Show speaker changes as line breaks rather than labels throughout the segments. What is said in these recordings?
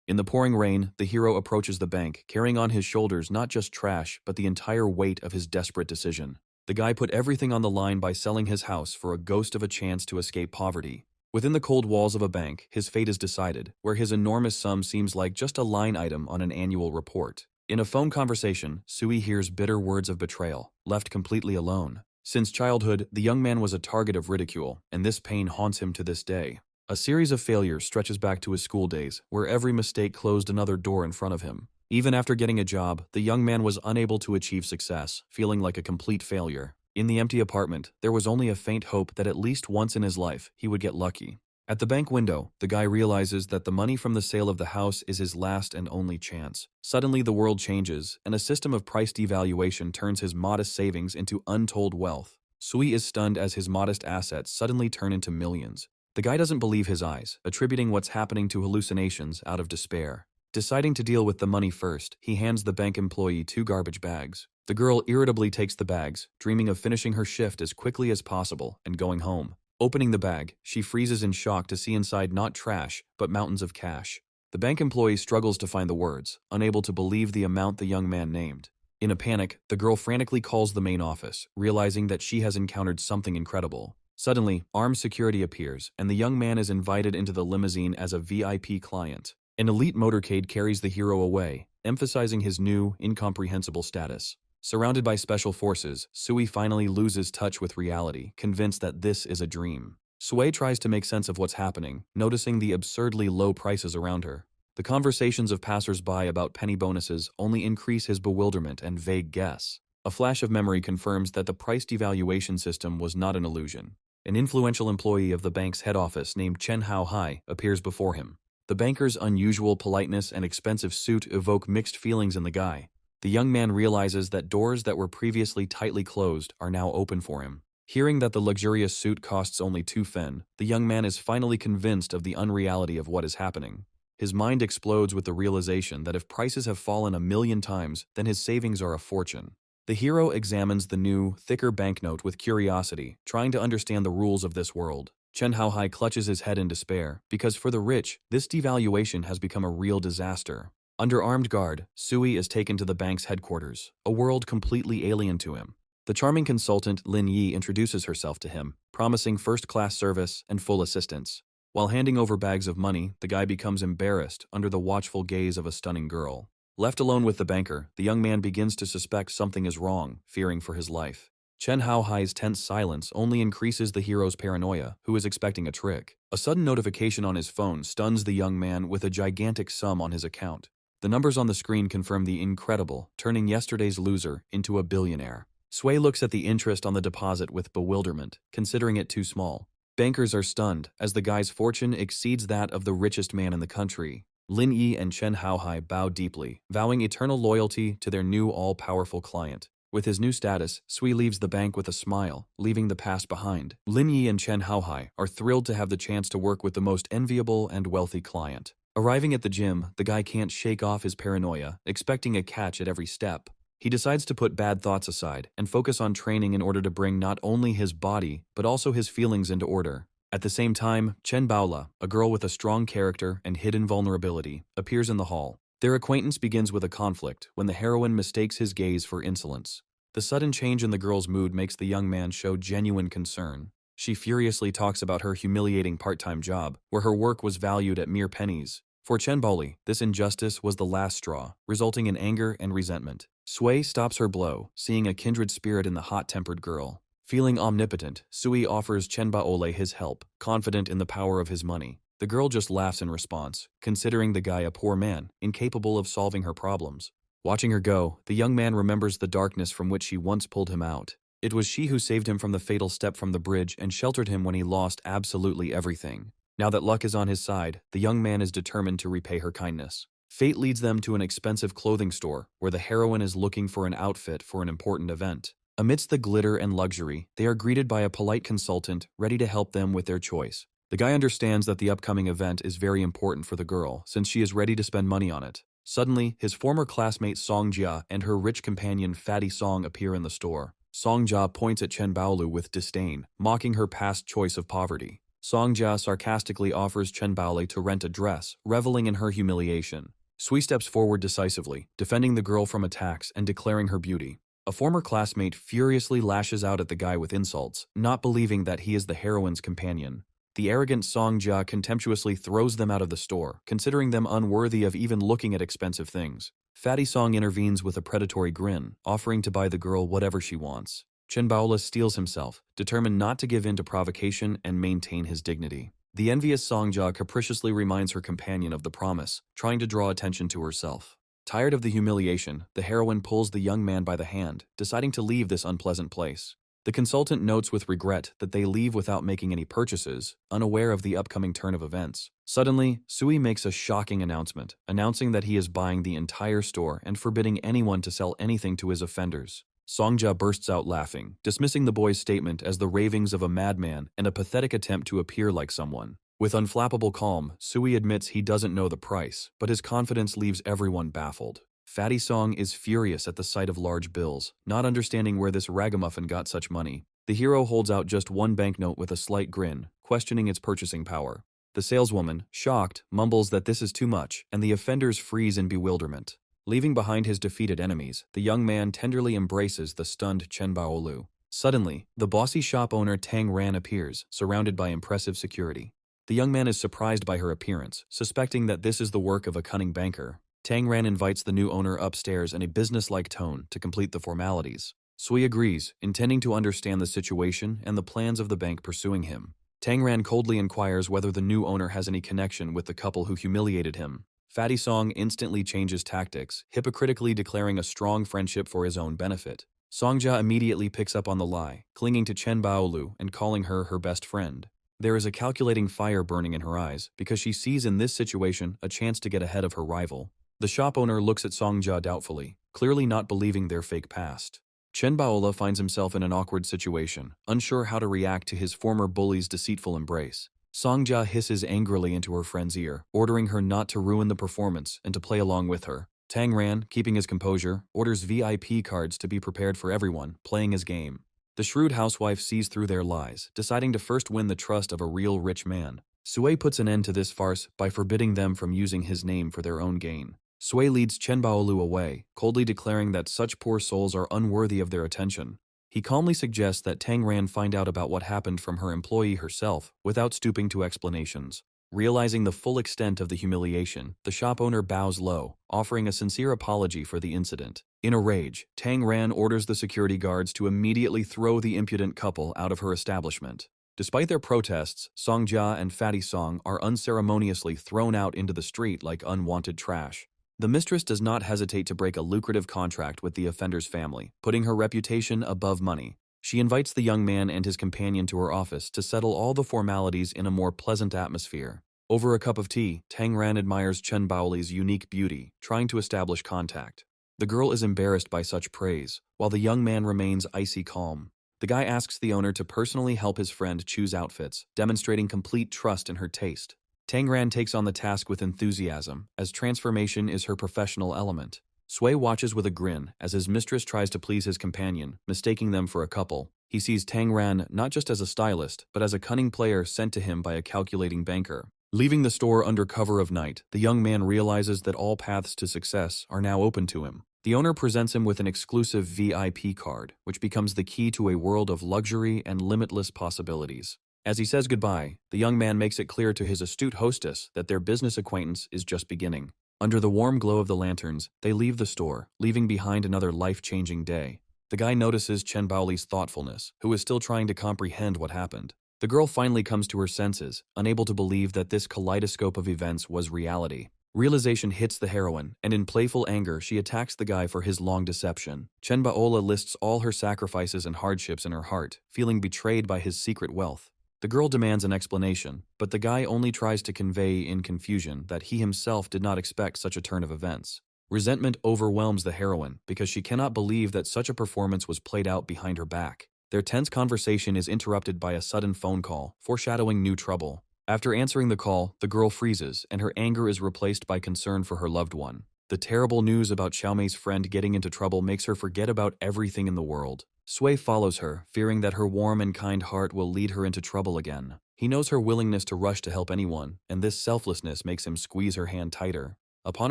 In the pouring rain, the hero approaches the bank, carrying on his shoulders not just trash, but the entire weight of his desperate decision. The guy put everything on the line by selling his house for a ghost of a chance to escape poverty. Within the cold walls of a bank, his fate is decided, where his enormous sum seems like just a line item on an annual report. In a phone conversation, Sui hears bitter words of betrayal, left completely alone. Since childhood, the young man was a target of ridicule, and this pain haunts him to this day. A series of failures stretches back to his school days, where every mistake closed another door in front of him. Even after getting a job, the young man was unable to achieve success, feeling like a complete failure. In the empty apartment, there was only a faint hope that at least once in his life, he would get lucky. At the bank window, the guy realizes that the money from the sale of the house is his last and only chance. Suddenly, the world changes, and a system of price devaluation turns his modest savings into untold wealth. Sui is stunned as his modest assets suddenly turn into millions. The guy doesn't believe his eyes, attributing what's happening to hallucinations out of despair. Deciding to deal with the money first, he hands the bank employee 2 garbage bags. The girl irritably takes the bags, dreaming of finishing her shift as quickly as possible and going home. Opening the bag, she freezes in shock to see inside not trash, but mountains of cash. The bank employee struggles to find the words, unable to believe the amount the young man named. In a panic, the girl frantically calls the main office, realizing that she has encountered something incredible. Suddenly, armed security appears, and the young man is invited into the limousine as a VIP client. An elite motorcade carries the hero away, emphasizing his new, incomprehensible status. Surrounded by special forces, Sui finally loses touch with reality, convinced that this is a dream. Sui tries to make sense of what's happening, noticing the absurdly low prices around her. The conversations of passers-by about penny bonuses only increase his bewilderment and vague guess. A flash of memory confirms that the price devaluation system was not an illusion. An influential employee of the bank's head office named Chen Haohai appears before him. The banker's unusual politeness and expensive suit evoke mixed feelings in the guy. The young man realizes that doors that were previously tightly closed are now open for him. Hearing that the luxurious suit costs only 2 fen, the young man is finally convinced of the unreality of what is happening. His mind explodes with the realization that if prices have fallen 1,000,000 times, then his savings are a fortune. The hero examines the new, thicker banknote with curiosity, trying to understand the rules of this world. Chen Haohai clutches his head in despair, because for the rich, this devaluation has become a real disaster. Under armed guard, Sui is taken to the bank's headquarters, a world completely alien to him. The charming consultant Lin Yi introduces herself to him, promising first-class service and full assistance. While handing over bags of money, the guy becomes embarrassed under the watchful gaze of a stunning girl. Left alone with the banker, the young man begins to suspect something is wrong, fearing for his life. Chen Haohai's tense silence only increases the hero's paranoia, who is expecting a trick. A sudden notification on his phone stuns the young man with a gigantic sum on his account. The numbers on the screen confirm the incredible, turning yesterday's loser into a billionaire. Sui looks at the interest on the deposit with bewilderment, considering it too small. Bankers are stunned, as the guy's fortune exceeds that of the richest man in the country. Lin Yi and Chen Haohai bow deeply, vowing eternal loyalty to their new all-powerful client. With his new status, Sui leaves the bank with a smile, leaving the past behind. Lin Yi and Chen Haohai are thrilled to have the chance to work with the most enviable and wealthy client. Arriving at the gym, the guy can't shake off his paranoia, expecting a catch at every step. He decides to put bad thoughts aside and focus on training in order to bring not only his body, but also his feelings into order. At the same time, Chen Baola, a girl with a strong character and hidden vulnerability, appears in the hall. Their acquaintance begins with a conflict when the heroine mistakes his gaze for insolence. The sudden change in the girl's mood makes the young man show genuine concern. She furiously talks about her humiliating part-time job, where her work was valued at mere pennies. For Chen Baoli, this injustice was the last straw, resulting in anger and resentment. Sui stops her blow, seeing a kindred spirit in the hot-tempered girl. Feeling omnipotent, Sui offers Chen Baole his help, confident in the power of his money. The girl just laughs in response, considering the guy a poor man, incapable of solving her problems. Watching her go, the young man remembers the darkness from which she once pulled him out. It was she who saved him from the fatal step from the bridge and sheltered him when he lost absolutely everything. Now that luck is on his side, the young man is determined to repay her kindness. Fate leads them to an expensive clothing store, where the heroine is looking for an outfit for an important event. Amidst the glitter and luxury, they are greeted by a polite consultant ready to help them with their choice. The guy understands that the upcoming event is very important for the girl, since she is ready to spend money on it. Suddenly, his former classmate Song Jia and her rich companion Fatty Song appear in the store. Song Jia points at Chen Baolu with disdain, mocking her past choice of poverty. Songjia sarcastically offers Chen Baoli to rent a dress, reveling in her humiliation. Sui steps forward decisively, defending the girl from attacks and declaring her beauty. A former classmate furiously lashes out at the guy with insults, not believing that he is the heroine's companion. The arrogant Songjia contemptuously throws them out of the store, considering them unworthy of even looking at expensive things. Fatty Song intervenes with a predatory grin, offering to buy the girl whatever she wants. Chen Baola steels himself, determined not to give in to provocation and maintain his dignity. The envious Songjia capriciously reminds her companion of the promise, trying to draw attention to herself. Tired of the humiliation, the heroine pulls the young man by the hand, deciding to leave this unpleasant place. The consultant notes with regret that they leave without making any purchases, unaware of the upcoming turn of events. Suddenly, Sui makes a shocking announcement, announcing that he is buying the entire store and forbidding anyone to sell anything to his offenders. Songjia bursts out laughing, dismissing the boy's statement as the ravings of a madman and a pathetic attempt to appear like someone. With unflappable calm, Sui admits he doesn't know the price, but his confidence leaves everyone baffled. Fatty Song is furious at the sight of large bills, not understanding where this ragamuffin got such money. The hero holds out just one banknote with a slight grin, questioning its purchasing power. The saleswoman, shocked, mumbles that this is too much, and the offenders freeze in bewilderment. Leaving behind his defeated enemies, the young man tenderly embraces the stunned Chen Baolu. Suddenly, the bossy shop owner Tang Ran appears, surrounded by impressive security. The young man is surprised by her appearance, suspecting that this is the work of a cunning banker. Tang Ran invites the new owner upstairs in a businesslike tone to complete the formalities. Sui agrees, intending to understand the situation and the plans of the bank pursuing him. Tang Ran coldly inquires whether the new owner has any connection with the couple who humiliated him. Fatty Song instantly changes tactics, hypocritically declaring a strong friendship for his own benefit. Songjia immediately picks up on the lie, clinging to Chen Baolu and calling her her best friend. There is a calculating fire burning in her eyes because she sees in this situation a chance to get ahead of her rival. The shop owner looks at Songjia doubtfully, clearly not believing their fake past. Chen Baola finds himself in an awkward situation, unsure how to react to his former bully's deceitful embrace. Songjia hisses angrily into her friend's ear, ordering her not to ruin the performance and to play along with her. Tang Ran, keeping his composure, orders VIP cards to be prepared for everyone, playing his game. The shrewd housewife sees through their lies, deciding to first win the trust of a real rich man. Sui puts an end to this farce by forbidding them from using his name for their own gain. Sui leads Chen Baolu away, coldly declaring that such poor souls are unworthy of their attention. He calmly suggests that Tang Ran find out about what happened from her employee herself, without stooping to explanations. Realizing the full extent of the humiliation, the shop owner bows low, offering a sincere apology for the incident. In a rage, Tang Ran orders the security guards to immediately throw the impudent couple out of her establishment. Despite their protests, Songjia and Fatty Song are unceremoniously thrown out into the street like unwanted trash. The mistress does not hesitate to break a lucrative contract with the offender's family, putting her reputation above money. She invites the young man and his companion to her office to settle all the formalities in a more pleasant atmosphere. Over a cup of tea, Tang Ran admires Chen Baoli's unique beauty, trying to establish contact. The girl is embarrassed by such praise, while the young man remains icy calm. The guy asks the owner to personally help his friend choose outfits, demonstrating complete trust in her taste. Tang Ran takes on the task with enthusiasm, as transformation is her professional element. Sui watches with a grin as his mistress tries to please his companion, mistaking them for a couple. He sees Tang Ran not just as a stylist, but as a cunning player sent to him by a calculating banker. Leaving the store under cover of night, the young man realizes that all paths to success are now open to him. The owner presents him with an exclusive VIP card, which becomes the key to a world of luxury and limitless possibilities. As he says goodbye, the young man makes it clear to his astute hostess that their business acquaintance is just beginning. Under the warm glow of the lanterns, they leave the store, leaving behind another life-changing day. The guy notices Chen Baoli's thoughtfulness, who is still trying to comprehend what happened. The girl finally comes to her senses, unable to believe that this kaleidoscope of events was reality. Realization hits the heroine, and in playful anger she attacks the guy for his long deception. Chen Baola lists all her sacrifices and hardships in her heart, feeling betrayed by his secret wealth. The girl demands an explanation, but the guy only tries to convey in confusion that he himself did not expect such a turn of events. Resentment overwhelms the heroine because she cannot believe that such a performance was played out behind her back. Their tense conversation is interrupted by a sudden phone call, foreshadowing new trouble. After answering the call, the girl freezes, and her anger is replaced by concern for her loved one. The terrible news about Xiaomei's friend getting into trouble makes her forget about everything in the world. Sui follows her, fearing that her warm and kind heart will lead her into trouble again. He knows her willingness to rush to help anyone, and this selflessness makes him squeeze her hand tighter. Upon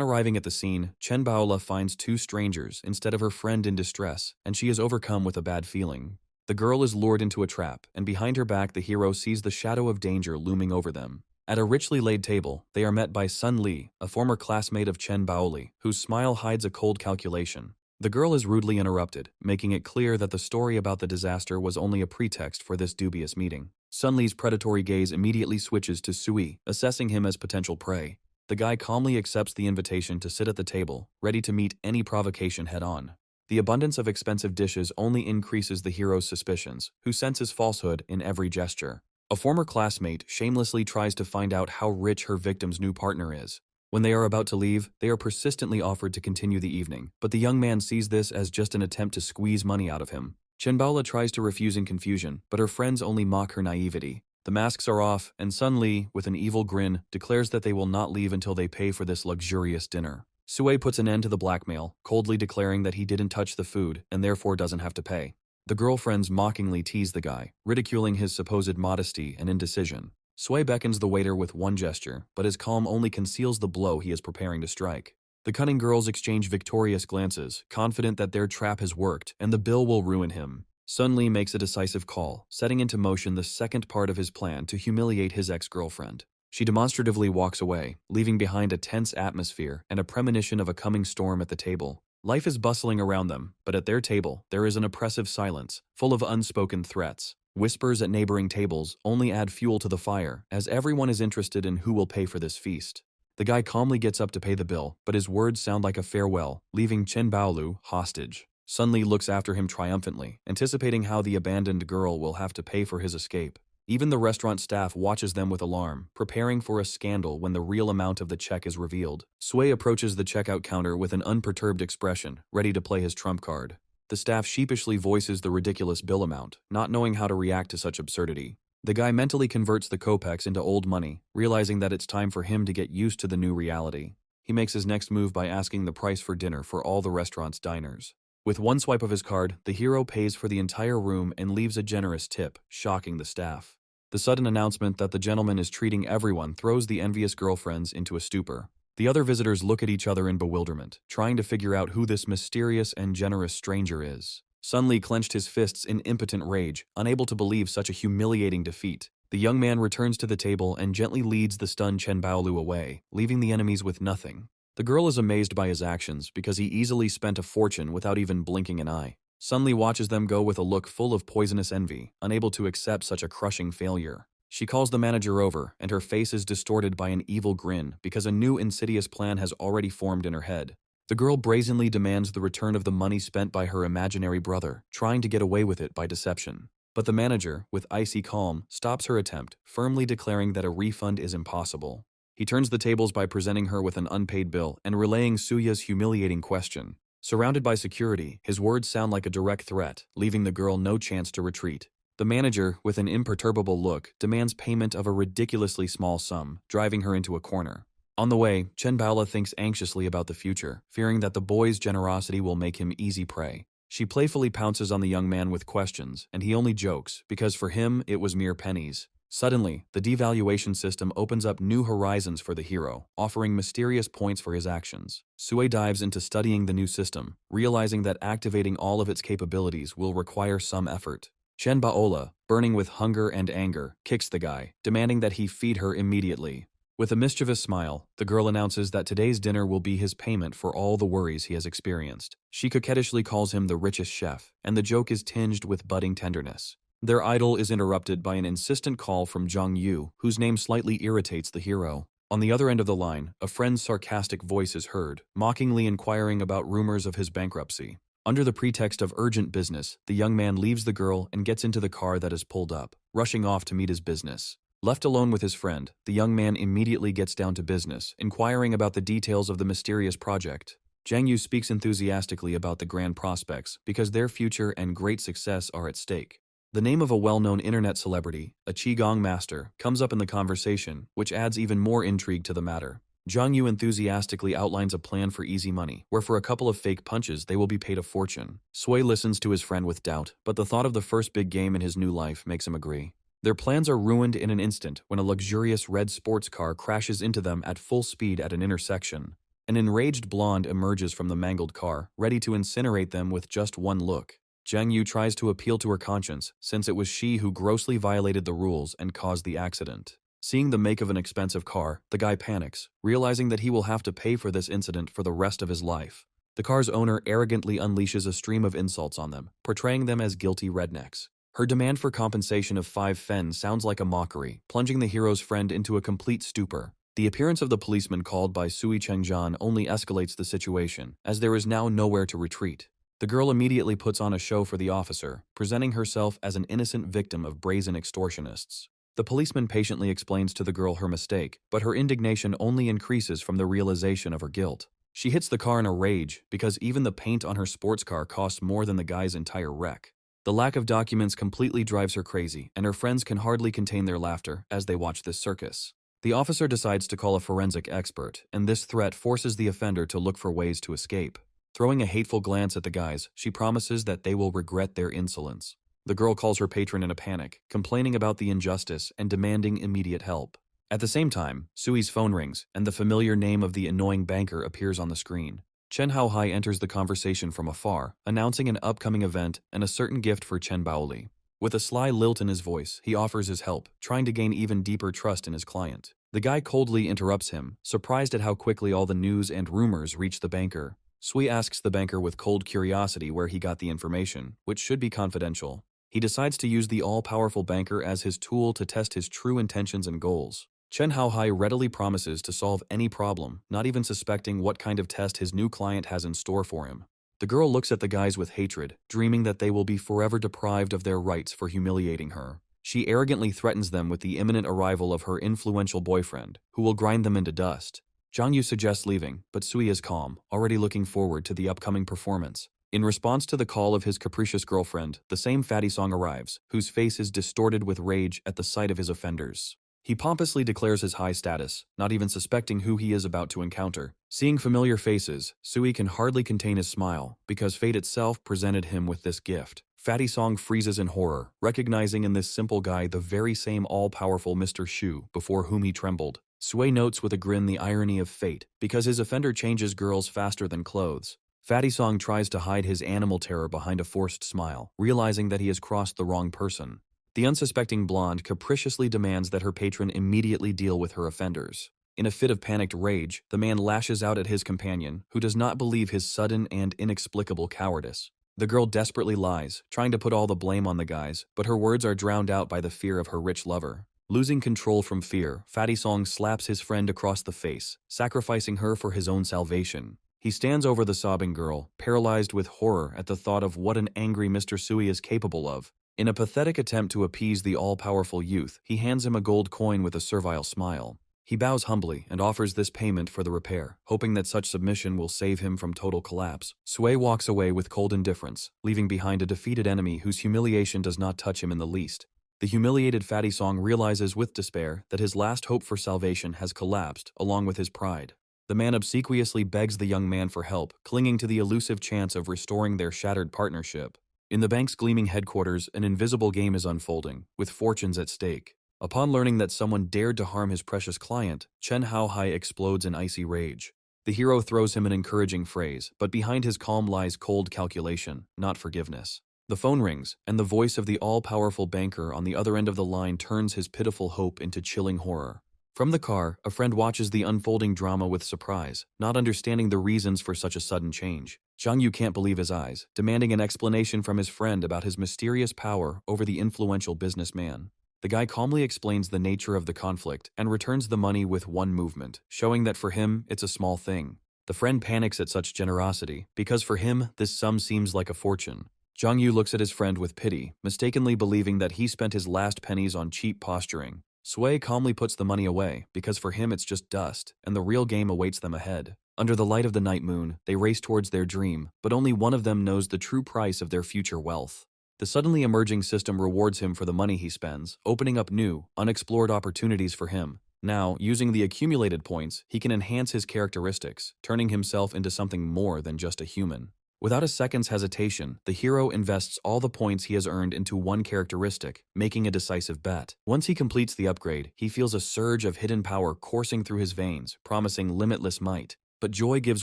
arriving at the scene, Chen Baola finds two strangers instead of her friend in distress, and she is overcome with a bad feeling. The girl is lured into a trap, and behind her back the hero sees the shadow of danger looming over them. At a richly laid table, they are met by Sun Li, a former classmate of Chen Baoli, whose smile hides a cold calculation. The girl is rudely interrupted, making it clear that the story about the disaster was only a pretext for this dubious meeting. Sun Li's predatory gaze immediately switches to Sui, assessing him as potential prey. The guy calmly accepts the invitation to sit at the table, ready to meet any provocation head-on. The abundance of expensive dishes only increases the hero's suspicions, who senses falsehood in every gesture. A former classmate shamelessly tries to find out how rich her victim's new partner is. When they are about to leave, they are persistently offered to continue the evening, but the young man sees this as just an attempt to squeeze money out of him. Chenbaola tries to refuse in confusion, but her friends only mock her naivety. The masks are off, and Sun Li, with an evil grin, declares that they will not leave until they pay for this luxurious dinner. Sui puts an end to the blackmail, coldly declaring that he didn't touch the food and therefore doesn't have to pay. The girlfriends mockingly tease the guy, ridiculing his supposed modesty and indecision. Sui beckons the waiter with one gesture, but his calm only conceals the blow he is preparing to strike. The cunning girls exchange victorious glances, confident that their trap has worked and the bill will ruin him. Sun Li makes a decisive call, setting into motion the second part of his plan to humiliate his ex-girlfriend. She demonstratively walks away, leaving behind a tense atmosphere and a premonition of a coming storm at the table. Life is bustling around them, but at their table, there is an oppressive silence, full of unspoken threats. Whispers at neighboring tables only add fuel to the fire, as everyone is interested in who will pay for this feast. The guy calmly gets up to pay the bill, but his words sound like a farewell, leaving Chen Baolu hostage. Sun Li looks after him triumphantly, anticipating how the abandoned girl will have to pay for his escape. Even the restaurant staff watches them with alarm, preparing for a scandal when the real amount of the check is revealed. Sui approaches the checkout counter with an unperturbed expression, ready to play his trump card. The staff sheepishly voices the ridiculous bill amount, not knowing how to react to such absurdity. The guy mentally converts the kopecks into old money, realizing that it's time for him to get used to the new reality. He makes his next move by asking the price for dinner for all the restaurant's diners. With one swipe of his card, the hero pays for the entire room and leaves a generous tip, shocking the staff. The sudden announcement that the gentleman is treating everyone throws the envious girlfriends into a stupor. The other visitors look at each other in bewilderment, trying to figure out who this mysterious and generous stranger is. Sun Li clenched his fists in impotent rage, unable to believe such a humiliating defeat. The young man returns to the table and gently leads the stunned Chen Baolu away, leaving the enemies with nothing. The girl is amazed by his actions because he easily spent a fortune without even blinking an eye. Sun Li watches them go with a look full of poisonous envy, unable to accept such a crushing failure. She calls the manager over, and her face is distorted by an evil grin because a new insidious plan has already formed in her head. The girl brazenly demands the return of the money spent by her imaginary brother, trying to get away with it by deception. But the manager, with icy calm, stops her attempt, firmly declaring that a refund is impossible. He turns the tables by presenting her with an unpaid bill and relaying Suya's humiliating question. Surrounded by security, his words sound like a direct threat, leaving the girl no chance to retreat. The manager, with an imperturbable look, demands payment of a ridiculously small sum, driving her into a corner. On the way, Chen Baola thinks anxiously about the future, fearing that the boy's generosity will make him easy prey. She playfully pounces on the young man with questions, and he only jokes, because for him it was mere pennies. Suddenly, the devaluation system opens up new horizons for the hero, offering mysterious points for his actions. Sui dives into studying the new system, realizing that activating all of its capabilities will require some effort. Chen Baola, burning with hunger and anger, kicks the guy, demanding that he feed her immediately. With a mischievous smile, the girl announces that today's dinner will be his payment for all the worries he has experienced. She coquettishly calls him the richest chef, and the joke is tinged with budding tenderness. Their idyll is interrupted by an insistent call from Zhang Yu, whose name slightly irritates the hero. On the other end of the line, a friend's sarcastic voice is heard, mockingly inquiring about rumors of his bankruptcy. Under the pretext of urgent business, the young man leaves the girl and gets into the car that is pulled up, rushing off to meet his business. Left alone with his friend, the young man immediately gets down to business, inquiring about the details of the mysterious project. Zhang Yu speaks enthusiastically about the grand prospects because their future and great success are at stake. The name of a well-known internet celebrity, a Qigong master, comes up in the conversation, which adds even more intrigue to the matter. Zhang Yu enthusiastically outlines a plan for easy money, where for a couple of fake punches they will be paid a fortune. Sui listens to his friend with doubt, but the thought of the first big game in his new life makes him agree. Their plans are ruined in an instant when a luxurious red sports car crashes into them at full speed at an intersection. An enraged blonde emerges from the mangled car, ready to incinerate them with just one look. Zhang Yu tries to appeal to her conscience, since it was she who grossly violated the rules and caused the accident. Seeing the make of an expensive car, the guy panics, realizing that he will have to pay for this incident for the rest of his life. The car's owner arrogantly unleashes a stream of insults on them, portraying them as guilty rednecks. Her demand for compensation of 5 fen sounds like a mockery, plunging the hero's friend into a complete stupor. The appearance of the policeman called by Sui Chengjian only escalates the situation, as there is now nowhere to retreat. The girl immediately puts on a show for the officer, presenting herself as an innocent victim of brazen extortionists. The policeman patiently explains to the girl her mistake, but her indignation only increases from the realization of her guilt. She hits the car in a rage, because even the paint on her sports car costs more than the guy's entire wreck. The lack of documents completely drives her crazy, and her friends can hardly contain their laughter as they watch this circus. The officer decides to call a forensic expert, and this threat forces the offender to look for ways to escape. Throwing a hateful glance at the guys, she promises that they will regret their insolence. The girl calls her patron in a panic, complaining about the injustice and demanding immediate help. At the same time, Sui's phone rings, and the familiar name of the annoying banker appears on the screen. Chen Haohai enters the conversation from afar, announcing an upcoming event and a certain gift for Chen Baoli. With a sly lilt in his voice, he offers his help, trying to gain even deeper trust in his client. The guy coldly interrupts him, surprised at how quickly all the news and rumors reach the banker. Sui asks the banker with cold curiosity where he got the information, which should be confidential. He decides to use the all-powerful banker as his tool to test his true intentions and goals. Chen Haohai readily promises to solve any problem, not even suspecting what kind of test his new client has in store for him. The girl looks at the guys with hatred, dreaming that they will be forever deprived of their rights for humiliating her. She arrogantly threatens them with the imminent arrival of her influential boyfriend, who will grind them into dust. Zhang Yu suggests leaving, but Sui is calm, already looking forward to the upcoming performance. In response to the call of his capricious girlfriend, the same fatty song arrives, whose face is distorted with rage at the sight of his offenders. He pompously declares his high status, not even suspecting who he is about to encounter. Seeing familiar faces, Sui can hardly contain his smile, because fate itself presented him with this gift. Fatty Song freezes in horror, recognizing in this simple guy the very same all-powerful Mr. Shu before whom he trembled. Sui notes with a grin the irony of fate, because his offender changes girls faster than clothes. Fatty Song tries to hide his animal terror behind a forced smile, realizing that he has crossed the wrong person. The unsuspecting blonde capriciously demands that her patron immediately deal with her offenders. In a fit of panicked rage, the man lashes out at his companion, who does not believe his sudden and inexplicable cowardice. The girl desperately lies, trying to put all the blame on the guys, but her words are drowned out by the fear of her rich lover. Losing control from fear, Fatty Song slaps his friend across the face, sacrificing her for his own salvation. He stands over the sobbing girl, paralyzed with horror at the thought of what an angry Mr. Sui is capable of. In a pathetic attempt to appease the all-powerful youth, he hands him a gold coin with a servile smile. He bows humbly and offers this payment for the repair, hoping that such submission will save him from total collapse. Sui walks away with cold indifference, leaving behind a defeated enemy whose humiliation does not touch him in the least. The humiliated Fatty Song realizes with despair that his last hope for salvation has collapsed, along with his pride. The man obsequiously begs the young man for help, clinging to the elusive chance of restoring their shattered partnership. In the bank's gleaming headquarters, an invisible game is unfolding, with fortunes at stake. Upon learning that someone dared to harm his precious client, Chen Haohai explodes in icy rage. The hero throws him an encouraging phrase, but behind his calm lies cold calculation, not forgiveness. The phone rings, and the voice of the all-powerful banker on the other end of the line turns his pitiful hope into chilling horror. From the car, a friend watches the unfolding drama with surprise, not understanding the reasons for such a sudden change. Zhang Yu can't believe his eyes, demanding an explanation from his friend about his mysterious power over the influential businessman. The guy calmly explains the nature of the conflict and returns the money with one movement, showing that for him, it's a small thing. The friend panics at such generosity, because for him, this sum seems like a fortune. Zhang Yu looks at his friend with pity, mistakenly believing that he spent his last pennies on cheap posturing. Sui calmly puts the money away, because for him it's just dust, and the real game awaits them ahead. Under the light of the night moon, they race towards their dream, but only one of them knows the true price of their future wealth. The suddenly emerging system rewards him for the money he spends, opening up new, unexplored opportunities for him. Now, using the accumulated points, he can enhance his characteristics, turning himself into something more than just a human. Without a second's hesitation, the hero invests all the points he has earned into one characteristic, making a decisive bet. Once he completes the upgrade, he feels a surge of hidden power coursing through his veins, promising limitless might. But joy gives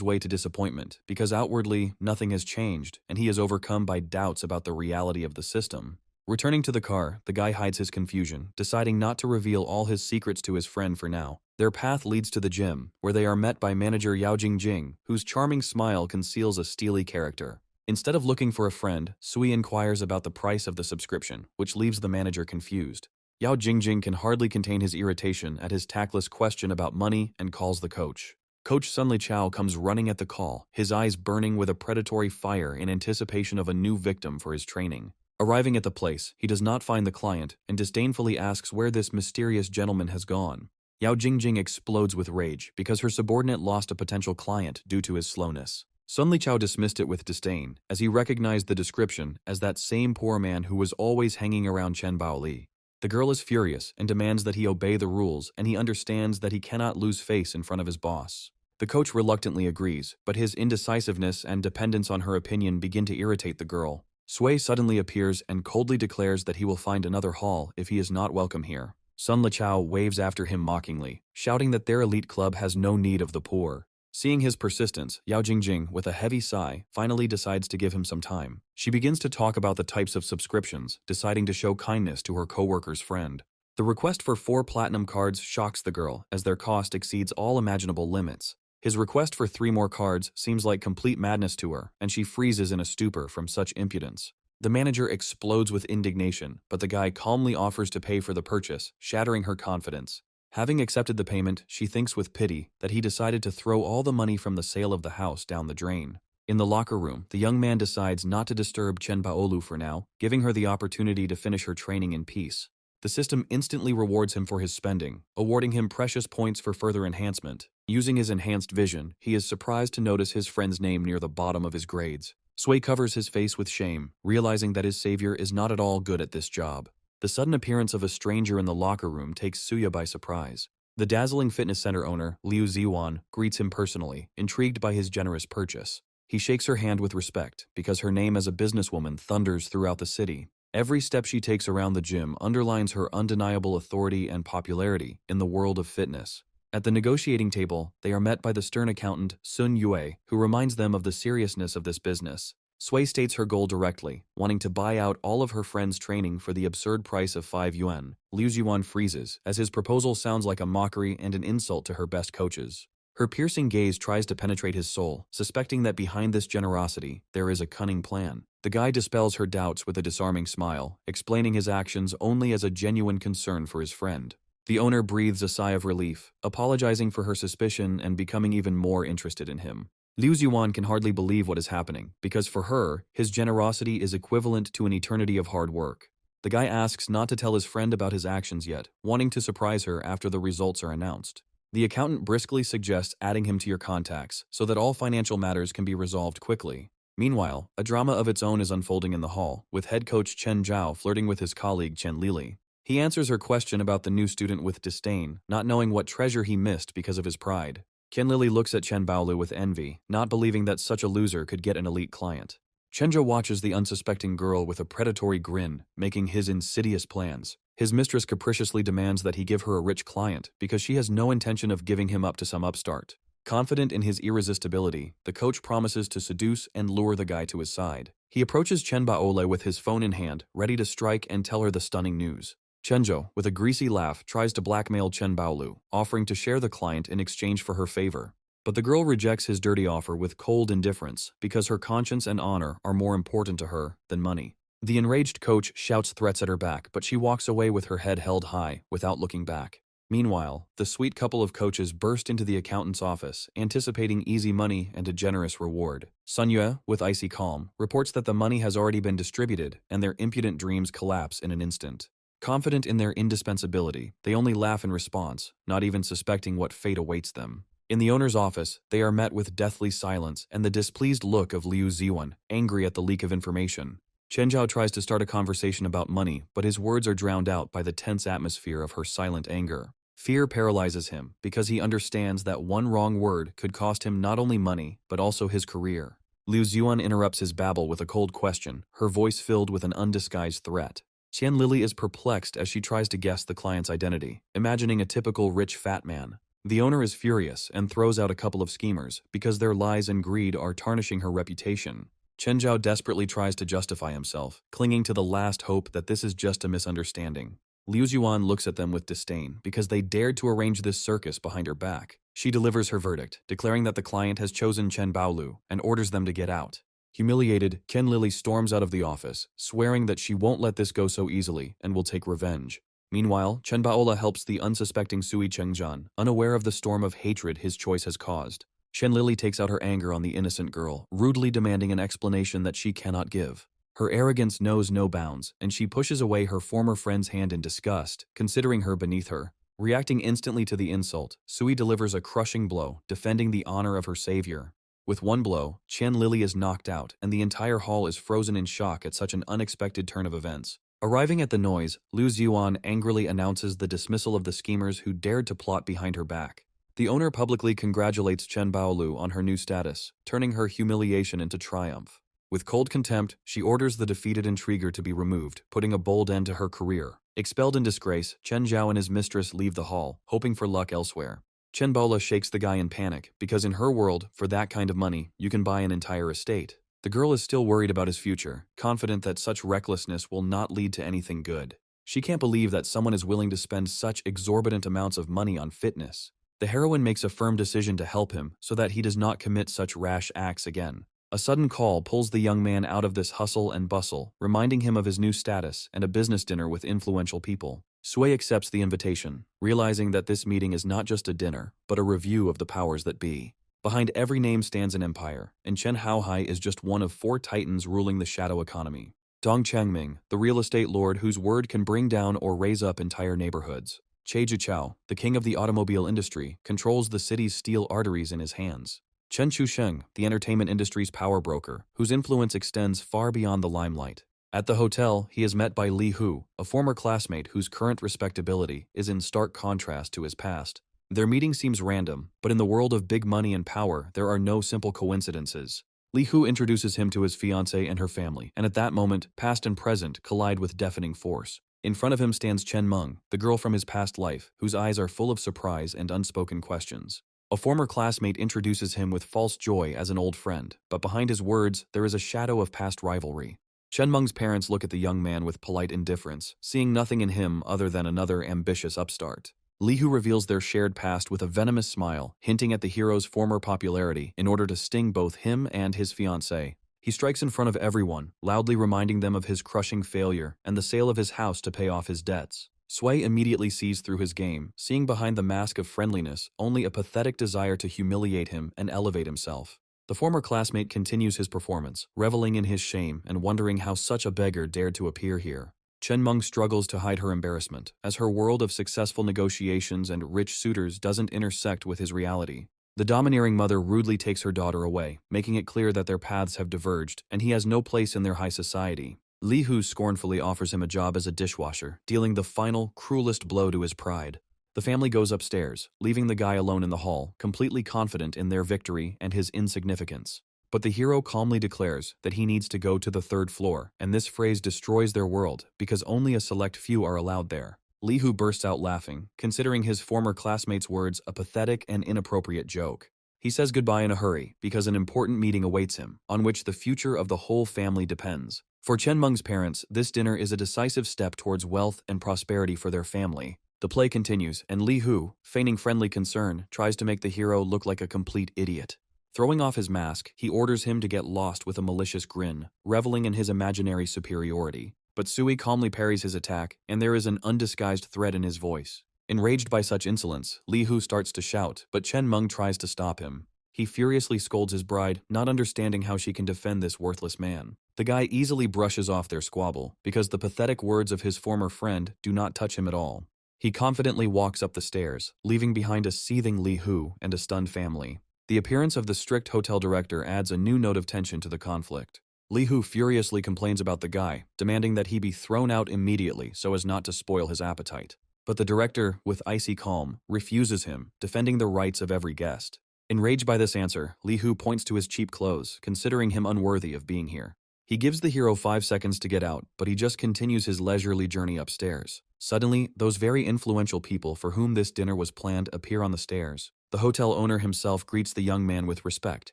way to disappointment, because outwardly, nothing has changed, and he is overcome by doubts about the reality of the system. Returning to the car, the guy hides his confusion, deciding not to reveal all his secrets to his friend for now. Their path leads to the gym, where they are met by manager Yao Jingjing, whose charming smile conceals a steely character. Instead of looking for a friend, Sui inquires about the price of the subscription, which leaves the manager confused. Yao Jingjing can hardly contain his irritation at his tactless question about money and calls the coach. Coach Sun Lichao comes running at the call, his eyes burning with a predatory fire in anticipation of a new victim for his training. Arriving at the place, he does not find the client and disdainfully asks where this mysterious gentleman has gone. Yao Jingjing explodes with rage because her subordinate lost a potential client due to his slowness. Sun Lichao dismissed it with disdain, as he recognized the description as that same poor man who was always hanging around Chen Baoli. The girl is furious and demands that he obey the rules, and he understands that he cannot lose face in front of his boss. The coach reluctantly agrees, but his indecisiveness and dependence on her opinion begin to irritate the girl. Sui suddenly appears and coldly declares that he will find another hall if he is not welcome here. Sun Lichao waves after him mockingly, shouting that their elite club has no need of the poor. Seeing his persistence, Yao Jingjing, with a heavy sigh, finally decides to give him some time. She begins to talk about the types of subscriptions, deciding to show kindness to her co-worker's friend. The request for 4 platinum cards shocks the girl, as their cost exceeds all imaginable limits. His request for 3 more cards seems like complete madness to her, and she freezes in a stupor from such impudence. The manager explodes with indignation, but the guy calmly offers to pay for the purchase, shattering her confidence. Having accepted the payment, she thinks with pity that he decided to throw all the money from the sale of the house down the drain. In the locker room, the young man decides not to disturb Chen Baolu for now, giving her the opportunity to finish her training in peace. The system instantly rewards him for his spending, awarding him precious points for further enhancement. Using his enhanced vision, he is surprised to notice his friend's name near the bottom of his grades. Sui covers his face with shame, realizing that his savior is not at all good at this job. The sudden appearance of a stranger in the locker room takes Suya by surprise. The dazzling fitness center owner, Liu Ziwan, greets him personally, intrigued by his generous purchase. He shakes her hand with respect, because her name as a businesswoman thunders throughout the city. Every step she takes around the gym underlines her undeniable authority and popularity in the world of fitness. At the negotiating table, they are met by the stern accountant, Sun Yue, who reminds them of the seriousness of this business. Sui states her goal directly, wanting to buy out all of her friends' training for the absurd price of 5 yuan. Liu Ziwan freezes, as his proposal sounds like a mockery and an insult to her best coaches. Her piercing gaze tries to penetrate his soul, suspecting that behind this generosity, there is a cunning plan. The guy dispels her doubts with a disarming smile, explaining his actions only as a genuine concern for his friend. The owner breathes a sigh of relief, apologizing for her suspicion and becoming even more interested in him. Liu Ziwan can hardly believe what is happening, because for her, his generosity is equivalent to an eternity of hard work. The guy asks not to tell his friend about his actions yet, wanting to surprise her after the results are announced. The accountant briskly suggests adding him to your contacts, so that all financial matters can be resolved quickly. Meanwhile, a drama of its own is unfolding in the hall, with head coach Chen Zhao flirting with his colleague Chen Lili. He answers her question about the new student with disdain, not knowing what treasure he missed because of his pride. Chen Lili looks at Chen Baolu with envy, not believing that such a loser could get an elite client. Chen Zhao watches the unsuspecting girl with a predatory grin, making his insidious plans. His mistress capriciously demands that he give her a rich client because she has no intention of giving him up to some upstart. Confident in his irresistibility, the coach promises to seduce and lure the guy to his side. He approaches Chen Baole with his phone in hand, ready to strike and tell her the stunning news. Chenjo, with a greasy laugh, tries to blackmail Chen Baolu, offering to share the client in exchange for her favor. But the girl rejects his dirty offer with cold indifference because her conscience and honor are more important to her than money. The enraged coach shouts threats at her back, but she walks away with her head held high, without looking back. Meanwhile, the sweet couple of coaches burst into the accountant's office, anticipating easy money and a generous reward. Sun Yue, with icy calm, reports that the money has already been distributed, and their impudent dreams collapse in an instant. Confident in their indispensability, they only laugh in response, not even suspecting what fate awaits them. In the owner's office, they are met with deathly silence and the displeased look of Liu Ziwan, angry at the leak of information. Chen Zhao tries to start a conversation about money, but his words are drowned out by the tense atmosphere of her silent anger. Fear paralyzes him because he understands that one wrong word could cost him not only money, but also his career. Liu Xuan interrupts his babble with a cold question, her voice filled with an undisguised threat. Qian Lily is perplexed as she tries to guess the client's identity, imagining a typical rich fat man. The owner is furious and throws out a couple of schemers because their lies and greed are tarnishing her reputation. Chen Zhao desperately tries to justify himself, clinging to the last hope that this is just a misunderstanding. Liu Xuan looks at them with disdain because they dared to arrange this circus behind her back. She delivers her verdict, declaring that the client has chosen Chen Baolu and orders them to get out. Humiliated, Qian Lily storms out of the office, swearing that she won't let this go so easily and will take revenge. Meanwhile, Chen Baola helps the unsuspecting Sui Chengzhan, unaware of the storm of hatred his choice has caused. Qian Lily takes out her anger on the innocent girl, rudely demanding an explanation that she cannot give. Her arrogance knows no bounds, and she pushes away her former friend's hand in disgust, considering her beneath her. Reacting instantly to the insult, Sui delivers a crushing blow, defending the honor of her savior. With one blow, Qian Lily is knocked out, and the entire hall is frozen in shock at such an unexpected turn of events. Arriving at the noise, Liu Xuan angrily announces the dismissal of the schemers who dared to plot behind her back. The owner publicly congratulates Chen Baolu on her new status, turning her humiliation into triumph. With cold contempt, she orders the defeated intriguer to be removed, putting a bold end to her career. Expelled in disgrace, Chen Zhao and his mistress leave the hall, hoping for luck elsewhere. Chen Baola shakes the guy in panic, because in her world, for that kind of money, you can buy an entire estate. The girl is still worried about his future, confident that such recklessness will not lead to anything good. She can't believe that someone is willing to spend such exorbitant amounts of money on fitness. The heroine makes a firm decision to help him so that he does not commit such rash acts again. A sudden call pulls the young man out of this hustle and bustle, reminding him of his new status and a business dinner with influential people. Sui accepts the invitation, realizing that this meeting is not just a dinner, but a review of the powers that be. Behind every name stands an empire, and Chen Haohai is just one of 4 titans ruling the shadow economy. Dong Changming, the real estate lord whose word can bring down or raise up entire neighborhoods. Che Zhichao, the king of the automobile industry, controls the city's steel arteries in his hands. Chen Chusheng, the entertainment industry's power broker, whose influence extends far beyond the limelight. At the hotel, he is met by Li Hu, a former classmate whose current respectability is in stark contrast to his past. Their meeting seems random, but in the world of big money and power, there are no simple coincidences. Li Hu introduces him to his fiancée and her family, and at that moment, past and present collide with deafening force. In front of him stands Chen Meng, the girl from his past life, whose eyes are full of surprise and unspoken questions. A former classmate introduces him with false joy as an old friend, but behind his words, there is a shadow of past rivalry. Chen Meng's parents look at the young man with polite indifference, seeing nothing in him other than another ambitious upstart. Li Hu reveals their shared past with a venomous smile, hinting at the hero's former popularity in order to sting both him and his fiancée. He strikes in front of everyone, loudly reminding them of his crushing failure and the sale of his house to pay off his debts. Sui immediately sees through his game, seeing behind the mask of friendliness only a pathetic desire to humiliate him and elevate himself. The former classmate continues his performance, reveling in his shame and wondering how such a beggar dared to appear here. Chen Meng struggles to hide her embarrassment, as her world of successful negotiations and rich suitors doesn't intersect with his reality. The domineering mother rudely takes her daughter away, making it clear that their paths have diverged and he has no place in their high society. Li Hu scornfully offers him a job as a dishwasher, dealing the final, cruelest blow to his pride. The family goes upstairs, leaving the guy alone in the hall, completely confident in their victory and his insignificance. But the hero calmly declares that he needs to go to the 3rd floor, and this phrase destroys their world because only a select few are allowed there. Li Hu bursts out laughing, considering his former classmate's words a pathetic and inappropriate joke. He says goodbye in a hurry because an important meeting awaits him, on which the future of the whole family depends. For Chen Meng's parents, this dinner is a decisive step towards wealth and prosperity for their family. The play continues, and Li Hu, feigning friendly concern, tries to make the hero look like a complete idiot. Throwing off his mask, he orders him to get lost with a malicious grin, reveling in his imaginary superiority. But Sui calmly parries his attack, and there is an undisguised threat in his voice. Enraged by such insolence, Li Hu starts to shout, but Chen Meng tries to stop him. He furiously scolds his bride, not understanding how she can defend this worthless man. The guy easily brushes off their squabble, because the pathetic words of his former friend do not touch him at all. He confidently walks up the stairs, leaving behind a seething Li Hu and a stunned family. The appearance of the strict hotel director adds a new note of tension to the conflict. Li Hu furiously complains about the guy, demanding that he be thrown out immediately so as not to spoil his appetite. But the director, with icy calm, refuses him, defending the rights of every guest. Enraged by this answer, Li Hu points to his cheap clothes, considering him unworthy of being here. He gives the hero 5 seconds to get out, but he just continues his leisurely journey upstairs. Suddenly, those very influential people for whom this dinner was planned appear on the stairs. The hotel owner himself greets the young man with respect,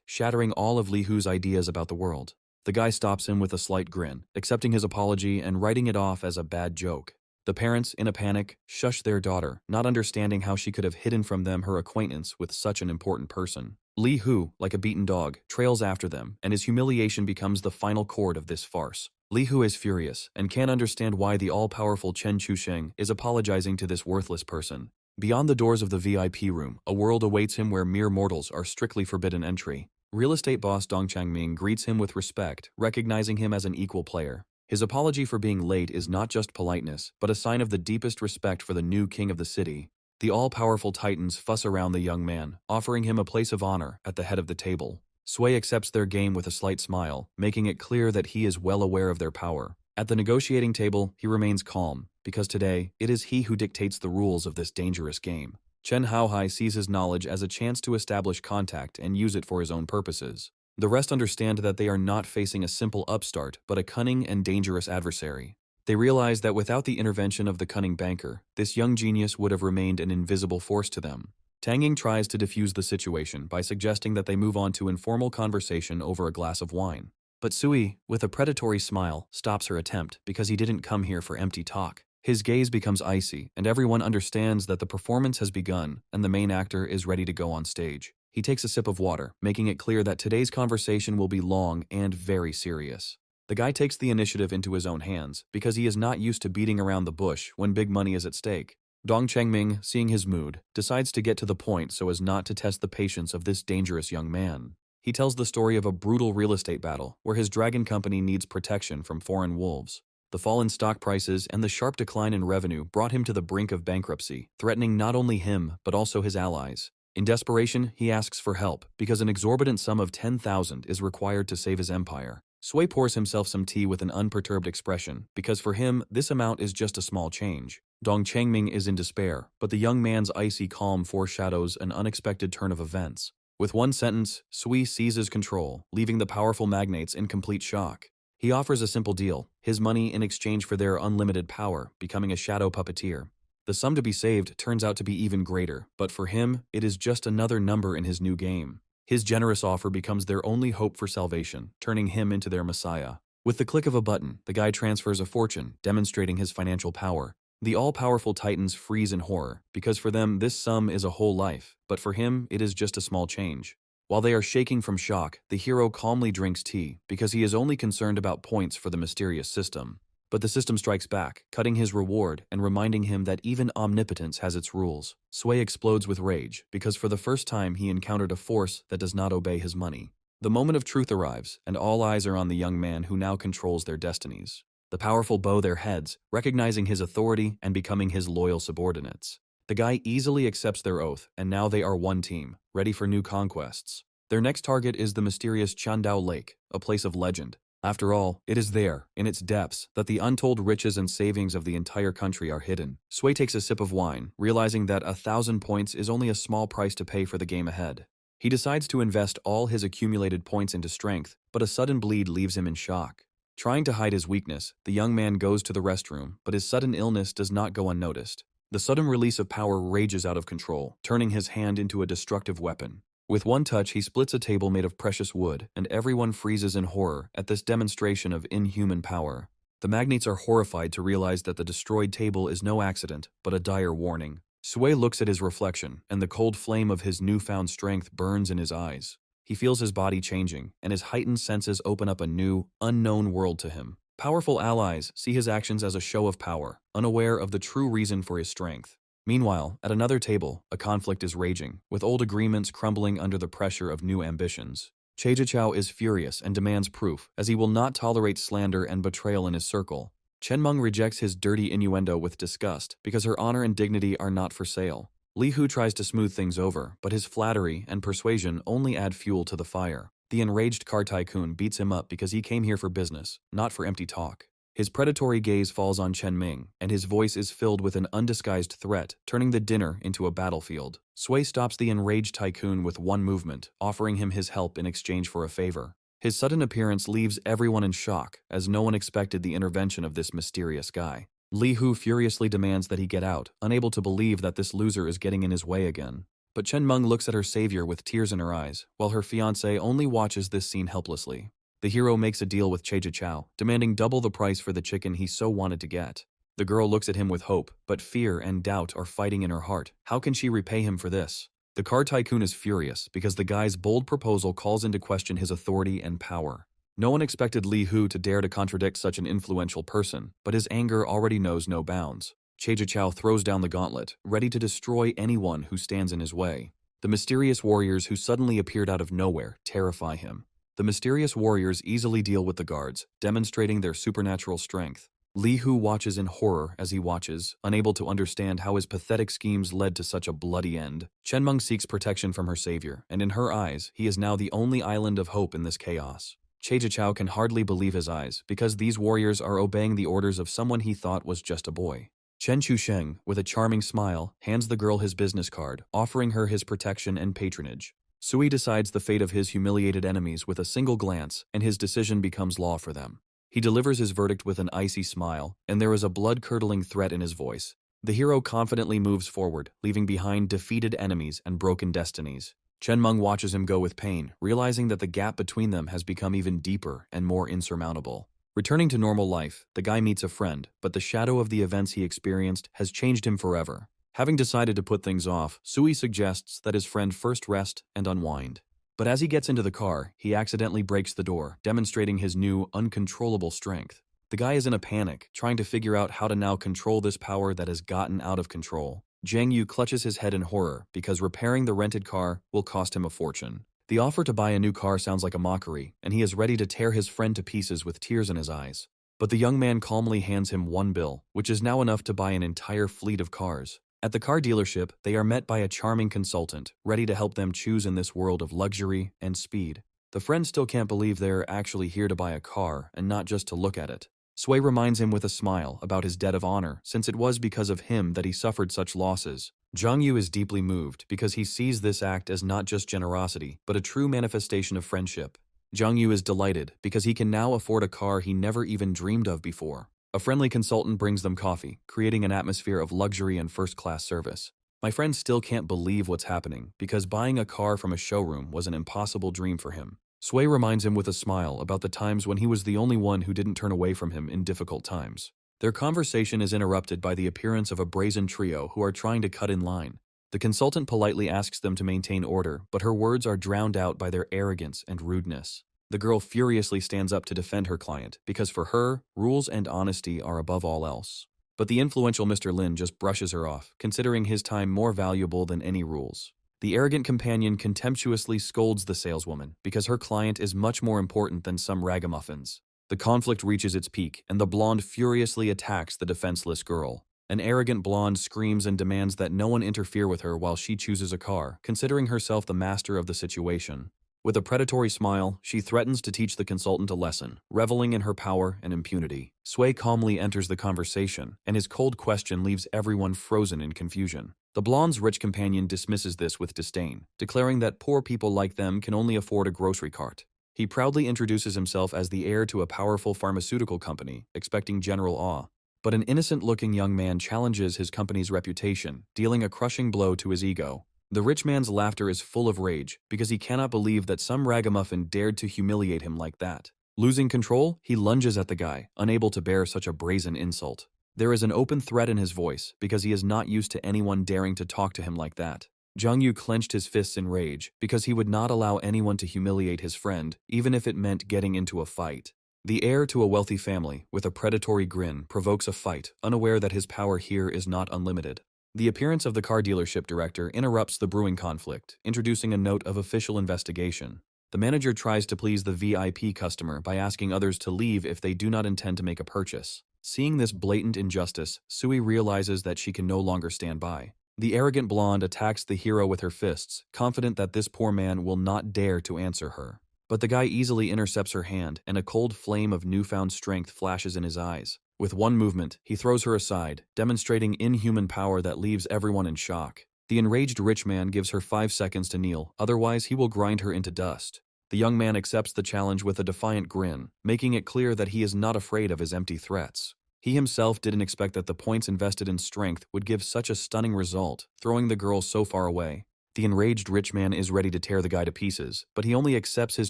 shattering all of Li Hu's ideas about the world. The guy stops him with a slight grin, accepting his apology and writing it off as a bad joke. The parents, in a panic, shush their daughter, not understanding how she could have hidden from them her acquaintance with such an important person. Li Hu, like a beaten dog, trails after them, and his humiliation becomes the final chord of this farce. Li Hu is furious, and can't understand why the all-powerful Chen Chusheng is apologizing to this worthless person. Beyond the doors of the VIP room, a world awaits him where mere mortals are strictly forbidden entry. Real estate boss Dong Changming greets him with respect, recognizing him as an equal player. His apology for being late is not just politeness, but a sign of the deepest respect for the new king of the city. The all-powerful titans fuss around the young man, offering him a place of honor at the head of the table. Sui accepts their game with a slight smile, making it clear that he is well aware of their power. At the negotiating table, he remains calm, because today, it is he who dictates the rules of this dangerous game. Chen Haohai sees his knowledge as a chance to establish contact and use it for his own purposes. The rest understand that they are not facing a simple upstart, but a cunning and dangerous adversary. They realize that without the intervention of the cunning banker, this young genius would have remained an invisible force to them. Tang Ying tries to defuse the situation by suggesting that they move on to informal conversation over a glass of wine. But Sui, with a predatory smile, stops her attempt because he didn't come here for empty talk. His gaze becomes icy, and everyone understands that the performance has begun and the main actor is ready to go on stage. He takes a sip of water, making it clear that today's conversation will be long and very serious. The guy takes the initiative into his own hands because he is not used to beating around the bush when big money is at stake. Dong Chengming, seeing his mood, decides to get to the point so as not to test the patience of this dangerous young man. He tells the story of a brutal real estate battle where his dragon company needs protection from foreign wolves. The fall in stock prices and the sharp decline in revenue brought him to the brink of bankruptcy, threatening not only him but also his allies. In desperation, he asks for help because an exorbitant sum of 10,000 is required to save his empire. Sui pours himself some tea with an unperturbed expression because for him, this amount is just a small change. Dong Changming is in despair, but the young man's icy calm foreshadows an unexpected turn of events. With one sentence, Sui seizes control, leaving the powerful magnates in complete shock. He offers a simple deal, his money in exchange for their unlimited power, becoming a shadow puppeteer. The sum to be saved turns out to be even greater, but for him, it is just another number in his new game. His generous offer becomes their only hope for salvation, turning him into their messiah. With the click of a button, the guy transfers a fortune, demonstrating his financial power. The all-powerful titans freeze in horror, because for them this sum is a whole life, but for him it is just a small change. While they are shaking from shock, the hero calmly drinks tea, because he is only concerned about points for the mysterious system. But the system strikes back, cutting his reward and reminding him that even omnipotence has its rules. Sui explodes with rage, because for the first time he encountered a force that does not obey his money. The moment of truth arrives, and all eyes are on the young man who now controls their destinies. The powerful bow their heads, recognizing his authority and becoming his loyal subordinates. The guy easily accepts their oath, and now they are one team, ready for new conquests. Their next target is the mysterious Chandao Lake, a place of legend. After all, it is there, in its depths, that the untold riches and savings of the entire country are hidden. Sui takes a sip of wine, realizing that 1,000 points is only a small price to pay for the game ahead. He decides to invest all his accumulated points into strength, but a sudden bleed leaves him in shock. Trying to hide his weakness, the young man goes to the restroom, but his sudden illness does not go unnoticed. The sudden release of power rages out of control, turning his hand into a destructive weapon. With one touch, he splits a table made of precious wood, and everyone freezes in horror at this demonstration of inhuman power. The magnates are horrified to realize that the destroyed table is no accident, but a dire warning. Sui looks at his reflection, and the cold flame of his newfound strength burns in his eyes. He feels his body changing, and his heightened senses open up a new, unknown world to him. Powerful allies see his actions as a show of power, unaware of the true reason for his strength. Meanwhile, at another table, a conflict is raging, with old agreements crumbling under the pressure of new ambitions. Che Zhiqiao is furious and demands proof, as he will not tolerate slander and betrayal in his circle. Chen Meng rejects his dirty innuendo with disgust, because her honor and dignity are not for sale. Li Hu tries to smooth things over, but his flattery and persuasion only add fuel to the fire. The enraged car tycoon beats him up because he came here for business, not for empty talk. His predatory gaze falls on Chen Ming, and his voice is filled with an undisguised threat, turning the dinner into a battlefield. Sui stops the enraged tycoon with one movement, offering him his help in exchange for a favor. His sudden appearance leaves everyone in shock, as no one expected the intervention of this mysterious guy. Li Hu furiously demands that he get out, unable to believe that this loser is getting in his way again. But Chen Meng looks at her savior with tears in her eyes, while her fiancé only watches this scene helplessly. The hero makes a deal with Cheja Chao, demanding double the price for the chicken he so wanted to get. The girl looks at him with hope, but fear and doubt are fighting in her heart. How can she repay him for this? The car tycoon is furious because the guy's bold proposal calls into question his authority and power. No one expected Li Hu to dare to contradict such an influential person, but his anger already knows no bounds. Cheja Chao throws down the gauntlet, ready to destroy anyone who stands in his way. The mysterious warriors who suddenly appeared out of nowhere terrify him. The mysterious warriors easily deal with the guards, demonstrating their supernatural strength. Li Hu watches in horror as he watches, unable to understand how his pathetic schemes led to such a bloody end. Chen Meng seeks protection from her savior, and in her eyes, he is now the only island of hope in this chaos. Cheja Chao can hardly believe his eyes, because these warriors are obeying the orders of someone he thought was just a boy. Chen Chusheng, with a charming smile, hands the girl his business card, offering her his protection and patronage. Sui decides the fate of his humiliated enemies with a single glance, and his decision becomes law for them. He delivers his verdict with an icy smile, and there is a blood-curdling threat in his voice. The hero confidently moves forward, leaving behind defeated enemies and broken destinies. Chen Meng watches him go with pain, realizing that the gap between them has become even deeper and more insurmountable. Returning to normal life, the guy meets a friend, but the shadow of the events he experienced has changed him forever. Having decided to put things off, Sui suggests that his friend first rest and unwind. But as he gets into the car, he accidentally breaks the door, demonstrating his new, uncontrollable strength. The guy is in a panic, trying to figure out how to now control this power that has gotten out of control. Jiang Yu clutches his head in horror, because repairing the rented car will cost him a fortune. The offer to buy a new car sounds like a mockery, and he is ready to tear his friend to pieces with tears in his eyes. But the young man calmly hands him one bill, which is now enough to buy an entire fleet of cars. At the car dealership, they are met by a charming consultant, ready to help them choose in this world of luxury and speed. The friends still can't believe they're actually here to buy a car and not just to look at it. Sui reminds him with a smile about his debt of honor, since it was because of him that he suffered such losses. Jiang Yu is deeply moved because he sees this act as not just generosity, but a true manifestation of friendship. Jiang Yu is delighted because he can now afford a car he never even dreamed of before. A friendly consultant brings them coffee, creating an atmosphere of luxury and first-class service. My friend still can't believe what's happening because buying a car from a showroom was an impossible dream for him. Sui reminds him with a smile about the times when he was the only one who didn't turn away from him in difficult times. Their conversation is interrupted by the appearance of a brazen trio who are trying to cut in line. The consultant politely asks them to maintain order, but her words are drowned out by their arrogance and rudeness. The girl furiously stands up to defend her client, because for her, rules and honesty are above all else. But the influential Mr. Lin just brushes her off, considering his time more valuable than any rules. The arrogant companion contemptuously scolds the saleswoman, because her client is much more important than some ragamuffins. The conflict reaches its peak, and the blonde furiously attacks the defenseless girl. An arrogant blonde screams and demands that no one interfere with her while she chooses a car, considering herself the master of the situation. With a predatory smile, she threatens to teach the consultant a lesson, reveling in her power and impunity. Sui calmly enters the conversation, and his cold question leaves everyone frozen in confusion. The blonde's rich companion dismisses this with disdain, declaring that poor people like them can only afford a grocery cart. He proudly introduces himself as the heir to a powerful pharmaceutical company, expecting general awe. But an innocent-looking young man challenges his company's reputation, dealing a crushing blow to his ego. The rich man's laughter is full of rage because he cannot believe that some ragamuffin dared to humiliate him like that. Losing control, he lunges at the guy, unable to bear such a brazen insult. There is an open threat in his voice because he is not used to anyone daring to talk to him like that. Jiang Yu clenched his fists in rage because he would not allow anyone to humiliate his friend, even if it meant getting into a fight. The heir to a wealthy family, with a predatory grin, provokes a fight, unaware that his power here is not unlimited. The appearance of the car dealership director interrupts the brewing conflict, introducing a note of official investigation. The manager tries to please the VIP customer by asking others to leave if they do not intend to make a purchase. Seeing this blatant injustice, Sui realizes that she can no longer stand by. The arrogant blonde attacks the hero with her fists, confident that this poor man will not dare to answer her. But the guy easily intercepts her hand, and a cold flame of newfound strength flashes in his eyes. With one movement, he throws her aside, demonstrating inhuman power that leaves everyone in shock. The enraged rich man gives her 5 seconds to kneel, otherwise he will grind her into dust. The young man accepts the challenge with a defiant grin, making it clear that he is not afraid of his empty threats. He himself didn't expect that the points invested in strength would give such a stunning result, throwing the girl so far away. The enraged rich man is ready to tear the guy to pieces, but he only accepts his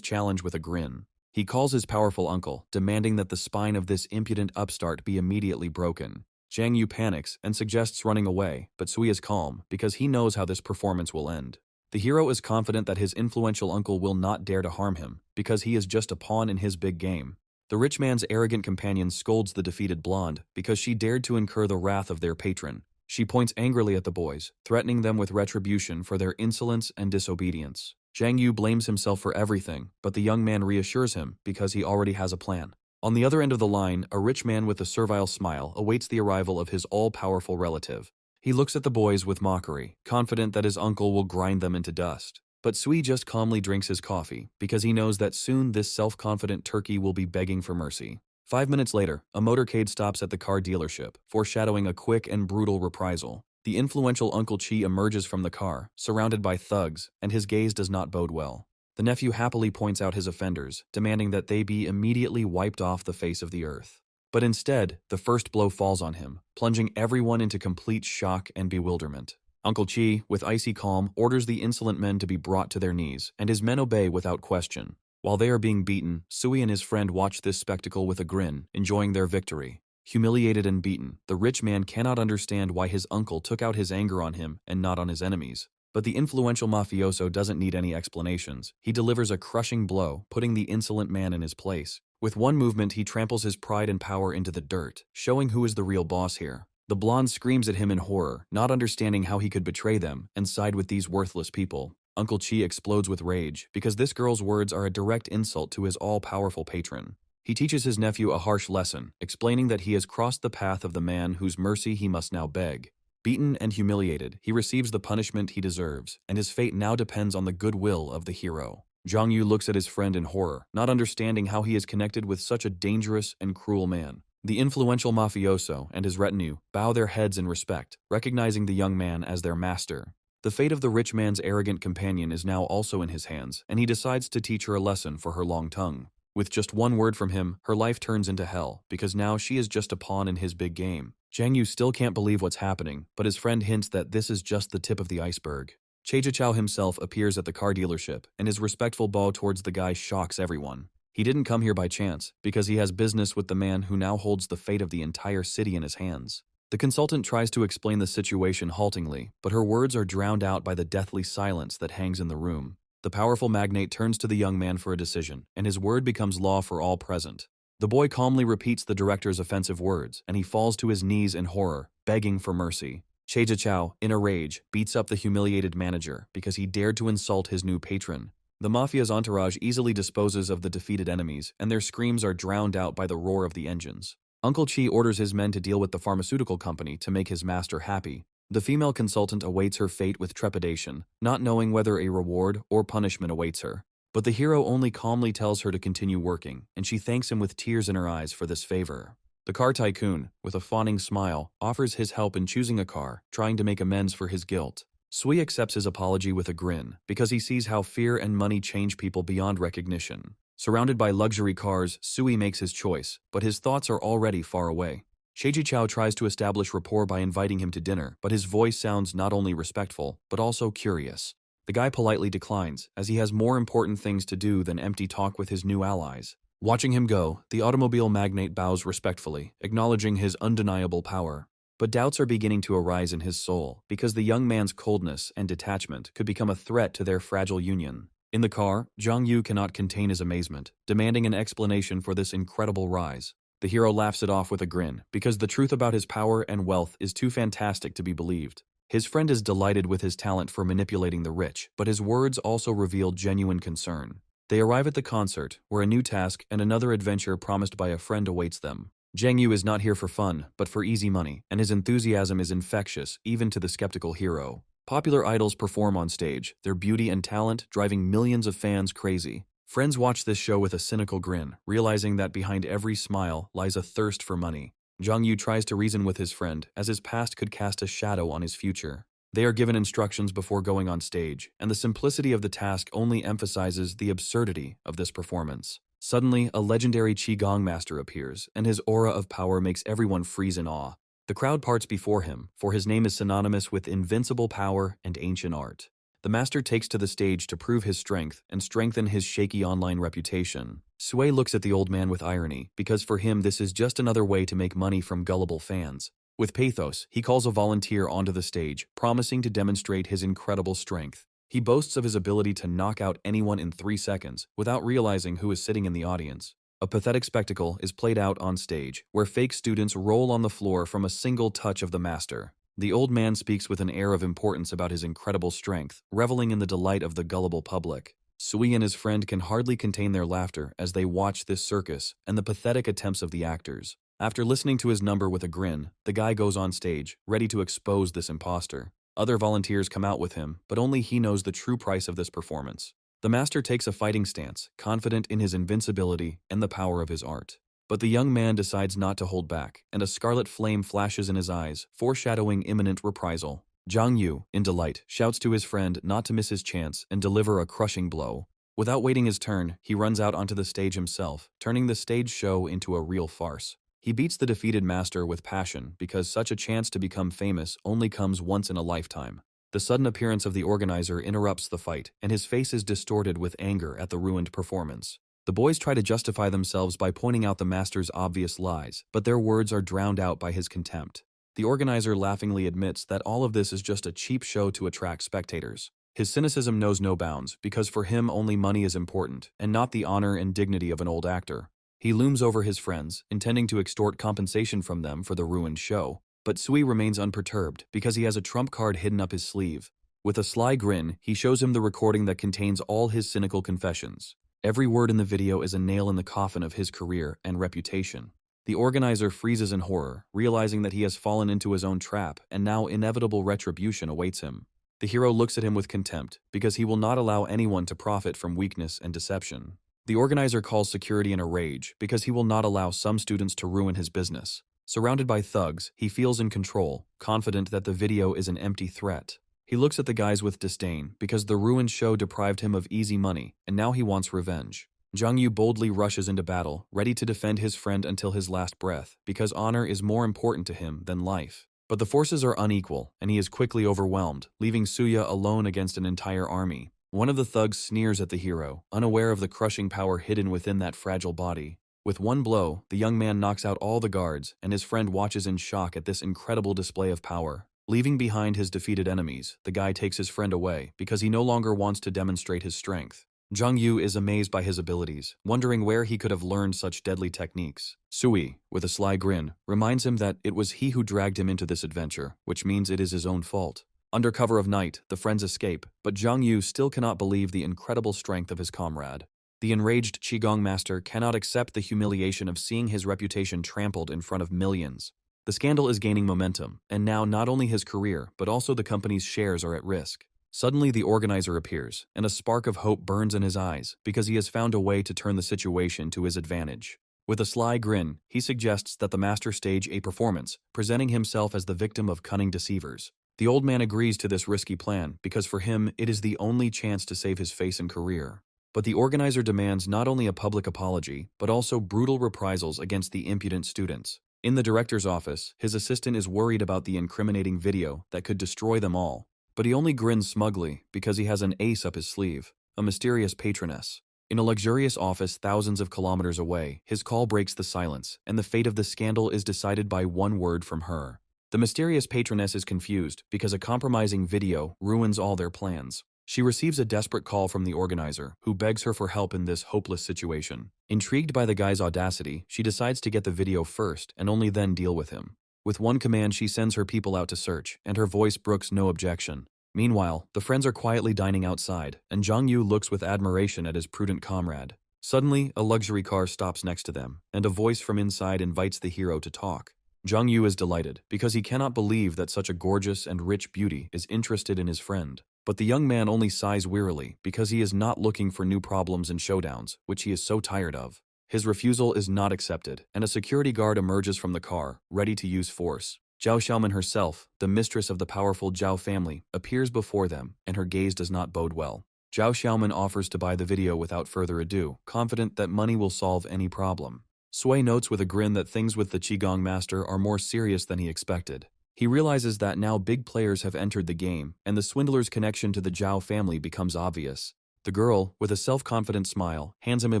challenge with a grin. He calls his powerful uncle, demanding that the spine of this impudent upstart be immediately broken. Zhang Yu panics and suggests running away, but Sui is calm because he knows how this performance will end. The hero is confident that his influential uncle will not dare to harm him, because he is just a pawn in his big game. The rich man's arrogant companion scolds the defeated blonde because she dared to incur the wrath of their patron. She points angrily at the boys, threatening them with retribution for their insolence and disobedience. Zhang Yu blames himself for everything, but the young man reassures him because he already has a plan. On the other end of the line, a rich man with a servile smile awaits the arrival of his all-powerful relative. He looks at the boys with mockery, confident that his uncle will grind them into dust. But Sui just calmly drinks his coffee, because he knows that soon this self-confident turkey will be begging for mercy. 5 minutes later, a motorcade stops at the car dealership, foreshadowing a quick and brutal reprisal. The influential Uncle Chi emerges from the car, surrounded by thugs, and his gaze does not bode well. The nephew happily points out his offenders, demanding that they be immediately wiped off the face of the earth. But instead, the first blow falls on him, plunging everyone into complete shock and bewilderment. Uncle Chi, with icy calm, orders the insolent men to be brought to their knees, and his men obey without question. While they are being beaten, Sui and his friend watch this spectacle with a grin, enjoying their victory. Humiliated and beaten, the rich man cannot understand why his uncle took out his anger on him and not on his enemies. But the influential mafioso doesn't need any explanations. He delivers a crushing blow, putting the insolent man in his place. With one movement, he tramples his pride and power into the dirt, showing who is the real boss here. The blonde screams at him in horror, not understanding how he could betray them and side with these worthless people. Uncle Chi explodes with rage, because this girl's words are a direct insult to his all-powerful patron. He teaches his nephew a harsh lesson, explaining that he has crossed the path of the man whose mercy he must now beg. Beaten and humiliated, he receives the punishment he deserves, and his fate now depends on the goodwill of the hero. Zhang Yu looks at his friend in horror, not understanding how he is connected with such a dangerous and cruel man. The influential mafioso and his retinue bow their heads in respect, recognizing the young man as their master. The fate of the rich man's arrogant companion is now also in his hands, and he decides to teach her a lesson for her long tongue. With just one word from him, her life turns into hell, because now she is just a pawn in his big game. Zhang Yu still can't believe what's happening, but his friend hints that this is just the tip of the iceberg. Chao himself appears at the car dealership, and his respectful bow towards the guy shocks everyone. He didn't come here by chance, because he has business with the man who now holds the fate of the entire city in his hands. The consultant tries to explain the situation haltingly, but her words are drowned out by the deathly silence that hangs in the room. The powerful magnate turns to the young man for a decision, and his word becomes law for all present. The boy calmly repeats the director's offensive words, and he falls to his knees in horror, begging for mercy. Chao, in a rage, beats up the humiliated manager because he dared to insult his new patron. The mafia's entourage easily disposes of the defeated enemies, and their screams are drowned out by the roar of the engines. Uncle Chi orders his men to deal with the pharmaceutical company to make his master happy. The female consultant awaits her fate with trepidation, not knowing whether a reward or punishment awaits her. But the hero only calmly tells her to continue working, and she thanks him with tears in her eyes for this favor. The car tycoon, with a fawning smile, offers his help in choosing a car, trying to make amends for his guilt. Sui accepts his apology with a grin, because he sees how fear and money change people beyond recognition. Surrounded by luxury cars, Sui makes his choice, but his thoughts are already far away. Chao tries to establish rapport by inviting him to dinner, but his voice sounds not only respectful, but also curious. The guy politely declines, as he has more important things to do than empty talk with his new allies. Watching him go, the automobile magnate bows respectfully, acknowledging his undeniable power. But doubts are beginning to arise in his soul, because the young man's coldness and detachment could become a threat to their fragile union. In the car, Zhang Yu cannot contain his amazement, demanding an explanation for this incredible rise. The hero laughs it off with a grin, because the truth about his power and wealth is too fantastic to be believed. His friend is delighted with his talent for manipulating the rich, but his words also reveal genuine concern. They arrive at the concert, where a new task and another adventure promised by a friend awaits them. Zhang Yu is not here for fun, but for easy money, and his enthusiasm is infectious, even to the skeptical hero. Popular idols perform on stage, their beauty and talent driving millions of fans crazy. Friends watch this show with a cynical grin, realizing that behind every smile lies a thirst for money. Jung Yu tries to reason with his friend, as his past could cast a shadow on his future. They are given instructions before going on stage, and the simplicity of the task only emphasizes the absurdity of this performance. Suddenly, a legendary Qigong master appears, and his aura of power makes everyone freeze in awe. The crowd parts before him, for his name is synonymous with invincible power and ancient art. The master takes to the stage to prove his strength and strengthen his shaky online reputation. Sui looks at the old man with irony, because for him this is just another way to make money from gullible fans. With pathos, he calls a volunteer onto the stage, promising to demonstrate his incredible strength. He boasts of his ability to knock out anyone in 3 seconds, without realizing who is sitting in the audience. A pathetic spectacle is played out on stage, where fake students roll on the floor from a single touch of the master. The old man speaks with an air of importance about his incredible strength, reveling in the delight of the gullible public. Sui and his friend can hardly contain their laughter as they watch this circus and the pathetic attempts of the actors. After listening to his number with a grin, the guy goes on stage, ready to expose this imposter. Other volunteers come out with him, but only he knows the true price of this performance. The master takes a fighting stance, confident in his invincibility and the power of his art. But the young man decides not to hold back, and a scarlet flame flashes in his eyes, foreshadowing imminent reprisal. Jung Yu, in delight, shouts to his friend not to miss his chance and deliver a crushing blow. Without waiting his turn, he runs out onto the stage himself, turning the stage show into a real farce. He beats the defeated master with passion because such a chance to become famous only comes once in a lifetime. The sudden appearance of the organizer interrupts the fight, and his face is distorted with anger at the ruined performance. The boys try to justify themselves by pointing out the master's obvious lies, but their words are drowned out by his contempt. The organizer laughingly admits that all of this is just a cheap show to attract spectators. His cynicism knows no bounds, because for him only money is important, and not the honor and dignity of an old actor. He looms over his friends, intending to extort compensation from them for the ruined show. But Sui remains unperturbed, because he has a trump card hidden up his sleeve. With a sly grin, he shows him the recording that contains all his cynical confessions. Every word in the video is a nail in the coffin of his career and reputation. The organizer freezes in horror, realizing that he has fallen into his own trap and now inevitable retribution awaits him. The hero looks at him with contempt, because he will not allow anyone to profit from weakness and deception. The organizer calls security in a rage, because he will not allow some students to ruin his business. Surrounded by thugs, he feels in control, confident that the video is an empty threat. He looks at the guys with disdain, because the ruined show deprived him of easy money, and now he wants revenge. Jung Yu boldly rushes into battle, ready to defend his friend until his last breath, because honor is more important to him than life. But the forces are unequal, and he is quickly overwhelmed, leaving Suya alone against an entire army. One of the thugs sneers at the hero, unaware of the crushing power hidden within that fragile body. With one blow, the young man knocks out all the guards, and his friend watches in shock at this incredible display of power. Leaving behind his defeated enemies, the guy takes his friend away, because he no longer wants to demonstrate his strength. Jung Yu is amazed by his abilities, wondering where he could have learned such deadly techniques. Sui, with a sly grin, reminds him that it was he who dragged him into this adventure, which means it is his own fault. Under cover of night, the friends escape, but Jung Yu still cannot believe the incredible strength of his comrade. The enraged Qigong master cannot accept the humiliation of seeing his reputation trampled in front of millions. The scandal is gaining momentum, and now not only his career, but also the company's shares are at risk. Suddenly the organizer appears, and a spark of hope burns in his eyes, because he has found a way to turn the situation to his advantage. With a sly grin, he suggests that the master stage a performance, presenting himself as the victim of cunning deceivers. The old man agrees to this risky plan, because for him it is the only chance to save his face and career. But the organizer demands not only a public apology, but also brutal reprisals against the impudent students. In the director's office, his assistant is worried about the incriminating video that could destroy them all. But he only grins smugly because he has an ace up his sleeve, a mysterious patroness. In a luxurious office thousands of kilometers away, his call breaks the silence, and the fate of the scandal is decided by one word from her. The mysterious patroness is confused because a compromising video ruins all their plans. She receives a desperate call from the organizer, who begs her for help in this hopeless situation. Intrigued by the guy's audacity, she decides to get the video first and only then deal with him. With one command, she sends her people out to search, and her voice brooks no objection. Meanwhile, the friends are quietly dining outside, and Jung Yu looks with admiration at his prudent comrade. Suddenly, a luxury car stops next to them, and a voice from inside invites the hero to talk. Jung Yu is delighted, because he cannot believe that such a gorgeous and rich beauty is interested in his friend. But the young man only sighs wearily because he is not looking for new problems and showdowns, which he is so tired of. His refusal is not accepted, and a security guard emerges from the car, ready to use force. Zhao Xiaoman herself, the mistress of the powerful Zhao family, appears before them, and her gaze does not bode well. Zhao Xiaoman offers to buy the video without further ado, confident that money will solve any problem. Sui notes with a grin that things with the Qigong master are more serious than he expected. He realizes that now big players have entered the game, and the swindler's connection to the Zhao family becomes obvious. The girl, with a self-confident smile, hands him a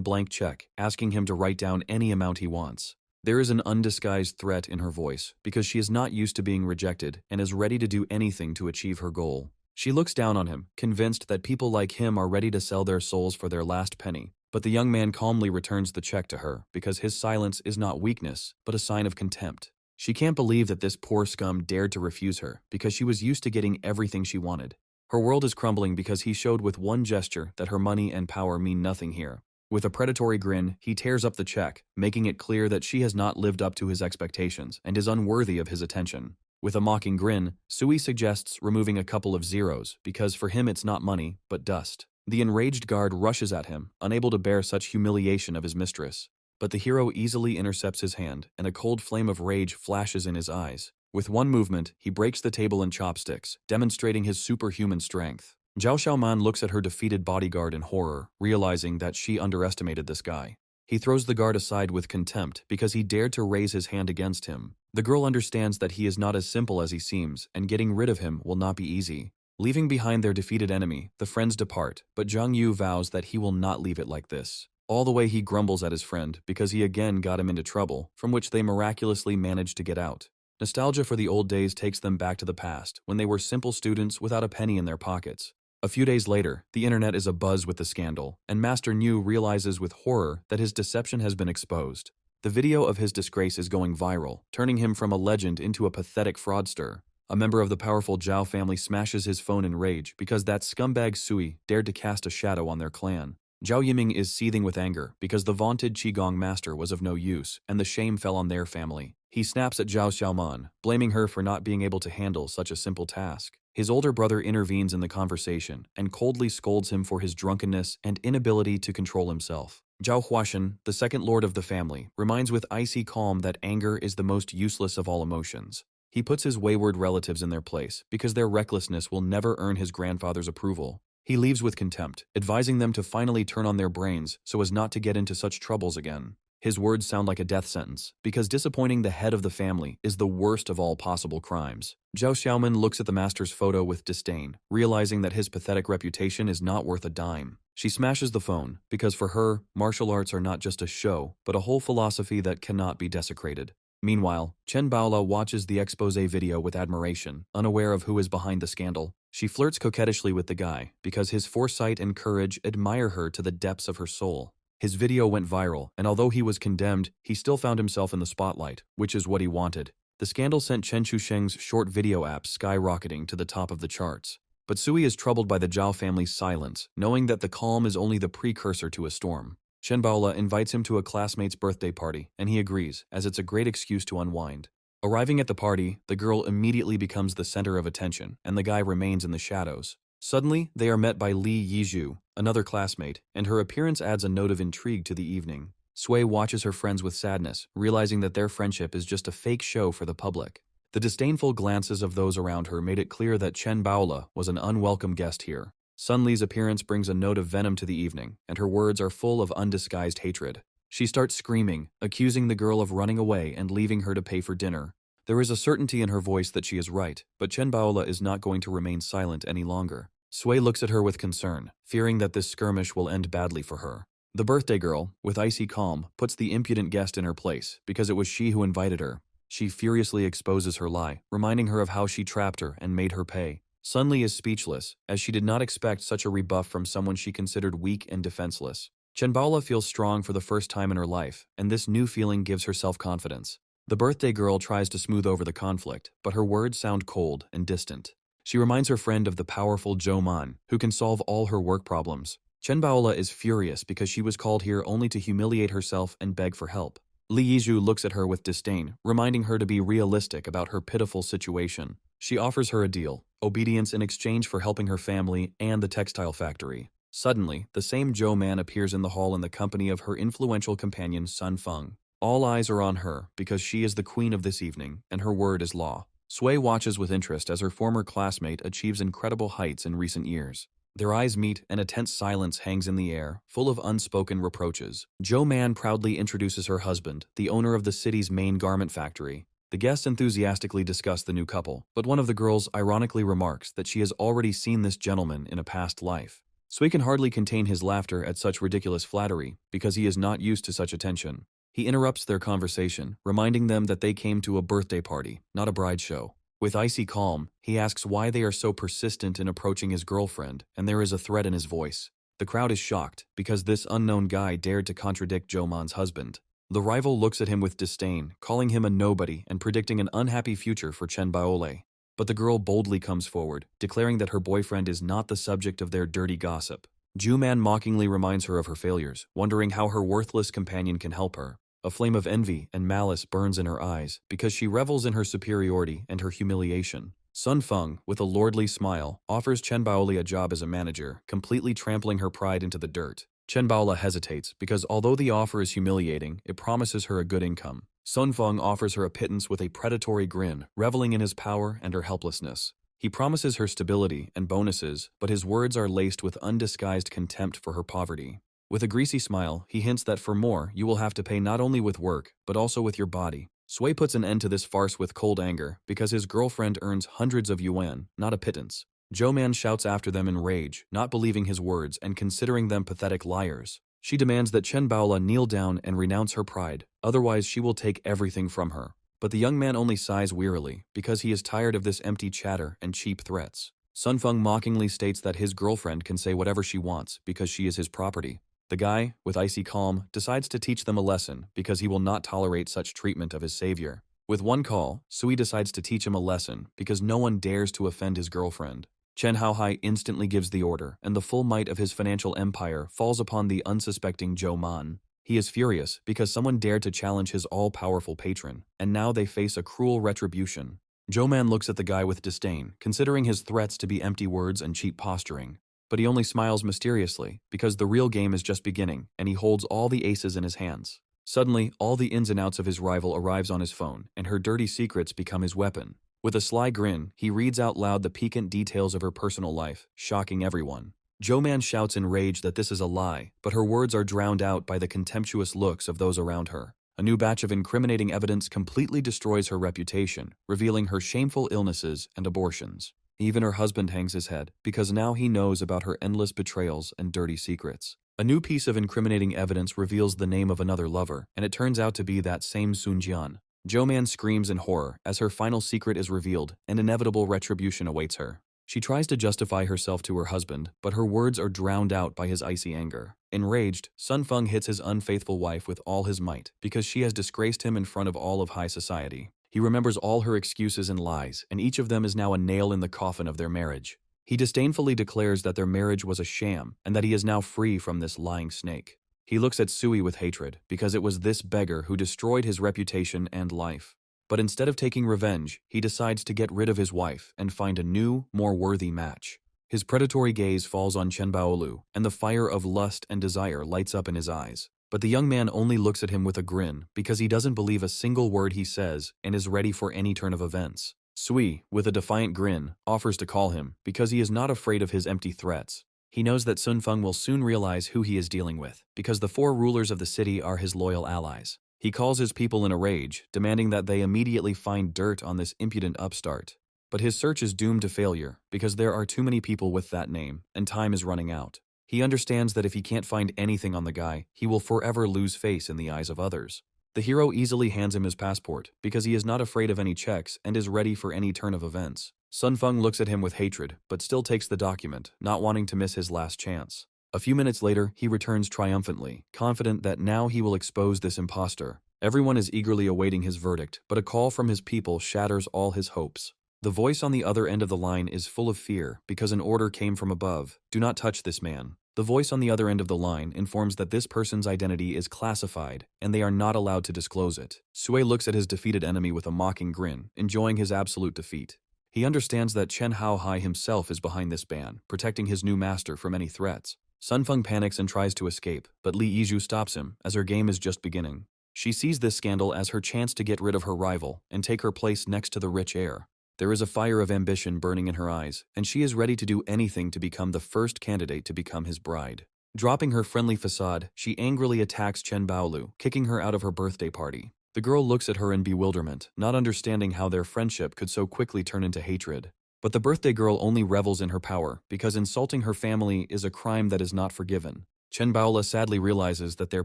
blank check, asking him to write down any amount he wants. There is an undisguised threat in her voice, because she is not used to being rejected and is ready to do anything to achieve her goal. She looks down on him, convinced that people like him are ready to sell their souls for their last penny. But the young man calmly returns the check to her, because his silence is not weakness, but a sign of contempt. She can't believe that this poor scum dared to refuse her, because she was used to getting everything she wanted. Her world is crumbling because he showed with one gesture that her money and power mean nothing here. With a predatory grin, he tears up the check, making it clear that she has not lived up to his expectations and is unworthy of his attention. With a mocking grin, Sui suggests removing a couple of zeros, because for him it's not money, but dust. The enraged guard rushes at him, unable to bear such humiliation of his mistress. But the hero easily intercepts his hand, and a cold flame of rage flashes in his eyes. With one movement, he breaks the table and chopsticks, demonstrating his superhuman strength. Zhao Xiaoman looks at her defeated bodyguard in horror, realizing that she underestimated this guy. He throws the guard aside with contempt because he dared to raise his hand against him. The girl understands that he is not as simple as he seems, and getting rid of him will not be easy. Leaving behind their defeated enemy, the friends depart, but Zhang Yu vows that he will not leave it like this. All the way he grumbles at his friend because he again got him into trouble, from which they miraculously managed to get out. Nostalgia for the old days takes them back to the past, when they were simple students without a penny in their pockets. A few days later, the internet is abuzz with the scandal, and Master Niu realizes with horror that his deception has been exposed. The video of his disgrace is going viral, turning him from a legend into a pathetic fraudster. A member of the powerful Zhao family smashes his phone in rage because that scumbag Sui dared to cast a shadow on their clan. Zhao Yiming is seething with anger because the vaunted Qigong master was of no use, and the shame fell on their family. He snaps at Zhao Xiaoman, blaming her for not being able to handle such a simple task. His older brother intervenes in the conversation and coldly scolds him for his drunkenness and inability to control himself. Zhao Huashan, the second lord of the family, reminds with icy calm that anger is the most useless of all emotions. He puts his wayward relatives in their place because their recklessness will never earn his grandfather's approval. He leaves with contempt, advising them to finally turn on their brains so as not to get into such troubles again. His words sound like a death sentence, because disappointing the head of the family is the worst of all possible crimes. Zhao Xiaoman looks at the master's photo with disdain, realizing that his pathetic reputation is not worth a dime. She smashes the phone, because for her, martial arts are not just a show, but a whole philosophy that cannot be desecrated. Meanwhile, Chen Baola watches the expose video with admiration, unaware of who is behind the scandal. She flirts coquettishly with the guy, because his foresight and courage admire her to the depths of her soul. His video went viral, and although he was condemned, he still found himself in the spotlight, which is what he wanted. The scandal sent Chen Chusheng's short video app skyrocketing to the top of the charts. But Sui is troubled by the Zhao family's silence, knowing that the calm is only the precursor to a storm. Chen Baola invites him to a classmate's birthday party, and he agrees, as it's a great excuse to unwind. Arriving at the party, the girl immediately becomes the center of attention, and the guy remains in the shadows. Suddenly, they are met by Li Yizhu, another classmate, and her appearance adds a note of intrigue to the evening. Sui watches her friends with sadness, realizing that their friendship is just a fake show for the public. The disdainful glances of those around her made it clear that Chen Baola was an unwelcome guest here. Sun Li's appearance brings a note of venom to the evening, and her words are full of undisguised hatred. She starts screaming, accusing the girl of running away and leaving her to pay for dinner. There is a certainty in her voice that she is right, but Chen Baola is not going to remain silent any longer. Sui looks at her with concern, fearing that this skirmish will end badly for her. The birthday girl, with icy calm, puts the impudent guest in her place, because it was she who invited her. She furiously exposes her lie, reminding her of how she trapped her and made her pay. Sun Li is speechless, as she did not expect such a rebuff from someone she considered weak and defenseless. Chen Baola feels strong for the first time in her life, and this new feeling gives her self-confidence. The birthday girl tries to smooth over the conflict, but her words sound cold and distant. She reminds her friend of the powerful Zhou Man, who can solve all her work problems. Chen Baola is furious because she was called here only to humiliate herself and beg for help. Li Yizhu looks at her with disdain, reminding her to be realistic about her pitiful situation. She offers her a deal, obedience in exchange for helping her family and the textile factory. Suddenly, the same Zhou man appears in the hall in the company of her influential companion Sun Feng. All eyes are on her because she is the queen of this evening, and her word is law. Sui watches with interest as her former classmate achieves incredible heights in recent years. Their eyes meet and a tense silence hangs in the air, full of unspoken reproaches. Zhou Man proudly introduces her husband, the owner of the city's main garment factory. The guests enthusiastically discuss the new couple, but one of the girls ironically remarks that she has already seen this gentleman in a past life. Sui can hardly contain his laughter at such ridiculous flattery, because he is not used to such attention. He interrupts their conversation, reminding them that they came to a birthday party, not a bride show. With icy calm, he asks why they are so persistent in approaching his girlfriend, and there is a threat in his voice. The crowd is shocked, because this unknown guy dared to contradict Zhou Man's husband. The rival looks at him with disdain, calling him a nobody and predicting an unhappy future for Chen Baole. But the girl boldly comes forward, declaring that her boyfriend is not the subject of their dirty gossip. Zhu Man mockingly reminds her of her failures, wondering how her worthless companion can help her. A flame of envy and malice burns in her eyes, because she revels in her superiority and her humiliation. Sun Feng, with a lordly smile, offers Chen Baoli a job as a manager, completely trampling her pride into the dirt. Chen Baola hesitates, because although the offer is humiliating, it promises her a good income. Sun Feng offers her a pittance with a predatory grin, reveling in his power and her helplessness. He promises her stability and bonuses, but his words are laced with undisguised contempt for her poverty. With a greasy smile, he hints that for more, you will have to pay not only with work, but also with your body. Sui puts an end to this farce with cold anger, because his girlfriend earns hundreds of yuan, not a pittance. Zhou Man shouts after them in rage, not believing his words and considering them pathetic liars. She demands that Chen Baola kneel down and renounce her pride, otherwise she will take everything from her. But the young man only sighs wearily, because he is tired of this empty chatter and cheap threats. Sun Feng mockingly states that his girlfriend can say whatever she wants, because she is his property. The guy, with icy calm, decides to teach them a lesson, because he will not tolerate such treatment of his savior. With one call, Sui decides to teach him a lesson, because no one dares to offend his girlfriend. Chen Haohai instantly gives the order, and the full might of his financial empire falls upon the unsuspecting Zhou Man. He is furious because someone dared to challenge his all-powerful patron, and now they face a cruel retribution. Zhou Man looks at the guy with disdain, considering his threats to be empty words and cheap posturing. But he only smiles mysteriously, because the real game is just beginning, and he holds all the aces in his hands. Suddenly, all the ins and outs of his rival arrives on his phone, and her dirty secrets become his weapon. With a sly grin, he reads out loud the piquant details of her personal life, shocking everyone. Zhou Man shouts in rage that this is a lie, but her words are drowned out by the contemptuous looks of those around her. A new batch of incriminating evidence completely destroys her reputation, revealing her shameful illnesses and abortions. Even her husband hangs his head, because now he knows about her endless betrayals and dirty secrets. A new piece of incriminating evidence reveals the name of another lover, and it turns out to be that same Sun Jian. Zhou Man screams in horror as her final secret is revealed, and inevitable retribution awaits her. She tries to justify herself to her husband, but her words are drowned out by his icy anger. Enraged, Sun Feng hits his unfaithful wife with all his might, because she has disgraced him in front of all of high society. He remembers all her excuses and lies, and each of them is now a nail in the coffin of their marriage. He disdainfully declares that their marriage was a sham, and that he is now free from this lying snake. He looks at Sui with hatred, because it was this beggar who destroyed his reputation and life. But instead of taking revenge, he decides to get rid of his wife and find a new, more worthy match. His predatory gaze falls on Chen Baolu, and the fire of lust and desire lights up in his eyes. But the young man only looks at him with a grin, because he doesn't believe a single word he says and is ready for any turn of events. Sui, with a defiant grin, offers to call him, because he is not afraid of his empty threats. He knows that Sun Feng will soon realize who he is dealing with, because the four rulers of the city are his loyal allies. He calls his people in a rage, demanding that they immediately find dirt on this impudent upstart. But his search is doomed to failure, because there are too many people with that name, and time is running out. He understands that if he can't find anything on the guy, he will forever lose face in the eyes of others. The hero easily hands him his passport, because he is not afraid of any checks and is ready for any turn of events. Sun Feng looks at him with hatred, but still takes the document, not wanting to miss his last chance. A few minutes later, he returns triumphantly, confident that now he will expose this impostor. Everyone is eagerly awaiting his verdict, but a call from his people shatters all his hopes. The voice on the other end of the line is full of fear, because an order came from above: do not touch this man. The voice on the other end of the line informs that this person's identity is classified, and they are not allowed to disclose it. Sui looks at his defeated enemy with a mocking grin, enjoying his absolute defeat. He understands that Chen Haohai himself is behind this ban, protecting his new master from any threats. Sun Feng panics and tries to escape, but Li Yizhu stops him, as her game is just beginning. She sees this scandal as her chance to get rid of her rival and take her place next to the rich heir. There is a fire of ambition burning in her eyes, and she is ready to do anything to become the first candidate to become his bride. Dropping her friendly facade, she angrily attacks Chen Baolu, kicking her out of her birthday party. The girl looks at her in bewilderment, not understanding how their friendship could so quickly turn into hatred. But the birthday girl only revels in her power, because insulting her family is a crime that is not forgiven. Chen Baola sadly realizes that their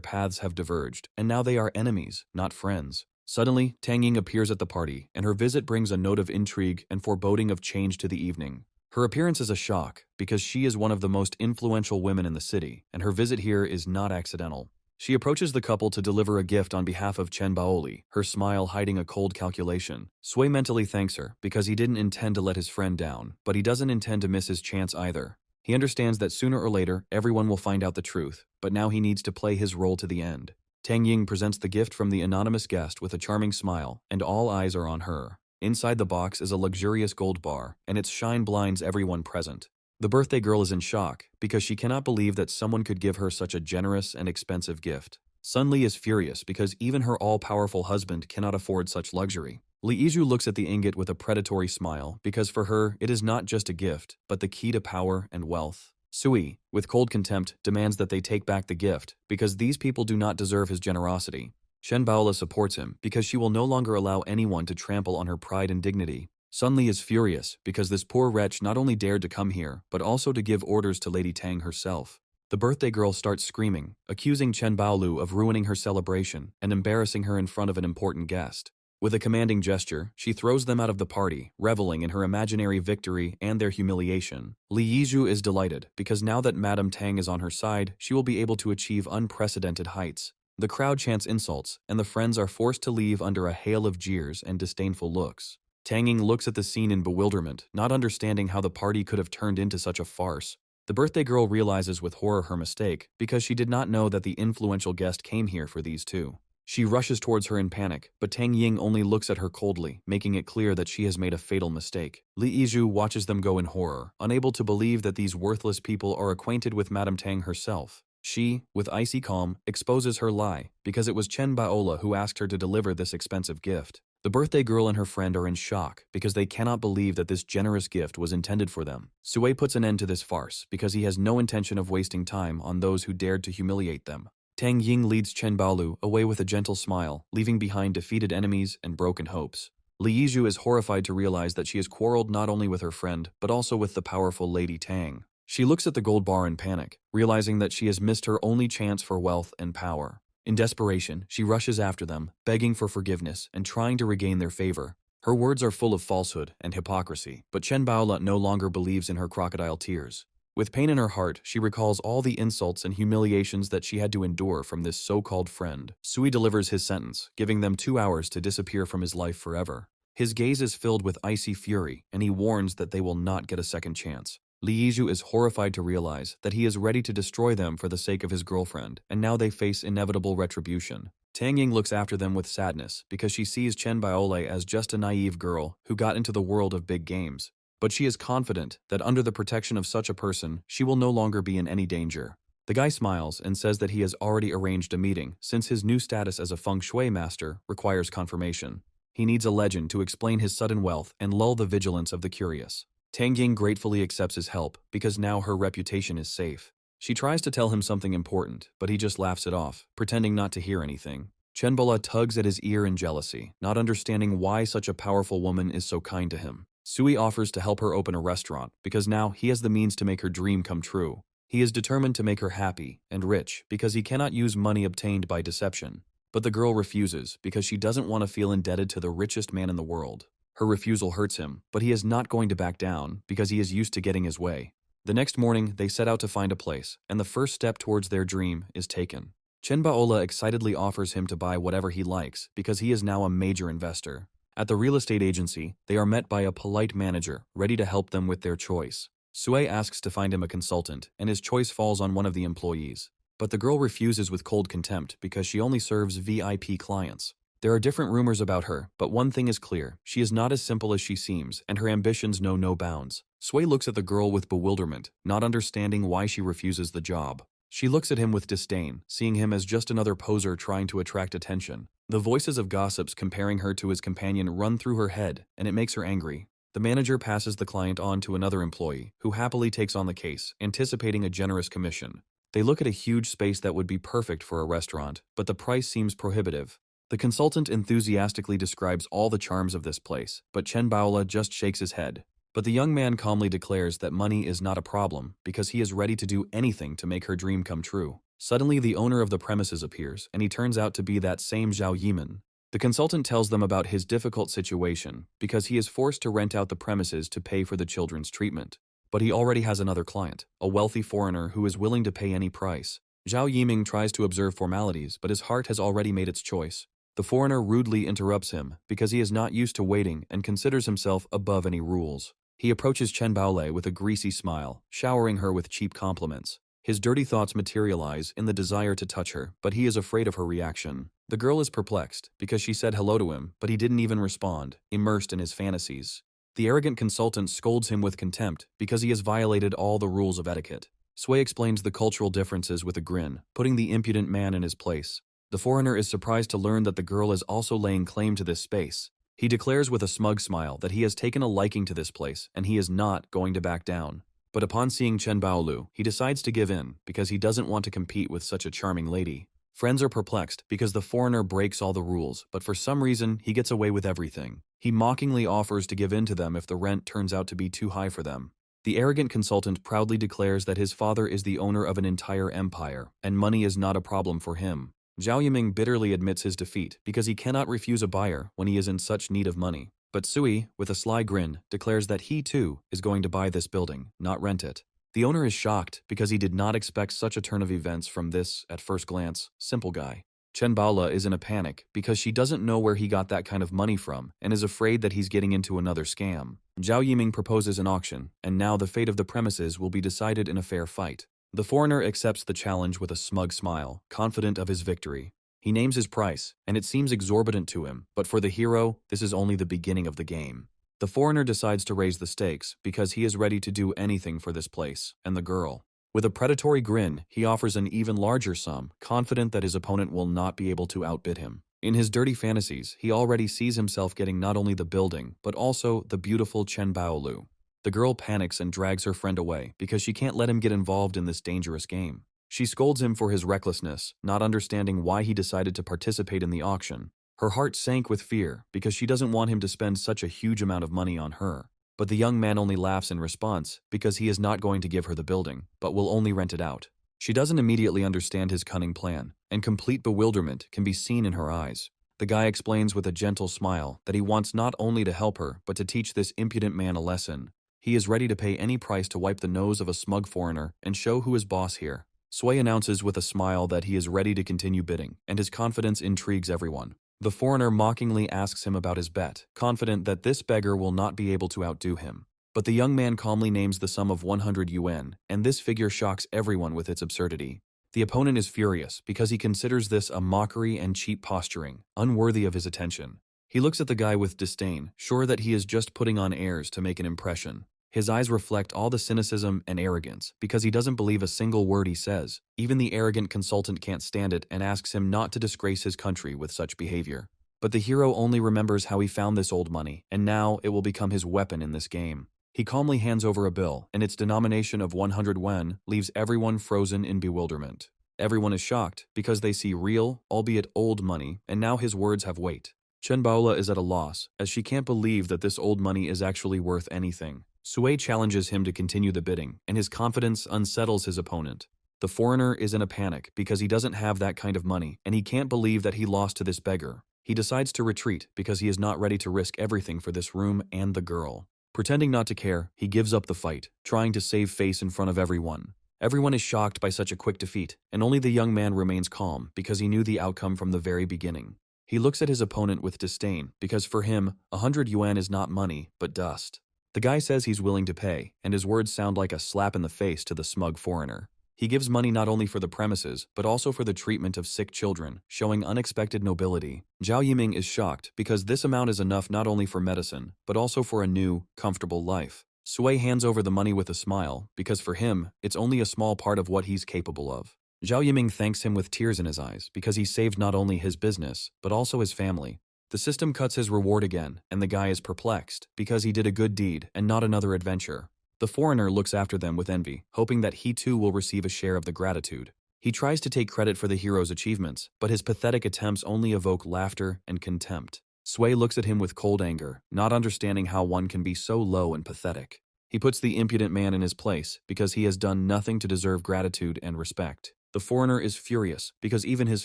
paths have diverged, and now they are enemies, not friends. Suddenly, Tang Ying appears at the party, and her visit brings a note of intrigue and foreboding of change to the evening. Her appearance is a shock, because she is one of the most influential women in the city, and her visit here is not accidental. She approaches the couple to deliver a gift on behalf of Chen Baoli, her smile hiding a cold calculation. Sui mentally thanks her, because he didn't intend to let his friend down, but he doesn't intend to miss his chance either. He understands that sooner or later, everyone will find out the truth, but now he needs to play his role to the end. Tang Ying presents the gift from the anonymous guest with a charming smile, and all eyes are on her. Inside the box is a luxurious gold bar, and its shine blinds everyone present. The birthday girl is in shock, because she cannot believe that someone could give her such a generous and expensive gift. Sun Li is furious because even her all-powerful husband cannot afford such luxury. Li Yizhu looks at the ingot with a predatory smile, because for her, it is not just a gift, but the key to power and wealth. Sui, with cold contempt, demands that they take back the gift, because these people do not deserve his generosity. Shen Baola supports him, because she will no longer allow anyone to trample on her pride and dignity. Sun Li is furious, because this poor wretch not only dared to come here, but also to give orders to Lady Tang herself. The birthday girl starts screaming, accusing Chen Baolu of ruining her celebration and embarrassing her in front of an important guest. With a commanding gesture, she throws them out of the party, reveling in her imaginary victory and their humiliation. Li Yizhu is delighted, because now that Madame Tang is on her side, she will be able to achieve unprecedented heights. The crowd chants insults, and the friends are forced to leave under a hail of jeers and disdainful looks. Tang Ying looks at the scene in bewilderment, not understanding how the party could have turned into such a farce. The birthday girl realizes with horror her mistake, because she did not know that the influential guest came here for these two. She rushes towards her in panic, but Tang Ying only looks at her coldly, making it clear that she has made a fatal mistake. Li Yizhu watches them go in horror, unable to believe that these worthless people are acquainted with Madame Tang herself. She, with icy calm, exposes her lie, because it was Chen Baola who asked her to deliver this expensive gift. The birthday girl and her friend are in shock, because they cannot believe that this generous gift was intended for them. Sui puts an end to this farce, because he has no intention of wasting time on those who dared to humiliate them. Tang Ying leads Chen Baolu away with a gentle smile, leaving behind defeated enemies and broken hopes. Li Yizhu is horrified to realize that she has quarreled not only with her friend, but also with the powerful Lady Tang. She looks at the gold bar in panic, realizing that she has missed her only chance for wealth and power. In desperation, she rushes after them, begging for forgiveness and trying to regain their favor. Her words are full of falsehood and hypocrisy, but Chen Baola no longer believes in her crocodile tears. With pain in her heart, she recalls all the insults and humiliations that she had to endure from this so-called friend. Sui delivers his sentence, giving them 2 hours to disappear from his life forever. His gaze is filled with icy fury, and he warns that they will not get a second chance. Li Yizhu is horrified to realize that he is ready to destroy them for the sake of his girlfriend, and now they face inevitable retribution. Tang Ying looks after them with sadness, because she sees Chen Baole as just a naive girl who got into the world of big games. But she is confident that under the protection of such a person, she will no longer be in any danger. The guy smiles and says that he has already arranged a meeting, since his new status as a feng shui master requires confirmation. He needs a legend to explain his sudden wealth and lull the vigilance of the curious. Tang Ying gratefully accepts his help, because now her reputation is safe. She tries to tell him something important, but he just laughs it off, pretending not to hear anything. Chen Bola tugs at his ear in jealousy, not understanding why such a powerful woman is so kind to him. Sui offers to help her open a restaurant, because now he has the means to make her dream come true. He is determined to make her happy and rich, because he cannot use money obtained by deception. But the girl refuses, because she doesn't want to feel indebted to the richest man in the world. Her refusal hurts him, but he is not going to back down, because he is used to getting his way. The next morning, they set out to find a place, and the first step towards their dream is taken. Chen Baola excitedly offers him to buy whatever he likes, because he is now a major investor. At the real estate agency, they are met by a polite manager, ready to help them with their choice. Sui asks to find him a consultant, and his choice falls on one of the employees. But the girl refuses with cold contempt, because she only serves VIP clients. There are different rumors about her, but one thing is clear, she is not as simple as she seems, and her ambitions know no bounds. Sui looks at the girl with bewilderment, not understanding why she refuses the job. She looks at him with disdain, seeing him as just another poser trying to attract attention. The voices of gossips comparing her to his companion run through her head, and it makes her angry. The manager passes the client on to another employee, who happily takes on the case, anticipating a generous commission. They look at a huge space that would be perfect for a restaurant, but the price seems prohibitive. The consultant enthusiastically describes all the charms of this place, but Chen Baola just shakes his head. But the young man calmly declares that money is not a problem, because he is ready to do anything to make her dream come true. Suddenly, the owner of the premises appears, and he turns out to be that same Zhao Yiman. The consultant tells them about his difficult situation, because he is forced to rent out the premises to pay for the children's treatment. But he already has another client, a wealthy foreigner who is willing to pay any price. Zhao Yiming tries to observe formalities, but his heart has already made its choice. The foreigner rudely interrupts him, because he is not used to waiting and considers himself above any rules. He approaches Chen Baolei with a greasy smile, showering her with cheap compliments. His dirty thoughts materialize in the desire to touch her, but he is afraid of her reaction. The girl is perplexed, because she said hello to him, but he didn't even respond, immersed in his fantasies. The arrogant consultant scolds him with contempt, because he has violated all the rules of etiquette. Sui explains the cultural differences with a grin, putting the impudent man in his place. The foreigner is surprised to learn that the girl is also laying claim to this space. He declares with a smug smile that he has taken a liking to this place, and he is not going to back down. But upon seeing Chen Baolu, he decides to give in, because he doesn't want to compete with such a charming lady. Friends are perplexed, because the foreigner breaks all the rules, but for some reason, he gets away with everything. He mockingly offers to give in to them if the rent turns out to be too high for them. The arrogant consultant proudly declares that his father is the owner of an entire empire, and money is not a problem for him. Zhao Yiming bitterly admits his defeat because he cannot refuse a buyer when he is in such need of money. But Sui, with a sly grin, declares that he too is going to buy this building, not rent it. The owner is shocked because he did not expect such a turn of events from this, at first glance, simple guy. Chen Baola is in a panic because she doesn't know where he got that kind of money from and is afraid that he's getting into another scam. Zhao Yiming proposes an auction, and now the fate of the premises will be decided in a fair fight. The foreigner accepts the challenge with a smug smile, confident of his victory. He names his price, and it seems exorbitant to him, but for the hero, this is only the beginning of the game. The foreigner decides to raise the stakes because he is ready to do anything for this place, and the girl. With a predatory grin, he offers an even larger sum, confident that his opponent will not be able to outbid him. In his dirty fantasies, he already sees himself getting not only the building, but also the beautiful Chen Baolu. The girl panics and drags her friend away because she can't let him get involved in this dangerous game. She scolds him for his recklessness, not understanding why he decided to participate in the auction. Her heart sank with fear because she doesn't want him to spend such a huge amount of money on her. But the young man only laughs in response because he is not going to give her the building, but will only rent it out. She doesn't immediately understand his cunning plan, and complete bewilderment can be seen in her eyes. The guy explains with a gentle smile that he wants not only to help her, but to teach this impudent man a lesson. He is ready to pay any price to wipe the nose of a smug foreigner and show who is boss here. Sui announces with a smile that he is ready to continue bidding, and his confidence intrigues everyone. The foreigner mockingly asks him about his bet, confident that this beggar will not be able to outdo him. But the young man calmly names the sum of 100 yuan, and this figure shocks everyone with its absurdity. The opponent is furious because he considers this a mockery and cheap posturing, unworthy of his attention. He looks at the guy with disdain, sure that he is just putting on airs to make an impression. His eyes reflect all the cynicism and arrogance because he doesn't believe a single word he says. Even the arrogant consultant can't stand it and asks him not to disgrace his country with such behavior. But the hero only remembers how he found this old money, and now it will become his weapon in this game. He calmly hands over a bill, and its denomination of 100 yuan leaves everyone frozen in bewilderment. Everyone is shocked because they see real, albeit old money, and now his words have weight. Chen Baola is at a loss, as she can't believe that this old money is actually worth anything. Sui challenges him to continue the bidding, and his confidence unsettles his opponent. The foreigner is in a panic because he doesn't have that kind of money, and he can't believe that he lost to this beggar. He decides to retreat because he is not ready to risk everything for this room and the girl. Pretending not to care, he gives up the fight, trying to save face in front of everyone. Everyone is shocked by such a quick defeat, and only the young man remains calm because he knew the outcome from the very beginning. He looks at his opponent with disdain because for him, 100 yuan is not money, but dust. The guy says he's willing to pay, and his words sound like a slap in the face to the smug foreigner. He gives money not only for the premises, but also for the treatment of sick children, showing unexpected nobility. Zhao Yiming is shocked because this amount is enough not only for medicine, but also for a new, comfortable life. Sui hands over the money with a smile, because for him, it's only a small part of what he's capable of. Zhao Yiming thanks him with tears in his eyes because he saved not only his business, but also his family. The system cuts his reward again, and the guy is perplexed because he did a good deed and not another adventure. The foreigner looks after them with envy, hoping that he too will receive a share of the gratitude. He tries to take credit for the hero's achievements, but his pathetic attempts only evoke laughter and contempt. Sui looks at him with cold anger, not understanding how one can be so low and pathetic. He puts the impudent man in his place because he has done nothing to deserve gratitude and respect. The foreigner is furious because even his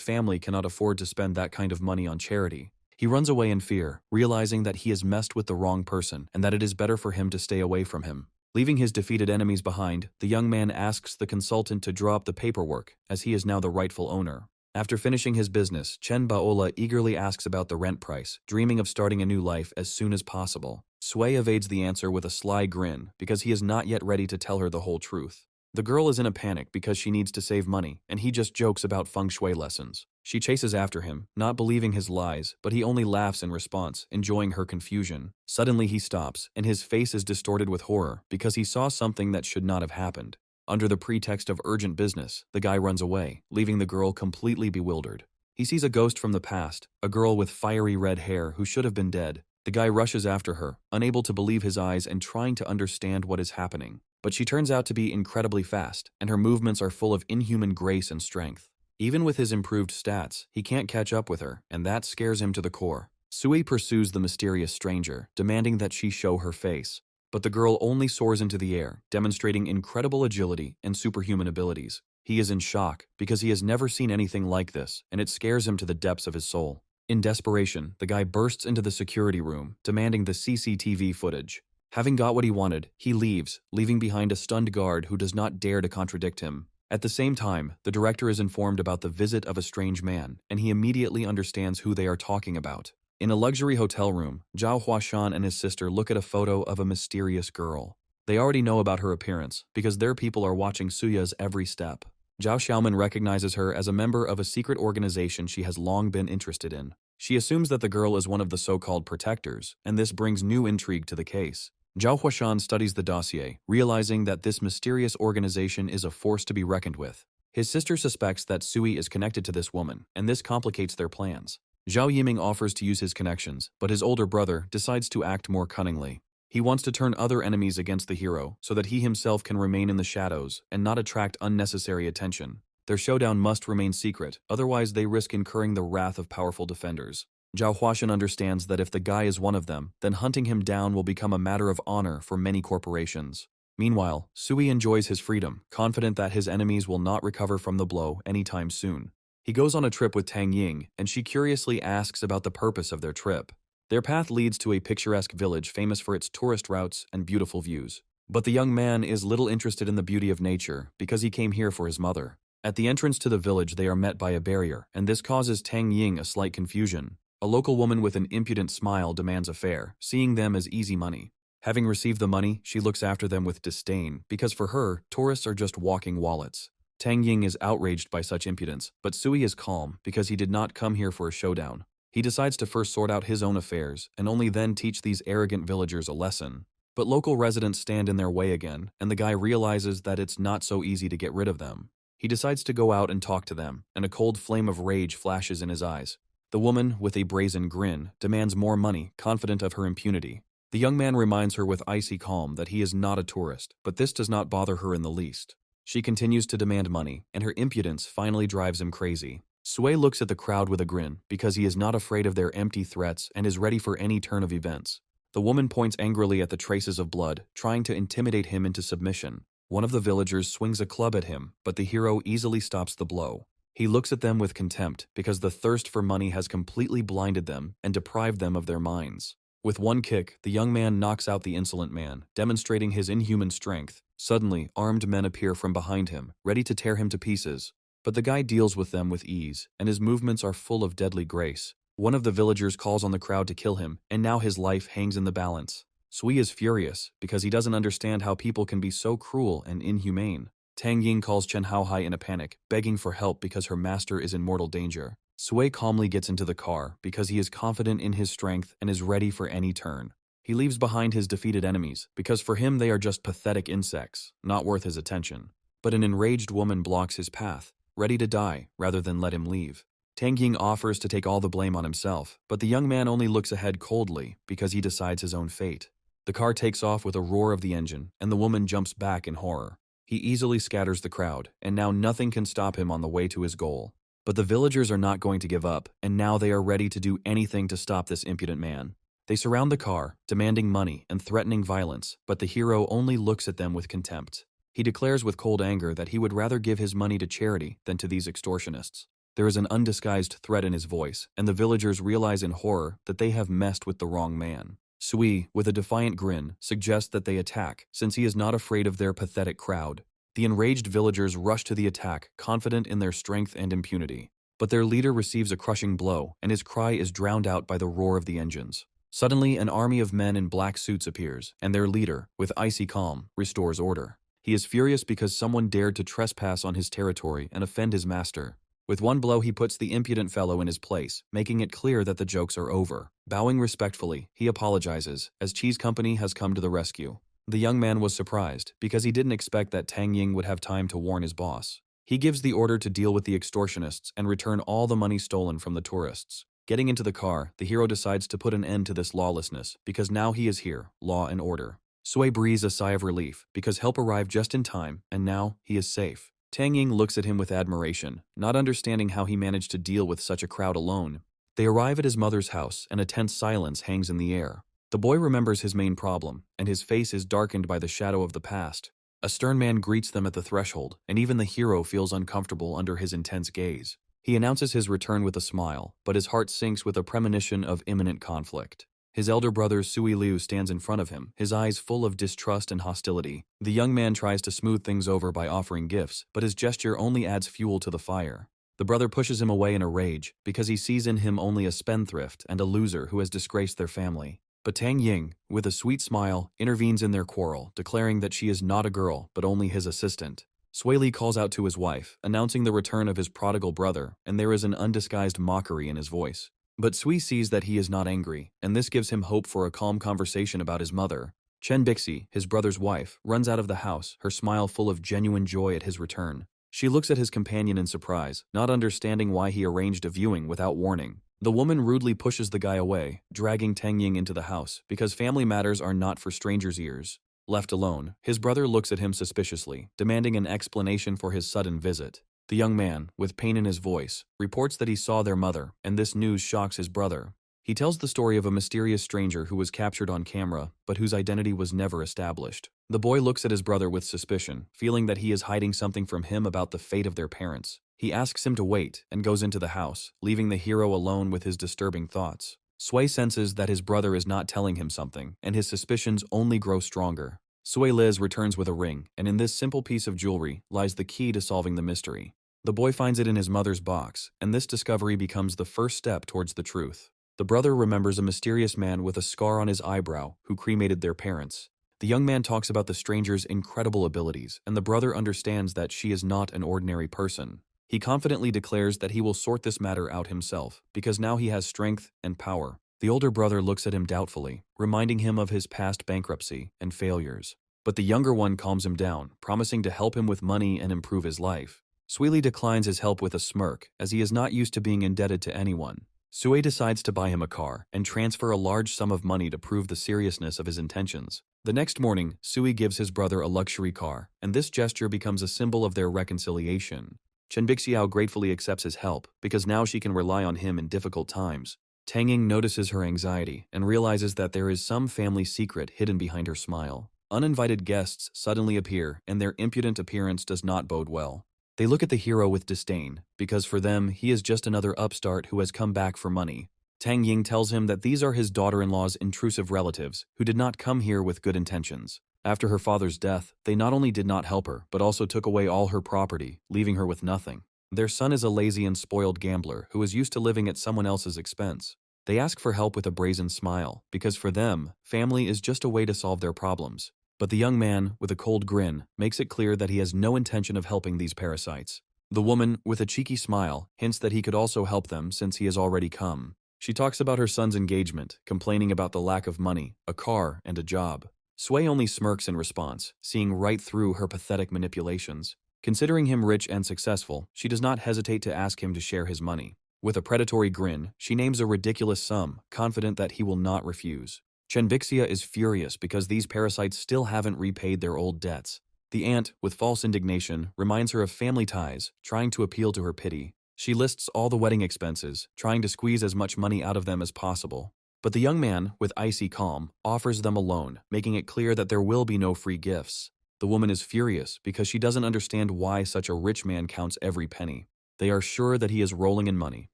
family cannot afford to spend that kind of money on charity. He runs away in fear, realizing that he has messed with the wrong person and that it is better for him to stay away from him. Leaving his defeated enemies behind, the young man asks the consultant to draw up the paperwork, as he is now the rightful owner. After finishing his business, Chen Baola eagerly asks about the rent price, dreaming of starting a new life as soon as possible. Sui evades the answer with a sly grin because he is not yet ready to tell her the whole truth. The girl is in a panic because she needs to save money, and he just jokes about feng shui lessons. She chases after him, not believing his lies, but he only laughs in response, enjoying her confusion. Suddenly he stops, and his face is distorted with horror because he saw something that should not have happened. Under the pretext of urgent business, the guy runs away, leaving the girl completely bewildered. He sees a ghost from the past, a girl with fiery red hair who should have been dead. The guy rushes after her, unable to believe his eyes and trying to understand what is happening. But she turns out to be incredibly fast, and her movements are full of inhuman grace and strength. Even with his improved stats, he can't catch up with her, and that scares him to the core. Sui pursues the mysterious stranger, demanding that she show her face. But the girl only soars into the air, demonstrating incredible agility and superhuman abilities. He is in shock, because he has never seen anything like this, and it scares him to the depths of his soul. In desperation, the guy bursts into the security room, demanding the CCTV footage. Having got what he wanted, he leaves, leaving behind a stunned guard who does not dare to contradict him. At the same time, the director is informed about the visit of a strange man, and he immediately understands who they are talking about. In a luxury hotel room, Zhao Huashan and his sister look at a photo of a mysterious girl. They already know about her appearance, because their people are watching Suya's every step. Zhao Xiaoman recognizes her as a member of a secret organization she has long been interested in. She assumes that the girl is one of the so-called protectors, and this brings new intrigue to the case. Zhao Huashan studies the dossier, realizing that this mysterious organization is a force to be reckoned with. His sister suspects that Sui is connected to this woman, and this complicates their plans. Zhao Yiming offers to use his connections, but his older brother decides to act more cunningly. He wants to turn other enemies against the hero, so that he himself can remain in the shadows and not attract unnecessary attention. Their showdown must remain secret, otherwise they risk incurring the wrath of powerful defenders. Zhao Huashan understands that if the guy is one of them, then hunting him down will become a matter of honor for many corporations. Meanwhile, Sui enjoys his freedom, confident that his enemies will not recover from the blow anytime soon. He goes on a trip with Tang Ying, and she curiously asks about the purpose of their trip. Their path leads to a picturesque village famous for its tourist routes and beautiful views. But the young man is little interested in the beauty of nature because he came here for his mother. At the entrance to the village, they are met by a barrier, and this causes Tang Ying a slight confusion. A local woman with an impudent smile demands a fare, seeing them as easy money. Having received the money, she looks after them with disdain, because for her, tourists are just walking wallets. Tang Ying is outraged by such impudence, but Sui is calm because he did not come here for a showdown. He decides to first sort out his own affairs, and only then teach these arrogant villagers a lesson. But local residents stand in their way again, and the guy realizes that it's not so easy to get rid of them. He decides to go out and talk to them, and a cold flame of rage flashes in his eyes. The woman, with a brazen grin, demands more money, confident of her impunity. The young man reminds her with icy calm that he is not a tourist, but this does not bother her in the least. She continues to demand money, and her impudence finally drives him crazy. Sui looks at the crowd with a grin, because he is not afraid of their empty threats and is ready for any turn of events. The woman points angrily at the traces of blood, trying to intimidate him into submission. One of the villagers swings a club at him, but the hero easily stops the blow. He looks at them with contempt because the thirst for money has completely blinded them and deprived them of their minds. With one kick, the young man knocks out the insolent man, demonstrating his inhuman strength. Suddenly, armed men appear from behind him, ready to tear him to pieces. But the guy deals with them with ease, and his movements are full of deadly grace. One of the villagers calls on the crowd to kill him, and now his life hangs in the balance. Sui is furious because he doesn't understand how people can be so cruel and inhumane. Tang Ying calls Chen Haohai in a panic, begging for help because her master is in mortal danger. Sui calmly gets into the car because he is confident in his strength and is ready for any turn. He leaves behind his defeated enemies because for him they are just pathetic insects, not worth his attention. But an enraged woman blocks his path, ready to die rather than let him leave. Tang Ying offers to take all the blame on himself, but the young man only looks ahead coldly because he decides his own fate. The car takes off with a roar of the engine, and the woman jumps back in horror. He easily scatters the crowd, and now nothing can stop him on the way to his goal. But the villagers are not going to give up, and now they are ready to do anything to stop this impudent man. They surround the car, demanding money and threatening violence, but the hero only looks at them with contempt. He declares with cold anger that he would rather give his money to charity than to these extortionists. There is an undisguised threat in his voice, and the villagers realize in horror that they have messed with the wrong man. Sui, with a defiant grin, suggests that they attack, since he is not afraid of their pathetic crowd. The enraged villagers rush to the attack, confident in their strength and impunity. But their leader receives a crushing blow, and his cry is drowned out by the roar of the engines. Suddenly, an army of men in black suits appears, and their leader, with icy calm, restores order. He is furious because someone dared to trespass on his territory and offend his master. With one blow he puts the impudent fellow in his place, making it clear that the jokes are over. Bowing respectfully, he apologizes, as Cheese Company has come to the rescue. The young man was surprised, because he didn't expect that Tang Ying would have time to warn his boss. He gives the order to deal with the extortionists and return all the money stolen from the tourists. Getting into the car, the hero decides to put an end to this lawlessness, because now he is here, law and order. Sui breathes a sigh of relief, because help arrived just in time, and now he is safe. Tang Ying looks at him with admiration, not understanding how he managed to deal with such a crowd alone. They arrive at his mother's house, and a tense silence hangs in the air. The boy remembers his main problem, and his face is darkened by the shadow of the past. A stern man greets them at the threshold, and even the hero feels uncomfortable under his intense gaze. He announces his return with a smile, but his heart sinks with a premonition of imminent conflict. His elder brother Sui Liu stands in front of him, his eyes full of distrust and hostility. The young man tries to smooth things over by offering gifts, but his gesture only adds fuel to the fire. The brother pushes him away in a rage, because he sees in him only a spendthrift and a loser who has disgraced their family. But Tang Ying, with a sweet smile, intervenes in their quarrel, declaring that she is not a girl, but only his assistant. Sui Li calls out to his wife, announcing the return of his prodigal brother, and there is an undisguised mockery in his voice. But Sui sees that he is not angry, and this gives him hope for a calm conversation about his mother. Chen Bixi, his brother's wife, runs out of the house, her smile full of genuine joy at his return. She looks at his companion in surprise, not understanding why he arranged a viewing without warning. The woman rudely pushes the guy away, dragging Tang Ying into the house, because family matters are not for strangers' ears. Left alone, his brother looks at him suspiciously, demanding an explanation for his sudden visit. The young man, with pain in his voice, reports that he saw their mother, and this news shocks his brother. He tells the story of a mysterious stranger who was captured on camera, but whose identity was never established. The boy looks at his brother with suspicion, feeling that he is hiding something from him about the fate of their parents. He asks him to wait, and goes into the house, leaving the hero alone with his disturbing thoughts. Sui senses that his brother is not telling him something, and his suspicions only grow stronger. Sui Liz returns with a ring, and in this simple piece of jewelry lies the key to solving the mystery. The boy finds it in his mother's box, and this discovery becomes the first step towards the truth. The brother remembers a mysterious man with a scar on his eyebrow who cremated their parents. The young man talks about the stranger's incredible abilities, and the brother understands that she is not an ordinary person. He confidently declares that he will sort this matter out himself, because now he has strength and power. The older brother looks at him doubtfully, reminding him of his past bankruptcy and failures. But the younger one calms him down, promising to help him with money and improve his life. Sui Li declines his help with a smirk, as he is not used to being indebted to anyone. Sui decides to buy him a car and transfer a large sum of money to prove the seriousness of his intentions. The next morning, Sui gives his brother a luxury car, and this gesture becomes a symbol of their reconciliation. Chen Bixiao gratefully accepts his help, because now she can rely on him in difficult times. Tang Ying notices her anxiety and realizes that there is some family secret hidden behind her smile. Uninvited guests suddenly appear, and their impudent appearance does not bode well. They look at the hero with disdain, because for them, he is just another upstart who has come back for money. Tang Ying tells him that these are his daughter-in-law's intrusive relatives, who did not come here with good intentions. After her father's death, they not only did not help her, but also took away all her property, leaving her with nothing. Their son is a lazy and spoiled gambler who is used to living at someone else's expense. They ask for help with a brazen smile, because for them, family is just a way to solve their problems. But the young man, with a cold grin, makes it clear that he has no intention of helping these parasites. The woman, with a cheeky smile, hints that he could also help them since he has already come. She talks about her son's engagement, complaining about the lack of money, a car, and a job. Sui only smirks in response, seeing right through her pathetic manipulations. Considering him rich and successful, she does not hesitate to ask him to share his money. With a predatory grin, she names a ridiculous sum, confident that he will not refuse. Chenbixia is furious because these parasites still haven't repaid their old debts. The aunt, with false indignation, reminds her of family ties, trying to appeal to her pity. She lists all the wedding expenses, trying to squeeze as much money out of them as possible. But the young man, with icy calm, offers them a loan, making it clear that there will be no free gifts. The woman is furious because she doesn't understand why such a rich man counts every penny. They are sure that he is rolling in money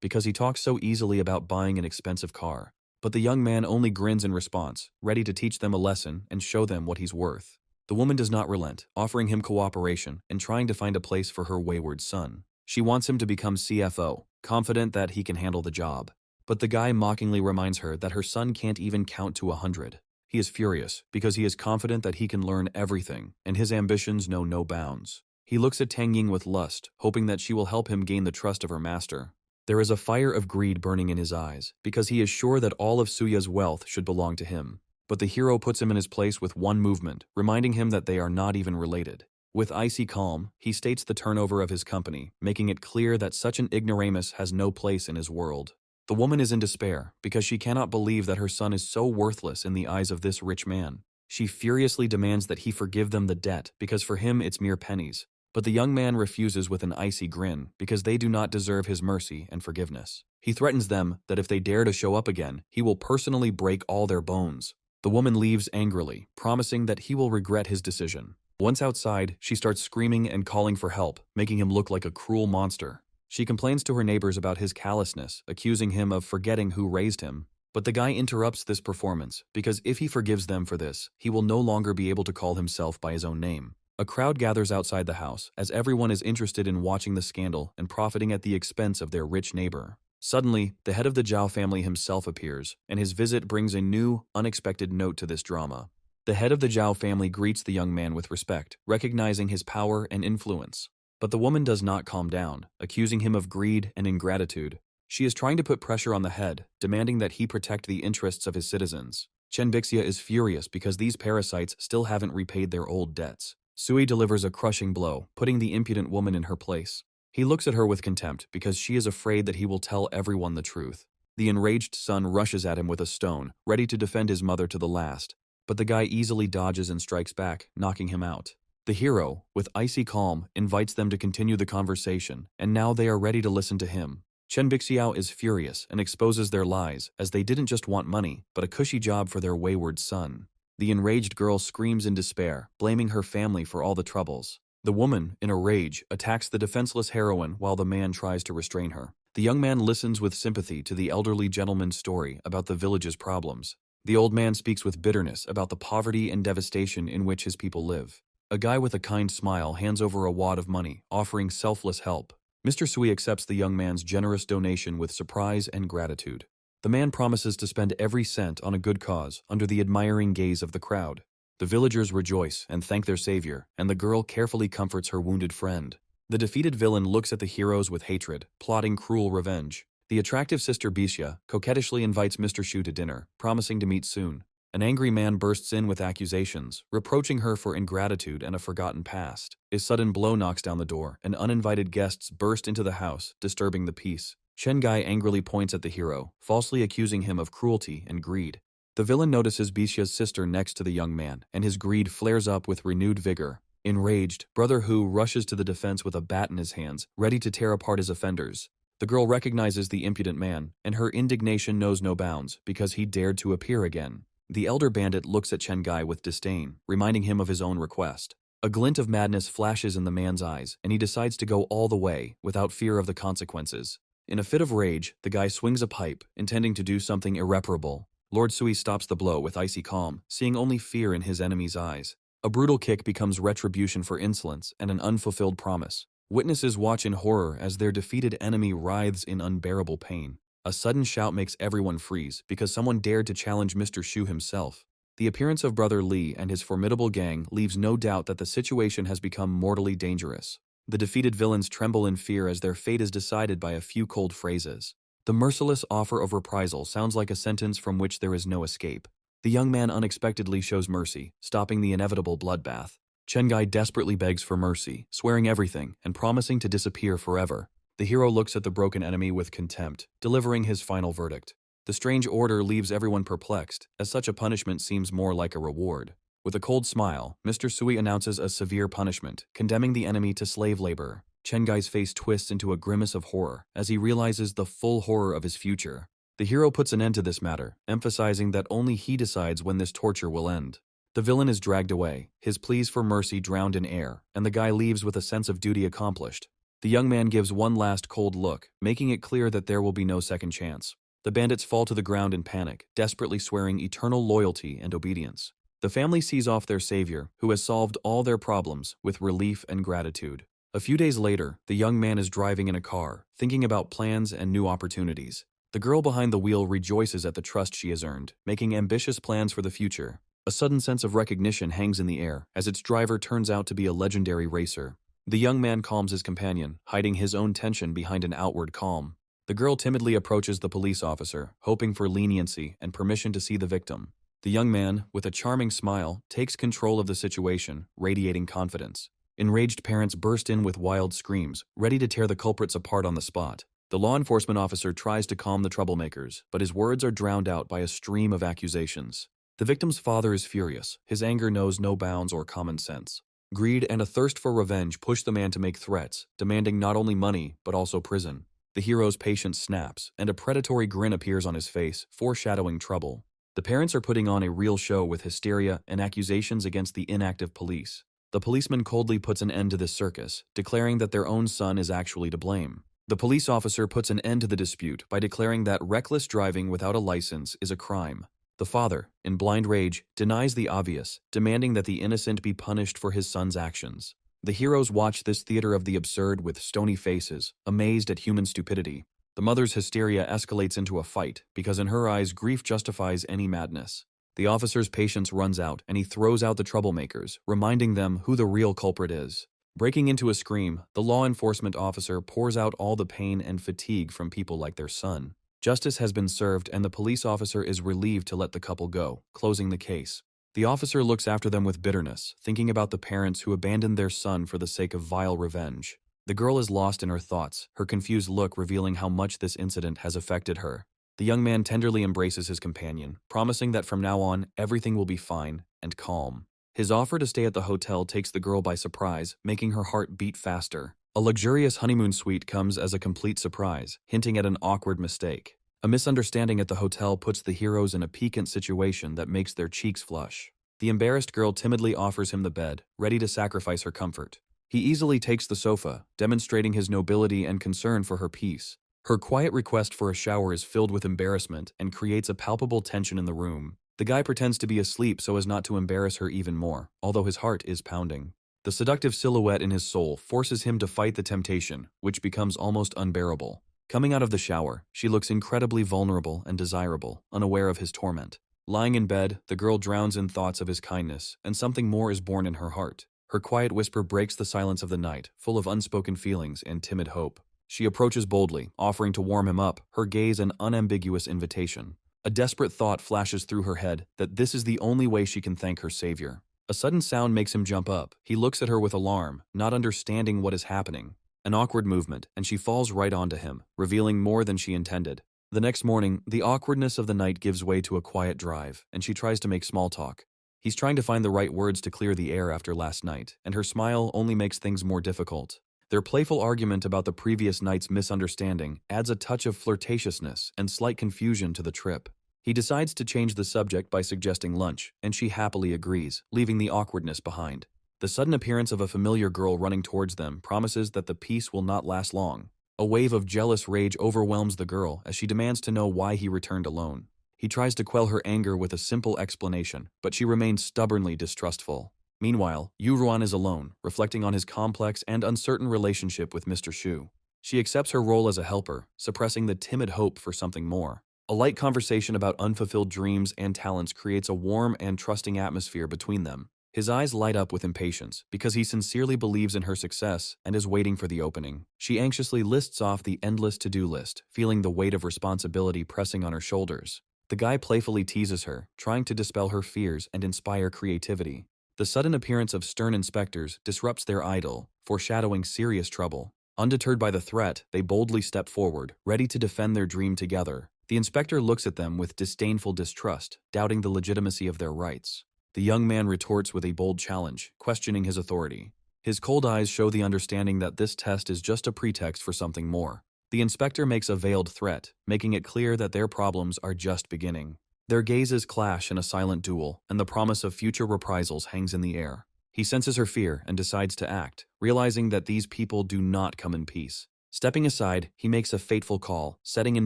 because he talks so easily about buying an expensive car. But the young man only grins in response, ready to teach them a lesson and show them what he's worth. The woman does not relent, offering him cooperation and trying to find a place for her wayward son. She wants him to become CFO, confident that he can handle the job. But the guy mockingly reminds her that her son can't even count to 100. He is furious because he is confident that he can learn everything, and his ambitions know no bounds. He looks at Tang Ying with lust, hoping that she will help him gain the trust of her master. There is a fire of greed burning in his eyes, because he is sure that all of Suya's wealth should belong to him. But the hero puts him in his place with one movement, reminding him that they are not even related. With icy calm, he states the turnover of his company, making it clear that such an ignoramus has no place in his world. The woman is in despair, because she cannot believe that her son is so worthless in the eyes of this rich man. She furiously demands that he forgive them the debt, because for him it's mere pennies. But the young man refuses with an icy grin, because they do not deserve his mercy and forgiveness. He threatens them that if they dare to show up again, he will personally break all their bones. The woman leaves angrily, promising that he will regret his decision. Once outside, she starts screaming and calling for help, making him look like a cruel monster. She complains to her neighbors about his callousness, accusing him of forgetting who raised him. But the guy interrupts this performance, because if he forgives them for this, he will no longer be able to call himself by his own name. A crowd gathers outside the house, as everyone is interested in watching the scandal and profiting at the expense of their rich neighbor. Suddenly, the head of the Zhao family himself appears, and his visit brings a new, unexpected note to this drama. The head of the Zhao family greets the young man with respect, recognizing his power and influence. But the woman does not calm down, accusing him of greed and ingratitude. She is trying to put pressure on the head, demanding that he protect the interests of his citizens. Chenbixia is furious because these parasites still haven't repaid their old debts. Sui delivers a crushing blow, putting the impudent woman in her place. He looks at her with contempt because she is afraid that he will tell everyone the truth. The enraged son rushes at him with a stone, ready to defend his mother to the last. But the guy easily dodges and strikes back, knocking him out. The hero, with icy calm, invites them to continue the conversation, and now they are ready to listen to him. Chen Bixiao is furious and exposes their lies, as they didn't just want money, but a cushy job for their wayward son. The enraged girl screams in despair, blaming her family for all the troubles. The woman, in a rage, attacks the defenseless heroine while the man tries to restrain her. The young man listens with sympathy to the elderly gentleman's story about the village's problems. The old man speaks with bitterness about the poverty and devastation in which his people live. A guy with a kind smile hands over a wad of money, offering selfless help. Mr. Sui accepts the young man's generous donation with surprise and gratitude. The man promises to spend every cent on a good cause under the admiring gaze of the crowd. The villagers rejoice and thank their savior, and the girl carefully comforts her wounded friend. The defeated villain looks at the heroes with hatred, plotting cruel revenge. The attractive sister Bisha coquettishly invites Mr. Shu to dinner, promising to meet soon. An angry man bursts in with accusations, reproaching her for ingratitude and a forgotten past. A sudden blow knocks down the door, and uninvited guests burst into the house, disturbing the peace. Chen Gai angrily points at the hero, falsely accusing him of cruelty and greed. The villain notices Bisha's sister next to the young man, and his greed flares up with renewed vigor. Enraged, Brother Hu rushes to the defense with a bat in his hands, ready to tear apart his offenders. The girl recognizes the impudent man, and her indignation knows no bounds, because he dared to appear again. The elder bandit looks at Chen Gai with disdain, reminding him of his own request. A glint of madness flashes in the man's eyes, and he decides to go all the way, without fear of the consequences. In a fit of rage, the guy swings a pipe, intending to do something irreparable. Lord Sui stops the blow with icy calm, seeing only fear in his enemy's eyes. A brutal kick becomes retribution for insolence and an unfulfilled promise. Witnesses watch in horror as their defeated enemy writhes in unbearable pain. A sudden shout makes everyone freeze because someone dared to challenge Mr. Shu himself. The appearance of Brother Lee and his formidable gang leaves no doubt that the situation has become mortally dangerous. The defeated villains tremble in fear as their fate is decided by a few cold phrases. The merciless offer of reprisal sounds like a sentence from which there is no escape. The young man unexpectedly shows mercy, stopping the inevitable bloodbath. Chengai desperately begs for mercy, swearing everything and promising to disappear forever. The hero looks at the broken enemy with contempt, delivering his final verdict. The strange order leaves everyone perplexed, as such a punishment seems more like a reward. With a cold smile, Mr. Sui announces a severe punishment, condemning the enemy to slave labor. Chengai's face twists into a grimace of horror as he realizes the full horror of his future. The hero puts an end to this matter, emphasizing that only he decides when this torture will end. The villain is dragged away, his pleas for mercy drowned in air, and the guy leaves with a sense of duty accomplished. The young man gives one last cold look, making it clear that there will be no second chance. The bandits fall to the ground in panic, desperately swearing eternal loyalty and obedience. The family sees off their savior, who has solved all their problems, with relief and gratitude. A few days later, the young man is driving in a car, thinking about plans and new opportunities. The girl behind the wheel rejoices at the trust she has earned, making ambitious plans for the future. A sudden sense of recognition hangs in the air, as its driver turns out to be a legendary racer. The young man calms his companion, hiding his own tension behind an outward calm. The girl timidly approaches the police officer, hoping for leniency and permission to see the victim. The young man, with a charming smile, takes control of the situation, radiating confidence. Enraged parents burst in with wild screams, ready to tear the culprits apart on the spot. The law enforcement officer tries to calm the troublemakers, but his words are drowned out by a stream of accusations. The victim's father is furious. His anger knows no bounds or common sense. Greed and a thirst for revenge push the man to make threats, demanding not only money, but also prison. The hero's patience snaps, and a predatory grin appears on his face, foreshadowing trouble. The parents are putting on a real show with hysteria and accusations against the inactive police. The policeman coldly puts an end to this circus, declaring that their own son is actually to blame. The police officer puts an end to the dispute by declaring that reckless driving without a license is a crime. The father, in blind rage, denies the obvious, demanding that the innocent be punished for his son's actions. The heroes watch this theater of the absurd with stony faces, amazed at human stupidity. The mother's hysteria escalates into a fight, because in her eyes grief justifies any madness. The officer's patience runs out, and he throws out the troublemakers, reminding them who the real culprit is. Breaking into a scream, the law enforcement officer pours out all the pain and fatigue from people like their son. Justice has been served and the police officer is relieved to let the couple go, closing the case. The officer looks after them with bitterness, thinking about the parents who abandoned their son for the sake of vile revenge. The girl is lost in her thoughts, her confused look revealing how much this incident has affected her. The young man tenderly embraces his companion, promising that from now on, everything will be fine and calm. His offer to stay at the hotel takes the girl by surprise, making her heart beat faster. A luxurious honeymoon suite comes as a complete surprise, hinting at an awkward mistake. A misunderstanding at the hotel puts the heroes in a piquant situation that makes their cheeks flush. The embarrassed girl timidly offers him the bed, ready to sacrifice her comfort. He easily takes the sofa, demonstrating his nobility and concern for her peace. Her quiet request for a shower is filled with embarrassment and creates a palpable tension in the room. The guy pretends to be asleep so as not to embarrass her even more, although his heart is pounding. The seductive silhouette in his soul forces him to fight the temptation, which becomes almost unbearable. Coming out of the shower, she looks incredibly vulnerable and desirable, unaware of his torment. Lying in bed, the girl drowns in thoughts of his kindness, and something more is born in her heart. Her quiet whisper breaks the silence of the night, full of unspoken feelings and timid hope. She approaches boldly, offering to warm him up, her gaze an unambiguous invitation. A desperate thought flashes through her head that this is the only way she can thank her savior. A sudden sound makes him jump up. He looks at her with alarm, not understanding what is happening. An awkward movement, and she falls right onto him, revealing more than she intended. The next morning, the awkwardness of the night gives way to a quiet drive, and she tries to make small talk. He's trying to find the right words to clear the air after last night, and her smile only makes things more difficult. Their playful argument about the previous night's misunderstanding adds a touch of flirtatiousness and slight confusion to the trip. He decides to change the subject by suggesting lunch, and she happily agrees, leaving the awkwardness behind. The sudden appearance of a familiar girl running towards them promises that the peace will not last long. A wave of jealous rage overwhelms the girl as she demands to know why he returned alone. He tries to quell her anger with a simple explanation, but she remains stubbornly distrustful. Meanwhile, Yu Ruan is alone, reflecting on his complex and uncertain relationship with Mr. Shu. She accepts her role as a helper, suppressing the timid hope for something more. A light conversation about unfulfilled dreams and talents creates a warm and trusting atmosphere between them. His eyes light up with impatience because he sincerely believes in her success and is waiting for the opening. She anxiously lists off the endless to-do list, feeling the weight of responsibility pressing on her shoulders. The guy playfully teases her, trying to dispel her fears and inspire creativity. The sudden appearance of stern inspectors disrupts their idyll, foreshadowing serious trouble. Undeterred by the threat, they boldly step forward, ready to defend their dream together. The inspector looks at them with disdainful distrust, doubting the legitimacy of their rights. The young man retorts with a bold challenge, questioning his authority. His cold eyes show the understanding that this test is just a pretext for something more. The inspector makes a veiled threat, making it clear that their problems are just beginning. Their gazes clash in a silent duel, and the promise of future reprisals hangs in the air. He senses her fear and decides to act, realizing that these people do not come in peace. Stepping aside, he makes a fateful call, setting in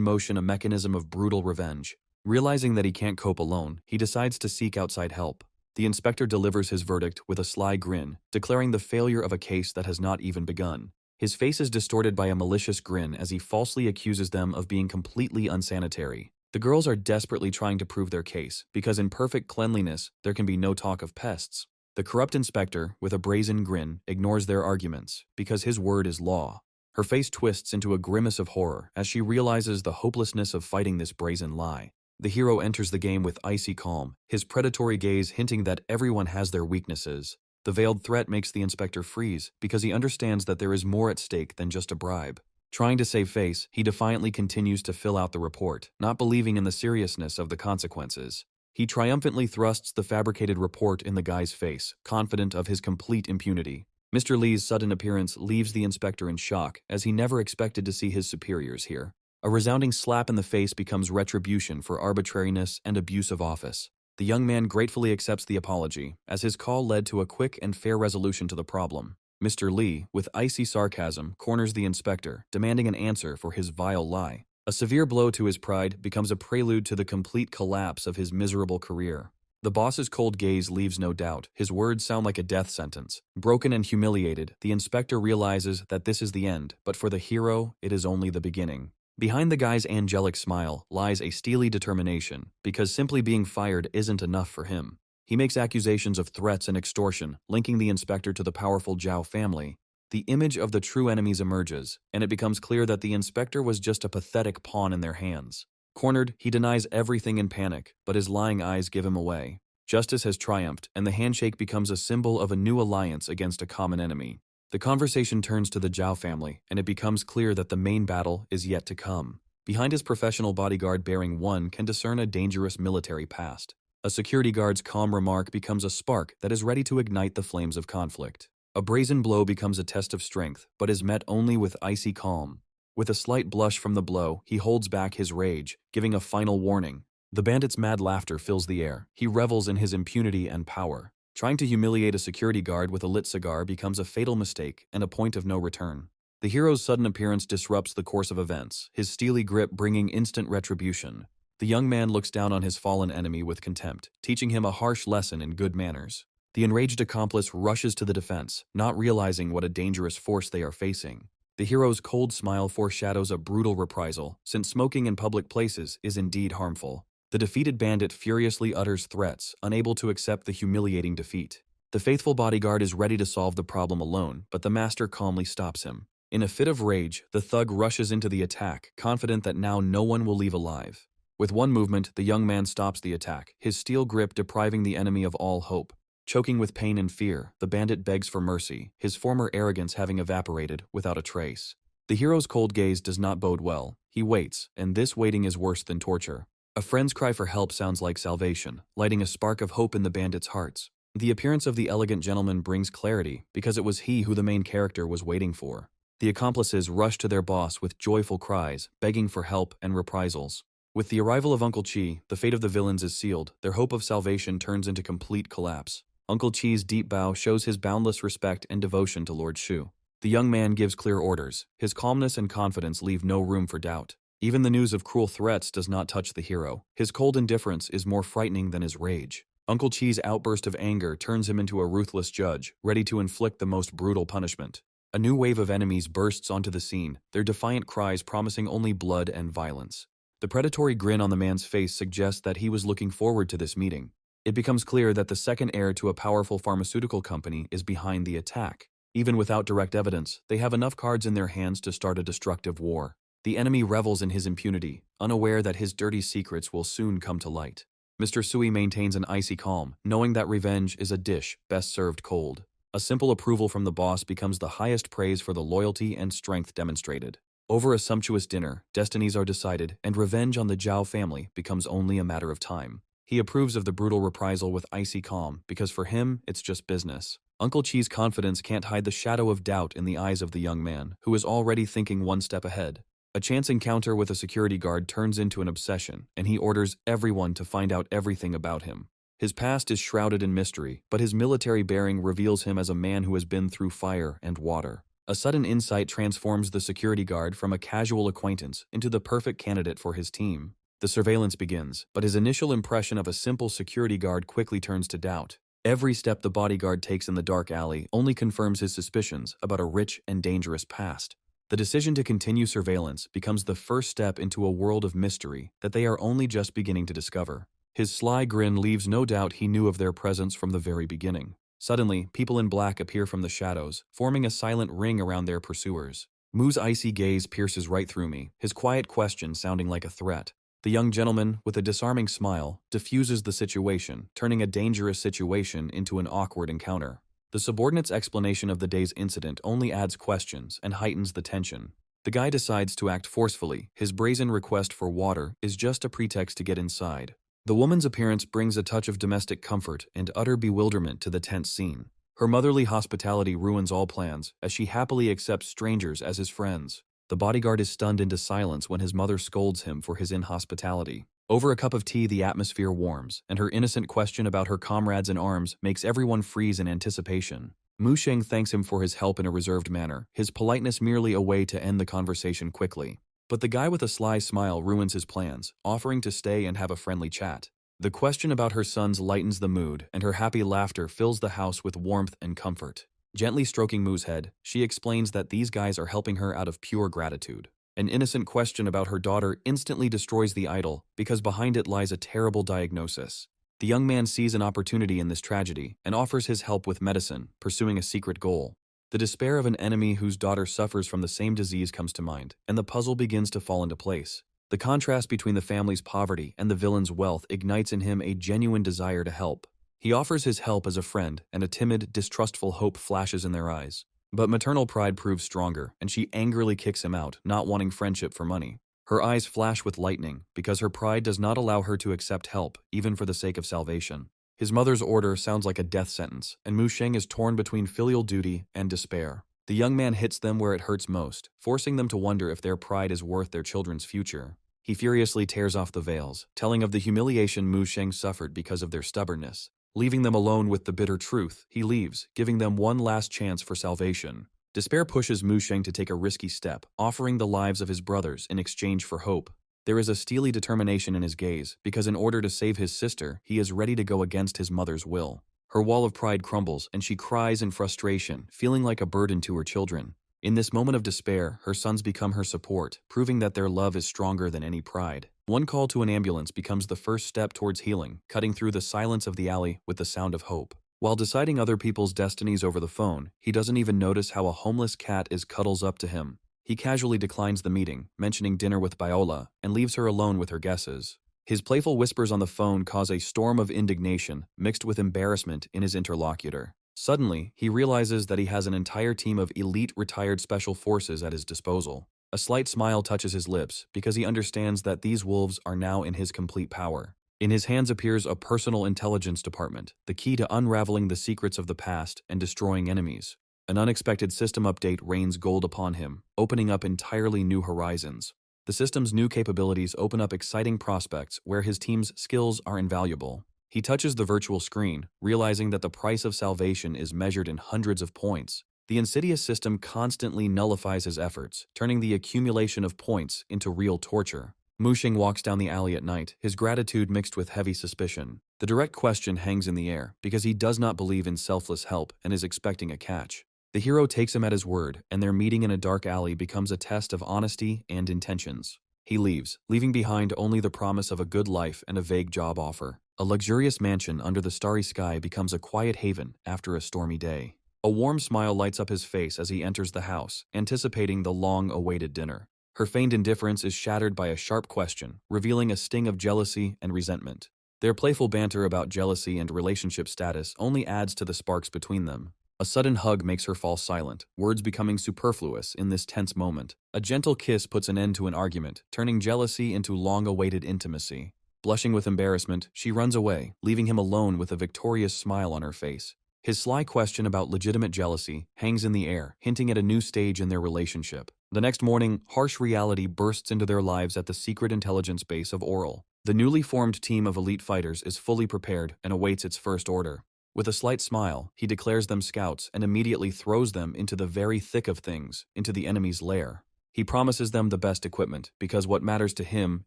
motion a mechanism of brutal revenge. Realizing that he can't cope alone, he decides to seek outside help. The inspector delivers his verdict with a sly grin, declaring the failure of a case that has not even begun. His face is distorted by a malicious grin as he falsely accuses them of being completely unsanitary. The girls are desperately trying to prove their case, because in perfect cleanliness, there can be no talk of pests. The corrupt inspector, with a brazen grin, ignores their arguments, because his word is law. Her face twists into a grimace of horror as she realizes the hopelessness of fighting this brazen lie. The hero enters the game with icy calm, his predatory gaze hinting that everyone has their weaknesses. The veiled threat makes the inspector freeze because he understands that there is more at stake than just a bribe. Trying to save face, he defiantly continues to fill out the report, not believing in the seriousness of the consequences. He triumphantly thrusts the fabricated report in the guy's face, confident of his complete impunity. Mr. Lee's sudden appearance leaves the inspector in shock, as he never expected to see his superiors here. A resounding slap in the face becomes retribution for arbitrariness and abuse of office. The young man gratefully accepts the apology, as his call led to a quick and fair resolution to the problem. Mr. Lee, with icy sarcasm, corners the inspector, demanding an answer for his vile lie. A severe blow to his pride becomes a prelude to the complete collapse of his miserable career. The boss's cold gaze leaves no doubt. His words sound like a death sentence. Broken and humiliated, the inspector realizes that this is the end, but for the hero, it is only the beginning. Behind the guy's angelic smile lies a steely determination, because simply being fired isn't enough for him. He makes accusations of threats and extortion, linking the inspector to the powerful Zhao family. The image of the true enemies emerges, and it becomes clear that the inspector was just a pathetic pawn in their hands. Cornered, he denies everything in panic, but his lying eyes give him away. Justice has triumphed, and the handshake becomes a symbol of a new alliance against a common enemy. The conversation turns to the Zhao family, and it becomes clear that the main battle is yet to come. Behind his professional bodyguard bearing one can discern a dangerous military past. A security guard's calm remark becomes a spark that is ready to ignite the flames of conflict. A brazen blow becomes a test of strength, but is met only with icy calm. With a slight blush from the blow, he holds back his rage, giving a final warning. The bandit's mad laughter fills the air. He revels in his impunity and power. Trying to humiliate a security guard with a lit cigar becomes a fatal mistake and a point of no return. The hero's sudden appearance disrupts the course of events, his steely grip bringing instant retribution. The young man looks down on his fallen enemy with contempt, teaching him a harsh lesson in good manners. The enraged accomplice rushes to the defense, not realizing what a dangerous force they are facing. The hero's cold smile foreshadows a brutal reprisal, since smoking in public places is indeed harmful. The defeated bandit furiously utters threats, unable to accept the humiliating defeat. The faithful bodyguard is ready to solve the problem alone, but the master calmly stops him. In a fit of rage, the thug rushes into the attack, confident that now no one will leave alive. With one movement, the young man stops the attack, his steel grip depriving the enemy of all hope. Choking with pain and fear, the bandit begs for mercy, his former arrogance having evaporated without a trace. The hero's cold gaze does not bode well. He waits, and this waiting is worse than torture. A friend's cry for help sounds like salvation, lighting a spark of hope in the bandits' hearts. The appearance of the elegant gentleman brings clarity, because it was he who the main character was waiting for. The accomplices rush to their boss with joyful cries, begging for help and reprisals. With the arrival of Uncle Chi, the fate of the villains is sealed. Their hope of salvation turns into complete collapse. Uncle Chi's deep bow shows his boundless respect and devotion to Lord Shu. The young man gives clear orders. His calmness and confidence leave no room for doubt. Even the news of cruel threats does not touch the hero. His cold indifference is more frightening than his rage. Uncle Chi's outburst of anger turns him into a ruthless judge, ready to inflict the most brutal punishment. A new wave of enemies bursts onto the scene, their defiant cries promising only blood and violence. The predatory grin on the man's face suggests that he was looking forward to this meeting. It becomes clear that the second heir to a powerful pharmaceutical company is behind the attack. Even without direct evidence, they have enough cards in their hands to start a destructive war. The enemy revels in his impunity, unaware that his dirty secrets will soon come to light. Mr. Sui maintains an icy calm, knowing that revenge is a dish best served cold. A simple approval from the boss becomes the highest praise for the loyalty and strength demonstrated. Over a sumptuous dinner, destinies are decided, and revenge on the Zhao family becomes only a matter of time. He approves of the brutal reprisal with icy calm, because for him, it's just business. Uncle Chi's confidence can't hide the shadow of doubt in the eyes of the young man, who is already thinking one step ahead. A chance encounter with a security guard turns into an obsession, and he orders everyone to find out everything about him. His past is shrouded in mystery, but his military bearing reveals him as a man who has been through fire and water. A sudden insight transforms the security guard from a casual acquaintance into the perfect candidate for his team. The surveillance begins, but his initial impression of a simple security guard quickly turns to doubt. Every step the bodyguard takes in the dark alley only confirms his suspicions about a rich and dangerous past. The decision to continue surveillance becomes the first step into a world of mystery that they are only just beginning to discover. His sly grin leaves no doubt he knew of their presence from the very beginning. Suddenly, people in black appear from the shadows, forming a silent ring around their pursuers. Mu's icy gaze pierces right through me, his quiet question sounding like a threat. The young gentleman, with a disarming smile, diffuses the situation, turning a dangerous situation into an awkward encounter. The subordinate's explanation of the day's incident only adds questions and heightens the tension. The guy decides to act forcefully. His brazen request for water is just a pretext to get inside. The woman's appearance brings a touch of domestic comfort and utter bewilderment to the tense scene. Her motherly hospitality ruins all plans, as she happily accepts strangers as his friends. The bodyguard is stunned into silence when his mother scolds him for his inhospitality. Over a cup of tea, the atmosphere warms, and her innocent question about her comrades in arms makes everyone freeze in anticipation. Mu Sheng thanks him for his help in a reserved manner, his politeness merely a way to end the conversation quickly. But the guy with a sly smile ruins his plans, offering to stay and have a friendly chat. The question about her sons lightens the mood, and her happy laughter fills the house with warmth and comfort. Gently stroking Mu's head, she explains that these guys are helping her out of pure gratitude. An innocent question about her daughter instantly destroys the idol because behind it lies a terrible diagnosis. The young man sees an opportunity in this tragedy and offers his help with medicine, pursuing a secret goal. The despair of an enemy whose daughter suffers from the same disease comes to mind, and the puzzle begins to fall into place. The contrast between the family's poverty and the villain's wealth ignites in him a genuine desire to help. He offers his help as a friend, and a timid, distrustful hope flashes in their eyes. But maternal pride proves stronger, and she angrily kicks him out, not wanting friendship for money. Her eyes flash with lightning, because her pride does not allow her to accept help, even for the sake of salvation. His mother's order sounds like a death sentence, and Mu Sheng is torn between filial duty and despair. The young man hits them where it hurts most, forcing them to wonder if their pride is worth their children's future. He furiously tears off the veils, telling of the humiliation Mu Sheng suffered because of their stubbornness. Leaving them alone with the bitter truth, he leaves, giving them one last chance for salvation. Despair pushes Mu Sheng to take a risky step, offering the lives of his brothers in exchange for hope. There is a steely determination in his gaze, because in order to save his sister, he is ready to go against his mother's will. Her wall of pride crumbles, and she cries in frustration, feeling like a burden to her children. In this moment of despair, her sons become her support, proving that their love is stronger than any pride. One call to an ambulance becomes the first step towards healing, cutting through the silence of the alley with the sound of hope. While deciding other people's destinies over the phone, he doesn't even notice how a homeless cat cuddles up to him. He casually declines the meeting, mentioning dinner with Viola, and leaves her alone with her guesses. His playful whispers on the phone cause a storm of indignation, mixed with embarrassment in his interlocutor. Suddenly, he realizes that he has an entire team of elite retired special forces at his disposal. A slight smile touches his lips, because he understands that these wolves are now in his complete power. In his hands appears a personal intelligence department, the key to unraveling the secrets of the past and destroying enemies. An unexpected system update rains gold upon him, opening up entirely new horizons. The system's new capabilities open up exciting prospects where his team's skills are invaluable. He touches the virtual screen, realizing that the price of salvation is measured in hundreds of points. The insidious system constantly nullifies his efforts, turning the accumulation of points into real torture. Mu Sheng walks down the alley at night, his gratitude mixed with heavy suspicion. The direct question hangs in the air, because he does not believe in selfless help and is expecting a catch. The hero takes him at his word, and their meeting in a dark alley becomes a test of honesty and intentions. He leaves, leaving behind only the promise of a good life and a vague job offer. A luxurious mansion under the starry sky becomes a quiet haven after a stormy day. A warm smile lights up his face as he enters the house, anticipating the long-awaited dinner. Her feigned indifference is shattered by a sharp question, revealing a sting of jealousy and resentment. Their playful banter about jealousy and relationship status only adds to the sparks between them. A sudden hug makes her fall silent, words becoming superfluous in this tense moment. A gentle kiss puts an end to an argument, turning jealousy into long-awaited intimacy. Blushing with embarrassment, she runs away, leaving him alone with a victorious smile on her face. His sly question about legitimate jealousy hangs in the air, hinting at a new stage in their relationship. The next morning, harsh reality bursts into their lives at the secret intelligence base of Oral. The newly formed team of elite fighters is fully prepared and awaits its first order. With a slight smile, he declares them scouts and immediately throws them into the very thick of things, into the enemy's lair. He promises them the best equipment, because what matters to him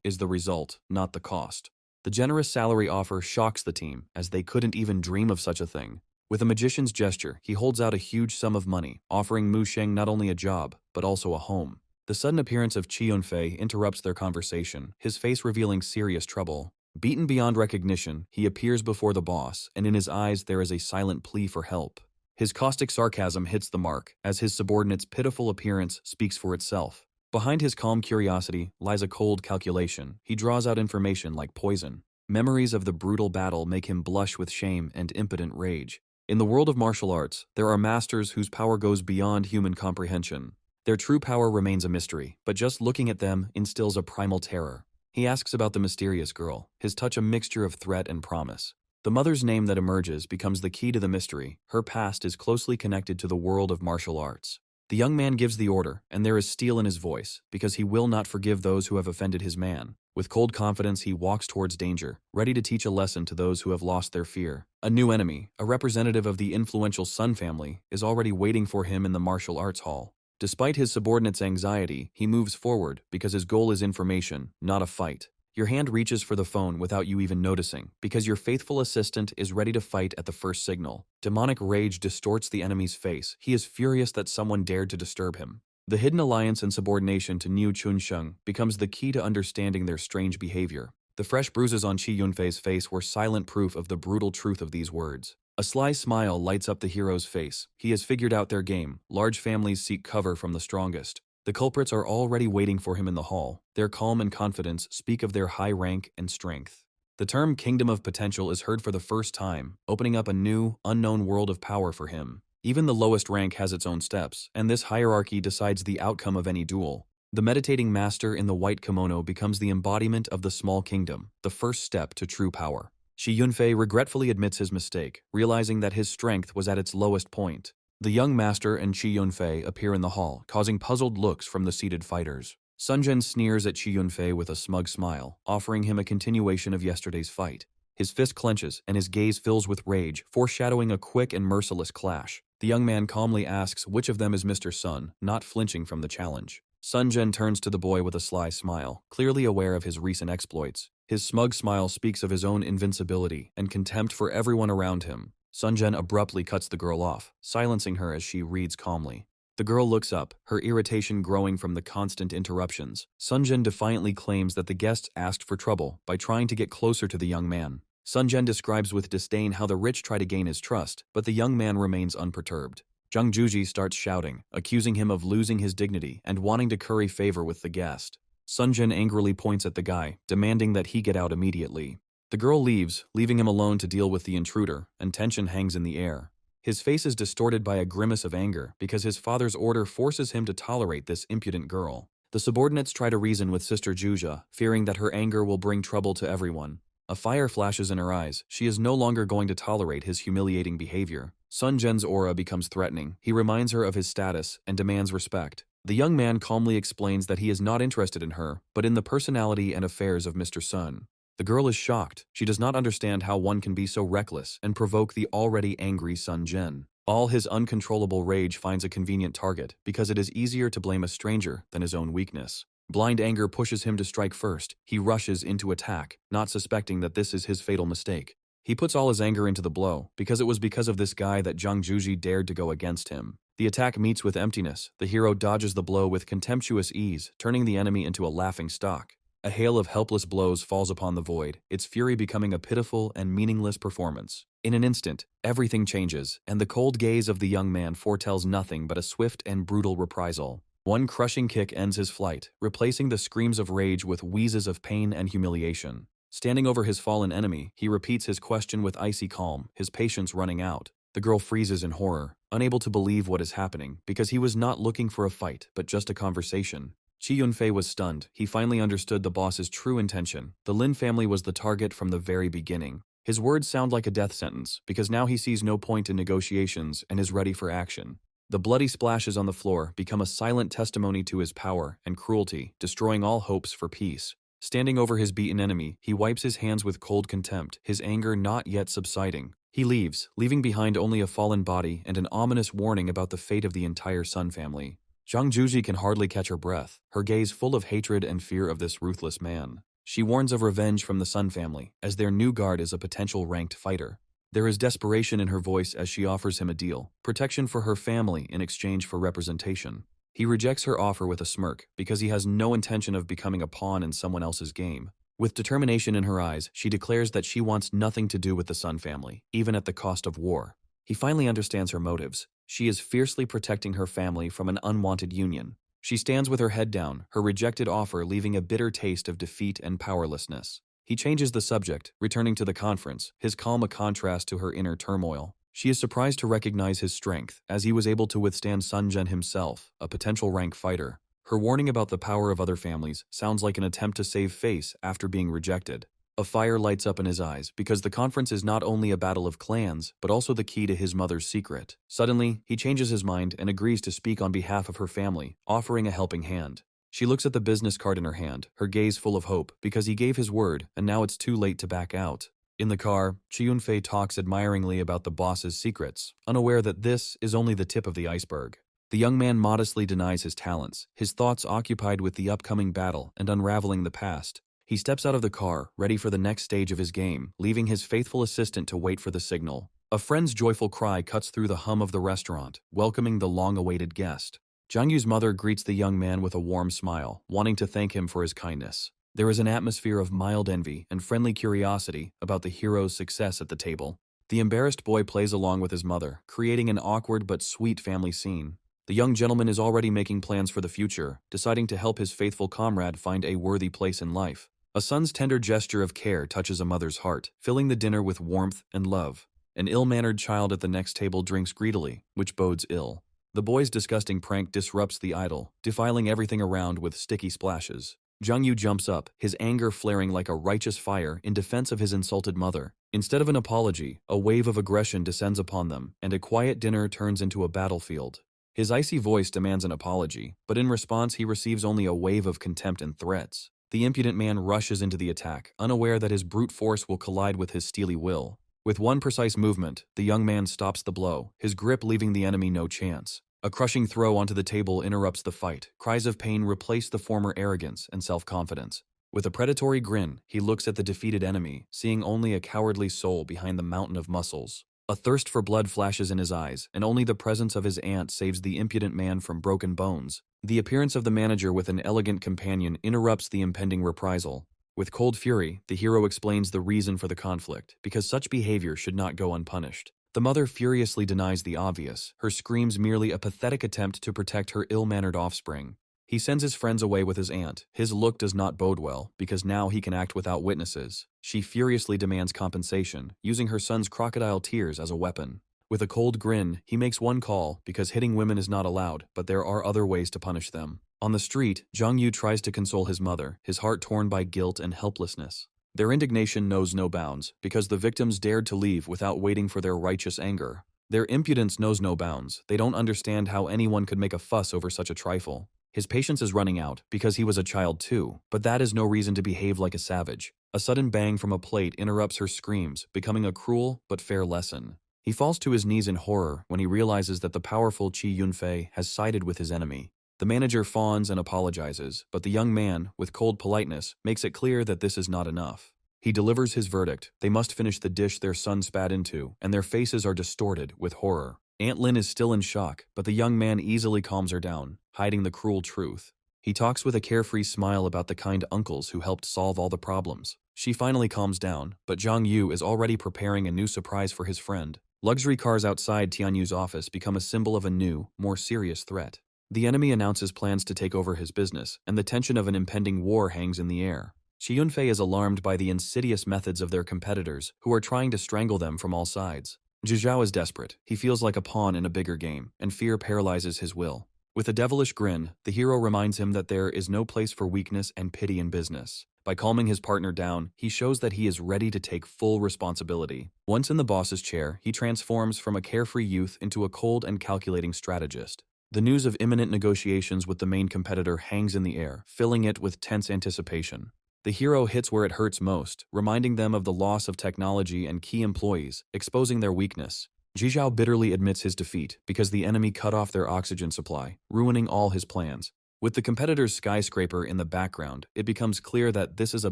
is the result, not the cost. The generous salary offer shocks the team, as they couldn't even dream of such a thing. With a magician's gesture, he holds out a huge sum of money, offering Mu Sheng not only a job, but also a home. The sudden appearance of Chi Yunfei interrupts their conversation, his face revealing serious trouble. Beaten beyond recognition, he appears before the boss, and in his eyes there is a silent plea for help. His caustic sarcasm hits the mark, as his subordinate's pitiful appearance speaks for itself. Behind his calm curiosity lies a cold calculation. He draws out information like poison. Memories of the brutal battle make him blush with shame and impotent rage. In the world of martial arts, there are masters whose power goes beyond human comprehension. Their true power remains a mystery, but just looking at them instills a primal terror. He asks about the mysterious girl, his touch a mixture of threat and promise. The mother's name that emerges becomes the key to the mystery. Her past is closely connected to the world of martial arts. The young man gives the order, and there is steel in his voice, because he will not forgive those who have offended his man. With cold confidence, he walks towards danger, ready to teach a lesson to those who have lost their fear. A new enemy, a representative of the influential Sun family, is already waiting for him in the martial arts hall. Despite his subordinate's anxiety, he moves forward because his goal is information, not a fight. Your hand reaches for the phone without you even noticing, because your faithful assistant is ready to fight at the first signal. Demonic rage distorts the enemy's face. He is furious that someone dared to disturb him. The hidden alliance and subordination to Niu Chunsheng becomes the key to understanding their strange behavior. The fresh bruises on Chi Yunfei's face were silent proof of the brutal truth of these words. A sly smile lights up the hero's face. He has figured out their game. Large families seek cover from the strongest. The culprits are already waiting for him in the hall. Their calm and confidence speak of their high rank and strength. The term Kingdom of Potential is heard for the first time, opening up a new, unknown world of power for him. Even the lowest rank has its own steps, and this hierarchy decides the outcome of any duel. The meditating master in the white kimono becomes the embodiment of the small kingdom, the first step to true power. Shi Yunfei regretfully admits his mistake, realizing that his strength was at its lowest point. The young master and Chi Yunfei appear in the hall, causing puzzled looks from the seated fighters. Sun Jian sneers at Chi Yunfei with a smug smile, offering him a continuation of yesterday's fight. His fist clenches, and his gaze fills with rage, foreshadowing a quick and merciless clash. The young man calmly asks which of them is Mr. Sun, not flinching from the challenge. Sun Jian turns to the boy with a sly smile, clearly aware of his recent exploits. His smug smile speaks of his own invincibility and contempt for everyone around him. Sun Jian abruptly cuts the girl off, silencing her as she reads calmly. The girl looks up, her irritation growing from the constant interruptions. Sun Jian defiantly claims that the guests asked for trouble by trying to get closer to the young man. Sun Jian describes with disdain how the rich try to gain his trust, but the young man remains unperturbed. Zhang Juji starts shouting, accusing him of losing his dignity and wanting to curry favor with the guest. Sun Jian angrily points at the guy, demanding that he get out immediately. The girl leaves, leaving him alone to deal with the intruder, and tension hangs in the air. His face is distorted by a grimace of anger because his father's order forces him to tolerate this impudent girl. The subordinates try to reason with Sister Juja, fearing that her anger will bring trouble to everyone. A fire flashes in her eyes. She is no longer going to tolerate his humiliating behavior. Sun Jian's aura becomes threatening. He reminds her of his status and demands respect. The young man calmly explains that he is not interested in her, but in the personality and affairs of Mr. Sun. The girl is shocked. She does not understand how one can be so reckless and provoke the already angry Sun Jian. All his uncontrollable rage finds a convenient target because it is easier to blame a stranger than his own weakness. Blind anger pushes him to strike first. He rushes into attack, not suspecting that this is his fatal mistake. He puts all his anger into the blow because it was because of this guy that Zhang Juji dared to go against him. The attack meets with emptiness. The hero dodges the blow with contemptuous ease, turning the enemy into a laughing stock. A hail of helpless blows falls upon the void, its fury becoming a pitiful and meaningless performance. In an instant, everything changes, and the cold gaze of the young man foretells nothing but a swift and brutal reprisal. One crushing kick ends his flight, replacing the screams of rage with wheezes of pain and humiliation. Standing over his fallen enemy, he repeats his question with icy calm, his patience running out. The girl freezes in horror, unable to believe what is happening, because he was not looking for a fight, but just a conversation. Chi Yunfei was stunned. He finally understood the boss's true intention. The Lin family was the target from the very beginning. His words sound like a death sentence, because now he sees no point in negotiations and is ready for action. The bloody splashes on the floor become a silent testimony to his power and cruelty, destroying all hopes for peace. Standing over his beaten enemy, he wipes his hands with cold contempt, his anger not yet subsiding. He leaves, leaving behind only a fallen body and an ominous warning about the fate of the entire Sun family. Zhang Juji can hardly catch her breath, her gaze full of hatred and fear of this ruthless man. She warns of revenge from the Sun family, as their new guard is a potential ranked fighter. There is desperation in her voice as she offers him a deal, protection for her family in exchange for representation. He rejects her offer with a smirk, because he has no intention of becoming a pawn in someone else's game. With determination in her eyes, she declares that she wants nothing to do with the Sun family, even at the cost of war. He finally understands her motives. She is fiercely protecting her family from an unwanted union. She stands with her head down, her rejected offer leaving a bitter taste of defeat and powerlessness. He changes the subject, returning to the conference, his calm a contrast to her inner turmoil. She is surprised to recognize his strength, as he was able to withstand Sun Zhen himself, a potential rank fighter. Her warning about the power of other families sounds like an attempt to save face after being rejected. A fire lights up in his eyes, because the conference is not only a battle of clans, but also the key to his mother's secret. Suddenly, he changes his mind and agrees to speak on behalf of her family, offering a helping hand. She looks at the business card in her hand, her gaze full of hope, because he gave his word, and now it's too late to back out. In the car, Chi Yunfei talks admiringly about the boss's secrets, unaware that this is only the tip of the iceberg. The young man modestly denies his talents, his thoughts occupied with the upcoming battle and unraveling the past. He steps out of the car, ready for the next stage of his game, leaving his faithful assistant to wait for the signal. A friend's joyful cry cuts through the hum of the restaurant, welcoming the long-awaited guest. Zhang Yu's mother greets the young man with a warm smile, wanting to thank him for his kindness. There is an atmosphere of mild envy and friendly curiosity about the hero's success at the table. The embarrassed boy plays along with his mother, creating an awkward but sweet family scene. The young gentleman is already making plans for the future, deciding to help his faithful comrade find a worthy place in life. A son's tender gesture of care touches a mother's heart, filling the dinner with warmth and love. An ill-mannered child at the next table drinks greedily, which bodes ill. The boy's disgusting prank disrupts the idyll, defiling everything around with sticky splashes. Zhang Yu jumps up, his anger flaring like a righteous fire in defense of his insulted mother. Instead of an apology, a wave of aggression descends upon them, and a quiet dinner turns into a battlefield. His icy voice demands an apology, but in response he receives only a wave of contempt and threats. The impudent man rushes into the attack, unaware that his brute force will collide with his steely will. With one precise movement, the young man stops the blow, his grip leaving the enemy no chance. A crushing throw onto the table interrupts the fight. Cries of pain replace the former arrogance and self-confidence. With a predatory grin, he looks at the defeated enemy, seeing only a cowardly soul behind the mountain of muscles. A thirst for blood flashes in his eyes, and only the presence of his aunt saves the impudent man from broken bones. The appearance of the manager with an elegant companion interrupts the impending reprisal. With cold fury, the hero explains the reason for the conflict, because such behavior should not go unpunished. The mother furiously denies the obvious, her screams merely a pathetic attempt to protect her ill-mannered offspring. He sends his friends away with his aunt. His look does not bode well, because now he can act without witnesses. She furiously demands compensation, using her son's crocodile tears as a weapon. With a cold grin, he makes one call, because hitting women is not allowed, but there are other ways to punish them. On the street, Zhang Yu tries to console his mother, his heart torn by guilt and helplessness. Their indignation knows no bounds, because the victims dared to leave without waiting for their righteous anger. Their impudence knows no bounds. They don't understand how anyone could make a fuss over such a trifle. His patience is running out, because he was a child too, but that is no reason to behave like a savage. A sudden bang from a plate interrupts her screams, becoming a cruel but fair lesson. He falls to his knees in horror when he realizes that the powerful Chi Yunfei has sided with his enemy. The manager fawns and apologizes, but the young man, with cold politeness, makes it clear that this is not enough. He delivers his verdict. They must finish the dish their son spat into, and their faces are distorted with horror. Aunt Lin is still in shock, but the young man easily calms her down, hiding the cruel truth. He talks with a carefree smile about the kind uncles who helped solve all the problems. She finally calms down, but Zhang Yu is already preparing a new surprise for his friend. Luxury cars outside Tianyu's office become a symbol of a new, more serious threat. The enemy announces plans to take over his business, and the tension of an impending war hangs in the air. Xi Yunfei is alarmed by the insidious methods of their competitors, who are trying to strangle them from all sides. Zhizhao is desperate. He feels like a pawn in a bigger game, and fear paralyzes his will. With a devilish grin, the hero reminds him that there is no place for weakness and pity in business. By calming his partner down, he shows that he is ready to take full responsibility. Once in the boss's chair, he transforms from a carefree youth into a cold and calculating strategist. The news of imminent negotiations with the main competitor hangs in the air, filling it with tense anticipation. The hero hits where it hurts most, reminding them of the loss of technology and key employees, exposing their weakness. Zhizhao bitterly admits his defeat because the enemy cut off their oxygen supply, ruining all his plans. With the competitor's skyscraper in the background, it becomes clear that this is a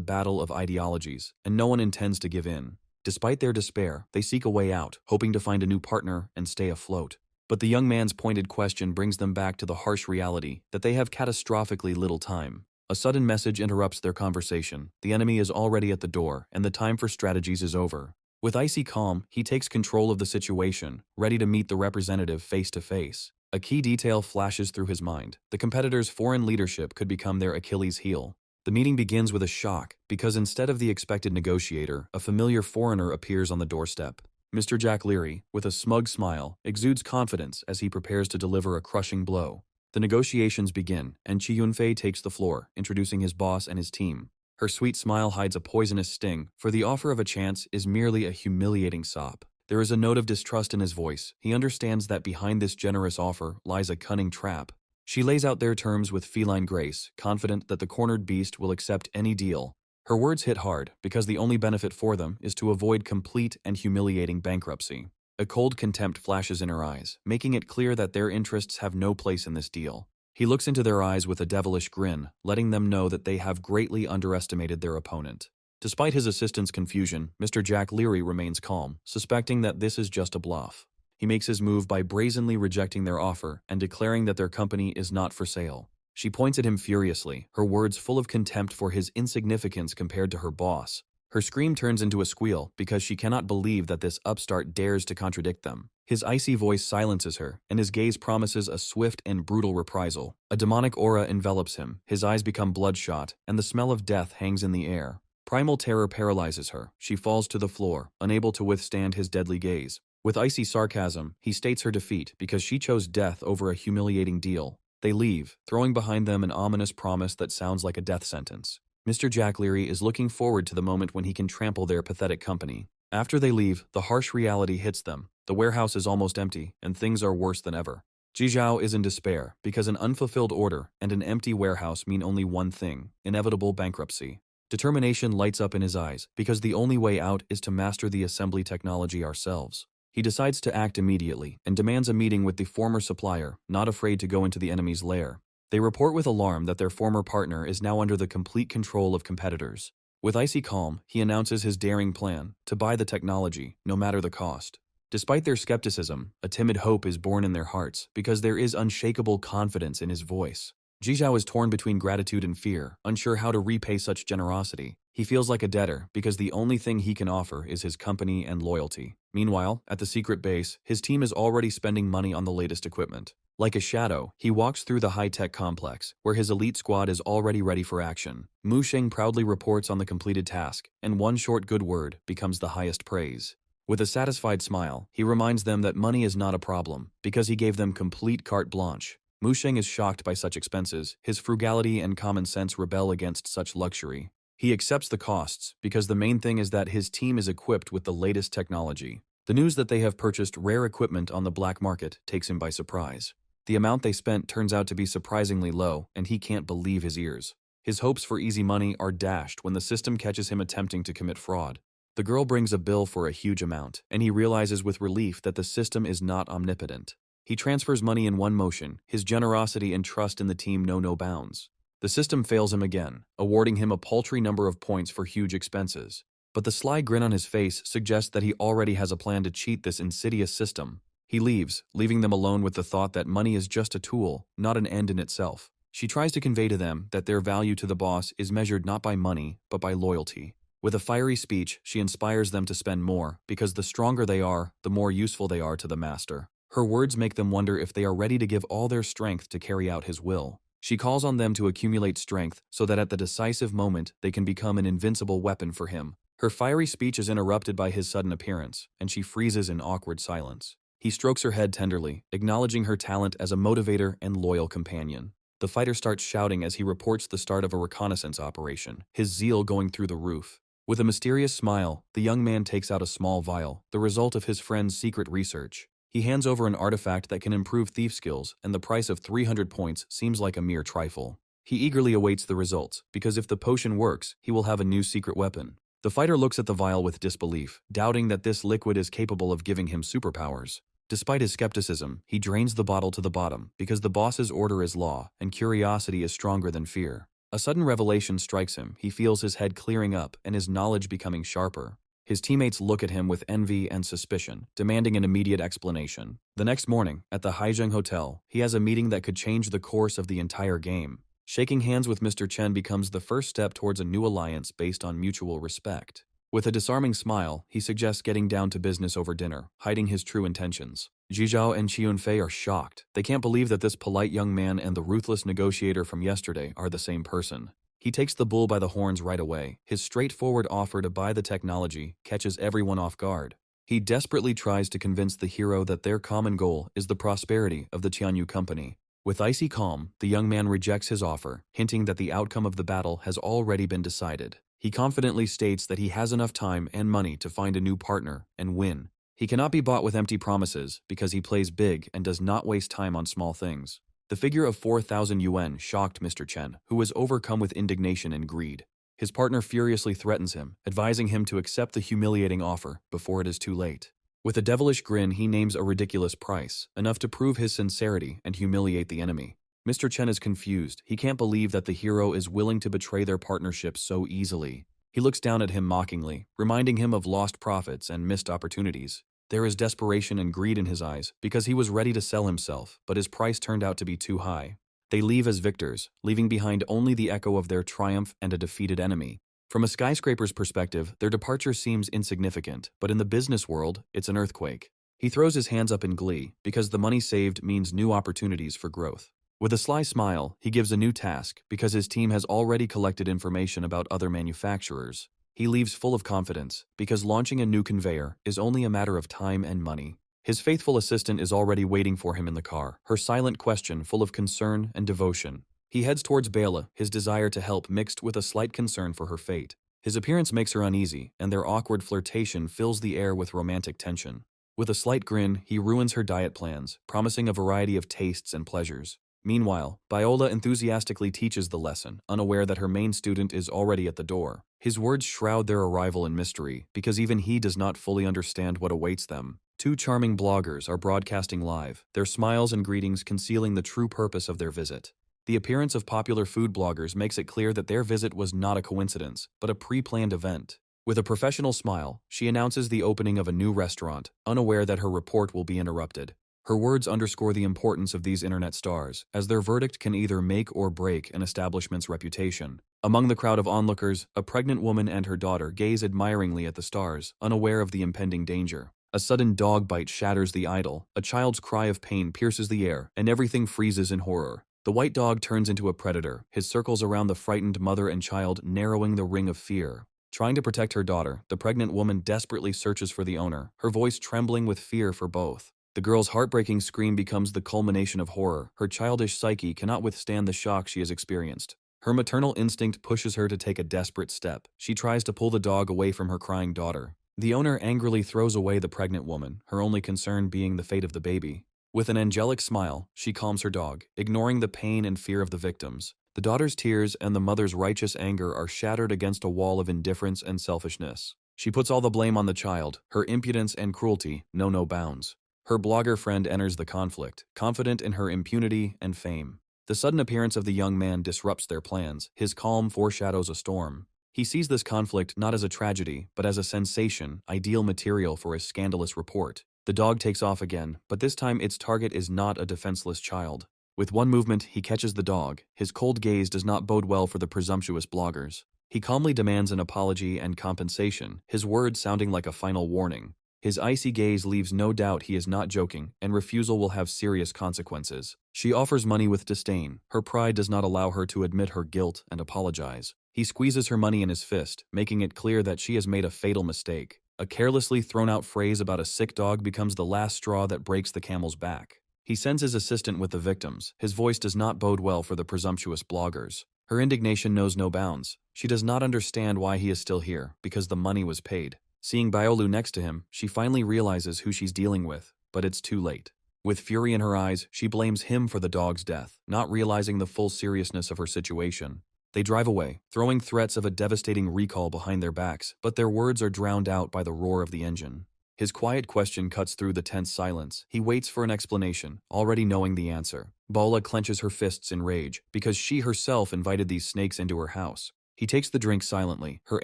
battle of ideologies, and no one intends to give in. Despite their despair, they seek a way out, hoping to find a new partner and stay afloat. But the young man's pointed question brings them back to the harsh reality that they have catastrophically little time. A sudden message interrupts their conversation. The enemy is already at the door, and the time for strategies is over. With icy calm, he takes control of the situation, ready to meet the representative face to face. A key detail flashes through his mind. The competitor's foreign leadership could become their Achilles heel. The meeting begins with a shock, because instead of the expected negotiator, a familiar foreigner appears on the doorstep. Mr. Jack Leary, with a smug smile, exudes confidence as he prepares to deliver a crushing blow. The negotiations begin, and Chi Yunfei takes the floor, introducing his boss and his team. Her sweet smile hides a poisonous sting, for the offer of a chance is merely a humiliating sop. There is a note of distrust in his voice. He understands that behind this generous offer lies a cunning trap. She lays out their terms with feline grace, confident that the cornered beast will accept any deal. Her words hit hard, because the only benefit for them is to avoid complete and humiliating bankruptcy. A cold contempt flashes in her eyes, making it clear that their interests have no place in this deal. He looks into their eyes with a devilish grin, letting them know that they have greatly underestimated their opponent. Despite his assistant's confusion, Mr. Jack Leary remains calm, suspecting that this is just a bluff. He makes his move by brazenly rejecting their offer and declaring that their company is not for sale. She points at him furiously, her words full of contempt for his insignificance compared to her boss. Her scream turns into a squeal because she cannot believe that this upstart dares to contradict them. His icy voice silences her, and his gaze promises a swift and brutal reprisal. A demonic aura envelops him, his eyes become bloodshot, and the smell of death hangs in the air. Primal terror paralyzes her. She falls to the floor, unable to withstand his deadly gaze. With icy sarcasm, he states her defeat because she chose death over a humiliating deal. They leave, throwing behind them an ominous promise that sounds like a death sentence. Mr. Jack Leary is looking forward to the moment when he can trample their pathetic company. After they leave, the harsh reality hits them. The warehouse is almost empty, and things are worse than ever. Zhizhao is in despair, because an unfulfilled order and an empty warehouse mean only one thing: inevitable bankruptcy. Determination lights up in his eyes, because the only way out is to master the assembly technology ourselves. He decides to act immediately, and demands a meeting with the former supplier, not afraid to go into the enemy's lair. They report with alarm that their former partner is now under the complete control of competitors. With icy calm, he announces his daring plan to buy the technology, no matter the cost. Despite their skepticism, a timid hope is born in their hearts because there is unshakable confidence in his voice. Zhizhao is torn between gratitude and fear, unsure how to repay such generosity. He feels like a debtor because the only thing he can offer is his company and loyalty. Meanwhile, at the secret base, his team is already spending money on the latest equipment. Like a shadow, he walks through the high-tech complex, where his elite squad is already ready for action. Mu Sheng proudly reports on the completed task, and one short good word becomes the highest praise. With a satisfied smile, he reminds them that money is not a problem, because he gave them complete carte blanche. Mu Sheng is shocked by such expenses. His frugality and common sense rebel against such luxury. He accepts the costs, because the main thing is that his team is equipped with the latest technology. The news that they have purchased rare equipment on the black market takes him by surprise. The amount they spent turns out to be surprisingly low, and he can't believe his ears. His hopes for easy money are dashed when the system catches him attempting to commit fraud. The girl brings a bill for a huge amount, and he realizes with relief that the system is not omnipotent. He transfers money in one motion. His generosity and trust in the team know no bounds. The system fails him again, awarding him a paltry number of points for huge expenses. But the sly grin on his face suggests that he already has a plan to cheat this insidious system. He leaves, leaving them alone with the thought that money is just a tool, not an end in itself. She tries to convey to them that their value to the boss is measured not by money, but by loyalty. With a fiery speech, she inspires them to spend more, because the stronger they are, the more useful they are to the master. Her words make them wonder if they are ready to give all their strength to carry out his will. She calls on them to accumulate strength so that at the decisive moment they can become an invincible weapon for him. Her fiery speech is interrupted by his sudden appearance, and she freezes in awkward silence. He strokes her head tenderly, acknowledging her talent as a motivator and loyal companion. The fighter starts shouting as he reports the start of a reconnaissance operation, his zeal going through the roof. With a mysterious smile, the young man takes out a small vial, the result of his friend's secret research. He hands over an artifact that can improve thief skills, and the price of 300 points seems like a mere trifle. He eagerly awaits the results, because if the potion works, he will have a new secret weapon. The fighter looks at the vial with disbelief, doubting that this liquid is capable of giving him superpowers. Despite his skepticism, he drains the bottle to the bottom, because the boss's order is law, and curiosity is stronger than fear. A sudden revelation strikes him. He feels his head clearing up and his knowledge becoming sharper. His teammates look at him with envy and suspicion, demanding an immediate explanation. The next morning, at the Haizheng Hotel, he has a meeting that could change the course of the entire game. Shaking hands with Mr. Chen becomes the first step towards a new alliance based on mutual respect. With a disarming smile, he suggests getting down to business over dinner, hiding his true intentions. Zhizhao and Qiunfei are shocked. They can't believe that this polite young man and the ruthless negotiator from yesterday are the same person. He takes the bull by the horns right away. His straightforward offer to buy the technology catches everyone off guard. He desperately tries to convince the hero that their common goal is the prosperity of the Tianyu company. With icy calm, the young man rejects his offer, hinting that the outcome of the battle has already been decided. He confidently states that he has enough time and money to find a new partner and win. He cannot be bought with empty promises because he plays big and does not waste time on small things. The figure of 4,000 yuan shocked Mr. Chen, who was overcome with indignation and greed. His partner furiously threatens him, advising him to accept the humiliating offer before it is too late. With a devilish grin, he names a ridiculous price, enough to prove his sincerity and humiliate the enemy. Mr. Chen is confused. He can't believe that the hero is willing to betray their partnership so easily. He looks down at him mockingly, reminding him of lost profits and missed opportunities. There is desperation and greed in his eyes, because he was ready to sell himself, but his price turned out to be too high. They leave as victors, leaving behind only the echo of their triumph and a defeated enemy. From a skyscraper's perspective, their departure seems insignificant, but in the business world, it's an earthquake. He throws his hands up in glee, because the money saved means new opportunities for growth. With a sly smile, he gives a new task, because his team has already collected information about other manufacturers. He leaves full of confidence, because launching a new conveyor is only a matter of time and money. His faithful assistant is already waiting for him in the car, her silent question full of concern and devotion. He heads towards Bela, his desire to help mixed with a slight concern for her fate. His appearance makes her uneasy, and their awkward flirtation fills the air with romantic tension. With a slight grin, he ruins her diet plans, promising a variety of tastes and pleasures. Meanwhile, Viola enthusiastically teaches the lesson, unaware that her main student is already at the door. His words shroud their arrival in mystery, because even he does not fully understand what awaits them. Two charming bloggers are broadcasting live, their smiles and greetings concealing the true purpose of their visit. The appearance of popular food bloggers makes it clear that their visit was not a coincidence, but a pre-planned event. With a professional smile, she announces the opening of a new restaurant, unaware that her report will be interrupted. Her words underscore the importance of these internet stars, as their verdict can either make or break an establishment's reputation. Among the crowd of onlookers, a pregnant woman and her daughter gaze admiringly at the stars, unaware of the impending danger. A sudden dog bite shatters the idol, a child's cry of pain pierces the air, and everything freezes in horror. The white dog turns into a predator, his circles around the frightened mother and child narrowing the ring of fear. Trying to protect her daughter, the pregnant woman desperately searches for the owner, her voice trembling with fear for both. The girl's heartbreaking scream becomes the culmination of horror. Her childish psyche cannot withstand the shock she has experienced. Her maternal instinct pushes her to take a desperate step. She tries to pull the dog away from her crying daughter. The owner angrily throws away the pregnant woman, her only concern being the fate of the baby. With an angelic smile, she calms her dog, ignoring the pain and fear of the victims. The daughter's tears and the mother's righteous anger are shattered against a wall of indifference and selfishness. She puts all the blame on the child. Her impudence and cruelty know no bounds. Her blogger friend enters the conflict, confident in her impunity and fame. The sudden appearance of the young man disrupts their plans. His calm foreshadows a storm. He sees this conflict not as a tragedy, but as a sensation, ideal material for a scandalous report. The dog takes off again, but this time its target is not a defenseless child. With one movement, he catches the dog. His cold gaze does not bode well for the presumptuous bloggers. He calmly demands an apology and compensation, his words sounding like a final warning. His icy gaze leaves no doubt he is not joking, and refusal will have serious consequences. She offers money with disdain. Her pride does not allow her to admit her guilt and apologize. He squeezes her money in his fist, making it clear that she has made a fatal mistake. A carelessly thrown-out phrase about a sick dog becomes the last straw that breaks the camel's back. He sends his assistant with the victims. His voice does not bode well for the presumptuous bloggers. Her indignation knows no bounds. She does not understand why he is still here, because the money was paid. Seeing Baolu next to him, she finally realizes who she's dealing with, but it's too late. With fury in her eyes, she blames him for the dog's death, not realizing the full seriousness of her situation. They drive away, throwing threats of a devastating recall behind their backs, but their words are drowned out by the roar of the engine. His quiet question cuts through the tense silence. He waits for an explanation, already knowing the answer. Bala clenches her fists in rage, because she herself invited these snakes into her house. He takes the drink silently, her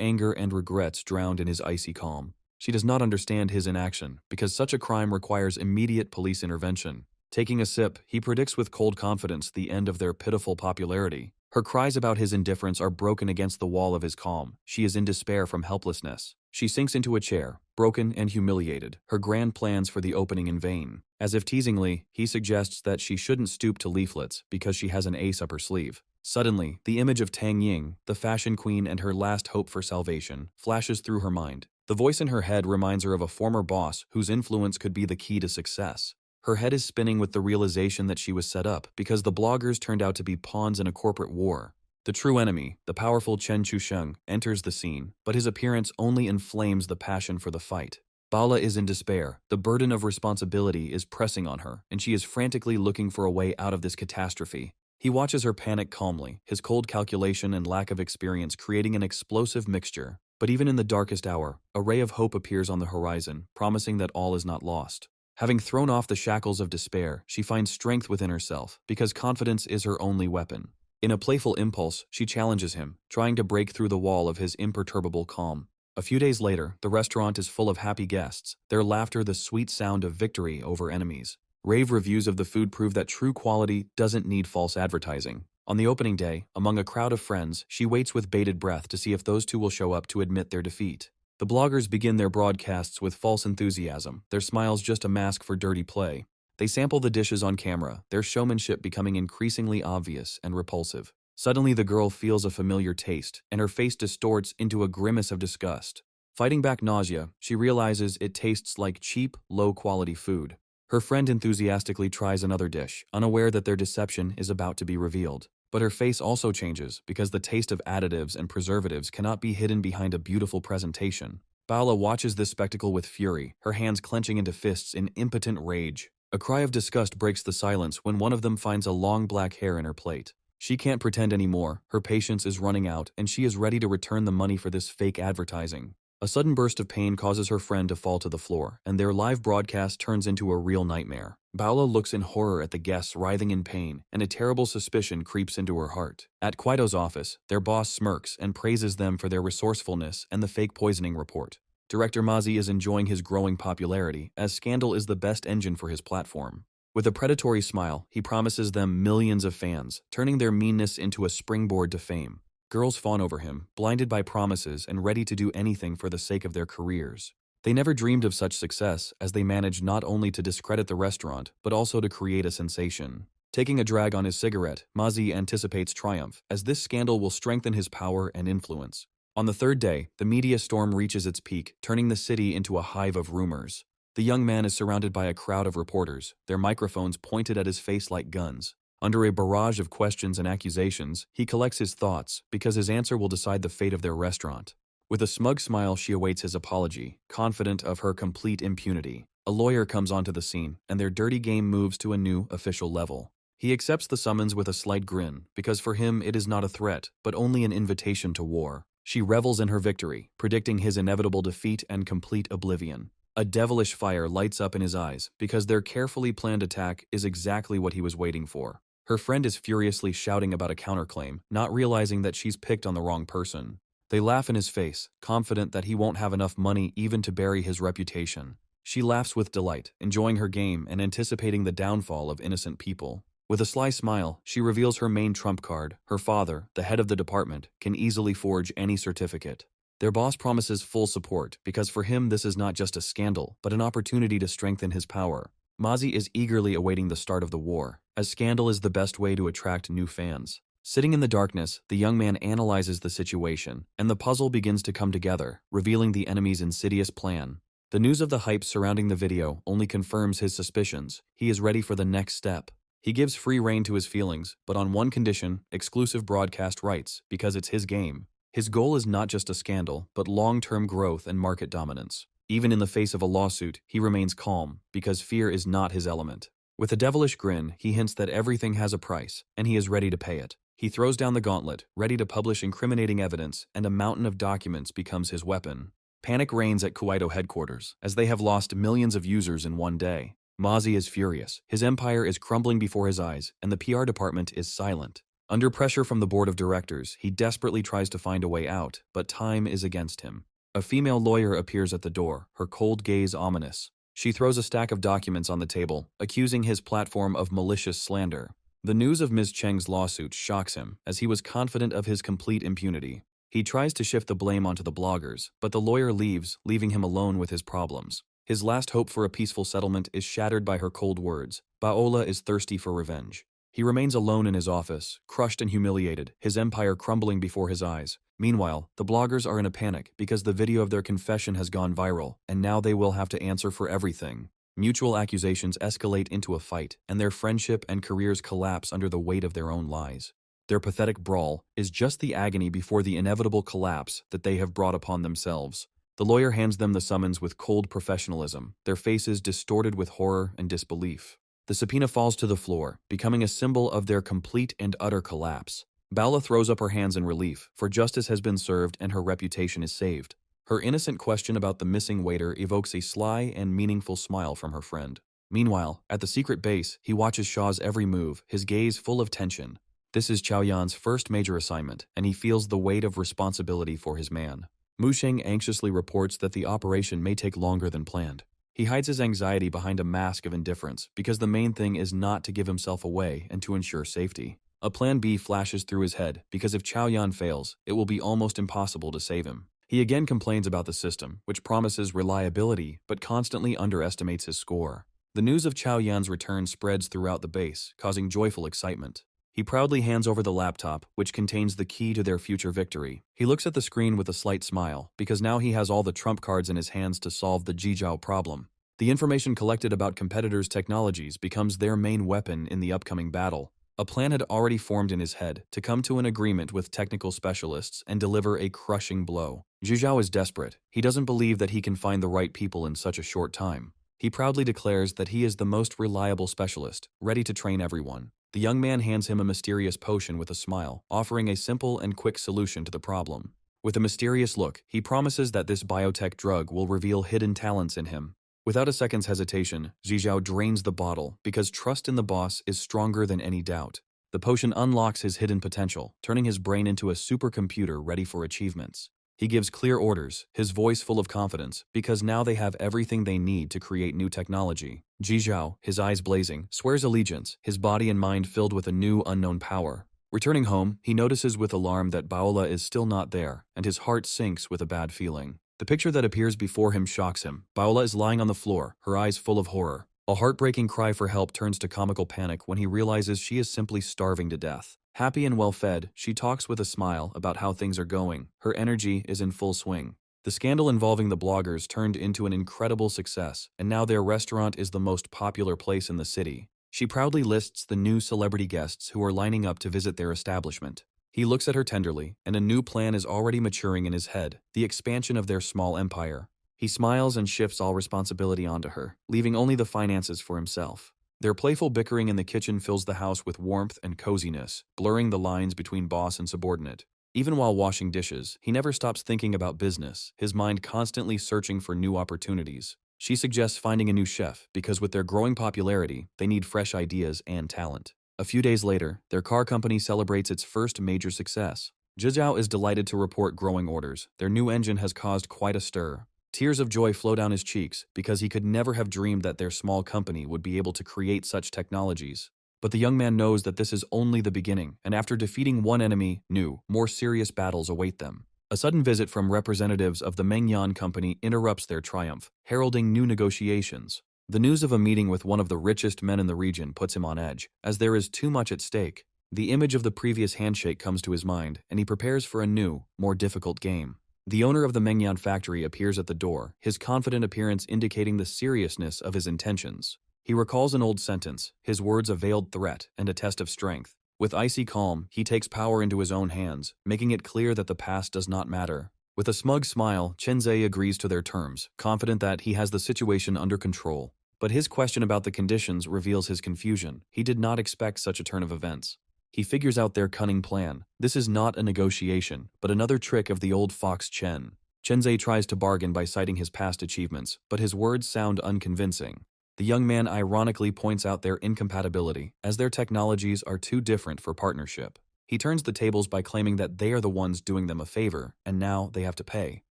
anger and regrets drowned in his icy calm. She does not understand his inaction, because such a crime requires immediate police intervention. Taking a sip, he predicts with cold confidence the end of their pitiful popularity. Her cries about his indifference are broken against the wall of his calm. She is in despair from helplessness. She sinks into a chair, broken and humiliated, her grand plans for the opening in vain. As if teasingly, he suggests that she shouldn't stoop to leaflets because she has an ace up her sleeve. Suddenly, the image of Tang Ying, the fashion queen and her last hope for salvation, flashes through her mind. The voice in her head reminds her of a former boss whose influence could be the key to success. Her head is spinning with the realization that she was set up because the bloggers turned out to be pawns in a corporate war. The true enemy, the powerful Chen Chusheng, enters the scene, but his appearance only inflames the passion for the fight. Bala is in despair. The burden of responsibility is pressing on her, and she is frantically looking for a way out of this catastrophe. He watches her panic calmly, his cold calculation and lack of experience creating an explosive mixture. But even in the darkest hour, a ray of hope appears on the horizon, promising that all is not lost. Having thrown off the shackles of despair, she finds strength within herself, because confidence is her only weapon. In a playful impulse, she challenges him, trying to break through the wall of his imperturbable calm. A few days later, the restaurant is full of happy guests, their laughter the sweet sound of victory over enemies. Rave reviews of the food prove that true quality doesn't need false advertising. On the opening day, among a crowd of friends, she waits with bated breath to see if those two will show up to admit their defeat. The bloggers begin their broadcasts with false enthusiasm, their smiles just a mask for dirty play. They sample the dishes on camera, their showmanship becoming increasingly obvious and repulsive. Suddenly the girl feels a familiar taste, and her face distorts into a grimace of disgust. Fighting back nausea, she realizes it tastes like cheap, low-quality food. Her friend enthusiastically tries another dish, unaware that their deception is about to be revealed. But her face also changes because the taste of additives and preservatives cannot be hidden behind a beautiful presentation. Bala watches this spectacle with fury, her hands clenching into fists in impotent rage. A cry of disgust breaks the silence when one of them finds a long black hair in her plate. She can't pretend anymore, her patience is running out, and she is ready to return the money for this fake advertising. A sudden burst of pain causes her friend to fall to the floor, and their live broadcast turns into a real nightmare. Bala looks in horror at the guests writhing in pain, and a terrible suspicion creeps into her heart. At Quido's office, their boss smirks and praises them for their resourcefulness and the fake poisoning report. Director Mazi is enjoying his growing popularity, as scandal is the best engine for his platform. With a predatory smile, he promises them millions of fans, turning their meanness into a springboard to fame. Girls fawn over him, blinded by promises and ready to do anything for the sake of their careers. They never dreamed of such success, as they managed not only to discredit the restaurant, but also to create a sensation. Taking a drag on his cigarette, Mazi anticipates triumph, as this scandal will strengthen his power and influence. On the third day, the media storm reaches its peak, turning the city into a hive of rumors. The young man is surrounded by a crowd of reporters, their microphones pointed at his face like guns. Under a barrage of questions and accusations, he collects his thoughts, because his answer will decide the fate of their restaurant. With a smug smile, she awaits his apology, confident of her complete impunity. A lawyer comes onto the scene, and their dirty game moves to a new, official level. He accepts the summons with a slight grin, because for him it is not a threat, but only an invitation to war. She revels in her victory, predicting his inevitable defeat and complete oblivion. A devilish fire lights up in his eyes, because their carefully planned attack is exactly what he was waiting for. Her friend is furiously shouting about a counterclaim, not realizing that she's picked on the wrong person. They laugh in his face, confident that he won't have enough money even to bury his reputation. She laughs with delight, enjoying her game and anticipating the downfall of innocent people. With a sly smile, she reveals her main trump card. Her father, the head of the department, can easily forge any certificate. Their boss promises full support because for him this is not just a scandal, but an opportunity to strengthen his power. Mazi is eagerly awaiting the start of the war, as scandal is the best way to attract new fans. Sitting in the darkness, the young man analyzes the situation, and the puzzle begins to come together, revealing the enemy's insidious plan. The news of the hype surrounding the video only confirms his suspicions. He is ready for the next step. He gives free rein to his feelings, but on one condition: exclusive broadcast rights, because it's his game. His goal is not just a scandal, but long-term growth and market dominance. Even in the face of a lawsuit, he remains calm, because fear is not his element. With a devilish grin, he hints that everything has a price, and he is ready to pay it. He throws down the gauntlet, ready to publish incriminating evidence, and a mountain of documents becomes his weapon. Panic reigns at Kuaito headquarters, as they have lost millions of users in one day. Mazi is furious. His empire is crumbling before his eyes, and the PR department is silent. Under pressure from the board of directors, he desperately tries to find a way out, but time is against him. A female lawyer appears at the door, her cold gaze ominous. She throws a stack of documents on the table, accusing his platform of malicious slander. The news of Ms. Cheng's lawsuit shocks him, as he was confident of his complete impunity. He tries to shift the blame onto the bloggers, but the lawyer leaves, leaving him alone with his problems. His last hope for a peaceful settlement is shattered by her cold words. Paola is thirsty for revenge. He remains alone in his office, crushed and humiliated, his empire crumbling before his eyes. Meanwhile, the bloggers are in a panic because the video of their confession has gone viral, and now they will have to answer for everything. Mutual accusations escalate into a fight, and their friendship and careers collapse under the weight of their own lies. Their pathetic brawl is just the agony before the inevitable collapse that they have brought upon themselves. The lawyer hands them the summons with cold professionalism, their faces distorted with horror and disbelief. The subpoena falls to the floor, becoming a symbol of their complete and utter collapse. Paola throws up her hands in relief, for justice has been served and her reputation is saved. Her innocent question about the missing waiter evokes a sly and meaningful smile from her friend. Meanwhile, at the secret base, he watches Shaw's every move, his gaze full of tension. This is Chao Yan's first major assignment, and he feels the weight of responsibility for his man. Mu Sheng anxiously reports that the operation may take longer than planned. He hides his anxiety behind a mask of indifference because the main thing is not to give himself away and to ensure safety. A plan B flashes through his head because if Chao Yan fails, it will be almost impossible to save him. He again complains about the system, which promises reliability but constantly underestimates his score. The news of Chao Yan's return spreads throughout the base, causing joyful excitement. He proudly hands over the laptop, which contains the key to their future victory. He looks at the screen with a slight smile, because now he has all the trump cards in his hands to solve the Jizhao problem. The information collected about competitors' technologies becomes their main weapon in the upcoming battle. A plan had already formed in his head to come to an agreement with technical specialists and deliver a crushing blow. Jizhao is desperate. He doesn't believe that he can find the right people in such a short time. He proudly declares that he is the most reliable specialist, ready to train everyone. The young man hands him a mysterious potion with a smile, offering a simple and quick solution to the problem. With a mysterious look, he promises that this biotech drug will reveal hidden talents in him. Without a second's hesitation, Zhizhao drains the bottle because trust in the boss is stronger than any doubt. The potion unlocks his hidden potential, turning his brain into a supercomputer ready for achievements. He gives clear orders, his voice full of confidence, because now they have everything they need to create new technology. Zhizhao, his eyes blazing, swears allegiance, his body and mind filled with a new unknown power. Returning home, he notices with alarm that Paola is still not there, and his heart sinks with a bad feeling. The picture that appears before him shocks him. Paola is lying on the floor, her eyes full of horror. A heartbreaking cry for help turns to comical panic when he realizes she is simply starving to death. Happy and well-fed, she talks with a smile about how things are going. Her energy is in full swing. The scandal involving the bloggers turned into an incredible success, and now their restaurant is the most popular place in the city. She proudly lists the new celebrity guests who are lining up to visit their establishment. He looks at her tenderly, and a new plan is already maturing in his head, the expansion of their small empire. He smiles and shifts all responsibility onto her, leaving only the finances for himself. Their playful bickering in the kitchen fills the house with warmth and coziness, blurring the lines between boss and subordinate. Even while washing dishes, he never stops thinking about business, his mind constantly searching for new opportunities. She suggests finding a new chef because with their growing popularity, they need fresh ideas and talent. A few days later, their car company celebrates its first major success. Zhizhao is delighted to report growing orders. Their new engine has caused quite a stir. Tears of joy flow down his cheeks because he could never have dreamed that their small company would be able to create such technologies. But the young man knows that this is only the beginning, and after defeating one enemy, new, more serious battles await them. A sudden visit from representatives of the Mengyan company interrupts their triumph, heralding new negotiations. The news of a meeting with one of the richest men in the region puts him on edge, as there is too much at stake. The image of the previous handshake comes to his mind, and he prepares for a new, more difficult game. The owner of the Mengyan factory appears at the door, his confident appearance indicating the seriousness of his intentions. He recalls an old sentence, his words a veiled threat and a test of strength. With icy calm, he takes power into his own hands, making it clear that the past does not matter. With a smug smile, Chenzei agrees to their terms, confident that he has the situation under control. But his question about the conditions reveals his confusion. He did not expect such a turn of events. He figures out their cunning plan. This is not a negotiation, but another trick of the old fox Chen. Chenzei tries to bargain by citing his past achievements, but his words sound unconvincing. The young man ironically points out their incompatibility, as their technologies are too different for partnership. He turns the tables by claiming that they are the ones doing them a favor, and now they have to pay.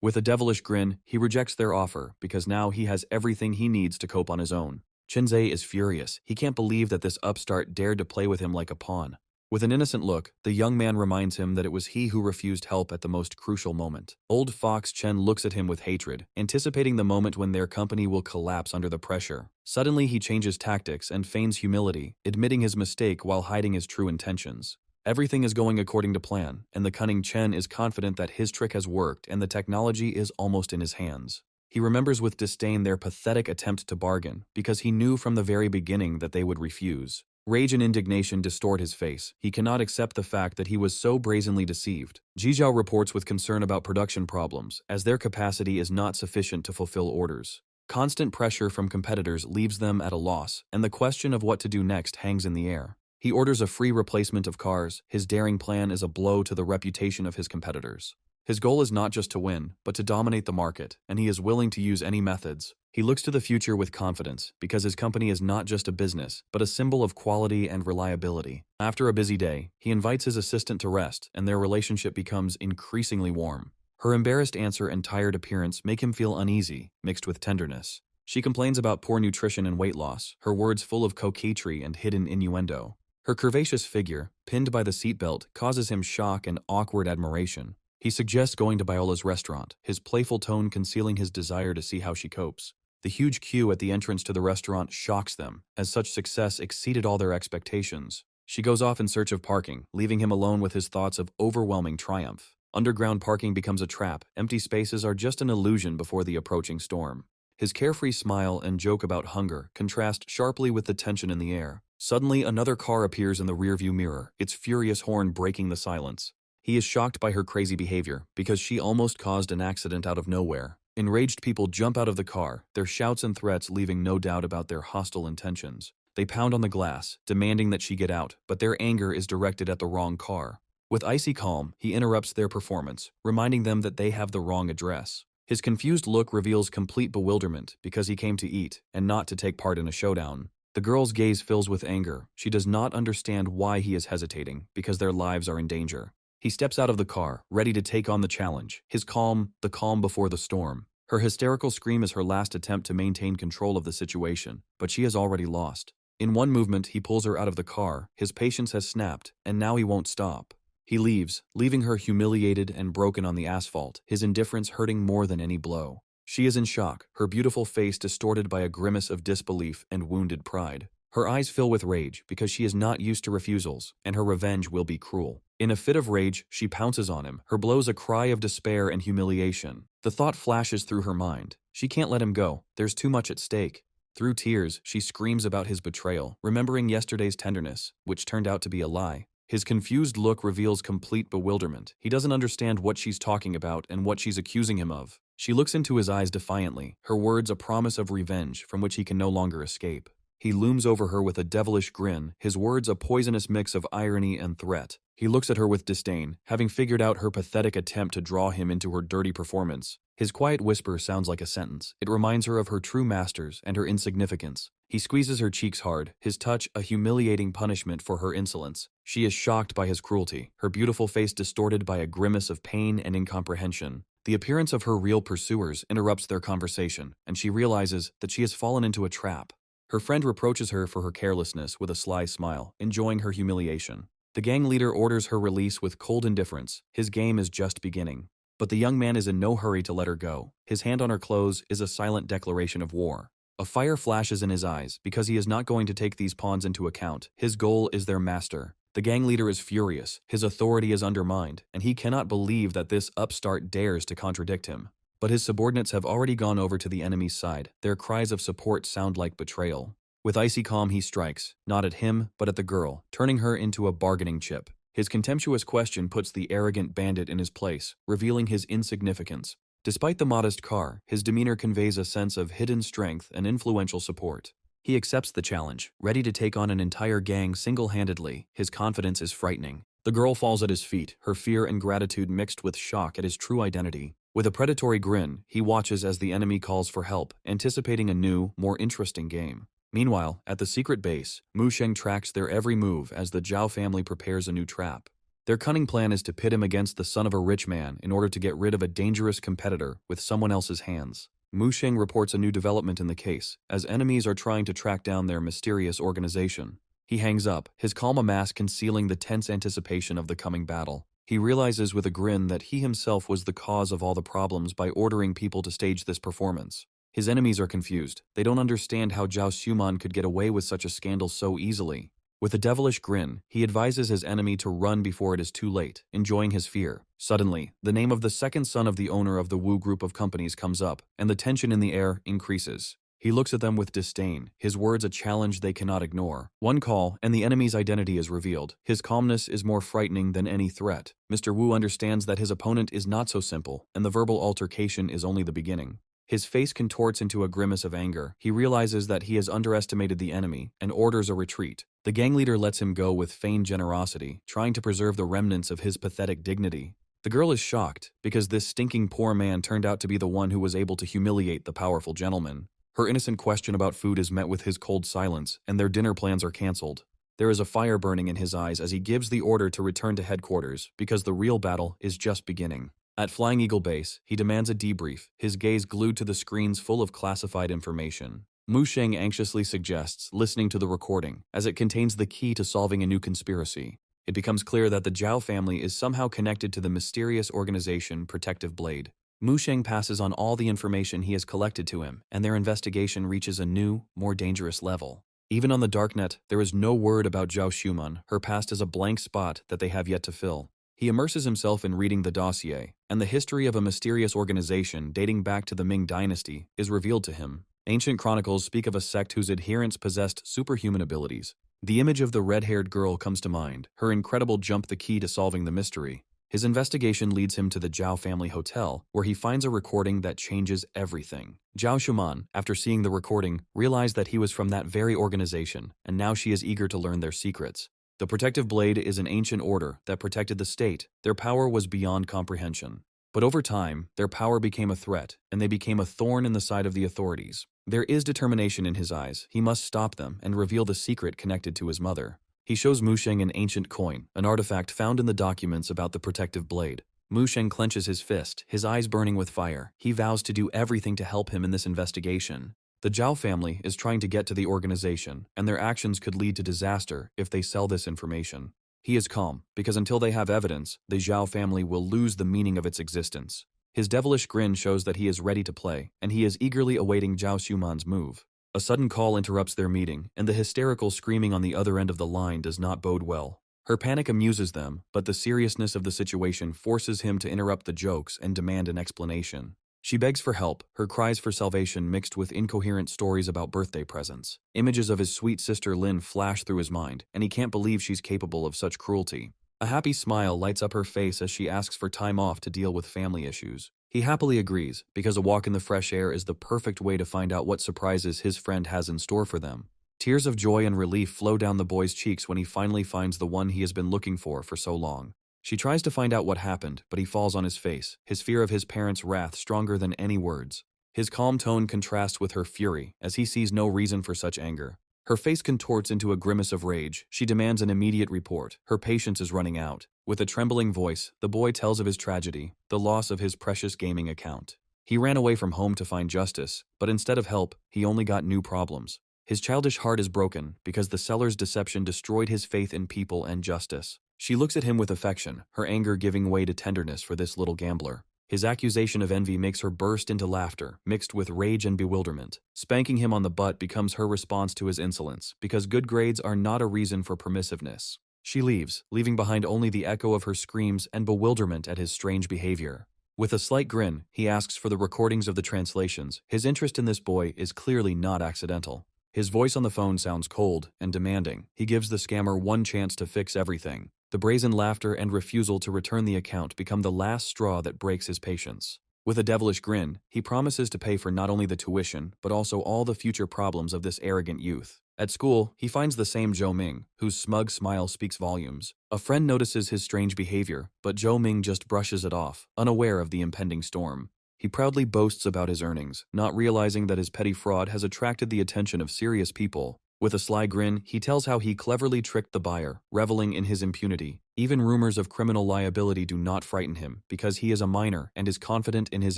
With a devilish grin, he rejects their offer, because now he has everything he needs to cope on his own. Chenzei is furious. He can't believe that this upstart dared to play with him like a pawn. With an innocent look, the young man reminds him that it was he who refused help at the most crucial moment. Old Fox Chen looks at him with hatred, anticipating the moment when their company will collapse under the pressure. Suddenly he changes tactics and feigns humility, admitting his mistake while hiding his true intentions. Everything is going according to plan, and the cunning Chen is confident that his trick has worked and the technology is almost in his hands. He remembers with disdain their pathetic attempt to bargain, because he knew from the very beginning that they would refuse. Rage and indignation distort his face. He cannot accept the fact that he was so brazenly deceived. Jizhao reports with concern about production problems, as their capacity is not sufficient to fulfill orders. Constant pressure from competitors leaves them at a loss, and the question of what to do next hangs in the air. He orders a free replacement of cars. His daring plan is a blow to the reputation of his competitors. His goal is not just to win, but to dominate the market, and he is willing to use any methods. He looks to the future with confidence, because his company is not just a business, but a symbol of quality and reliability. After a busy day, he invites his assistant to rest, and their relationship becomes increasingly warm. Her embarrassed answer and tired appearance make him feel uneasy, mixed with tenderness. She complains about poor nutrition and weight loss, her words full of coquetry and hidden innuendo. Her curvaceous figure, pinned by the seatbelt, causes him shock and awkward admiration. He suggests going to Biola's restaurant, his playful tone concealing his desire to see how she copes. The huge queue at the entrance to the restaurant shocks them, as such success exceeded all their expectations. She goes off in search of parking, leaving him alone with his thoughts of overwhelming triumph. Underground parking becomes a trap. Empty spaces are just an illusion before the approaching storm. His carefree smile and joke about hunger contrast sharply with the tension in the air. Suddenly, another car appears in the rearview mirror, its furious horn breaking the silence. He is shocked by her crazy behavior, because she almost caused an accident out of nowhere. Enraged people jump out of the car, their shouts and threats leaving no doubt about their hostile intentions. They pound on the glass, demanding that she get out, but their anger is directed at the wrong car. With icy calm, he interrupts their performance, reminding them that they have the wrong address. His confused look reveals complete bewilderment because he came to eat and not to take part in a showdown. The girl's gaze fills with anger. She does not understand why he is hesitating, because their lives are in danger. He steps out of the car, ready to take on the challenge, his calm, the calm before the storm. Her hysterical scream is her last attempt to maintain control of the situation, but she has already lost. In one movement, he pulls her out of the car, his patience has snapped, and now he won't stop. He leaves, leaving her humiliated and broken on the asphalt, his indifference hurting more than any blow. She is in shock, her beautiful face distorted by a grimace of disbelief and wounded pride. Her eyes fill with rage because she is not used to refusals, and her revenge will be cruel. In a fit of rage, she pounces on him, her blows a cry of despair and humiliation. The thought flashes through her mind. She can't let him go, there's too much at stake. Through tears, she screams about his betrayal, remembering yesterday's tenderness, which turned out to be a lie. His confused look reveals complete bewilderment. He doesn't understand what she's talking about and what she's accusing him of. She looks into his eyes defiantly, her words a promise of revenge from which he can no longer escape. He looms over her with a devilish grin, his words a poisonous mix of irony and threat. He looks at her with disdain, having figured out her pathetic attempt to draw him into her dirty performance. His quiet whisper sounds like a sentence. It reminds her of her true masters and her insignificance. He squeezes her cheeks hard, his touch a humiliating punishment for her insolence. She is shocked by his cruelty, her beautiful face distorted by a grimace of pain and incomprehension. The appearance of her real pursuers interrupts their conversation, and she realizes that she has fallen into a trap. Her friend reproaches her for her carelessness with a sly smile, enjoying her humiliation. The gang leader orders her release with cold indifference. His game is just beginning. But the young man is in no hurry to let her go. His hand on her clothes is a silent declaration of war. A fire flashes in his eyes because he is not going to take these pawns into account. His goal is their master. The gang leader is furious. His authority is undermined, and he cannot believe that this upstart dares to contradict him. But his subordinates have already gone over to the enemy's side. Their cries of support sound like betrayal. With icy calm he strikes, not at him, but at the girl, turning her into a bargaining chip. His contemptuous question puts the arrogant bandit in his place, revealing his insignificance. Despite the modest car, his demeanor conveys a sense of hidden strength and influential support. He accepts the challenge, ready to take on an entire gang single-handedly. His confidence is frightening. The girl falls at his feet, her fear and gratitude mixed with shock at his true identity. With a predatory grin, he watches as the enemy calls for help, anticipating a new, more interesting game. Meanwhile, at the secret base, Mu Sheng tracks their every move as the Zhao family prepares a new trap. Their cunning plan is to pit him against the son of a rich man in order to get rid of a dangerous competitor with someone else's hands. Mu Sheng reports a new development in the case, as enemies are trying to track down their mysterious organization. He hangs up, his calm mask concealing the tense anticipation of the coming battle. He realizes with a grin that he himself was the cause of all the problems by ordering people to stage this performance. His enemies are confused. They don't understand how Zhao Xuman could get away with such a scandal so easily. With a devilish grin, he advises his enemy to run before it is too late, enjoying his fear. Suddenly, the name of the second son of the owner of the Wu group of companies comes up, and the tension in the air increases. He looks at them with disdain, his words a challenge they cannot ignore. One call, and the enemy's identity is revealed. His calmness is more frightening than any threat. Mr. Wu understands that his opponent is not so simple, and the verbal altercation is only the beginning. His face contorts into a grimace of anger. He realizes that he has underestimated the enemy and orders a retreat. The gang leader lets him go with feigned generosity, trying to preserve the remnants of his pathetic dignity. The girl is shocked because this stinking poor man turned out to be the one who was able to humiliate the powerful gentleman. Her innocent question about food is met with his cold silence, and their dinner plans are cancelled. There is a fire burning in his eyes as he gives the order to return to headquarters because the real battle is just beginning. At Flying Eagle Base, he demands a debrief, his gaze glued to the screens full of classified information. Mu Sheng anxiously suggests listening to the recording, as it contains the key to solving a new conspiracy. It becomes clear that the Zhao family is somehow connected to the mysterious organization Protective Blade. Mu Sheng passes on all the information he has collected to him, and their investigation reaches a new, more dangerous level. Even on the darknet, there is no word about Zhao Xuman. Her past is a blank spot that they have yet to fill. He immerses himself in reading the dossier, and the history of a mysterious organization dating back to the Ming dynasty is revealed to him. Ancient chronicles speak of a sect whose adherents possessed superhuman abilities. The image of the red-haired girl comes to mind, her incredible jump the key to solving the mystery. His investigation leads him to the Zhao family hotel, where he finds a recording that changes everything. Zhao Xuman, after seeing the recording, realized that he was from that very organization, and now she is eager to learn their secrets. The Protective Blade is an ancient order that protected the state. Their power was beyond comprehension. But over time, their power became a threat, and they became a thorn in the side of the authorities. There is determination in his eyes. He must stop them and reveal the secret connected to his mother. He shows Mu Sheng an ancient coin, an artifact found in the documents about the Protective Blade. Mu Sheng clenches his fist, his eyes burning with fire. He vows to do everything to help him in this investigation. The Zhao family is trying to get to the organization, and their actions could lead to disaster if they sell this information. He is calm, because until they have evidence, the Zhao family will lose the meaning of its existence. His devilish grin shows that he is ready to play, and he is eagerly awaiting Zhao Xuman's move. A sudden call interrupts their meeting, and the hysterical screaming on the other end of the line does not bode well. Her panic amuses them, but the seriousness of the situation forces him to interrupt the jokes and demand an explanation. She begs for help, her cries for salvation mixed with incoherent stories about birthday presents. Images of his sweet sister Lin flash through his mind, and he can't believe she's capable of such cruelty. A happy smile lights up her face as she asks for time off to deal with family issues. He happily agrees, because a walk in the fresh air is the perfect way to find out what surprises his friend has in store for them. Tears of joy and relief flow down the boy's cheeks when he finally finds the one he has been looking for so long. She tries to find out what happened, but he falls on his face, his fear of his parents' wrath stronger than any words. His calm tone contrasts with her fury, as he sees no reason for such anger. Her face contorts into a grimace of rage. She demands an immediate report. Her patience is running out. With a trembling voice, the boy tells of his tragedy, the loss of his precious gaming account. He ran away from home to find justice, but instead of help, he only got new problems. His childish heart is broken because the seller's deception destroyed his faith in people and justice. She looks at him with affection, her anger giving way to tenderness for this little gambler. His accusation of envy makes her burst into laughter, mixed with rage and bewilderment. Spanking him on the butt becomes her response to his insolence, because good grades are not a reason for permissiveness. She leaves, leaving behind only the echo of her screams and bewilderment at his strange behavior. With a slight grin, he asks for the recordings of the translations. His interest in this boy is clearly not accidental. His voice on the phone sounds cold and demanding. He gives the scammer one chance to fix everything. The brazen laughter and refusal to return the account become the last straw that breaks his patience. With a devilish grin, he promises to pay for not only the tuition, but also all the future problems of this arrogant youth. At school, he finds the same Zhou Ming, whose smug smile speaks volumes. A friend notices his strange behavior, but Zhou Ming just brushes it off, unaware of the impending storm. He proudly boasts about his earnings, not realizing that his petty fraud has attracted the attention of serious people. With a sly grin, he tells how he cleverly tricked the buyer, reveling in his impunity. Even rumors of criminal liability do not frighten him, because he is a minor and is confident in his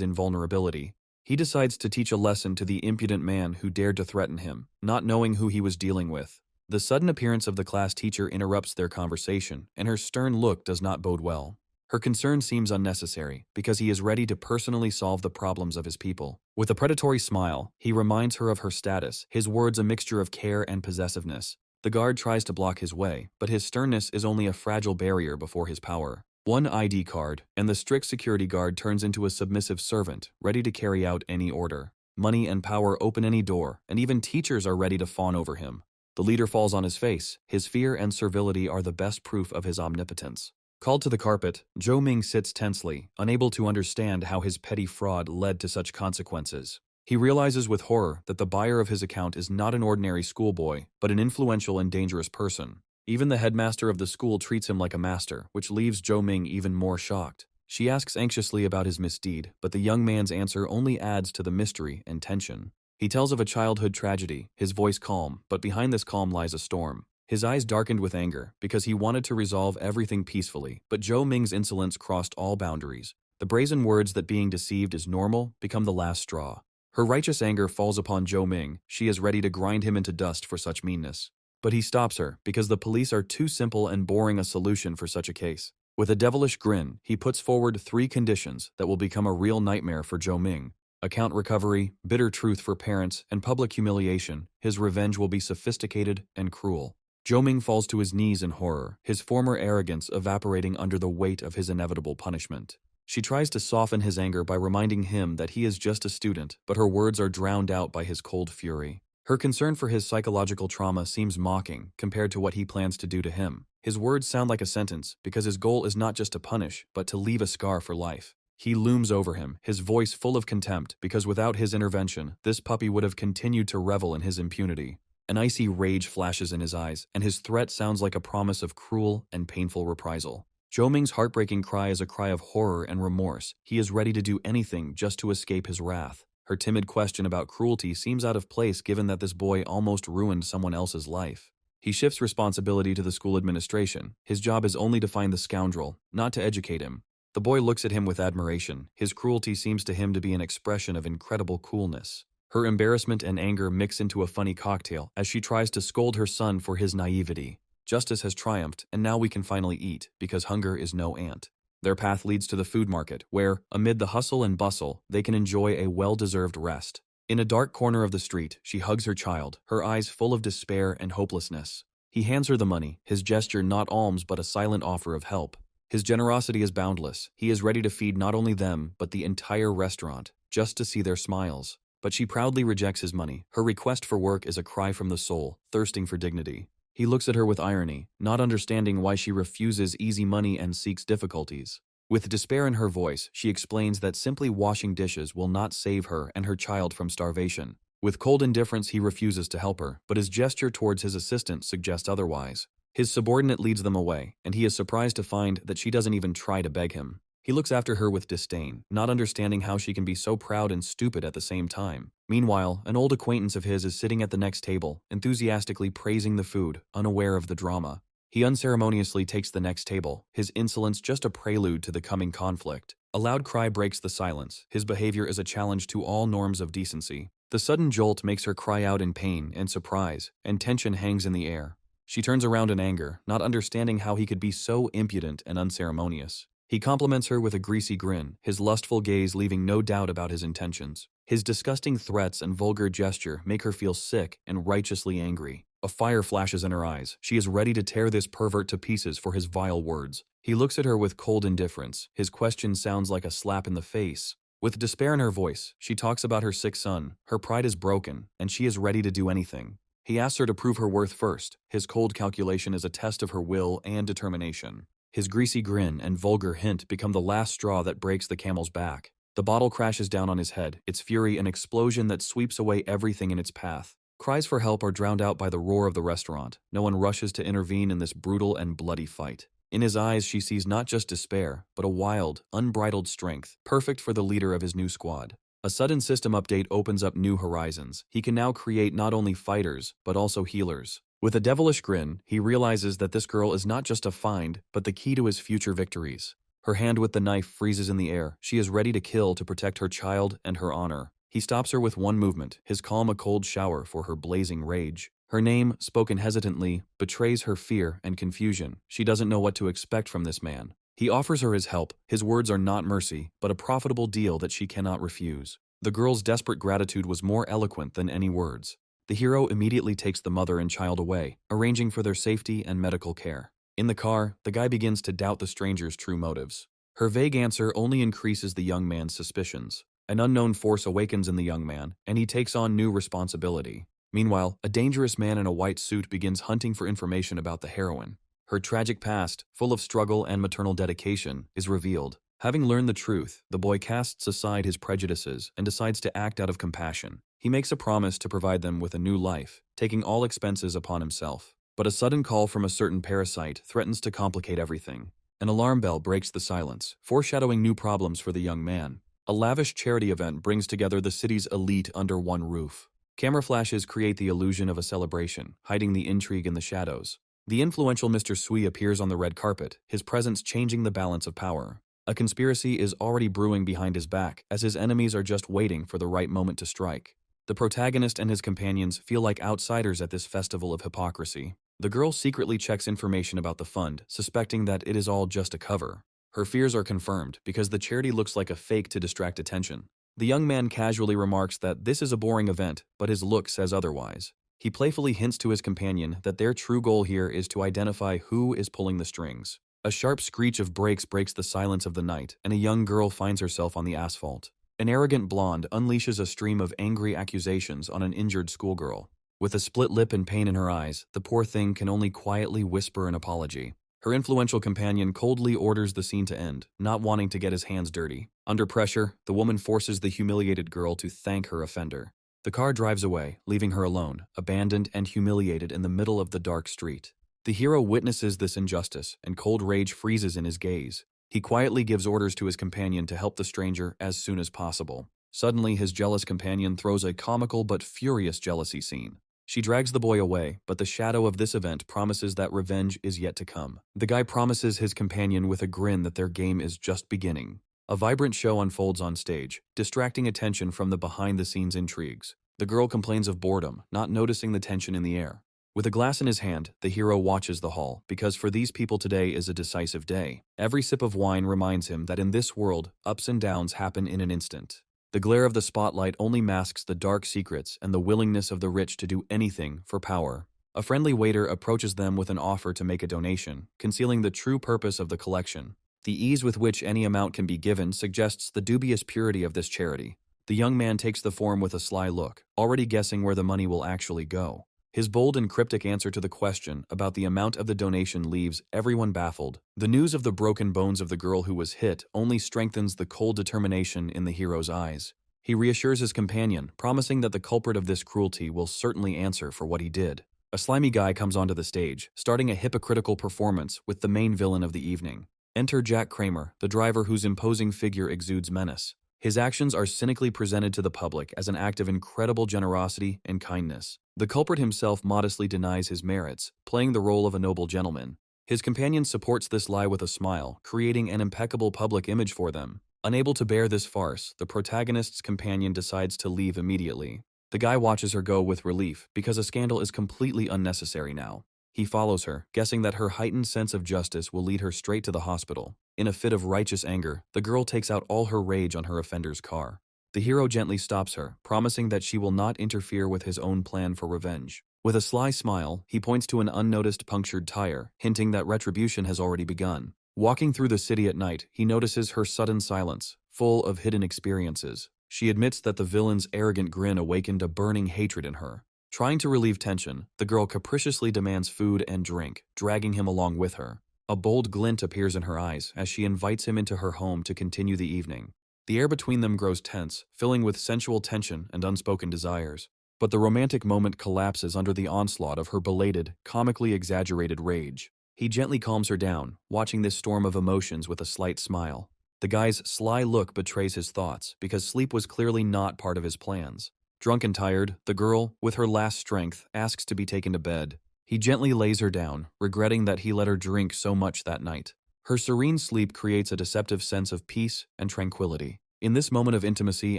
invulnerability. He decides to teach a lesson to the impudent man who dared to threaten him, not knowing who he was dealing with. The sudden appearance of the class teacher interrupts their conversation, and her stern look does not bode well. Her concern seems unnecessary, because he is ready to personally solve the problems of his people. With a predatory smile, he reminds her of her status, his words a mixture of care and possessiveness. The guard tries to block his way, but his sternness is only a fragile barrier before his power. One ID card, and the strict security guard turns into a submissive servant, ready to carry out any order. Money and power open any door, and even teachers are ready to fawn over him. The leader falls on his face. His fear and servility are the best proof of his omnipotence. Called to the carpet, Zhou Ming sits tensely, unable to understand how his petty fraud led to such consequences. He realizes with horror that the buyer of his account is not an ordinary schoolboy, but an influential and dangerous person. Even the headmaster of the school treats him like a master, which leaves Zhou Ming even more shocked. She asks anxiously about his misdeed, but the young man's answer only adds to the mystery and tension. He tells of a childhood tragedy, his voice calm, but behind this calm lies a storm. His eyes darkened with anger, because he wanted to resolve everything peacefully, but Zhou Ming's insolence crossed all boundaries. The brazen words that being deceived is normal become the last straw. Her righteous anger falls upon Zhou Ming. She is ready to grind him into dust for such meanness. But he stops her, because the police are too simple and boring a solution for such a case. With a devilish grin, he puts forward 3 conditions that will become a real nightmare for Zhou Ming. Account recovery, bitter truth for parents, and public humiliation. His revenge will be sophisticated and cruel. Zhou Ming falls to his knees in horror, his former arrogance evaporating under the weight of his inevitable punishment. She tries to soften his anger by reminding him that he is just a student, but her words are drowned out by his cold fury. Her concern for his psychological trauma seems mocking compared to what he plans to do to him. His words sound like a sentence, because his goal is not just to punish, but to leave a scar for life. He looms over him, his voice full of contempt, because without his intervention, this puppy would have continued to revel in his impunity. An icy rage flashes in his eyes, and his threat sounds like a promise of cruel and painful reprisal. Zhou Ming's heartbreaking cry is a cry of horror and remorse. He is ready to do anything just to escape his wrath. Her timid question about cruelty seems out of place given that this boy almost ruined someone else's life. He shifts responsibility to the school administration. His job is only to find the scoundrel, not to educate him. The boy looks at him with admiration. His cruelty seems to him to be an expression of incredible coolness. Her embarrassment and anger mix into a funny cocktail as she tries to scold her son for his naivety. Justice has triumphed, and now we can finally eat, because hunger is no ant. Their path leads to the food market, where, amid the hustle and bustle, they can enjoy a well-deserved rest. In a dark corner of the street, she hugs her child, her eyes full of despair and hopelessness. He hands her the money, his gesture not alms but a silent offer of help. His generosity is boundless. He is ready to feed not only them, but the entire restaurant, just to see their smiles. But she proudly rejects his money. Her request for work is a cry from the soul, thirsting for dignity. He looks at her with irony, not understanding why she refuses easy money and seeks difficulties. With despair in her voice, she explains that simply washing dishes will not save her and her child from starvation. With cold indifference, he refuses to help her, but his gesture towards his assistant suggests otherwise. His subordinate leads them away, and he is surprised to find that she doesn't even try to beg him. He looks after her with disdain, not understanding how she can be so proud and stupid at the same time. Meanwhile, an old acquaintance of his is sitting at the next table, enthusiastically praising the food, unaware of the drama. He unceremoniously takes the next table, his insolence just a prelude to the coming conflict. A loud cry breaks the silence. His behavior is a challenge to all norms of decency. The sudden jolt makes her cry out in pain and surprise, and tension hangs in the air. She turns around in anger, not understanding how he could be so impudent and unceremonious. He compliments her with a greasy grin, his lustful gaze leaving no doubt about his intentions. His disgusting threats and vulgar gesture make her feel sick and righteously angry. A fire flashes in her eyes. She is ready to tear this pervert to pieces for his vile words. He looks at her with cold indifference. His question sounds like a slap in the face. With despair in her voice, she talks about her sick son. Her pride is broken, and she is ready to do anything. He asks her to prove her worth first. His cold calculation is a test of her will and determination. His greasy grin and vulgar hint become the last straw that breaks the camel's back. The bottle crashes down on his head, its fury an explosion that sweeps away everything in its path. Cries for help are drowned out by the roar of the restaurant. No one rushes to intervene in this brutal and bloody fight. In his eyes, she sees not just despair, but a wild, unbridled strength, perfect for the leader of his new squad. A sudden system update opens up new horizons. He can now create not only fighters, but also healers. With a devilish grin, he realizes that this girl is not just a find, but the key to his future victories. Her hand with the knife freezes in the air. She is ready to kill to protect her child and her honor. He stops her with one movement, his calm a cold shower for her blazing rage. Her name, spoken hesitantly, betrays her fear and confusion. She doesn't know what to expect from this man. He offers her his help. His words are not mercy, but a profitable deal that she cannot refuse. The girl's desperate gratitude was more eloquent than any words. The hero immediately takes the mother and child away, arranging for their safety and medical care. In the car, the guy begins to doubt the stranger's true motives. Her vague answer only increases the young man's suspicions. An unknown force awakens in the young man, and he takes on new responsibility. Meanwhile, a dangerous man in a white suit begins hunting for information about the heroine. Her tragic past, full of struggle and maternal dedication, is revealed. Having learned the truth, the boy casts aside his prejudices and decides to act out of compassion. He makes a promise to provide them with a new life, taking all expenses upon himself. But a sudden call from a certain parasite threatens to complicate everything. An alarm bell breaks the silence, foreshadowing new problems for the young man. A lavish charity event brings together the city's elite under one roof. Camera flashes create the illusion of a celebration, hiding the intrigue in the shadows. The influential Mr. Sui appears on the red carpet, his presence changing the balance of power. A conspiracy is already brewing behind his back, as his enemies are just waiting for the right moment to strike. The protagonist and his companions feel like outsiders at this festival of hypocrisy. The girl secretly checks information about the fund, suspecting that it is all just a cover. Her fears are confirmed because the charity looks like a fake to distract attention. The young man casually remarks that this is a boring event, but his look says otherwise. He playfully hints to his companion that their true goal here is to identify who is pulling the strings. A sharp screech of brakes breaks the silence of the night, and a young girl finds herself on the asphalt. An arrogant blonde unleashes a stream of angry accusations on an injured schoolgirl. With a split lip and pain in her eyes, the poor thing can only quietly whisper an apology. Her influential companion coldly orders the scene to end, not wanting to get his hands dirty. Under pressure, the woman forces the humiliated girl to thank her offender. The car drives away, leaving her alone, abandoned and humiliated in the middle of the dark street. The hero witnesses this injustice, and cold rage freezes in his gaze. He quietly gives orders to his companion to help the stranger as soon as possible. Suddenly, his jealous companion throws a comical but furious jealousy scene. She drags the boy away, but the shadow of this event promises that revenge is yet to come. The guy promises his companion with a grin that their game is just beginning. A vibrant show unfolds on stage, distracting attention from the behind-the-scenes intrigues. The girl complains of boredom, not noticing the tension in the air. With a glass in his hand, the hero watches the hall, because for these people today is a decisive day. Every sip of wine reminds him that in this world, ups and downs happen in an instant. The glare of the spotlight only masks the dark secrets and the willingness of the rich to do anything for power. A friendly waiter approaches them with an offer to make a donation, concealing the true purpose of the collection. The ease with which any amount can be given suggests the dubious purity of this charity. The young man takes the form with a sly look, already guessing where the money will actually go. His bold and cryptic answer to the question about the amount of the donation leaves everyone baffled. The news of the broken bones of the girl who was hit only strengthens the cold determination in the hero's eyes. He reassures his companion, promising that the culprit of this cruelty will certainly answer for what he did. A slimy guy comes onto the stage, starting a hypocritical performance with the main villain of the evening. Enter Jack Kramer, the driver whose imposing figure exudes menace. His actions are cynically presented to the public as an act of incredible generosity and kindness. The culprit himself modestly denies his merits, playing the role of a noble gentleman. His companion supports this lie with a smile, creating an impeccable public image for them. Unable to bear this farce, the protagonist's companion decides to leave immediately. The guy watches her go with relief because a scandal is completely unnecessary now. He follows her, guessing that her heightened sense of justice will lead her straight to the hospital. In a fit of righteous anger, the girl takes out all her rage on her offender's car. The hero gently stops her, promising that she will not interfere with his own plan for revenge. With a sly smile, he points to an unnoticed punctured tire, hinting that retribution has already begun. Walking through the city at night, he notices her sudden silence, full of hidden experiences. She admits that the villain's arrogant grin awakened a burning hatred in her. Trying to relieve tension, the girl capriciously demands food and drink, dragging him along with her. A bold glint appears in her eyes as she invites him into her home to continue the evening. The air between them grows tense, filling with sensual tension and unspoken desires. But the romantic moment collapses under the onslaught of her belated, comically exaggerated rage. He gently calms her down, watching this storm of emotions with a slight smile. The guy's sly look betrays his thoughts, because sleep was clearly not part of his plans. Drunk and tired, the girl, with her last strength, asks to be taken to bed. He gently lays her down, regretting that he let her drink so much that night. Her serene sleep creates a deceptive sense of peace and tranquility. In this moment of intimacy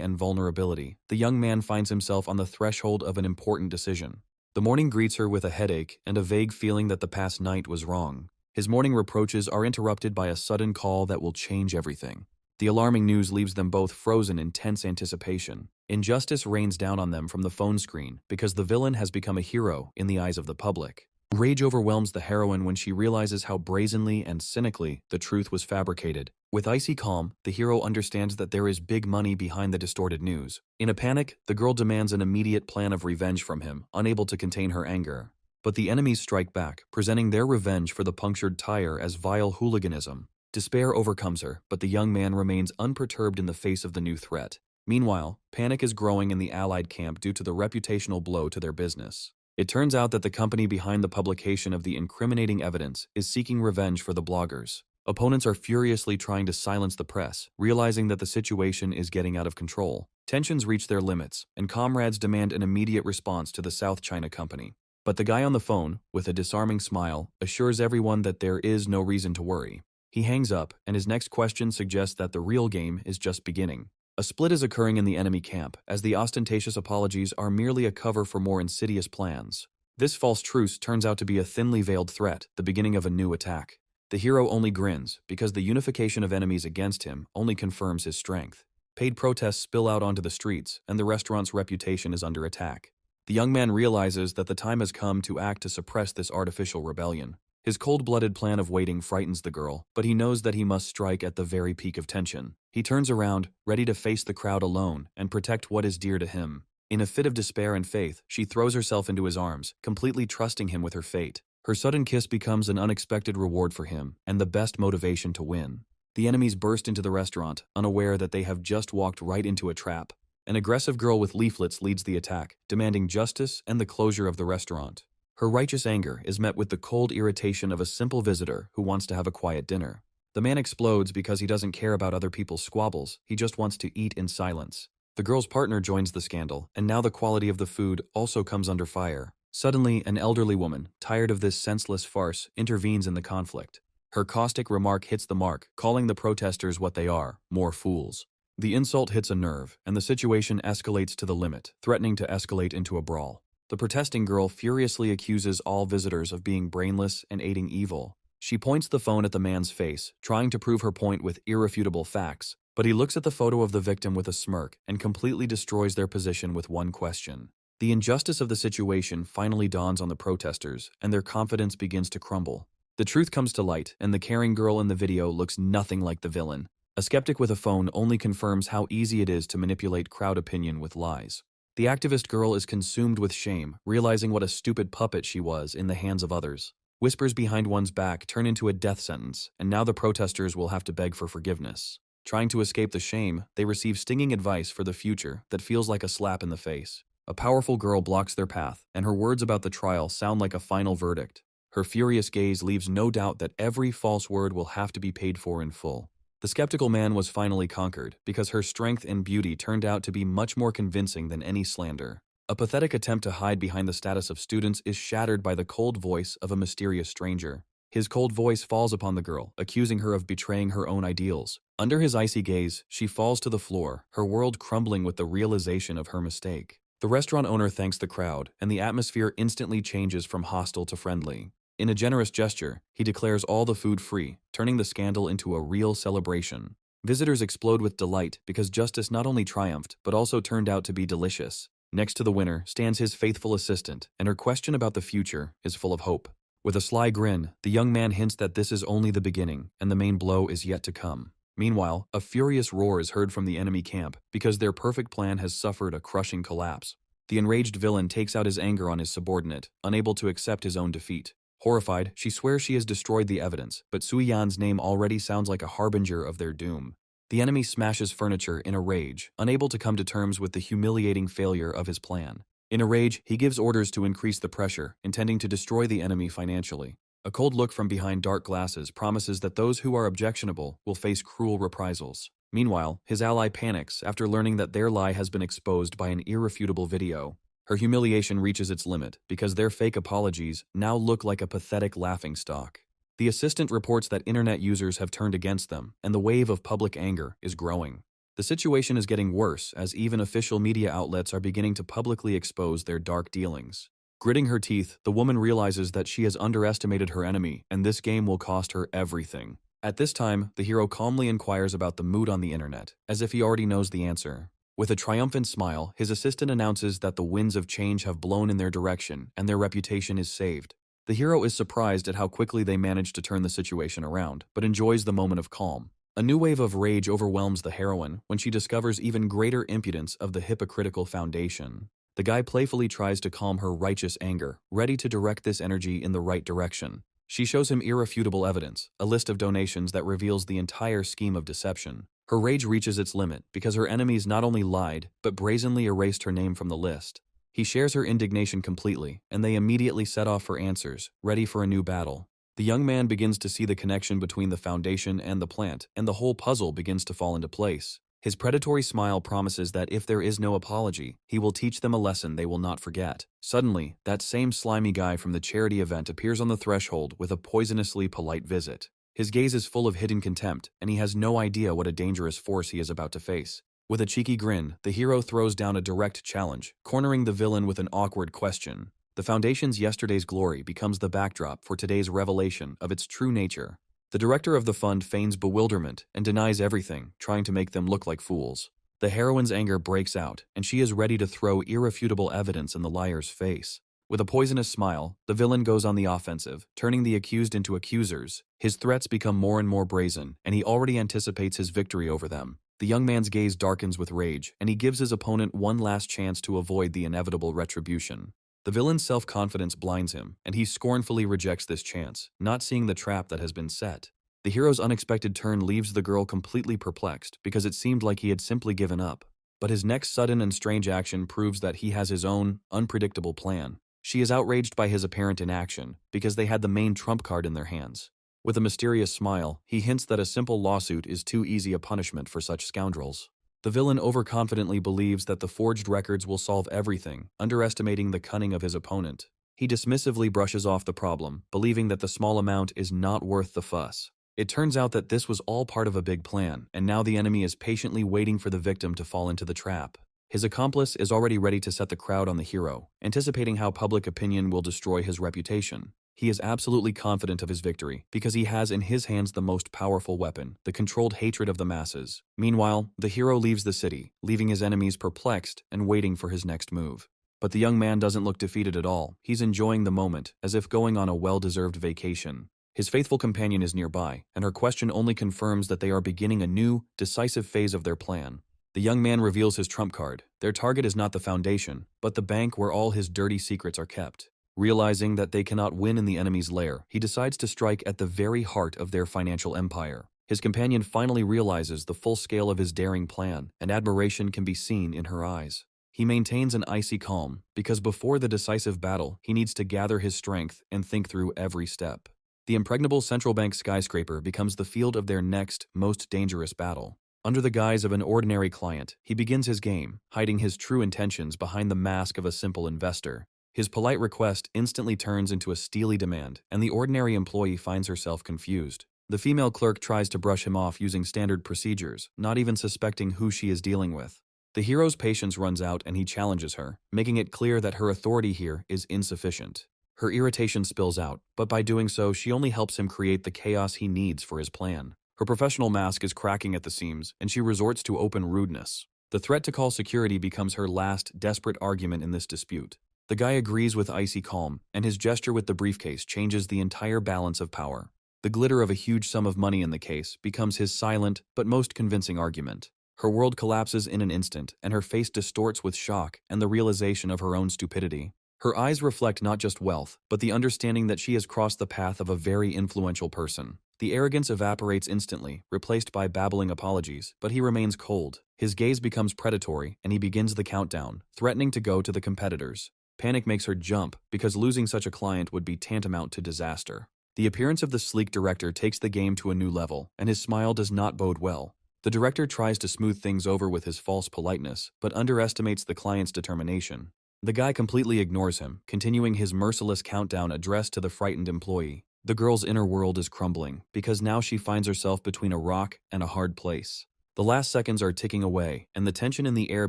and vulnerability, the young man finds himself on the threshold of an important decision. The morning greets her with a headache and a vague feeling that the past night was wrong. His morning reproaches are interrupted by a sudden call that will change everything. The alarming news leaves them both frozen in tense anticipation. Injustice rains down on them from the phone screen because the villain has become a hero in the eyes of the public. Rage overwhelms the heroine when she realizes how brazenly and cynically the truth was fabricated. With icy calm, the hero understands that there is big money behind the distorted news. In a panic, the girl demands an immediate plan of revenge from him, unable to contain her anger. But the enemies strike back, presenting their revenge for the punctured tire as vile hooliganism. Despair overcomes her, but the young man remains unperturbed in the face of the new threat. Meanwhile, panic is growing in the Allied camp due to the reputational blow to their business. It turns out that the company behind the publication of the incriminating evidence is seeking revenge for the bloggers. Opponents are furiously trying to silence the press, realizing that the situation is getting out of control. Tensions reach their limits, and comrades demand an immediate response to the South China Company. But the guy on the phone, with a disarming smile, assures everyone that there is no reason to worry. He hangs up, and his next question suggests that the real game is just beginning. A split is occurring in the enemy camp, as the ostentatious apologies are merely a cover for more insidious plans. This false truce turns out to be a thinly veiled threat, the beginning of a new attack. The hero only grins, because the unification of enemies against him only confirms his strength. Paid protests spill out onto the streets, and the restaurant's reputation is under attack. The young man realizes that the time has come to act to suppress this artificial rebellion. His cold-blooded plan of waiting frightens the girl, but he knows that he must strike at the very peak of tension. He turns around, ready to face the crowd alone and protect what is dear to him. In a fit of despair and faith, she throws herself into his arms, completely trusting him with her fate. Her sudden kiss becomes an unexpected reward for him, and the best motivation to win. The enemies burst into the restaurant, unaware that they have just walked right into a trap. An aggressive girl with leaflets leads the attack, demanding justice and the closure of the restaurant. Her righteous anger is met with the cold irritation of a simple visitor who wants to have a quiet dinner. The man explodes because he doesn't care about other people's squabbles, he just wants to eat in silence. The girl's partner joins the scandal, and now the quality of the food also comes under fire. Suddenly, an elderly woman, tired of this senseless farce, intervenes in the conflict. Her caustic remark hits the mark, calling the protesters what they are, more fools. The insult hits a nerve, and the situation escalates to the limit, threatening to escalate into a brawl. The protesting girl furiously accuses all visitors of being brainless and aiding evil. She points the phone at the man's face, trying to prove her point with irrefutable facts, but he looks at the photo of the victim with a smirk and completely destroys their position with one question. The injustice of the situation finally dawns on the protesters, and their confidence begins to crumble. The truth comes to light, and the caring girl in the video looks nothing like the villain. A skeptic with a phone only confirms how easy it is to manipulate crowd opinion with lies. The activist girl is consumed with shame, realizing what a stupid puppet she was in the hands of others. Whispers behind one's back turn into a death sentence, and now the protesters will have to beg for forgiveness. Trying to escape the shame, they receive stinging advice for the future that feels like a slap in the face. A powerful girl blocks their path, and her words about the trial sound like a final verdict. Her furious gaze leaves no doubt that every false word will have to be paid for in full. The skeptical man was finally conquered, because her strength and beauty turned out to be much more convincing than any slander. A pathetic attempt to hide behind the status of students is shattered by the cold voice of a mysterious stranger. His cold voice falls upon the girl, accusing her of betraying her own ideals. Under his icy gaze, she falls to the floor, her world crumbling with the realization of her mistake. The restaurant owner thanks the crowd, and the atmosphere instantly changes from hostile to friendly. In a generous gesture, he declares all the food free, turning the scandal into a real celebration. Visitors explode with delight because justice not only triumphed, but also turned out to be delicious. Next to the winner stands his faithful assistant, and her question about the future is full of hope. With a sly grin, the young man hints that this is only the beginning, and the main blow is yet to come. Meanwhile, a furious roar is heard from the enemy camp because their perfect plan has suffered a crushing collapse. The enraged villain takes out his anger on his subordinate, unable to accept his own defeat. Horrified, she swears she has destroyed the evidence, but Sui Yan's name already sounds like a harbinger of their doom. The enemy smashes furniture in a rage, unable to come to terms with the humiliating failure of his plan. In a rage, he gives orders to increase the pressure, intending to destroy the enemy financially. A cold look from behind dark glasses promises that those who are objectionable will face cruel reprisals. Meanwhile, his ally panics after learning that their lie has been exposed by an irrefutable video. Her humiliation reaches its limit because their fake apologies now look like a pathetic laughingstock. The assistant reports that internet users have turned against them, and the wave of public anger is growing. The situation is getting worse as even official media outlets are beginning to publicly expose their dark dealings. Gritting her teeth, the woman realizes that she has underestimated her enemy, and this game will cost her everything. At this time, the hero calmly inquires about the mood on the internet, as if he already knows the answer. With a triumphant smile, his assistant announces that the winds of change have blown in their direction and their reputation is saved. The hero is surprised at how quickly they manage to turn the situation around, but enjoys the moment of calm. A new wave of rage overwhelms the heroine when she discovers even greater impudence of the hypocritical foundation. The guy playfully tries to calm her righteous anger, ready to direct this energy in the right direction. She shows him irrefutable evidence, a list of donations that reveals the entire scheme of deception. Her rage reaches its limit because her enemies not only lied, but brazenly erased her name from the list. He shares her indignation completely, and they immediately set off for answers, ready for a new battle. The young man begins to see the connection between the foundation and the plant, and the whole puzzle begins to fall into place. His predatory smile promises that if there is no apology, he will teach them a lesson they will not forget. Suddenly, that same slimy guy from the charity event appears on the threshold with a poisonously polite visit. His gaze is full of hidden contempt, and he has no idea what a dangerous force he is about to face. With a cheeky grin, the hero throws down a direct challenge, cornering the villain with an awkward question. The Foundation's yesterday's glory becomes the backdrop for today's revelation of its true nature. The director of the fund feigns bewilderment and denies everything, trying to make them look like fools. The heroine's anger breaks out, and she is ready to throw irrefutable evidence in the liar's face. With a poisonous smile, the villain goes on the offensive, turning the accused into accusers. His threats become more and more brazen, and he already anticipates his victory over them. The young man's gaze darkens with rage, and he gives his opponent one last chance to avoid the inevitable retribution. The villain's self-confidence blinds him, and he scornfully rejects this chance, not seeing the trap that has been set. The hero's unexpected turn leaves the girl completely perplexed because it seemed like he had simply given up. But his next sudden and strange action proves that he has his own, unpredictable plan. She is outraged by his apparent inaction because they had the main trump card in their hands. With a mysterious smile, he hints that a simple lawsuit is too easy a punishment for such scoundrels. The villain overconfidently believes that the forged records will solve everything, underestimating the cunning of his opponent. He dismissively brushes off the problem, believing that the small amount is not worth the fuss. It turns out that this was all part of a big plan, and now the enemy is patiently waiting for the victim to fall into the trap. His accomplice is already ready to set the crowd on the hero, anticipating how public opinion will destroy his reputation. He is absolutely confident of his victory because he has in his hands the most powerful weapon, the controlled hatred of the masses. Meanwhile, the hero leaves the city, leaving his enemies perplexed and waiting for his next move. But the young man doesn't look defeated at all. He's enjoying the moment, as if going on a well-deserved vacation. His faithful companion is nearby, and her question only confirms that they are beginning a new, decisive phase of their plan. The young man reveals his trump card. Their target is not the Foundation, but the bank where all his dirty secrets are kept. Realizing that they cannot win in the enemy's lair, he decides to strike at the very heart of their financial empire. His companion finally realizes the full scale of his daring plan, and admiration can be seen in her eyes. He maintains an icy calm because before the decisive battle, he needs to gather his strength and think through every step. The impregnable central bank skyscraper becomes the field of their next, most dangerous battle. Under the guise of an ordinary client, he begins his game, hiding his true intentions behind the mask of a simple investor. His polite request instantly turns into a steely demand, and the ordinary employee finds herself confused. The female clerk tries to brush him off using standard procedures, not even suspecting who she is dealing with. The hero's patience runs out and he challenges her, making it clear that her authority here is insufficient. Her irritation spills out, but by doing so, she only helps him create the chaos he needs for his plan. Her professional mask is cracking at the seams, and she resorts to open rudeness. The threat to call security becomes her last, desperate argument in this dispute. The guy agrees with icy calm, and his gesture with the briefcase changes the entire balance of power. The glitter of a huge sum of money in the case becomes his silent but most convincing argument. Her world collapses in an instant, and her face distorts with shock and the realization of her own stupidity. Her eyes reflect not just wealth, but the understanding that she has crossed the path of a very influential person. The arrogance evaporates instantly, replaced by babbling apologies, but he remains cold. His gaze becomes predatory, and he begins the countdown, threatening to go to the competitors. Panic makes her jump, because losing such a client would be tantamount to disaster. The appearance of the sleek director takes the game to a new level, and his smile does not bode well. The director tries to smooth things over with his false politeness, but underestimates the client's determination. The guy completely ignores him, continuing his merciless countdown addressed to the frightened employee. The girl's inner world is crumbling, because now she finds herself between a rock and a hard place. The last seconds are ticking away, and the tension in the air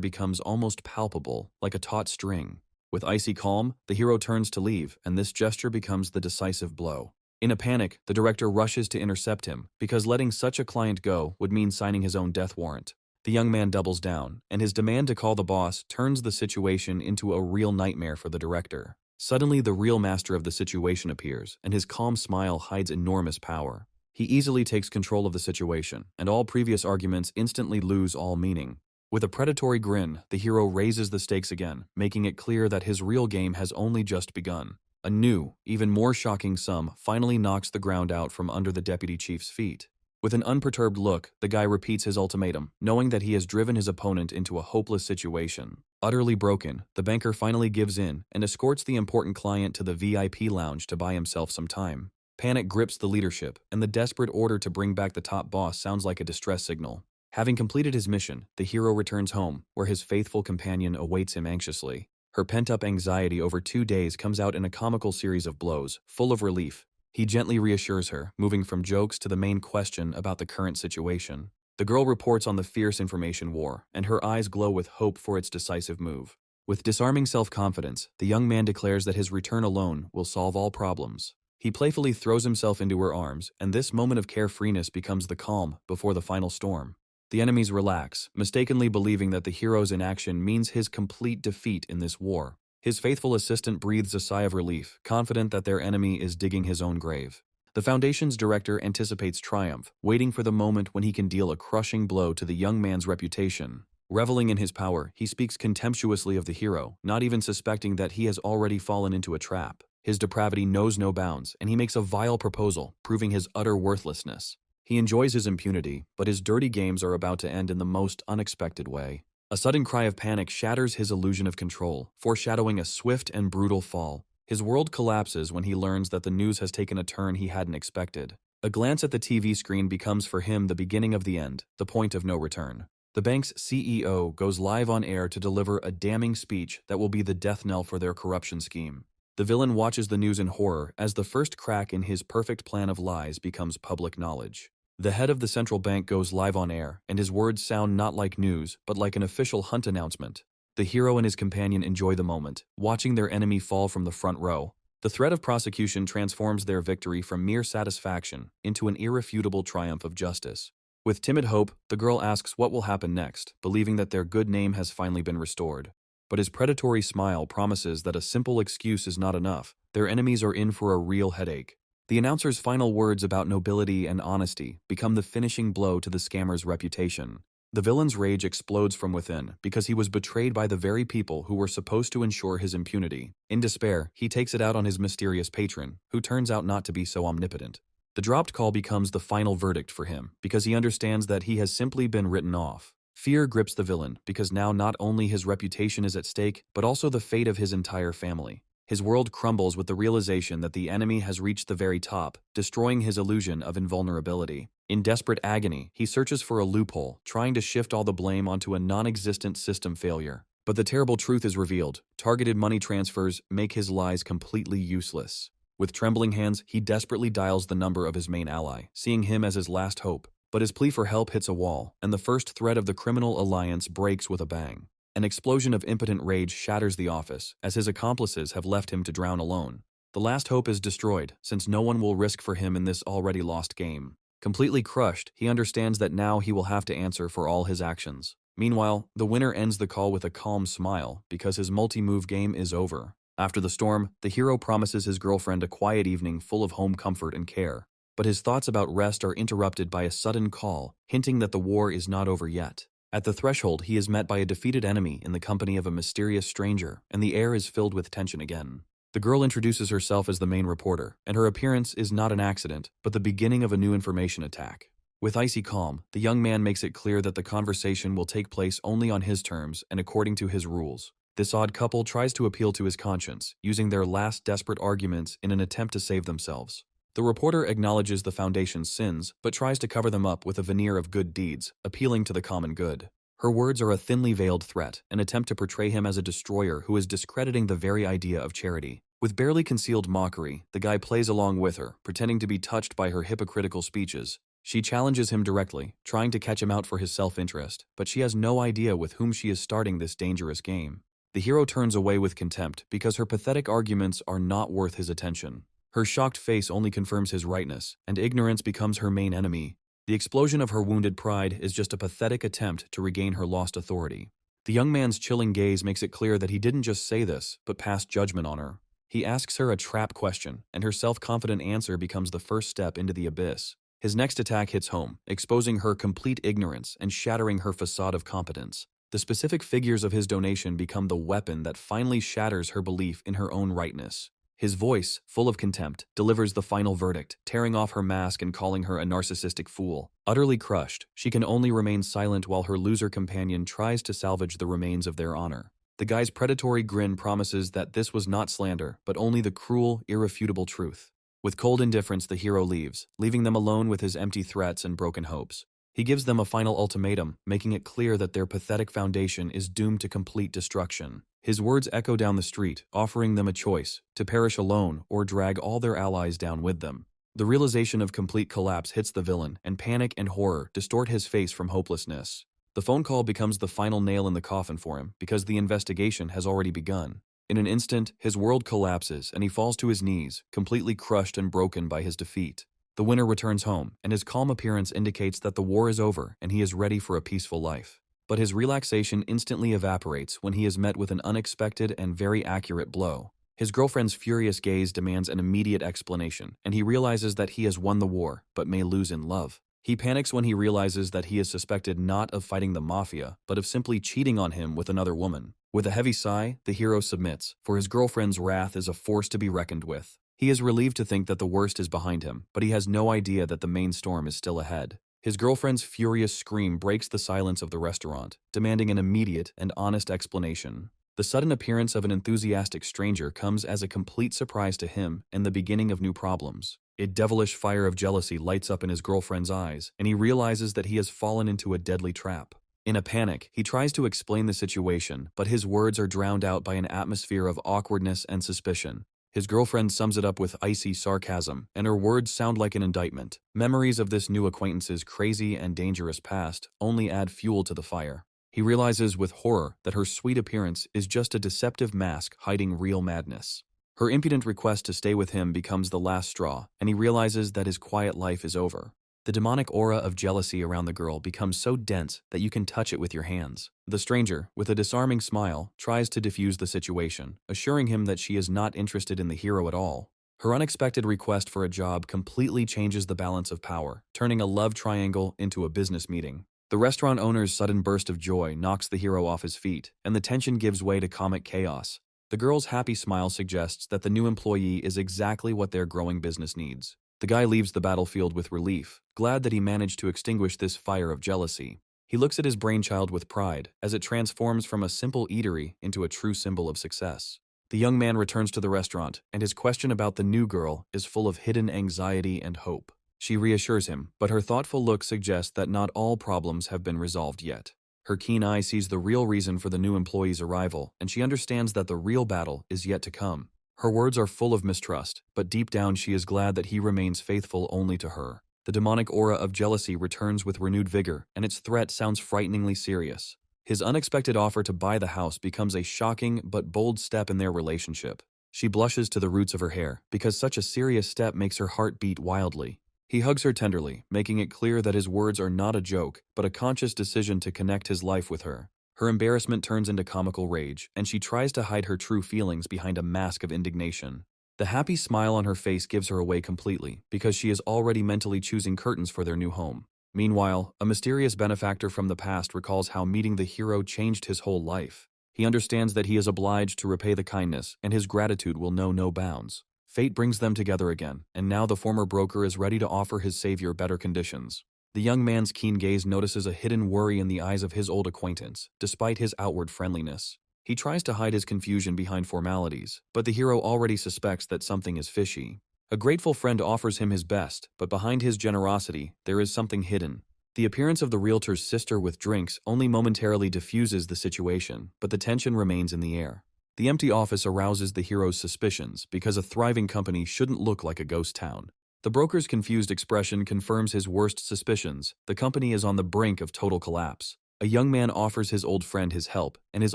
becomes almost palpable, like a taut string. With icy calm, the hero turns to leave, and this gesture becomes the decisive blow. In a panic, the director rushes to intercept him, because letting such a client go would mean signing his own death warrant. The young man doubles down, and his demand to call the boss turns the situation into a real nightmare for the director. Suddenly, the real master of the situation appears, and his calm smile hides enormous power. He easily takes control of the situation, and all previous arguments instantly lose all meaning. With a predatory grin, the hero raises the stakes again, making it clear that his real game has only just begun. A new, even more shocking sum finally knocks the ground out from under the deputy chief's feet. With an unperturbed look, the guy repeats his ultimatum, knowing that he has driven his opponent into a hopeless situation. Utterly broken, the banker finally gives in and escorts the important client to the VIP lounge to buy himself some time. Panic grips the leadership, and the desperate order to bring back the top boss sounds like a distress signal. Having completed his mission, the hero returns home, where his faithful companion awaits him anxiously. Her pent-up anxiety over 2 days comes out in a comical series of blows, full of relief. He gently reassures her, moving from jokes to the main question about the current situation. The girl reports on the fierce information war, and her eyes glow with hope for its decisive move. With disarming self-confidence, the young man declares that his return alone will solve all problems. He playfully throws himself into her arms, and this moment of carefreeness becomes the calm before the final storm. The enemies relax, mistakenly believing that the hero's inaction means his complete defeat in this war. His faithful assistant breathes a sigh of relief, confident that their enemy is digging his own grave. The Foundation's director anticipates triumph, waiting for the moment when he can deal a crushing blow to the young man's reputation. Reveling in his power, he speaks contemptuously of the hero, not even suspecting that he has already fallen into a trap. His depravity knows no bounds, and he makes a vile proposal, proving his utter worthlessness. He enjoys his impunity, but his dirty games are about to end in the most unexpected way. A sudden cry of panic shatters his illusion of control, foreshadowing a swift and brutal fall. His world collapses when he learns that the news has taken a turn he hadn't expected. A glance at the TV screen becomes for him the beginning of the end, the point of no return. The bank's CEO goes live on air to deliver a damning speech that will be the death knell for their corruption scheme. The villain watches the news in horror as the first crack in his perfect plan of lies becomes public knowledge. The head of the central bank goes live on air, and his words sound not like news, but like an official hunt announcement. The hero and his companion enjoy the moment, watching their enemy fall from the front row. The threat of prosecution transforms their victory from mere satisfaction into an irrefutable triumph of justice. With timid hope, the girl asks what will happen next, believing that their good name has finally been restored. But his predatory smile promises that a simple excuse is not enough. Their enemies are in for a real headache. The announcer's final words about nobility and honesty become the finishing blow to the scammer's reputation. The villain's rage explodes from within because he was betrayed by the very people who were supposed to ensure his impunity. In despair, he takes it out on his mysterious patron, who turns out not to be so omnipotent. The dropped call becomes the final verdict for him because he understands that he has simply been written off. Fear grips the villain because now not only his reputation is at stake, but also the fate of his entire family. His world crumbles with the realization that the enemy has reached the very top, destroying his illusion of invulnerability. In desperate agony, he searches for a loophole, trying to shift all the blame onto a non-existent system failure. But the terrible truth is revealed. Targeted money transfers make his lies completely useless. With trembling hands, he desperately dials the number of his main ally, seeing him as his last hope. But his plea for help hits a wall, and the first thread of the criminal alliance breaks with a bang. An explosion of impotent rage shatters the office, as his accomplices have left him to drown alone. The last hope is destroyed, since no one will risk for him in this already lost game. Completely crushed, he understands that now he will have to answer for all his actions. Meanwhile, the winner ends the call with a calm smile, because his multi-move game is over. After the storm, the hero promises his girlfriend a quiet evening full of home comfort and care. But his thoughts about rest are interrupted by a sudden call, hinting that the war is not over yet. At the threshold, he is met by a defeated enemy in the company of a mysterious stranger, and the air is filled with tension again. The girl introduces herself as the main reporter, and her appearance is not an accident, but the beginning of a new information attack. With icy calm, the young man makes it clear that the conversation will take place only on his terms and according to his rules. This odd couple tries to appeal to his conscience, using their last desperate arguments in an attempt to save themselves. The reporter acknowledges the Foundation's sins, but tries to cover them up with a veneer of good deeds, appealing to the common good. Her words are a thinly veiled threat, an attempt to portray him as a destroyer who is discrediting the very idea of charity. With barely concealed mockery, the guy plays along with her, pretending to be touched by her hypocritical speeches. She challenges him directly, trying to catch him out for his self-interest, but she has no idea with whom she is starting this dangerous game. The hero turns away with contempt because her pathetic arguments are not worth his attention. Her shocked face only confirms his rightness, and ignorance becomes her main enemy. The explosion of her wounded pride is just a pathetic attempt to regain her lost authority. The young man's chilling gaze makes it clear that he didn't just say this, but passed judgment on her. He asks her a trap question, and her self-confident answer becomes the first step into the abyss. His next attack hits home, exposing her complete ignorance and shattering her facade of competence. The specific figures of his donation become the weapon that finally shatters her belief in her own rightness. His voice, full of contempt, delivers the final verdict, tearing off her mask and calling her a narcissistic fool. Utterly crushed, she can only remain silent while her loser companion tries to salvage the remains of their honor. The guy's predatory grin promises that this was not slander, but only the cruel, irrefutable truth. With cold indifference, the hero leaves, leaving them alone with his empty threats and broken hopes. He gives them a final ultimatum, making it clear that their pathetic foundation is doomed to complete destruction. His words echo down the street, offering them a choice, to perish alone or drag all their allies down with them. The realization of complete collapse hits the villain, and panic and horror distort his face from hopelessness. The phone call becomes the final nail in the coffin for him, because the investigation has already begun. In an instant, his world collapses, and he falls to his knees, completely crushed and broken by his defeat. The winner returns home, and his calm appearance indicates that the war is over and he is ready for a peaceful life. But his relaxation instantly evaporates when he is met with an unexpected and very accurate blow. His girlfriend's furious gaze demands an immediate explanation, and he realizes that he has won the war, but may lose in love. He panics when he realizes that he is suspected not of fighting the mafia, but of simply cheating on him with another woman. With a heavy sigh, the hero submits, for his girlfriend's wrath is a force to be reckoned with. He is relieved to think that the worst is behind him, but he has no idea that the main storm is still ahead. His girlfriend's furious scream breaks the silence of the restaurant, demanding an immediate and honest explanation. The sudden appearance of an enthusiastic stranger comes as a complete surprise to him and the beginning of new problems. A devilish fire of jealousy lights up in his girlfriend's eyes, and he realizes that he has fallen into a deadly trap. In a panic, he tries to explain the situation, but his words are drowned out by an atmosphere of awkwardness and suspicion. His girlfriend sums it up with icy sarcasm, and her words sound like an indictment. Memories of this new acquaintance's crazy and dangerous past only add fuel to the fire. He realizes with horror that her sweet appearance is just a deceptive mask hiding real madness. Her impudent request to stay with him becomes the last straw, and he realizes that his quiet life is over. The demonic aura of jealousy around the girl becomes so dense that you can touch it with your hands. The stranger, with a disarming smile, tries to defuse the situation, assuring him that she is not interested in the hero at all. Her unexpected request for a job completely changes the balance of power, turning a love triangle into a business meeting. The restaurant owner's sudden burst of joy knocks the hero off his feet, and the tension gives way to comic chaos. The girl's happy smile suggests that the new employee is exactly what their growing business needs. The guy leaves the battlefield with relief, glad that he managed to extinguish this fire of jealousy. He looks at his brainchild with pride as it transforms from a simple eatery into a true symbol of success. The young man returns to the restaurant, and his question about the new girl is full of hidden anxiety and hope. She reassures him, but her thoughtful look suggests that not all problems have been resolved yet. Her keen eye sees the real reason for the new employee's arrival, and she understands that the real battle is yet to come. Her words are full of mistrust, but deep down she is glad that he remains faithful only to her. The demonic aura of jealousy returns with renewed vigor, and its threat sounds frighteningly serious. His unexpected offer to buy the house becomes a shocking but bold step in their relationship. She blushes to the roots of her hair, because such a serious step makes her heart beat wildly. He hugs her tenderly, making it clear that his words are not a joke, but a conscious decision to connect his life with her. Her embarrassment turns into comical rage, and she tries to hide her true feelings behind a mask of indignation. The happy smile on her face gives her away completely, because she is already mentally choosing curtains for their new home. Meanwhile, a mysterious benefactor from the past recalls how meeting the hero changed his whole life. He understands that he is obliged to repay the kindness, and his gratitude will know no bounds. Fate brings them together again, and now the former broker is ready to offer his savior better conditions. The young man's keen gaze notices a hidden worry in the eyes of his old acquaintance, despite his outward friendliness. He tries to hide his confusion behind formalities, but the hero already suspects that something is fishy. A grateful friend offers him his best, but behind his generosity, there is something hidden. The appearance of the realtor's sister with drinks only momentarily diffuses the situation, but the tension remains in the air. The empty office arouses the hero's suspicions because a thriving company shouldn't look like a ghost town. The broker's confused expression confirms his worst suspicions. The company is on the brink of total collapse. A young man offers his old friend his help, and his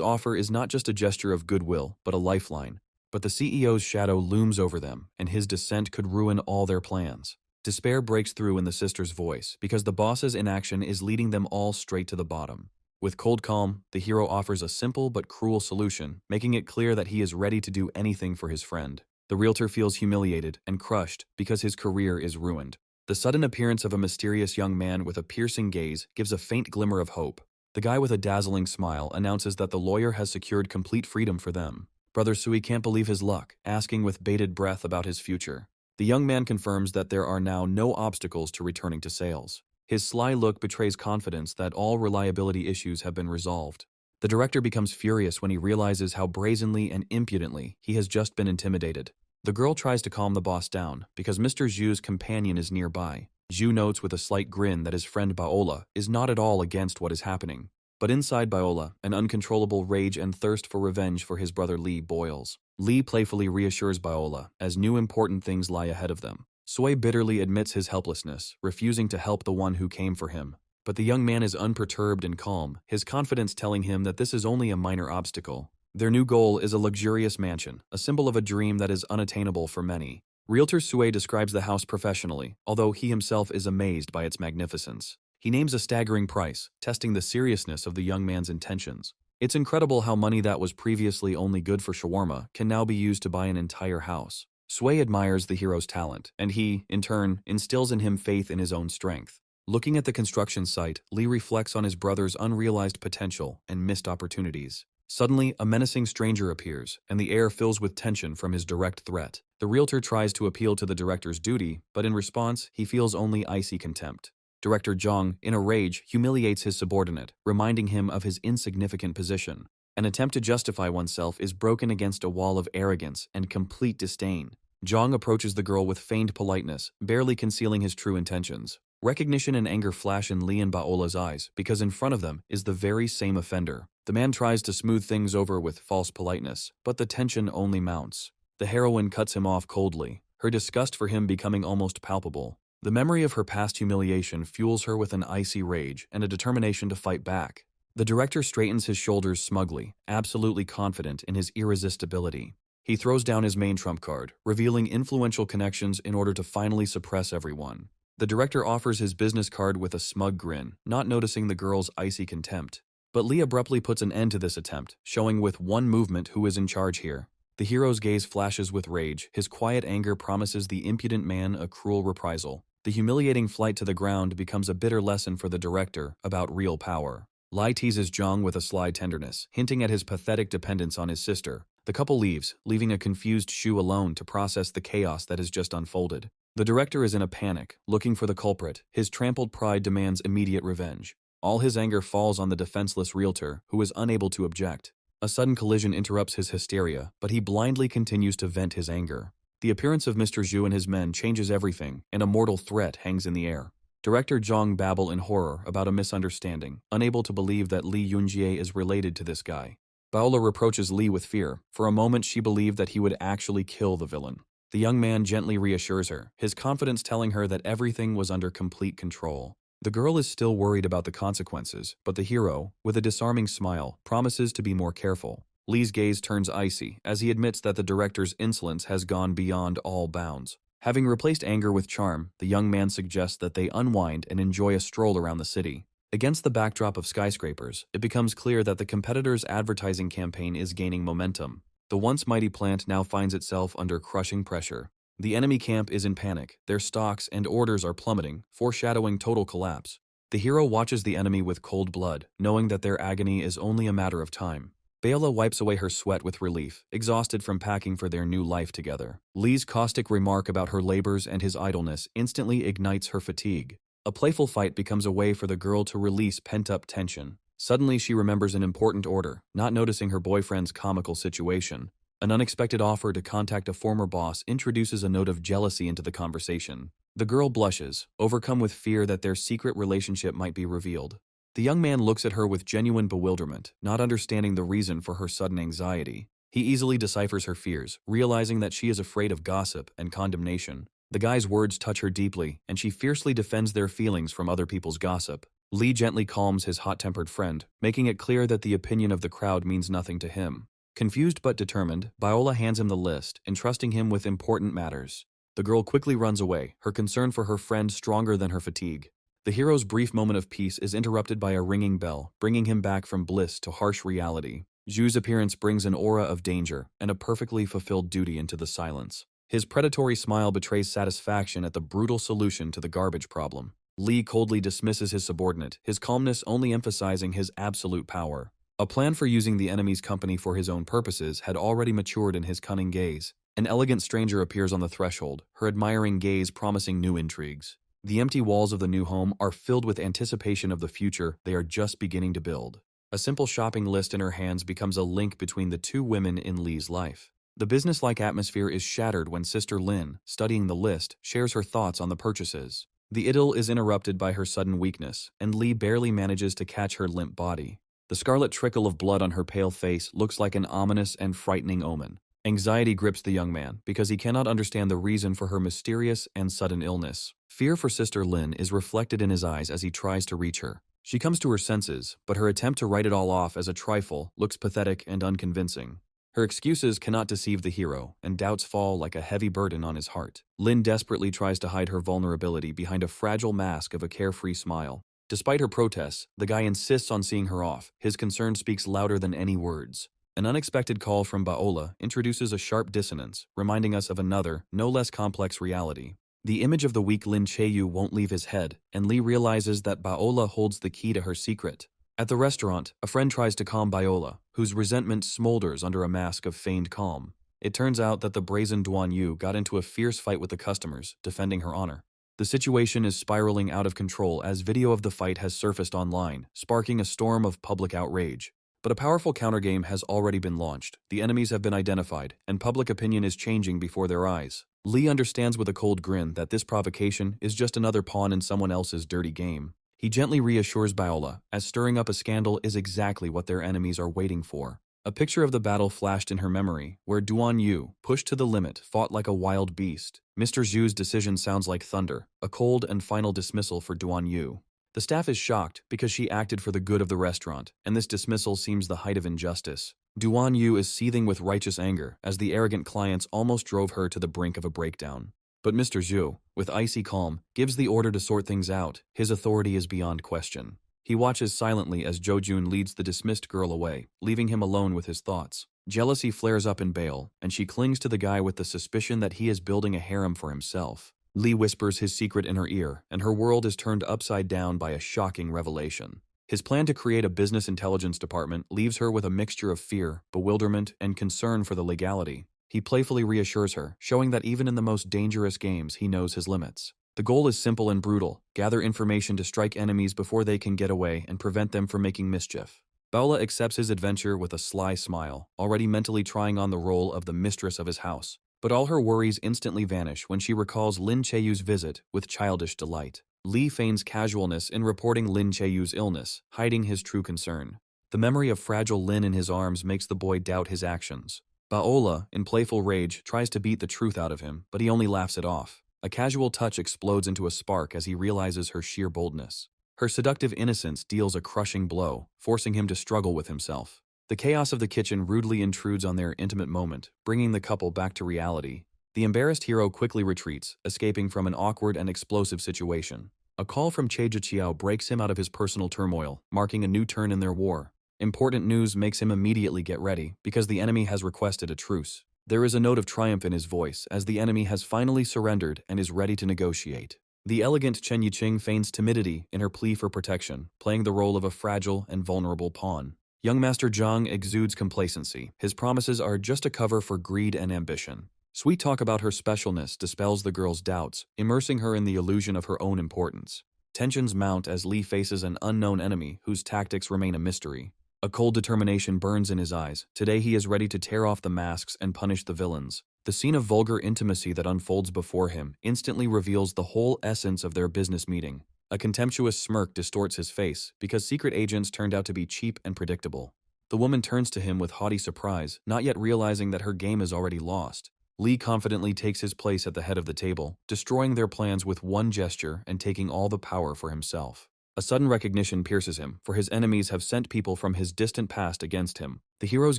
offer is not just a gesture of goodwill, but a lifeline. But the CEO's shadow looms over them, and his dissent could ruin all their plans. Despair breaks through in the sister's voice, because the boss's inaction is leading them all straight to the bottom. With cold calm, the hero offers a simple but cruel solution, making it clear that he is ready to do anything for his friend. The realtor feels humiliated and crushed because his career is ruined. The sudden appearance of a mysterious young man with a piercing gaze gives a faint glimmer of hope. The guy with a dazzling smile announces that the lawyer has secured complete freedom for them. Brother Sui can't believe his luck, asking with bated breath about his future. The young man confirms that there are now no obstacles to returning to sales. His sly look betrays confidence that all reliability issues have been resolved. The director becomes furious when he realizes how brazenly and impudently he has just been intimidated. The girl tries to calm the boss down because Mr. Zhu's companion is nearby. Zhu notes with a slight grin that his friend Baola is not at all against what is happening. But inside Baola, an uncontrollable rage and thirst for revenge for his brother Li boils. Li playfully reassures Baola as new important things lie ahead of them. Sui bitterly admits his helplessness, refusing to help the one who came for him. But the young man is unperturbed and calm, his confidence telling him that this is only a minor obstacle. Their new goal is a luxurious mansion, a symbol of a dream that is unattainable for many. Realtor Sui describes the house professionally, although he himself is amazed by its magnificence. He names a staggering price, testing the seriousness of the young man's intentions. It's incredible how money that was previously only good for shawarma can now be used to buy an entire house. Sui admires the hero's talent, and he, in turn, instills in him faith in his own strength. Looking at the construction site, Li reflects on his brother's unrealized potential and missed opportunities. Suddenly, a menacing stranger appears, and the air fills with tension from his direct threat. The realtor tries to appeal to the director's duty, but in response, he feels only icy contempt. Director Zhang, in a rage, humiliates his subordinate, reminding him of his insignificant position. An attempt to justify oneself is broken against a wall of arrogance and complete disdain. Zhang approaches the girl with feigned politeness, barely concealing his true intentions. Recognition and anger flash in Li and Baola's eyes, because in front of them is the very same offender. The man tries to smooth things over with false politeness, but the tension only mounts. The heroine cuts him off coldly, her disgust for him becoming almost palpable. The memory of her past humiliation fuels her with an icy rage and a determination to fight back. The director straightens his shoulders smugly, absolutely confident in his irresistibility. He throws down his main trump card, revealing influential connections in order to finally suppress everyone. The director offers his business card with a smug grin, not noticing the girl's icy contempt. But Li abruptly puts an end to this attempt, showing with one movement who is in charge here. The hero's gaze flashes with rage, his quiet anger promises the impudent man a cruel reprisal. The humiliating flight to the ground becomes a bitter lesson for the director about real power. Li teases Zhang with a sly tenderness, hinting at his pathetic dependence on his sister. The couple leaves, leaving a confused Shu alone to process the chaos that has just unfolded. The director is in a panic, looking for the culprit. His trampled pride demands immediate revenge. All his anger falls on the defenseless realtor, who is unable to object. A sudden collision interrupts his hysteria, but he blindly continues to vent his anger. The appearance of Mr. Zhu and his men changes everything, and a mortal threat hangs in the air. Director Zhang babble in horror about a misunderstanding, unable to believe that Li Yunjie is related to this guy. Baola reproaches Li with fear. For a moment she believed that he would actually kill the villain. The young man gently reassures her, his confidence telling her that everything was under complete control. The girl is still worried about the consequences, but the hero, with a disarming smile, promises to be more careful. Li's gaze turns icy as he admits that the director's insolence has gone beyond all bounds. Having replaced anger with charm, the young man suggests that they unwind and enjoy a stroll around the city. Against the backdrop of skyscrapers, it becomes clear that the competitor's advertising campaign is gaining momentum. The once mighty plant now finds itself under crushing pressure. The enemy camp is in panic, their stocks and orders are plummeting, foreshadowing total collapse. The hero watches the enemy with cold blood, knowing that their agony is only a matter of time. Baola wipes away her sweat with relief, exhausted from packing for their new life together. Li's caustic remark about her labors and his idleness instantly ignites her fatigue. A playful fight becomes a way for the girl to release pent-up tension. Suddenly she remembers an important order, not noticing her boyfriend's comical situation. An unexpected offer to contact a former boss introduces a note of jealousy into the conversation. The girl blushes, overcome with fear that their secret relationship might be revealed. The young man looks at her with genuine bewilderment, not understanding the reason for her sudden anxiety. He easily deciphers her fears, realizing that she is afraid of gossip and condemnation. The guy's words touch her deeply, and she fiercely defends their feelings from other people's gossip. Li gently calms his hot-tempered friend, making it clear that the opinion of the crowd means nothing to him. Confused but determined, Baola hands him the list, entrusting him with important matters. The girl quickly runs away, her concern for her friend stronger than her fatigue. The hero's brief moment of peace is interrupted by a ringing bell, bringing him back from bliss to harsh reality. Zhu's appearance brings an aura of danger and a perfectly fulfilled duty into the silence. His predatory smile betrays satisfaction at the brutal solution to the garbage problem. Li coldly dismisses his subordinate, his calmness only emphasizing his absolute power. A plan for using the enemy's company for his own purposes had already matured in his cunning gaze. An elegant stranger appears on the threshold, her admiring gaze promising new intrigues. The empty walls of the new home are filled with anticipation of the future they are just beginning to build. A simple shopping list in her hands becomes a link between the two women in Li's life. The business-like atmosphere is shattered when Sister Lin, studying the list, shares her thoughts on the purchases. The idyll is interrupted by her sudden weakness, and Li barely manages to catch her limp body. The scarlet trickle of blood on her pale face looks like an ominous and frightening omen. Anxiety grips the young man because he cannot understand the reason for her mysterious and sudden illness. Fear for Sister Lin is reflected in his eyes as he tries to reach her. She comes to her senses, but her attempt to write it all off as a trifle looks pathetic and unconvincing. Her excuses cannot deceive the hero, and doubts fall like a heavy burden on his heart. Lin desperately tries to hide her vulnerability behind a fragile mask of a carefree smile. Despite her protests, the guy insists on seeing her off. His concern speaks louder than any words. An unexpected call from Baola introduces a sharp dissonance, reminding us of another, no less complex reality. The image of the weak Lin Cheyu won't leave his head, and Li realizes that Baola holds the key to her secret. At the restaurant, a friend tries to calm Baola, whose resentment smolders under a mask of feigned calm. It turns out that the brazen Duan Yu got into a fierce fight with the customers, defending her honor. The situation is spiraling out of control as video of the fight has surfaced online, sparking a storm of public outrage. But a powerful countergame has already been launched, the enemies have been identified, and public opinion is changing before their eyes. Li understands with a cold grin that this provocation is just another pawn in someone else's dirty game. He gently reassures Baola, as stirring up a scandal is exactly what their enemies are waiting for. A picture of the battle flashed in her memory, where Duan Yu, pushed to the limit, fought like a wild beast. Mr. Zhu's decision sounds like thunder, a cold and final dismissal for Duan Yu. The staff is shocked because she acted for the good of the restaurant, and this dismissal seems the height of injustice. Duan Yu is seething with righteous anger as the arrogant clients almost drove her to the brink of a breakdown. But Mr. Zhu, with icy calm, gives the order to sort things out. His authority is beyond question. He watches silently as Jo Jun leads the dismissed girl away, leaving him alone with his thoughts. Jealousy flares up in Bale, and she clings to the guy with the suspicion that he is building a harem for himself. Li whispers his secret in her ear, and her world is turned upside down by a shocking revelation. His plan to create a business intelligence department leaves her with a mixture of fear, bewilderment, and concern for the legality. He playfully reassures her, showing that even in the most dangerous games he knows his limits. The goal is simple and brutal: gather information to strike enemies before they can get away and prevent them from making mischief. Baola accepts his adventure with a sly smile, already mentally trying on the role of the mistress of his house. But all her worries instantly vanish when she recalls Lin Cheyu's visit with childish delight. Li feigns casualness in reporting Lin Cheyu's illness, hiding his true concern. The memory of fragile Lin in his arms makes the boy doubt his actions. Baola, in playful rage, tries to beat the truth out of him, but he only laughs it off. A casual touch explodes into a spark as he realizes her sheer boldness. Her seductive innocence deals a crushing blow, forcing him to struggle with himself. The chaos of the kitchen rudely intrudes on their intimate moment, bringing the couple back to reality. The embarrassed hero quickly retreats, escaping from an awkward and explosive situation. A call from Che Zhiqiao breaks him out of his personal turmoil, marking a new turn in their war. Important news makes him immediately get ready, because the enemy has requested a truce. There is a note of triumph in his voice, as the enemy has finally surrendered and is ready to negotiate. The elegant Chen Yiqing feigns timidity in her plea for protection, playing the role of a fragile and vulnerable pawn. Young Master Zhang exudes complacency. His promises are just a cover for greed and ambition. Sweet talk about her specialness dispels the girl's doubts, immersing her in the illusion of her own importance. Tensions mount as Li faces an unknown enemy whose tactics remain a mystery. A cold determination burns in his eyes. Today he is ready to tear off the masks and punish the villains. The scene of vulgar intimacy that unfolds before him instantly reveals the whole essence of their business meeting. A contemptuous smirk distorts his face, because secret agents turned out to be cheap and predictable. The woman turns to him with haughty surprise, not yet realizing that her game is already lost. Li confidently takes his place at the head of the table, destroying their plans with one gesture and taking all the power for himself. A sudden recognition pierces him, for his enemies have sent people from his distant past against him. The hero's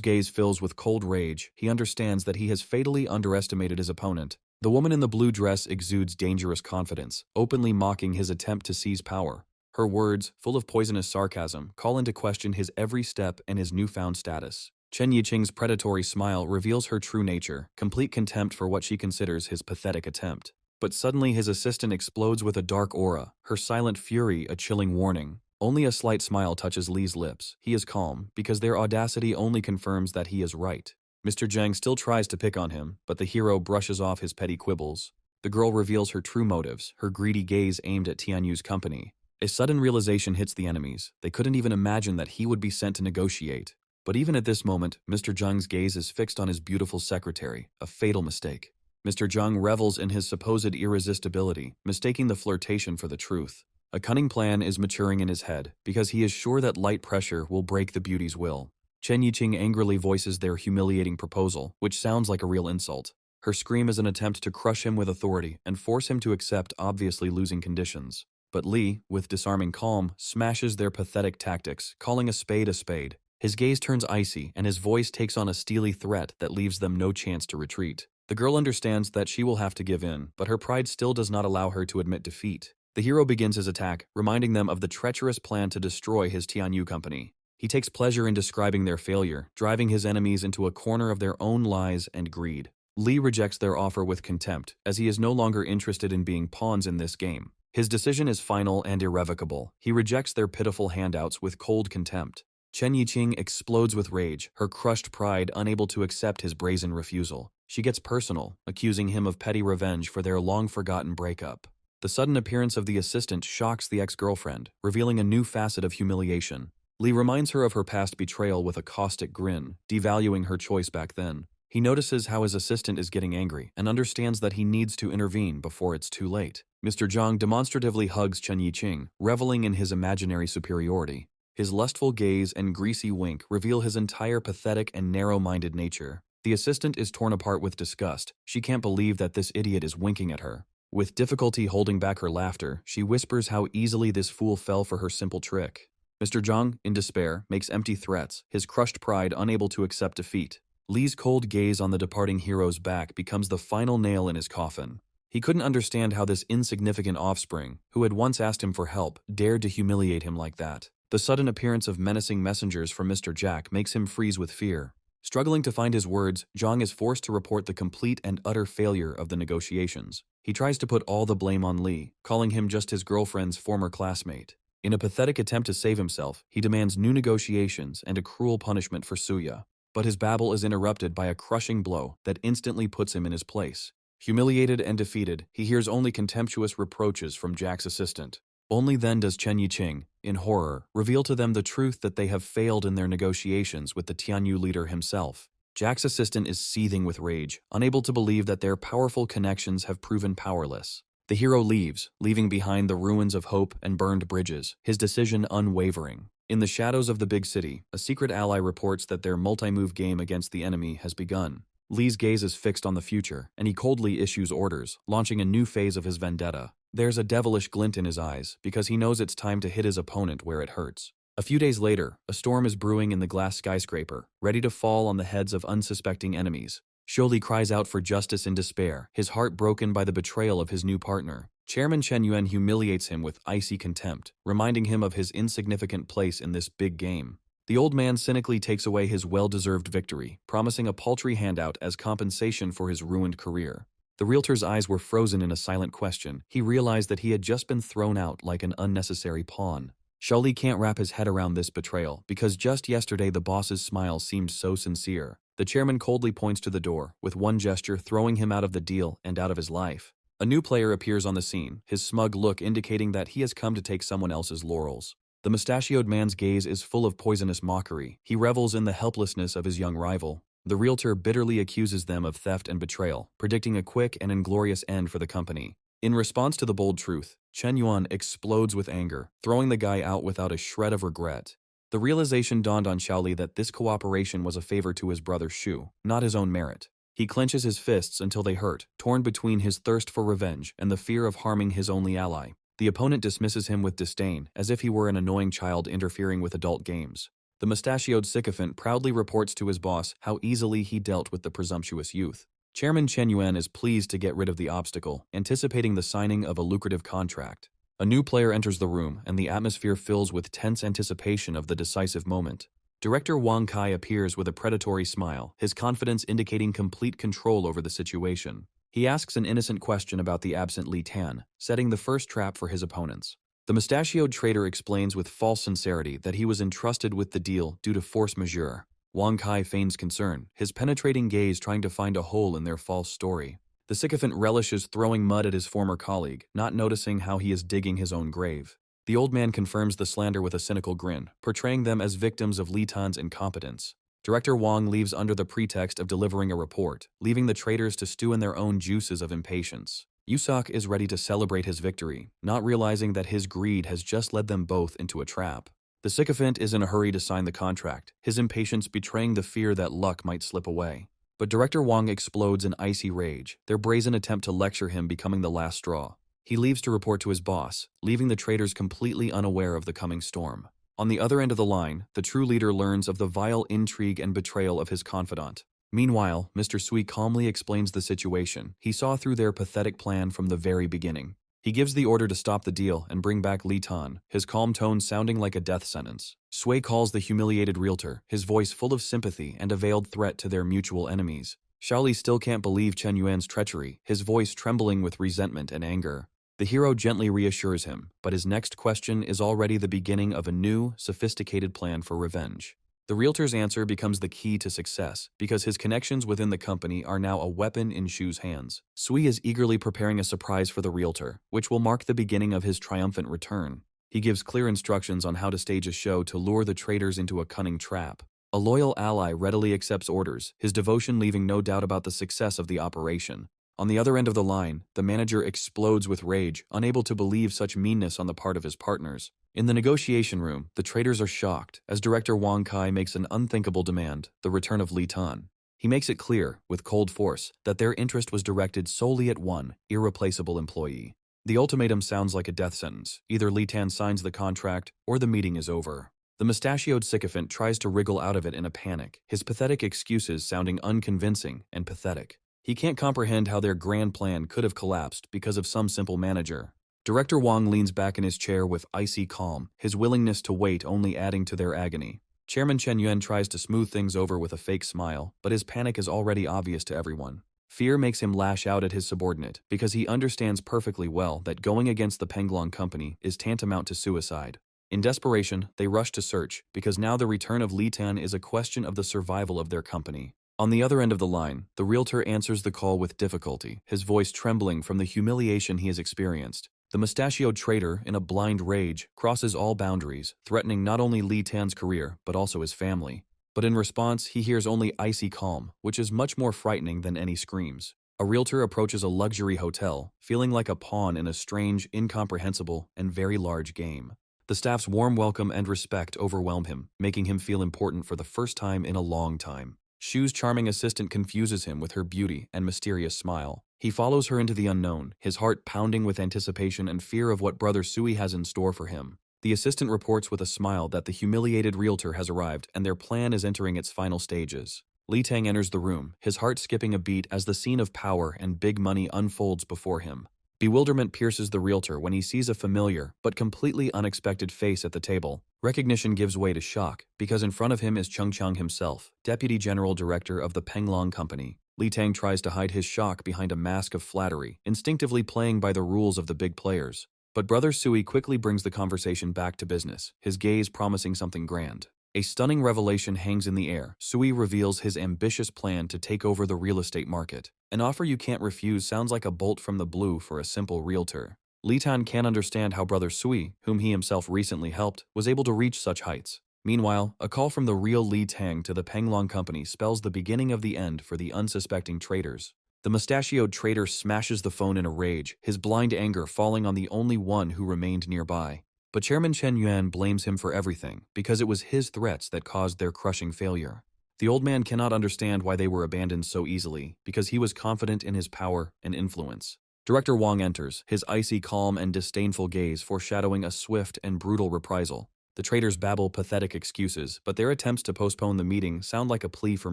gaze fills with cold rage. He understands that he has fatally underestimated his opponent. The woman in the blue dress exudes dangerous confidence, openly mocking his attempt to seize power. Her words, full of poisonous sarcasm, call into question his every step and his newfound status. Chen Yiqing's predatory smile reveals her true nature, complete contempt for what she considers his pathetic attempt. But suddenly his assistant explodes with a dark aura, her silent fury a chilling warning. Only a slight smile touches Li's lips. He is calm, because their audacity only confirms that he is right. Mr. Zhang still tries to pick on him, but the hero brushes off his petty quibbles. The girl reveals her true motives, her greedy gaze aimed at Tianyu's company. A sudden realization hits the enemies. They couldn't even imagine that he would be sent to negotiate. But even at this moment, Mr. Zhang's gaze is fixed on his beautiful secretary, a fatal mistake. Mr. Zhang revels in his supposed irresistibility, mistaking the flirtation for the truth. A cunning plan is maturing in his head, because he is sure that light pressure will break the beauty's will. Chen Yiqing angrily voices their humiliating proposal, which sounds like a real insult. Her scream is an attempt to crush him with authority and force him to accept obviously losing conditions. But Li, with disarming calm, smashes their pathetic tactics, calling a spade a spade. His gaze turns icy, and his voice takes on a steely threat that leaves them no chance to retreat. The girl understands that she will have to give in, but her pride still does not allow her to admit defeat. The hero begins his attack, reminding them of the treacherous plan to destroy his Tianyu company. He takes pleasure in describing their failure, driving his enemies into a corner of their own lies and greed. Li rejects their offer with contempt, as he is no longer interested in being pawns in this game. His decision is final and irrevocable. He rejects their pitiful handouts with cold contempt. Chen Yiqing explodes with rage, her crushed pride unable to accept his brazen refusal. She gets personal, accusing him of petty revenge for their long-forgotten breakup. The sudden appearance of the assistant shocks the ex-girlfriend, revealing a new facet of humiliation. Li reminds her of her past betrayal with a caustic grin, devaluing her choice back then. He notices how his assistant is getting angry and understands that he needs to intervene before it's too late. Mr. Zhang demonstratively hugs Chen Yiqing, reveling in his imaginary superiority. His lustful gaze and greasy wink reveal his entire pathetic and narrow-minded nature. The assistant is torn apart with disgust. She can't believe that this idiot is winking at her. With difficulty holding back her laughter, she whispers how easily this fool fell for her simple trick. Mr. Zhang, in despair, makes empty threats, his crushed pride unable to accept defeat. Li's cold gaze on the departing hero's back becomes the final nail in his coffin. He couldn't understand how this insignificant offspring, who had once asked him for help, dared to humiliate him like that. The sudden appearance of menacing messengers from Mr. Jack makes him freeze with fear. Struggling to find his words, Zhang is forced to report the complete and utter failure of the negotiations. He tries to put all the blame on Li, calling him just his girlfriend's former classmate. In a pathetic attempt to save himself, he demands new negotiations and a cruel punishment for Suya. But his babble is interrupted by a crushing blow that instantly puts him in his place. Humiliated and defeated, he hears only contemptuous reproaches from Jack's assistant. Only then does Chen Yiqing, in horror, reveal to them the truth that they have failed in their negotiations with the Tianyu leader himself. Jack's assistant is seething with rage, unable to believe that their powerful connections have proven powerless. The hero leaves, leaving behind the ruins of hope and burned bridges, his decision unwavering. In the shadows of the big city, a secret ally reports that their multi-move game against the enemy has begun. Li's gaze is fixed on the future, and he coldly issues orders, launching a new phase of his vendetta. There's a devilish glint in his eyes, because he knows it's time to hit his opponent where it hurts. A few days later, a storm is brewing in the glass skyscraper, ready to fall on the heads of unsuspecting enemies. Li cries out for justice in despair, his heart broken by the betrayal of his new partner. Chairman Chen Yuan humiliates him with icy contempt, reminding him of his insignificant place in this big game. The old man cynically takes away his well-deserved victory, promising a paltry handout as compensation for his ruined career. The realtor's eyes were frozen in a silent question. He realized that he had just been thrown out like an unnecessary pawn. Li can't wrap his head around this betrayal, because just yesterday the boss's smile seemed so sincere. The chairman coldly points to the door, with one gesture throwing him out of the deal and out of his life. A new player appears on the scene, his smug look indicating that he has come to take someone else's laurels. The mustachioed man's gaze is full of poisonous mockery. He revels in the helplessness of his young rival. The realtor bitterly accuses them of theft and betrayal, predicting a quick and inglorious end for the company. In response to the bold truth, Chen Yuan explodes with anger, throwing the guy out without a shred of regret. The realization dawned on Li that this cooperation was a favor to his brother Shu, not his own merit. He clenches his fists until they hurt, torn between his thirst for revenge and the fear of harming his only ally. The opponent dismisses him with disdain, as if he were an annoying child interfering with adult games. The mustachioed sycophant proudly reports to his boss how easily he dealt with the presumptuous youth. Chairman Chen Yuan is pleased to get rid of the obstacle, anticipating the signing of a lucrative contract. A new player enters the room, and the atmosphere fills with tense anticipation of the decisive moment. Director Wang Kai appears with a predatory smile, his confidence indicating complete control over the situation. He asks an innocent question about the absent Li Tan, setting the first trap for his opponents. The mustachioed trader explains with false sincerity that he was entrusted with the deal due to force majeure. Wang Kai feigns concern, his penetrating gaze trying to find a hole in their false story. The sycophant relishes throwing mud at his former colleague, not noticing how he is digging his own grave. The old man confirms the slander with a cynical grin, portraying them as victims of Li Tan's incompetence. Director Wang leaves under the pretext of delivering a report, leaving the traders to stew in their own juices of impatience. Yusak is ready to celebrate his victory, not realizing that his greed has just led them both into a trap. The sycophant is in a hurry to sign the contract, his impatience betraying the fear that luck might slip away. But Director Wang explodes in icy rage, their brazen attempt to lecture him becoming the last straw. He leaves to report to his boss, leaving the traders completely unaware of the coming storm. On the other end of the line, the true leader learns of the vile intrigue and betrayal of his confidant. Meanwhile, Mr. Sui calmly explains the situation. He saw through their pathetic plan from the very beginning. He gives the order to stop the deal and bring back Li Tan, his calm tone sounding like a death sentence. Sui calls the humiliated realtor, his voice full of sympathy and a veiled threat to their mutual enemies. Li still can't believe Chen Yuan's treachery, his voice trembling with resentment and anger. The hero gently reassures him, but his next question is already the beginning of a new, sophisticated plan for revenge. The realtor's answer becomes the key to success, because his connections within the company are now a weapon in Shu's hands. Sui is eagerly preparing a surprise for the realtor, which will mark the beginning of his triumphant return. He gives clear instructions on how to stage a show to lure the traders into a cunning trap. A loyal ally readily accepts orders, his devotion leaving no doubt about the success of the operation. On the other end of the line, the manager explodes with rage, unable to believe such meanness on the part of his partners. In the negotiation room, the traders are shocked, as Director Wang Kai makes an unthinkable demand, the return of Li Tan. He makes it clear, with cold force, that their interest was directed solely at one, irreplaceable employee. The ultimatum sounds like a death sentence. Either Li Tan signs the contract, or the meeting is over. The mustachioed sycophant tries to wriggle out of it in a panic, his pathetic excuses sounding unconvincing and pathetic. He can't comprehend how their grand plan could have collapsed because of some simple manager. Director Wang leans back in his chair with icy calm, his willingness to wait only adding to their agony. Chairman Chen Yuan tries to smooth things over with a fake smile, but his panic is already obvious to everyone. Fear makes him lash out at his subordinate, because he understands perfectly well that going against the Penglong company is tantamount to suicide. In desperation, they rush to search, because now the return of Li Tan is a question of the survival of their company. On the other end of the line, the realtor answers the call with difficulty, his voice trembling from the humiliation he has experienced. The mustachioed trader, in a blind rage, crosses all boundaries, threatening not only Li Tan's career, but also his family. But in response, he hears only icy calm, which is much more frightening than any screams. A realtor approaches a luxury hotel, feeling like a pawn in a strange, incomprehensible, and very large game. The staff's warm welcome and respect overwhelm him, making him feel important for the first time in a long time. Shu's charming assistant confuses him with her beauty and mysterious smile. He follows her into the unknown, his heart pounding with anticipation and fear of what Brother Sui has in store for him. The assistant reports with a smile that the humiliated realtor has arrived and their plan is entering its final stages. Li Tang enters the room, his heart skipping a beat as the scene of power and big money unfolds before him. Bewilderment pierces the realtor when he sees a familiar but completely unexpected face at the table. Recognition gives way to shock, because in front of him is Cheng Cheng himself, Deputy General Director of the Penglong Company. Li Tang tries to hide his shock behind a mask of flattery, instinctively playing by the rules of the big players. But Brother Sui quickly brings the conversation back to business, his gaze promising something grand. A stunning revelation hangs in the air. Sui reveals his ambitious plan to take over the real estate market. An offer you can't refuse sounds like a bolt from the blue for a simple realtor. Li Tan can't understand how Brother Sui, whom he himself recently helped, was able to reach such heights. Meanwhile, a call from the real Li Tang to the Penglong Company spells the beginning of the end for the unsuspecting traders. The mustachioed trader smashes the phone in a rage, his blind anger falling on the only one who remained nearby. But Chairman Chen Yuan blames him for everything, because it was his threats that caused their crushing failure. The old man cannot understand why they were abandoned so easily, because he was confident in his power and influence. Director Wang enters, his icy calm and disdainful gaze foreshadowing a swift and brutal reprisal. The traders babble pathetic excuses, but their attempts to postpone the meeting sound like a plea for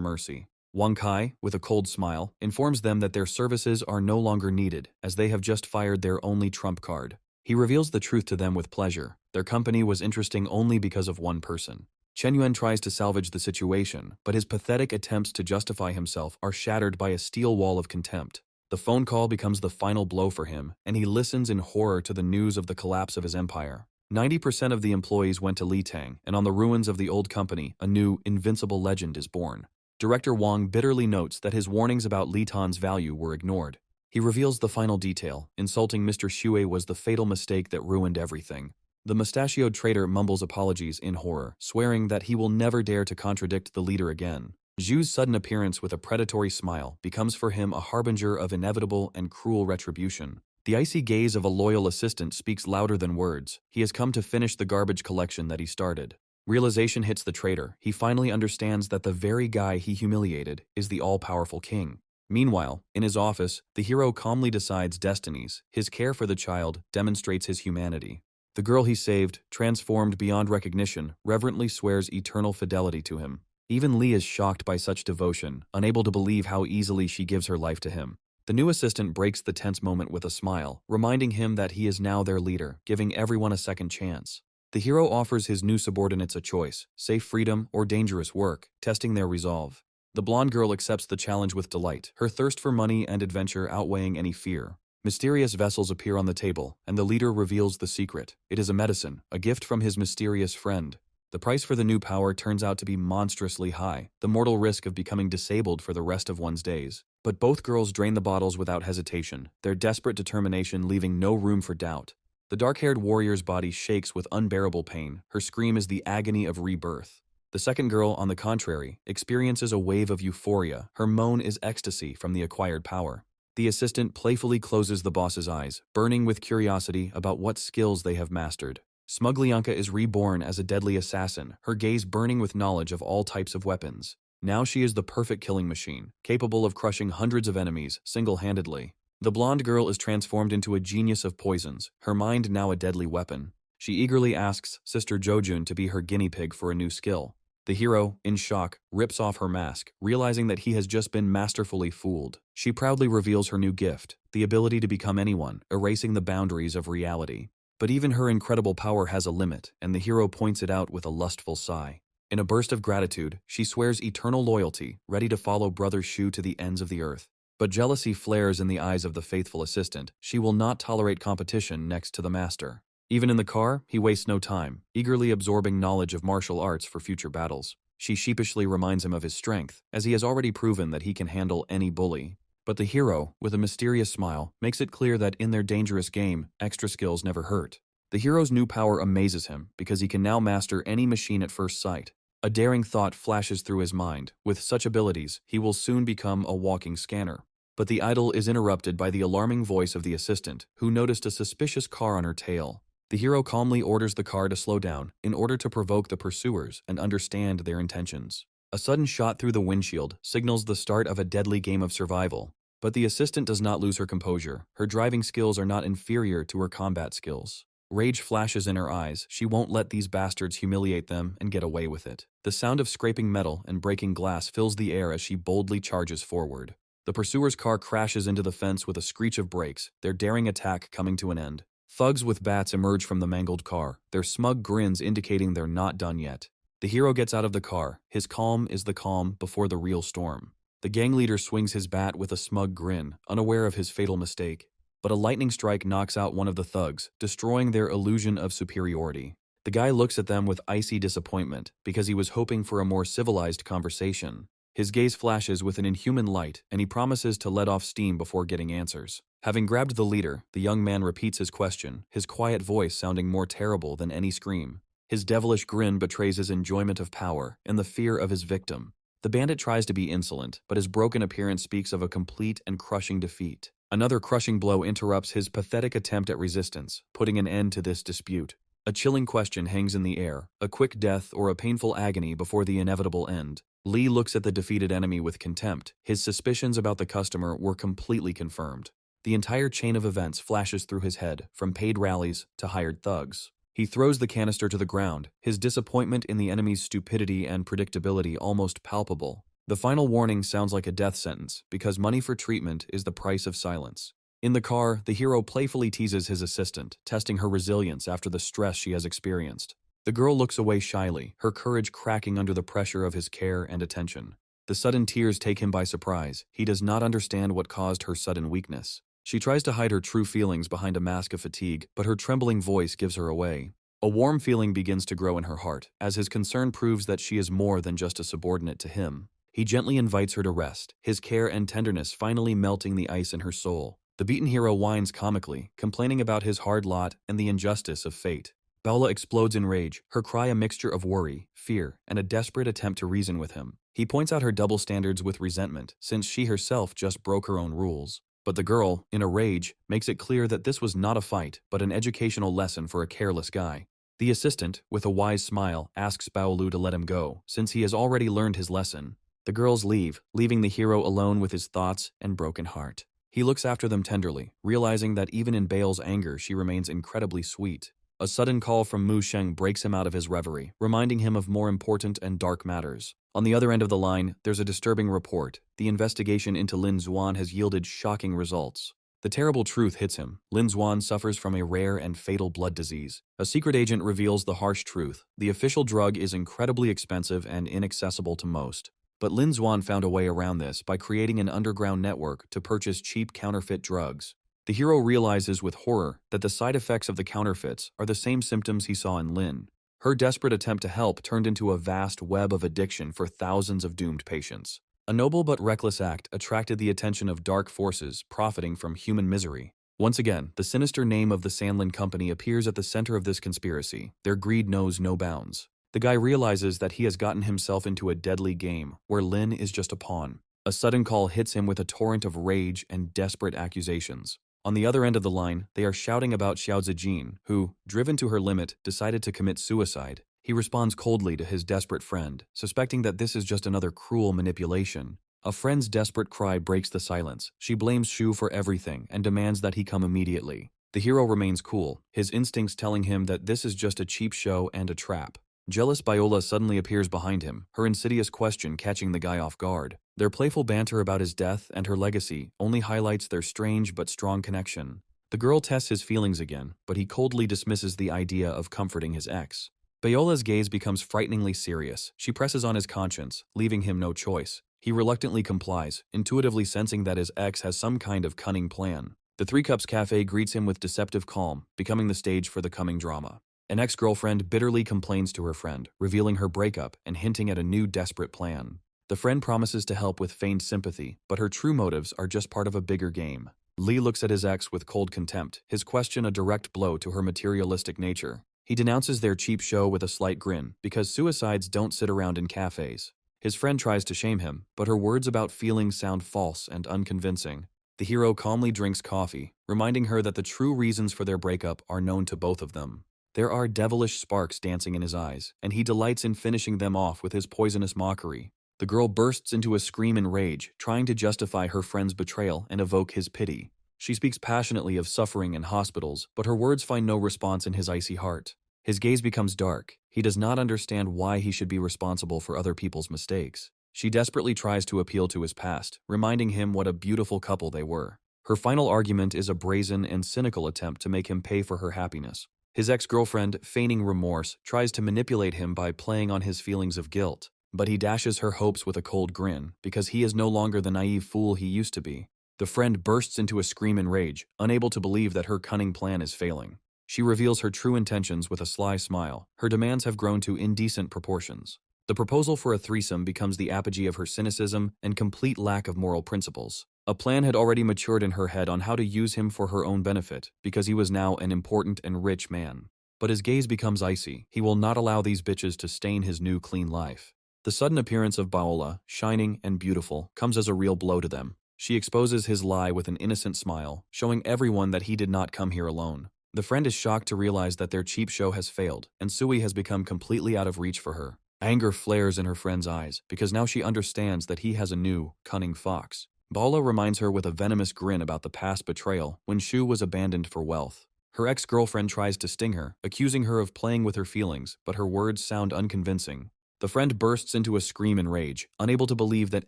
mercy. Wang Kai, with a cold smile, informs them that their services are no longer needed, as they have just fired their only trump card. He reveals the truth to them with pleasure. Their company was interesting only because of one person. Chen Yuan tries to salvage the situation, but his pathetic attempts to justify himself are shattered by a steel wall of contempt. The phone call becomes the final blow for him, and he listens in horror to the news of the collapse of his empire. 90% of the employees went to Li Tang, and on the ruins of the old company, a new, invincible legend is born. Director Wang bitterly notes that his warnings about Li Tan's value were ignored. He reveals the final detail. Insulting Mr. Xue was the fatal mistake that ruined everything. The mustachioed trader mumbles apologies in horror, swearing that he will never dare to contradict the leader again. Zhu's sudden appearance with a predatory smile becomes for him a harbinger of inevitable and cruel retribution. The icy gaze of a loyal assistant speaks louder than words. He has come to finish the garbage collection that he started. Realization hits the trader. He finally understands that the very guy he humiliated is the all-powerful king. Meanwhile, in his office, the hero calmly decides destinies. His care for the child demonstrates his humanity. The girl he saved, transformed beyond recognition, reverently swears eternal fidelity to him. Even Li is shocked by such devotion, unable to believe how easily she gives her life to him. The new assistant breaks the tense moment with a smile, reminding him that he is now their leader, giving everyone a second chance. The hero offers his new subordinates a choice: safe freedom or dangerous work, testing their resolve. The blonde girl accepts the challenge with delight, her thirst for money and adventure outweighing any fear. Mysterious vessels appear on the table, and the leader reveals the secret. It is a medicine, a gift from his mysterious friend. The price for the new power turns out to be monstrously high, the mortal risk of becoming disabled for the rest of one's days. But both girls drain the bottles without hesitation, their desperate determination leaving no room for doubt. The dark-haired warrior's body shakes with unbearable pain. Her scream is the agony of rebirth. The second girl, on the contrary, experiences a wave of euphoria. Her moan is ecstasy from the acquired power. The assistant playfully closes the boss's eyes, burning with curiosity about what skills they have mastered. Smuglyanka is reborn as a deadly assassin, her gaze burning with knowledge of all types of weapons. Now she is the perfect killing machine, capable of crushing hundreds of enemies single-handedly. The blonde girl is transformed into a genius of poisons, her mind now a deadly weapon. She eagerly asks Sister Jojun to be her guinea pig for a new skill. The hero, in shock, rips off her mask, realizing that he has just been masterfully fooled. She proudly reveals her new gift, the ability to become anyone, erasing the boundaries of reality. But even her incredible power has a limit, and the hero points it out with a lustful sigh. In a burst of gratitude, she swears eternal loyalty, ready to follow Brother Shu to the ends of the earth. But jealousy flares in the eyes of the faithful assistant. She will not tolerate competition next to the master. Even in the car, he wastes no time, eagerly absorbing knowledge of martial arts for future battles. She sheepishly reminds him of his strength, as he has already proven that he can handle any bully. But the hero, with a mysterious smile, makes it clear that in their dangerous game, extra skills never hurt. The hero's new power amazes him because he can now master any machine at first sight. A daring thought flashes through his mind. With such abilities, he will soon become a walking scanner. But the idyll is interrupted by the alarming voice of the assistant, who noticed a suspicious car on her tail. The hero calmly orders the car to slow down in order to provoke the pursuers and understand their intentions. A sudden shot through the windshield signals the start of a deadly game of survival. But the assistant does not lose her composure. Her driving skills are not inferior to her combat skills. Rage flashes in her eyes. She won't let these bastards humiliate them and get away with it. The sound of scraping metal and breaking glass fills the air as she boldly charges forward. The pursuer's car crashes into the fence with a screech of brakes, their daring attack coming to an end. Thugs with bats emerge from the mangled car, their smug grins indicating they're not done yet. The hero gets out of the car. His calm is the calm before the real storm. The gang leader swings his bat with a smug grin, unaware of his fatal mistake. But a lightning strike knocks out one of the thugs, destroying their illusion of superiority. The guy looks at them with icy disappointment because he was hoping for a more civilized conversation. His gaze flashes with an inhuman light, and he promises to let off steam before getting answers. Having grabbed the leader, the young man repeats his question, his quiet voice sounding more terrible than any scream. His devilish grin betrays his enjoyment of power and the fear of his victim. The bandit tries to be insolent, but his broken appearance speaks of a complete and crushing defeat. Another crushing blow interrupts his pathetic attempt at resistance, putting an end to this dispute. A chilling question hangs in the air, a quick death or a painful agony before the inevitable end. Lee looks at the defeated enemy with contempt. His suspicions about the customer were completely confirmed. The entire chain of events flashes through his head, from paid rallies to hired thugs. He throws the canister to the ground, his disappointment in the enemy's stupidity and predictability almost palpable. The final warning sounds like a death sentence, because money for treatment is the price of silence. In the car, the hero playfully teases his assistant, testing her resilience after the stress she has experienced. The girl looks away shyly, her courage cracking under the pressure of his care and attention. The sudden tears take him by surprise. He does not understand what caused her sudden weakness. She tries to hide her true feelings behind a mask of fatigue, but her trembling voice gives her away. A warm feeling begins to grow in her heart, as his concern proves that she is more than just a subordinate to him. He gently invites her to rest, his care and tenderness finally melting the ice in her soul. The beaten hero whines comically, complaining about his hard lot and the injustice of fate. Paola explodes in rage, her cry a mixture of worry, fear, and a desperate attempt to reason with him. He points out her double standards with resentment, since she herself just broke her own rules. But the girl, in a rage, makes it clear that this was not a fight, but an educational lesson for a careless guy. The assistant, with a wise smile, asks Baolu to let him go, since he has already learned his lesson. The girls leave, leaving the hero alone with his thoughts and broken heart. He looks after them tenderly, realizing that even in Bale's anger she remains incredibly sweet. A sudden call from Mu Sheng breaks him out of his reverie, reminding him of more important and dark matters. On the other end of the line, there's a disturbing report. The investigation into Lin Zuan has yielded shocking results. The terrible truth hits him. Lin Zuan suffers from a rare and fatal blood disease. A secret agent reveals the harsh truth. The official drug is incredibly expensive and inaccessible to most. But Lin Zuan found a way around this by creating an underground network to purchase cheap counterfeit drugs. The hero realizes with horror that the side effects of the counterfeits are the same symptoms he saw in Lin. Her desperate attempt to help turned into a vast web of addiction for thousands of doomed patients. A noble but reckless act attracted the attention of dark forces profiting from human misery. Once again, the sinister name of the Sandlin Company appears at the center of this conspiracy. Their greed knows no bounds. The guy realizes that he has gotten himself into a deadly game, where Lin is just a pawn. A sudden call hits him with a torrent of rage and desperate accusations. On the other end of the line, they are shouting about Xiao Zijin, who, driven to her limit, decided to commit suicide. He responds coldly to his desperate friend, suspecting that this is just another cruel manipulation. A friend's desperate cry breaks the silence. She blames Shu for everything and demands that he come immediately. The hero remains cool, his instincts telling him that this is just a cheap show and a trap. Jealous Viola suddenly appears behind him, her insidious question catching the guy off guard. Their playful banter about his death and her legacy only highlights their strange but strong connection. The girl tests his feelings again, but he coldly dismisses the idea of comforting his ex. Viola's gaze becomes frighteningly serious. She presses on his conscience, leaving him no choice. He reluctantly complies, intuitively sensing that his ex has some kind of cunning plan. The Three Cups Cafe greets him with deceptive calm, becoming the stage for the coming drama. An ex-girlfriend bitterly complains to her friend, revealing her breakup and hinting at a new desperate plan. The friend promises to help with feigned sympathy, but her true motives are just part of a bigger game. Lee looks at his ex with cold contempt, his question a direct blow to her materialistic nature. He denounces their cheap show with a slight grin, because suicides don't sit around in cafes. His friend tries to shame him, but her words about feelings sound false and unconvincing. The hero calmly drinks coffee, reminding her that the true reasons for their breakup are known to both of them. There are devilish sparks dancing in his eyes, and he delights in finishing them off with his poisonous mockery. The girl bursts into a scream in rage, trying to justify her friend's betrayal and evoke his pity. She speaks passionately of suffering and hospitals, but her words find no response in his icy heart. His gaze becomes dark. He does not understand why he should be responsible for other people's mistakes. She desperately tries to appeal to his past, reminding him what a beautiful couple they were. Her final argument is a brazen and cynical attempt to make him pay for her happiness. His ex-girlfriend, feigning remorse, tries to manipulate him by playing on his feelings of guilt. But he dashes her hopes with a cold grin, because he is no longer the naive fool he used to be. The friend bursts into a scream in rage, unable to believe that her cunning plan is failing. She reveals her true intentions with a sly smile. Her demands have grown to indecent proportions. The proposal for a threesome becomes the apogee of her cynicism and complete lack of moral principles. A plan had already matured in her head on how to use him for her own benefit, because he was now an important and rich man. But his gaze becomes icy. He will not allow these bitches to stain his new clean life. The sudden appearance of Paola, shining and beautiful, comes as a real blow to them. She exposes his lie with an innocent smile, showing everyone that he did not come here alone. The friend is shocked to realize that their cheap show has failed, and Sui has become completely out of reach for her. Anger flares in her friend's eyes, because now she understands that he has a new, cunning fox. Paola reminds her with a venomous grin about the past betrayal when Shu was abandoned for wealth. Her ex-girlfriend tries to sting her, accusing her of playing with her feelings, but her words sound unconvincing. The friend bursts into a scream in rage, unable to believe that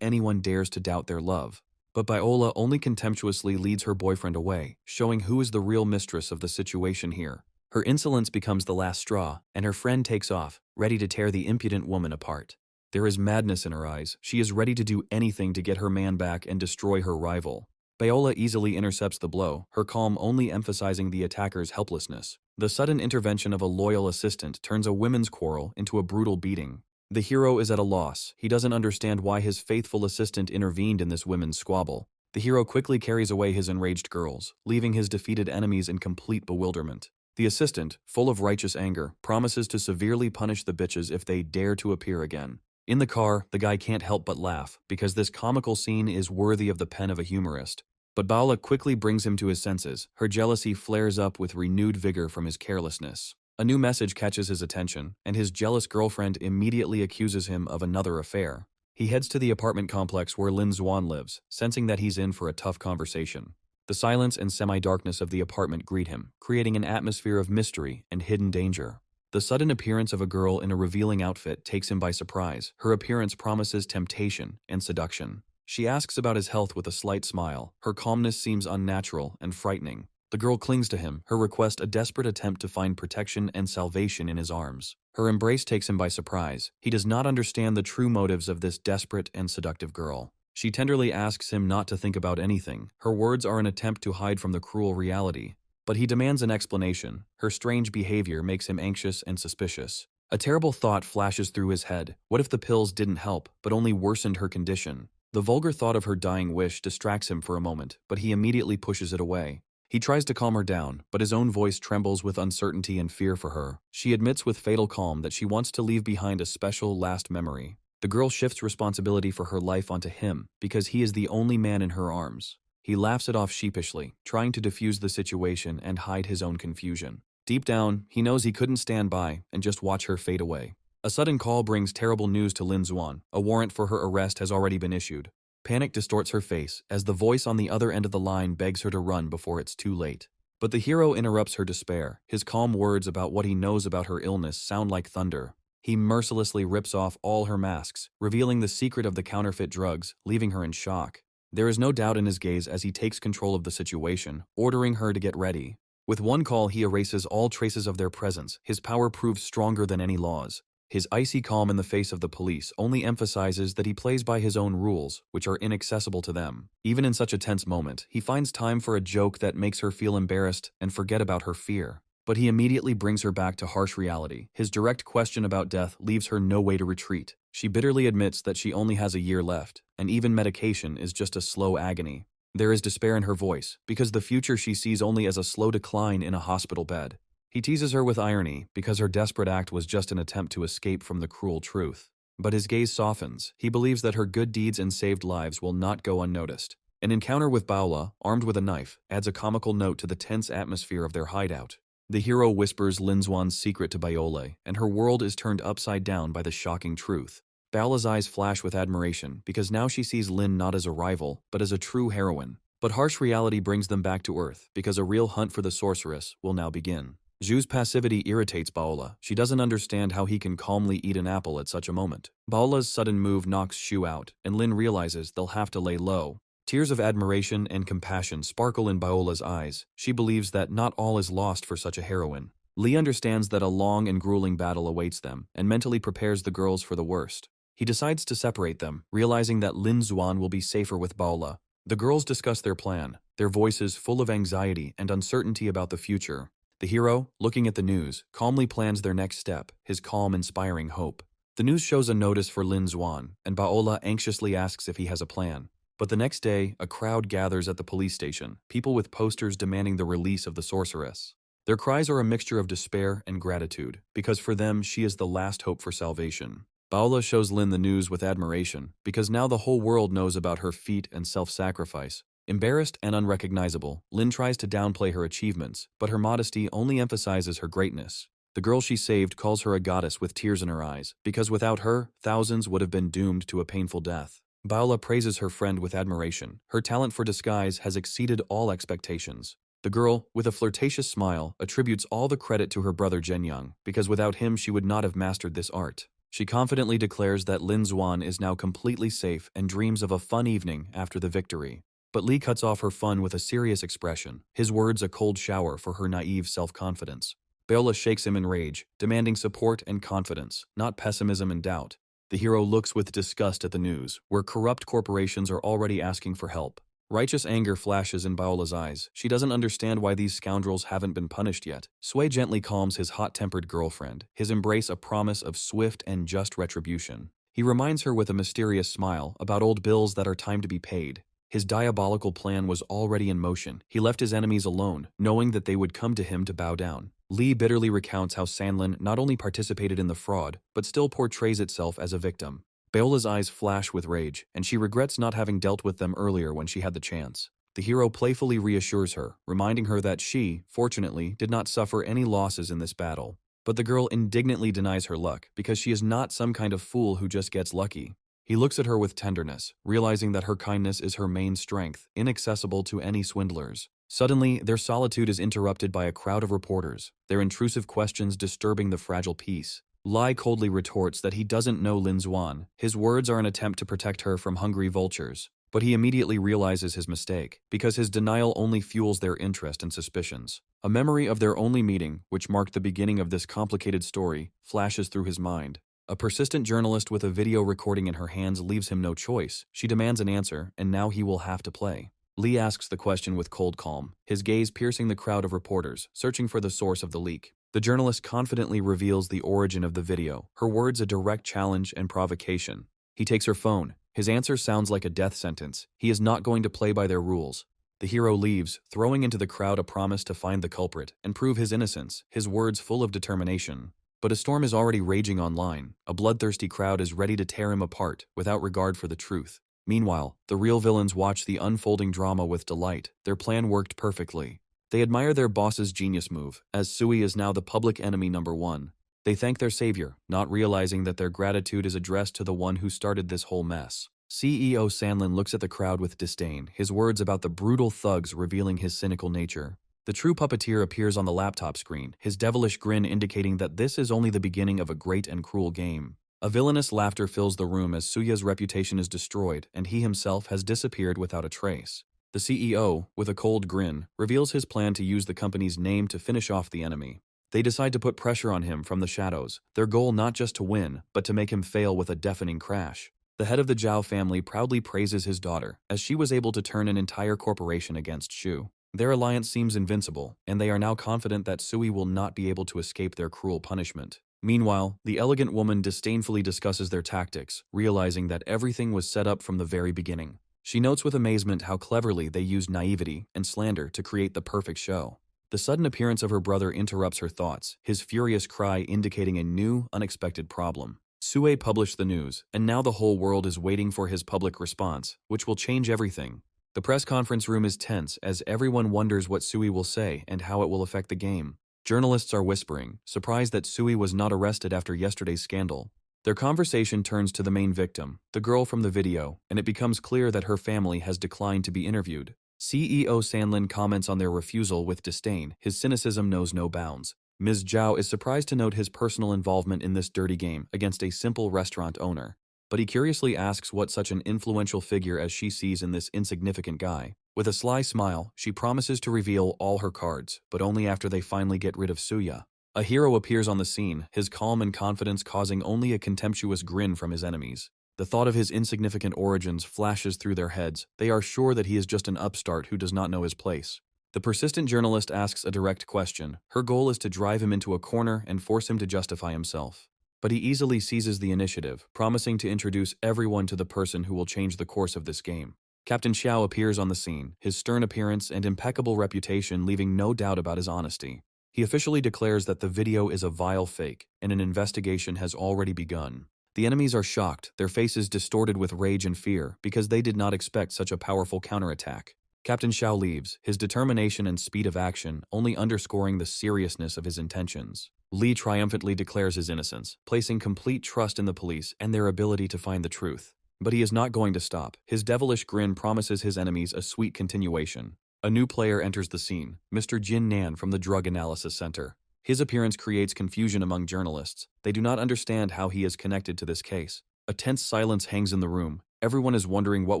anyone dares to doubt their love. But Viola only contemptuously leads her boyfriend away, showing who is the real mistress of the situation here. Her insolence becomes the last straw, and her friend takes off, ready to tear the impudent woman apart. There is madness in her eyes. She is ready to do anything to get her man back and destroy her rival. Viola easily intercepts the blow, her calm only emphasizing the attacker's helplessness. The sudden intervention of a loyal assistant turns a women's quarrel into a brutal beating. The hero is at a loss. He doesn't understand why his faithful assistant intervened in this women's squabble. The hero quickly carries away his enraged girls, leaving his defeated enemies in complete bewilderment. The assistant, full of righteous anger, promises to severely punish the bitches if they dare to appear again. In the car, the guy can't help but laugh, because this comical scene is worthy of the pen of a humorist. But Bala quickly brings him to his senses. Her jealousy flares up with renewed vigor from his carelessness. A new message catches his attention, and his jealous girlfriend immediately accuses him of another affair. He heads to the apartment complex where Lin Xuan lives, sensing that he's in for a tough conversation. The silence and semi-darkness of the apartment greet him, creating an atmosphere of mystery and hidden danger. The sudden appearance of a girl in a revealing outfit takes him by surprise. Her appearance promises temptation and seduction. She asks about his health with a slight smile. Her calmness seems unnatural and frightening. The girl clings to him, her request a desperate attempt to find protection and salvation in his arms. Her embrace takes him by surprise. He does not understand the true motives of this desperate and seductive girl. She tenderly asks him not to think about anything. Her words are an attempt to hide from the cruel reality. But he demands an explanation. Her strange behavior makes him anxious and suspicious. A terrible thought flashes through his head. What if the pills didn't help, but only worsened her condition? The vulgar thought of her dying wish distracts him for a moment, but he immediately pushes it away. He tries to calm her down, but his own voice trembles with uncertainty and fear for her. She admits with fatal calm that she wants to leave behind a special last memory. The girl shifts responsibility for her life onto him, because he is the only man in her arms. He laughs it off sheepishly, trying to defuse the situation and hide his own confusion. Deep down, he knows he couldn't stand by and just watch her fade away. A sudden call brings terrible news to Lin Xuan. A warrant for her arrest has already been issued. Panic distorts her face as the voice on the other end of the line begs her to run before it's too late. But the hero interrupts her despair. His calm words about what he knows about her illness sound like thunder. He mercilessly rips off all her masks, revealing the secret of the counterfeit drugs, leaving her in shock. There is no doubt in his gaze as he takes control of the situation, ordering her to get ready. With one call, he erases all traces of their presence. His power proves stronger than any laws. His icy calm in the face of the police only emphasizes that he plays by his own rules, which are inaccessible to them. Even in such a tense moment, he finds time for a joke that makes her feel embarrassed and forget about her fear. But he immediately brings her back to harsh reality. His direct question about death leaves her no way to retreat. She bitterly admits that she only has a year left, and even medication is just a slow agony. There is despair in her voice, because the future she sees only as a slow decline in a hospital bed. He teases her with irony, because her desperate act was just an attempt to escape from the cruel truth. But his gaze softens. He believes that her good deeds and saved lives will not go unnoticed. An encounter with Baola, armed with a knife, adds a comical note to the tense atmosphere of their hideout. The hero whispers Lin Xuan's secret to Baola, and her world is turned upside down by the shocking truth. Baola's eyes flash with admiration, because now she sees Lin not as a rival, but as a true heroine. But harsh reality brings them back to Earth, because a real hunt for the sorceress will now begin. Zhu's passivity irritates Baola. She doesn't understand how he can calmly eat an apple at such a moment. Baola's sudden move knocks Zhu out, and Lin realizes they'll have to lay low. Tears of admiration and compassion sparkle in Baola's eyes. She believes that not all is lost for such a heroine. Li understands that a long and grueling battle awaits them, and mentally prepares the girls for the worst. He decides to separate them, realizing that Lin Xuan will be safer with Baola. The girls discuss their plan, their voices full of anxiety and uncertainty about the future. The hero, looking at the news, calmly plans their next step, his calm inspiring hope. The news shows a notice for Lin Xuan, and Baola anxiously asks if he has a plan. But the next day, a crowd gathers at the police station, people with posters demanding the release of the sorceress. Their cries are a mixture of despair and gratitude, because for them she is the last hope for salvation. Baola shows Lin the news with admiration, because now the whole world knows about her feat and self-sacrifice. Embarrassed and unrecognizable, Lin tries to downplay her achievements, but her modesty only emphasizes her greatness. The girl she saved calls her a goddess with tears in her eyes, because without her, thousands would have been doomed to a painful death. Baola praises her friend with admiration. Her talent for disguise has exceeded all expectations. The girl, with a flirtatious smile, attributes all the credit to her brother Zhenyang, because without him she would not have mastered this art. She confidently declares that Lin Xuan is now completely safe and dreams of a fun evening after the victory. But Li cuts off her fun with a serious expression, his words a cold shower for her naive self-confidence. Baola shakes him in rage, demanding support and confidence, not pessimism and doubt. The hero looks with disgust at the news, where corrupt corporations are already asking for help. Righteous anger flashes in Baola's eyes. She doesn't understand why these scoundrels haven't been punished yet. Sui gently calms his hot-tempered girlfriend, his embrace a promise of swift and just retribution. He reminds her with a mysterious smile about old bills that are time to be paid. His diabolical plan was already in motion. He left his enemies alone, knowing that they would come to him to bow down. Li bitterly recounts how Sanlin not only participated in the fraud, but still portrays itself as a victim. Baola's eyes flash with rage, and she regrets not having dealt with them earlier when she had the chance. The hero playfully reassures her, reminding her that she, fortunately, did not suffer any losses in this battle. But the girl indignantly denies her luck, because she is not some kind of fool who just gets lucky. He looks at her with tenderness, realizing that her kindness is her main strength, inaccessible to any swindlers. Suddenly, their solitude is interrupted by a crowd of reporters, their intrusive questions disturbing the fragile peace. Lai coldly retorts that he doesn't know Lin Xuan. His words are an attempt to protect her from hungry vultures. But he immediately realizes his mistake, because his denial only fuels their interest and suspicions. A memory of their only meeting, which marked the beginning of this complicated story, flashes through his mind. A persistent journalist with a video recording in her hands leaves him no choice. She demands an answer, and now he will have to play. Li asks the question with cold calm, his gaze piercing the crowd of reporters, searching for the source of the leak. The journalist confidently reveals the origin of the video, her words a direct challenge and provocation. He takes her phone. His answer sounds like a death sentence. He is not going to play by their rules. The hero leaves, throwing into the crowd a promise to find the culprit and prove his innocence, his words full of determination. But a storm is already raging online. A bloodthirsty crowd is ready to tear him apart, without regard for the truth. Meanwhile, the real villains watch the unfolding drama with delight. Their plan worked perfectly. They admire their boss's genius move, as Sui is now the public enemy number one. They thank their savior, not realizing that their gratitude is addressed to the one who started this whole mess. CEO Sanlin looks at the crowd with disdain, his words about the brutal thugs revealing his cynical nature. The true puppeteer appears on the laptop screen, his devilish grin indicating that this is only the beginning of a great and cruel game. A villainous laughter fills the room as Suya's reputation is destroyed and he himself has disappeared without a trace. The CEO, with a cold grin, reveals his plan to use the company's name to finish off the enemy. They decide to put pressure on him from the shadows, their goal not just to win, but to make him fail with a deafening crash. The head of the Zhao family proudly praises his daughter, as she was able to turn an entire corporation against Shu. Their alliance seems invincible, and they are now confident that Sui will not be able to escape their cruel punishment. Meanwhile, the elegant woman disdainfully discusses their tactics, realizing that everything was set up from the very beginning. She notes with amazement how cleverly they used naivety and slander to create the perfect show. The sudden appearance of her brother interrupts her thoughts, his furious cry indicating a new, unexpected problem. Sue published the news, and now the whole world is waiting for his public response, which will change everything. The press conference room is tense as everyone wonders what Sui will say and how it will affect the game. Journalists are whispering, surprised that Sui was not arrested after yesterday's scandal. Their conversation turns to the main victim, the girl from the video, and it becomes clear that her family has declined to be interviewed. CEO Sanlin comments on their refusal with disdain. His cynicism knows no bounds. Ms. Zhao is surprised to note his personal involvement in this dirty game against a simple restaurant owner. But he curiously asks what such an influential figure as she sees in this insignificant guy. With a sly smile, she promises to reveal all her cards, but only after they finally get rid of Suya. A hero appears on the scene, his calm and confidence causing only a contemptuous grin from his enemies. The thought of his insignificant origins flashes through their heads. They are sure that he is just an upstart who does not know his place. The persistent journalist asks a direct question. Her goal is to drive him into a corner and force him to justify himself. But he easily seizes the initiative, promising to introduce everyone to the person who will change the course of this game. Captain Xiao appears on the scene, his stern appearance and impeccable reputation leaving no doubt about his honesty. He officially declares that the video is a vile fake, and an investigation has already begun. The enemies are shocked, their faces distorted with rage and fear, because they did not expect such a powerful counterattack. Captain Xiao leaves, his determination and speed of action only underscoring the seriousness of his intentions. Li triumphantly declares his innocence, placing complete trust in the police and their ability to find the truth. But he is not going to stop. His devilish grin promises his enemies a sweet continuation. A new player enters the scene, Mr. Jin Nan from the Drug Analysis Center. His appearance creates confusion among journalists. They do not understand how he is connected to this case. A tense silence hangs in the room. Everyone is wondering what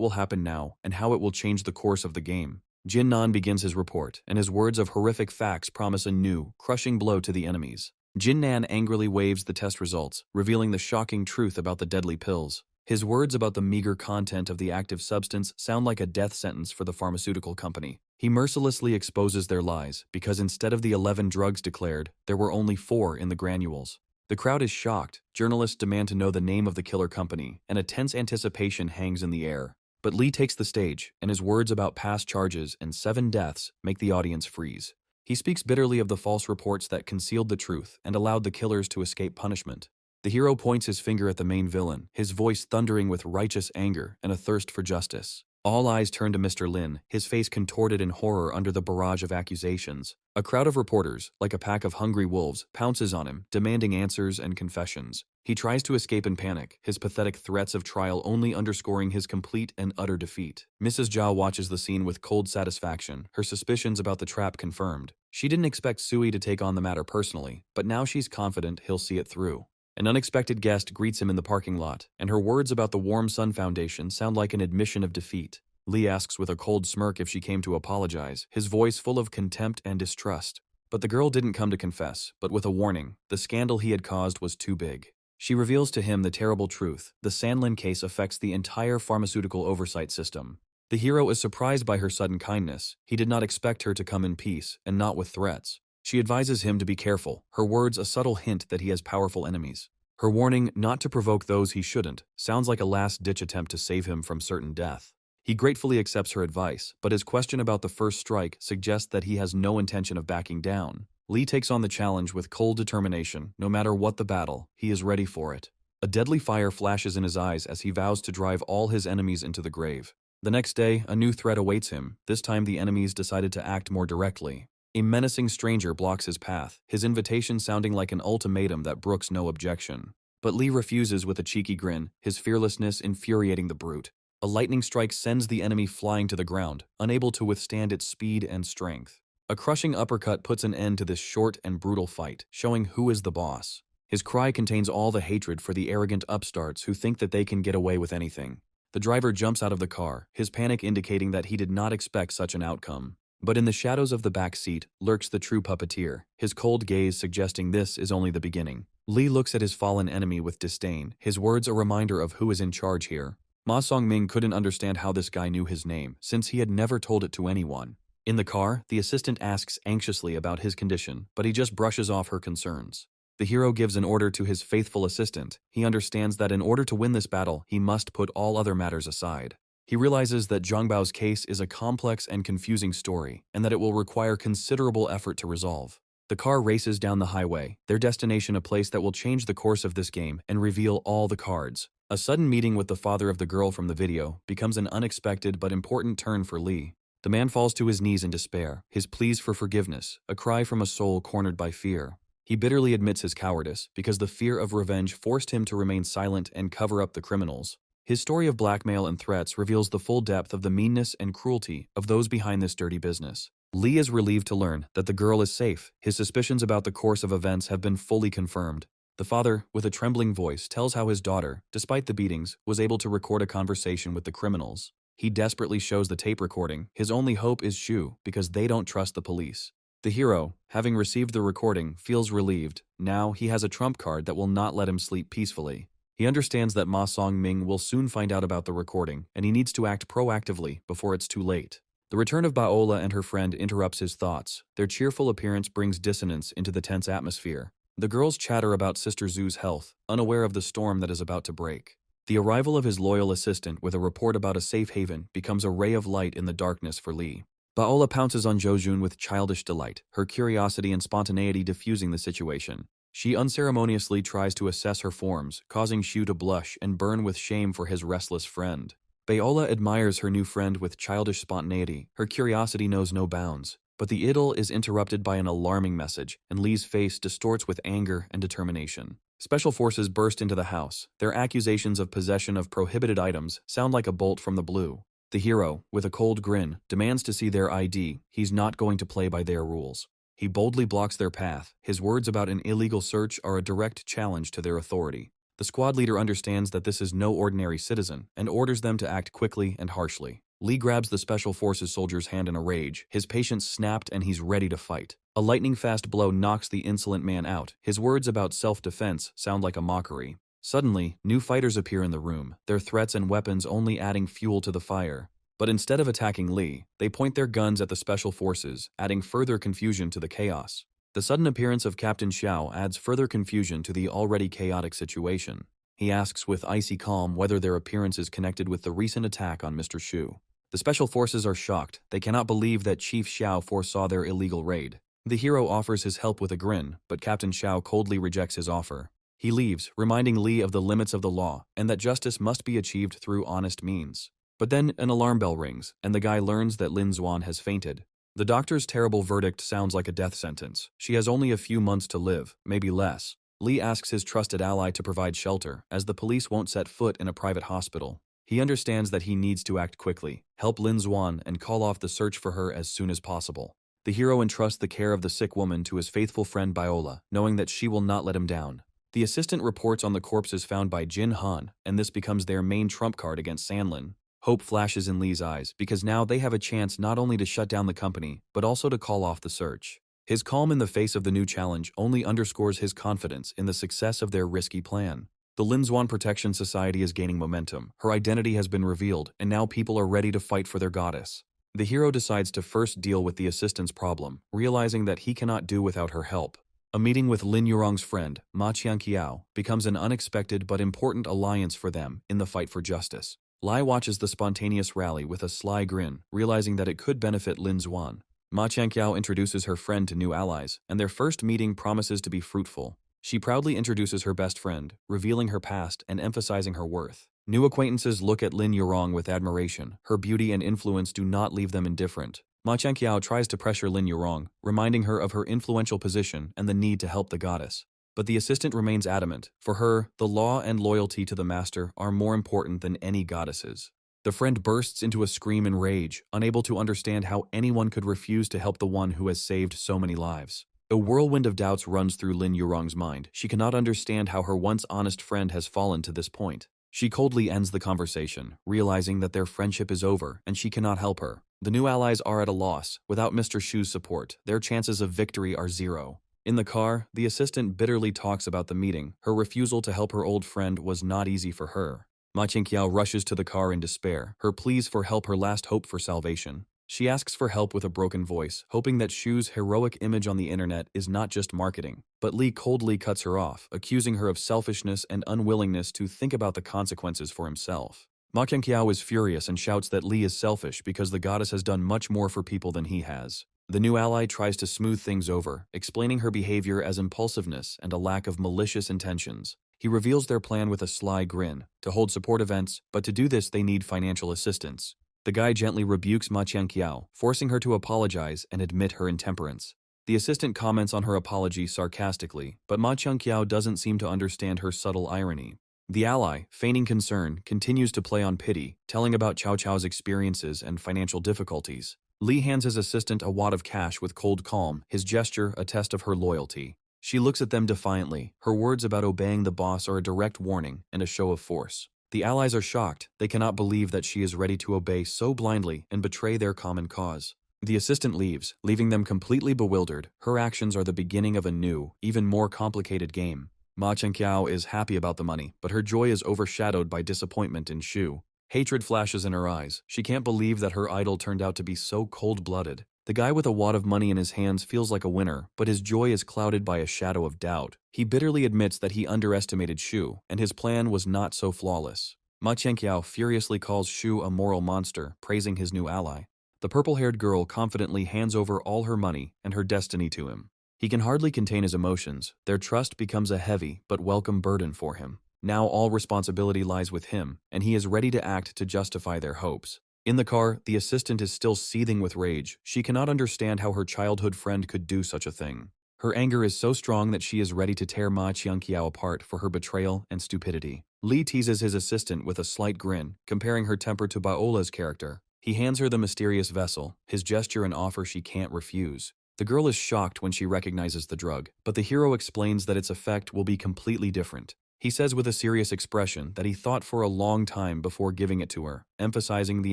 will happen now and how it will change the course of the game. Jin Nan begins his report, and his words of horrific facts promise a new, crushing blow to the enemies. Jin Nan angrily waves the test results, revealing the shocking truth about the deadly pills. His words about the meager content of the active substance sound like a death sentence for the pharmaceutical company. He mercilessly exposes their lies, because instead of the 11 drugs declared, there were only 4 in the granules. The crowd is shocked, journalists demand to know the name of the killer company, and a tense anticipation hangs in the air. But Li takes the stage, and his words about past charges and 7 deaths make the audience freeze. He speaks bitterly of the false reports that concealed the truth and allowed the killers to escape punishment. The hero points his finger at the main villain, his voice thundering with righteous anger and a thirst for justice. All eyes turn to Mr. Lin, his face contorted in horror under the barrage of accusations. A crowd of reporters, like a pack of hungry wolves, pounces on him, demanding answers and confessions. He tries to escape in panic, his pathetic threats of trial only underscoring his complete and utter defeat. Mrs. Zhao watches the scene with cold satisfaction, her suspicions about the trap confirmed. She didn't expect Sui to take on the matter personally, but now she's confident he'll see it through. An unexpected guest greets him in the parking lot, and her words about the Warm Sun Foundation sound like an admission of defeat. Li asks with a cold smirk if she came to apologize, his voice full of contempt and distrust. But the girl didn't come to confess, but with a warning. The scandal he had caused was too big. She reveals to him the terrible truth. The Sanlin case affects the entire pharmaceutical oversight system. The hero is surprised by her sudden kindness. He did not expect her to come in peace, and not with threats. She advises him to be careful, her words a subtle hint that he has powerful enemies. Her warning not to provoke those he shouldn't sounds like a last-ditch attempt to save him from certain death. He gratefully accepts her advice, but his question about the first strike suggests that he has no intention of backing down. Li takes on the challenge with cold determination. No matter what the battle, he is ready for it. A deadly fire flashes in his eyes as he vows to drive all his enemies into the grave. The next day, a new threat awaits him. This time the enemies decided to act more directly. A menacing stranger blocks his path, his invitation sounding like an ultimatum that brooks no objection. But Li refuses with a cheeky grin, his fearlessness infuriating the brute. A lightning strike sends the enemy flying to the ground, unable to withstand its speed and strength. A crushing uppercut puts an end to this short and brutal fight, showing who is the boss. His cry contains all the hatred for the arrogant upstarts who think that they can get away with anything. The driver jumps out of the car, his panic indicating that he did not expect such an outcome. But in the shadows of the back seat lurks the true puppeteer, his cold gaze suggesting this is only the beginning. Li looks at his fallen enemy with disdain, his words a reminder of who is in charge here. Ma Songming couldn't understand how this guy knew his name, since he had never told it to anyone. In the car, the assistant asks anxiously about his condition, but he just brushes off her concerns. The hero gives an order to his faithful assistant. He understands that in order to win this battle, he must put all other matters aside. He realizes that Zhangbao's case is a complex and confusing story, and that it will require considerable effort to resolve. The car races down the highway, their destination a place that will change the course of this game and reveal all the cards. A sudden meeting with the father of the girl from the video becomes an unexpected but important turn for Lee. The man falls to his knees in despair, his pleas for forgiveness, a cry from a soul cornered by fear. He bitterly admits his cowardice because the fear of revenge forced him to remain silent and cover up the criminals. His story of blackmail and threats reveals the full depth of the meanness and cruelty of those behind this dirty business. Lee is relieved to learn that the girl is safe. His suspicions about the course of events have been fully confirmed. The father, with a trembling voice, tells how his daughter, despite the beatings, was able to record a conversation with the criminals. He desperately shows the tape recording. His only hope is Shu, because they don't trust the police. The hero, having received the recording, feels relieved. Now he has a trump card that will not let him sleep peacefully. He understands that Ma Song-ming will soon find out about the recording, and he needs to act proactively before it's too late. The return of Baola and her friend interrupts his thoughts. Their cheerful appearance brings dissonance into the tense atmosphere. The girls chatter about Sister Zhu's health, unaware of the storm that is about to break. The arrival of his loyal assistant with a report about a safe haven becomes a ray of light in the darkness for Lee. Baola pounces on Zhou with childish delight, her curiosity and spontaneity diffusing the situation. She unceremoniously tries to assess her forms, causing Shu to blush and burn with shame for his restless friend. Baola admires her new friend with childish spontaneity. Her curiosity knows no bounds. But the idyll is interrupted by an alarming message, and Lee's face distorts with anger and determination. Special forces burst into the house. Their accusations of possession of prohibited items sound like a bolt from the blue. The hero, with a cold grin, demands to see their ID. He's not going to play by their rules. He boldly blocks their path. His words about an illegal search are a direct challenge to their authority. The squad leader understands that this is no ordinary citizen and orders them to act quickly and harshly. Lee grabs the Special Forces soldier's hand in a rage. His patience snapped and he's ready to fight. A lightning-fast blow knocks the insolent man out. His words about self-defense sound like a mockery. Suddenly, new fighters appear in the room, their threats and weapons only adding fuel to the fire. But instead of attacking Lee, they point their guns at the Special Forces, adding further confusion to the chaos. The sudden appearance of Captain Xiao adds further confusion to the already chaotic situation. He asks with icy calm whether their appearance is connected with the recent attack on Mr. Shu. The Special Forces are shocked. They cannot believe that Chief Xiao foresaw their illegal raid. The hero offers his help with a grin, but Captain Xiao coldly rejects his offer. He leaves, reminding Lee of the limits of the law and that justice must be achieved through honest means. But then an alarm bell rings, and the guy learns that Lin Xuan has fainted. The doctor's terrible verdict sounds like a death sentence. She has only a few months to live, maybe less. Lee asks his trusted ally to provide shelter, as the police won't set foot in a private hospital. He understands that he needs to act quickly, help Lin Xuan, and call off the search for her as soon as possible. The hero entrusts the care of the sick woman to his faithful friend Baola, knowing that she will not let him down. The assistant reports on the corpses found by Jin Han, and this becomes their main trump card against Sanlin. Hope flashes in Lee's eyes, because now they have a chance not only to shut down the company, but also to call off the search. His calm in the face of the new challenge only underscores his confidence in the success of their risky plan. The Lin Xuan Protection Society is gaining momentum. Her identity has been revealed, and now people are ready to fight for their goddess. The hero decides to first deal with the assistant's problem, realizing that he cannot do without her help. A meeting with Lin Yurong's friend, Ma Qianqiao, becomes an unexpected but important alliance for them in the fight for justice. Lai watches the spontaneous rally with a sly grin, realizing that it could benefit Lin Xuan. Ma Qianqiao introduces her friend to new allies, and their first meeting promises to be fruitful. She proudly introduces her best friend, revealing her past and emphasizing her worth. New acquaintances look at Lin Yurong with admiration. Her beauty and influence do not leave them indifferent. Ma Qianqiao tries to pressure Lin Yurong, reminding her of her influential position and the need to help the goddess. But the assistant remains adamant. For her, the law and loyalty to the master are more important than any goddesses. The friend bursts into a scream in rage, unable to understand how anyone could refuse to help the one who has saved so many lives. A whirlwind of doubts runs through Lin Yurong's mind. She cannot understand how her once honest friend has fallen to this point. She coldly ends the conversation, realizing that their friendship is over and she cannot help her. The new allies are at a loss. Without Mr. Shu's support, their chances of victory are zero. In the car, the assistant bitterly talks about the meeting. Her refusal to help her old friend was not easy for her. Ma Qianqiao rushes to the car in despair, her pleas for help her last hope for salvation. She asks for help with a broken voice, hoping that Shu's heroic image on the internet is not just marketing. But Lee coldly cuts her off, accusing her of selfishness and unwillingness to think about the consequences for himself. Ma Qiao is furious and shouts that Lee is selfish because the goddess has done much more for people than he has. The new ally tries to smooth things over, explaining her behavior as impulsiveness and a lack of malicious intentions. He reveals their plan with a sly grin, to hold support events, but to do this they need financial assistance. The guy gently rebukes Ma Qiao, forcing her to apologize and admit her intemperance. The assistant comments on her apology sarcastically, but Ma Qiao doesn't seem to understand her subtle irony. The ally, feigning concern, continues to play on pity, telling about Cao Cao's experiences and financial difficulties. Lee hands his assistant a wad of cash with cold calm, his gesture a test of her loyalty. She looks at them defiantly, her words about obeying the boss are a direct warning and a show of force. The allies are shocked, they cannot believe that she is ready to obey so blindly and betray their common cause. The assistant leaves, leaving them completely bewildered. Her actions are the beginning of a new, even more complicated game. Ma Qiao is happy about the money, but her joy is overshadowed by disappointment in Shu. Hatred flashes in her eyes. She can't believe that her idol turned out to be so cold-blooded. The guy with a wad of money in his hands feels like a winner, but his joy is clouded by a shadow of doubt. He bitterly admits that he underestimated Shu, and his plan was not so flawless. Ma Qiao furiously calls Shu a moral monster, praising his new ally. The purple-haired girl confidently hands over all her money and her destiny to him. He can hardly contain his emotions. Their trust becomes a heavy but welcome burden for him. Now all responsibility lies with him, and he is ready to act to justify their hopes. In the car, the assistant is still seething with rage. She cannot understand how her childhood friend could do such a thing. Her anger is so strong that she is ready to tear Ma Qiao apart for her betrayal and stupidity. Lee teases his assistant with a slight grin, comparing her temper to Baola's character. He hands her the mysterious vessel, his gesture an offer she can't refuse. The girl is shocked when she recognizes the drug, but the hero explains that its effect will be completely different. He says with a serious expression that he thought for a long time before giving it to her, emphasizing the